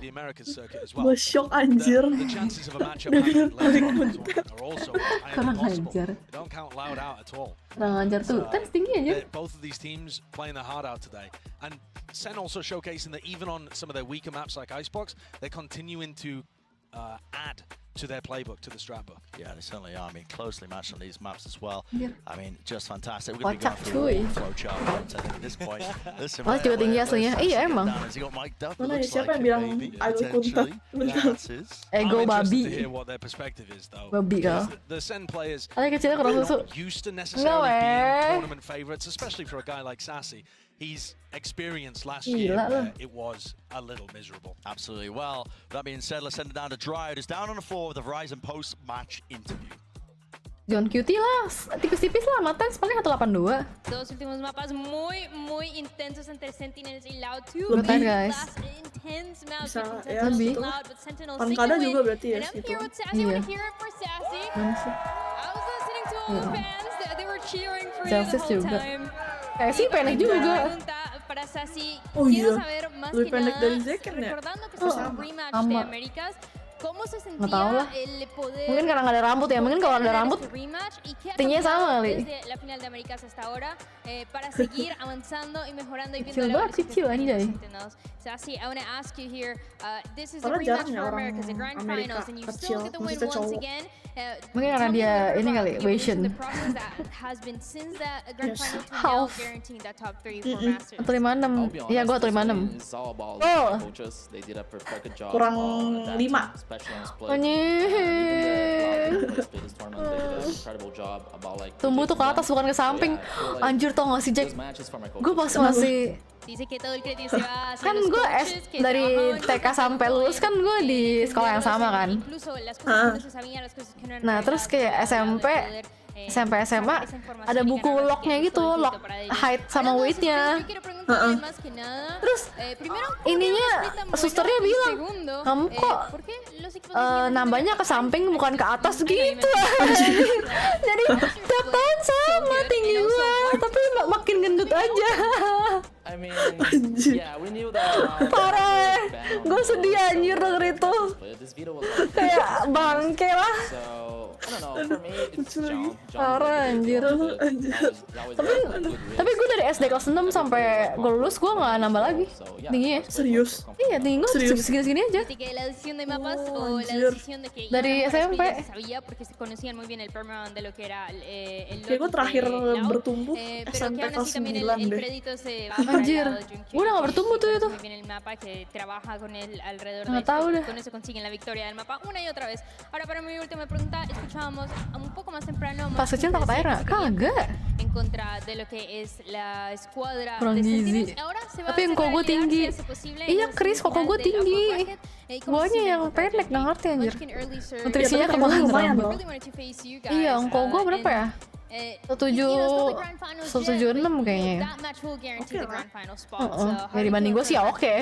Gue shock anjir. Paling bentar. Kurang ajar. Kurang ajar tuh. Kan tinggi aja. Both of these teams playing their heart out today. And SEN also showcasing that even on some of their weaker maps like Icebox, they're continuing to add to their playbook, to the strat book. Yeah, they certainly are. I mean, closely matched on these maps as well. Yeah. I mean, just fantastic. We're going to be going through flow chart right at this point. Oh, juga tinggi aslinya. Iya, emang. Mana ya, siapa yang bilang Ayo Kunta? Bentar. Ego babi. Babi kau. The SEN players Ada kecilnya kurang susu. used to necessarily being tournament favorites, especially for a guy like Sassy. He's experienced last year where it was a little miserable. Absolutely. Well, that being said, let's send it down to Dry, who's down on the floor with the Verizon post-match interview. 𝘰𝘰𝘮𝘮𝘦 lah, tipis-tipis lah, Matens paling 182. Dos últimos mapas muy intensos entre Sentinels y Loud2. Bentar guys. Intense map Bisa, between ya, Sentinels gitu. and Loud, but Sentinels Pankada take the juga win. berarti ya, And I'm situ. here with Sassy. I Iya. want to hear it for Sassy. Mana sih? I was listening to all the fans. They were cheering for you the Celsius whole juga. time. Kayak sih pendek juga. Para Sassy, Oh quiero iya, saber más lebih que pendek nada, dari Zaken ya? recordando que esto es un rematch de sama. Américas, ¿cómo se Nggak tahu lah. sentía el poder? Mungkin karena nggak ada rambut ya, mungkin kalau ada rambut rematch y qué ha tingginya cambiado sama kali. desde la final de Américas hasta ahora para seguir avanzando y mejorando y viendo Kecil la banget, kecil anjay. Sassy, I want to ask you here, this is the Karena rematch jarang ya for orang Americas, the grand Amerika finals, and you kecil, still get the win maksudnya once cowok. again. Mungkin karena Tell me dia a little bit ini about kali, the evolution, Asian. the process that has been since that grand Yes. final to now Half. guaranteeing that top 3 for Masters. 156. Iya, gua 156. Oh. Kurang 5. Tumbuh tuh ke atas bukan ke samping. Anjir tau gak sih Jack? Gue pas masih Dice que todo el crédito se va hacia kan los gue coaches que dari trabajan TK sampai lulus kan gue di sekolah yang sama kan. incluso las cosas que no se sabían, las cosas que no eran Nah terus kayak SMP SMA ada buku lognya gitu, log height sama weightnya. Terus ininya susternya bilang kamu kok nambahnya ke samping bukan ke atas gitu. Jadi tiap tahun sama tinggi gue tapi makin gendut aja. Parah, gue sedih anjir denger itu. Kayak bangke lah. Parah anjir. Tapi gue dari SD kelas 6 sampai gue lulus gue nggak nambah lagi tingginya. Serius? Iya tinggi gue segini-segini aja. Dari SMP. Kayak gue terakhir bertumbuh SMP kelas 9 deh. Anjir, gue udah gak bertumbuh tuh itu. Nggak tahu dah. Pas kecil takut air nggak? Kagak. Kurang gizi. Tapi yang kok gue tinggi. Iya Chris, kok gue tinggi. Guanya yang pendek, nggak ngerti anjir. Nutrisinya kebanyakan rambut. Iya, engkau gue berapa ya? 176 kayaknya. Ya dibanding gue sih ya oke.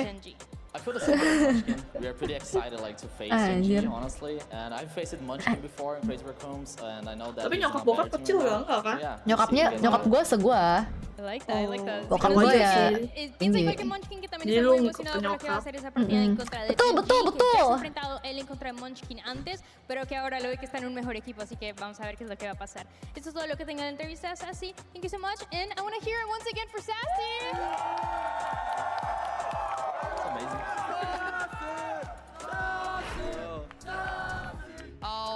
I feel the same with Munchkin. We are pretty excited to face MG, honestly. And I've faced Munchkin before in 𝘰𝘯𝘃𝘠𝘮𝘮, and I know that. Tapi nyokap bokap kecil ya enggak kan? Nyokap gue segua. I like that. Bokap gue ya tinggi. Jadi lu ngikut ke nyokap. Betul. Él en contra de Munchkin antes, pero que ahora lo ve que está en un mejor equipo, así que vamos a ver qué es lo que va a pasar. Esto es todo lo que tengo en la entrevista, Sassy. Thank you so much, and I want to hear it once again for Sassy.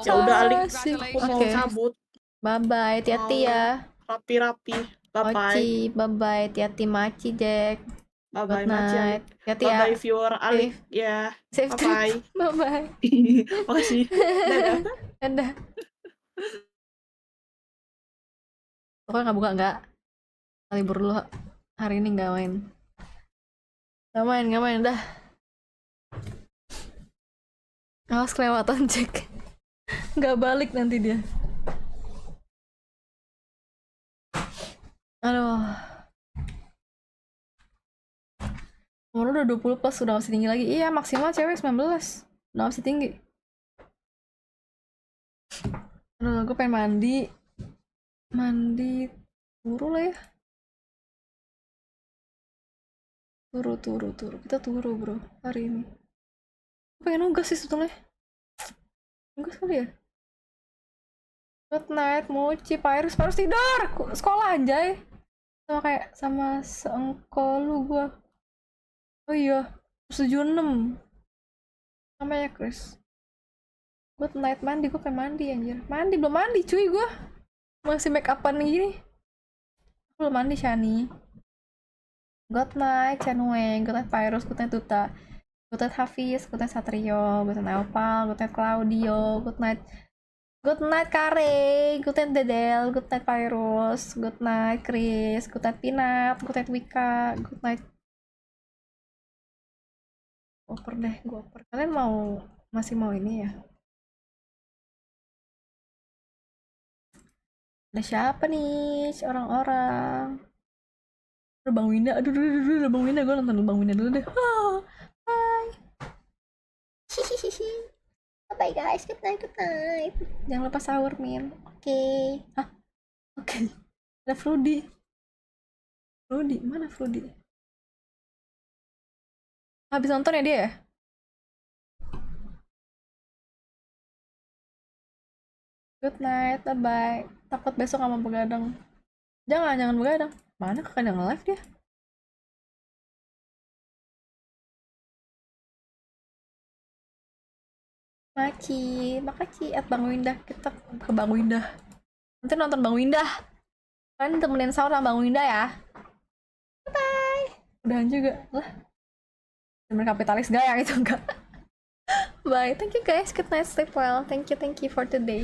Ya udah Alik, aku mau cabut. Bye bye, hati-hati ya. Rapi-rapi. Bye bye. Bye bye, hati-hati Maci Jack. Bye bye Maci. Hati-hati ya. Bye bye viewer Alik ya. Bye bye. Bye bye. Makasih. Dadah. Dadah. Pokoknya nggak buka nggak. Libur dulu hari ini nggak main. Nggak main dah. Awas kelewatan Jack. Nggak balik nanti dia. Aduh. Umur udah 20 plus, udah masih tinggi lagi. Iya, maksimal cewek 19. Udah masih tinggi. Aduh, gue pengen mandi. Buru lah ya. Turu. Kita turu, bro, hari ini. Pengen nugas sih sebetulnya. Nugas kali ya? Good night, Mochi, Virus tidur! Sekolah anjay! Sama seengkol lu gua. Oh iya, 76. Sama ya, Chris. Good night, mandi, gue pengen mandi anjir. Belum mandi cuy gua. Masih make upan gini. Belum mandi, Shani. Good night, Chanweng. Good night, Virus. Good night, Tuta. Good night, Hafiz. Good night, Satrio. Good night, Opal. Good night, Claudio. Good night, Kare. Good night, Dedel. Good night, Virus. Good night, Chris. Good night, Pinat. Good night, Wika. Good night. Gue oper. Kalian masih mau ini ya? Ada siapa nih? Orang-orang. Bang Winda, aduh, Bang Winda, gue nonton Bang Winda dulu deh. Bye. Bye guys, good night. Jangan lupa sahur, Min. Oke. Oke. Ada Frudy, mana Frudy? Habis nonton ya dia ya? Good night, bye-bye. Takut besok gak mau begadang. Jangan begadang. Mana kakak yang nge-live dia? Makasih Bang Winda. Kita ke Bang Winda. Nanti nonton Bang Winda. Kalian temenin sahur sama Bang Winda ya. Bye. Udahan juga lah. Temen kapitalis gak yang itu enggak. Bye. Thank you guys. Good night. Sleep well. Thank you for today.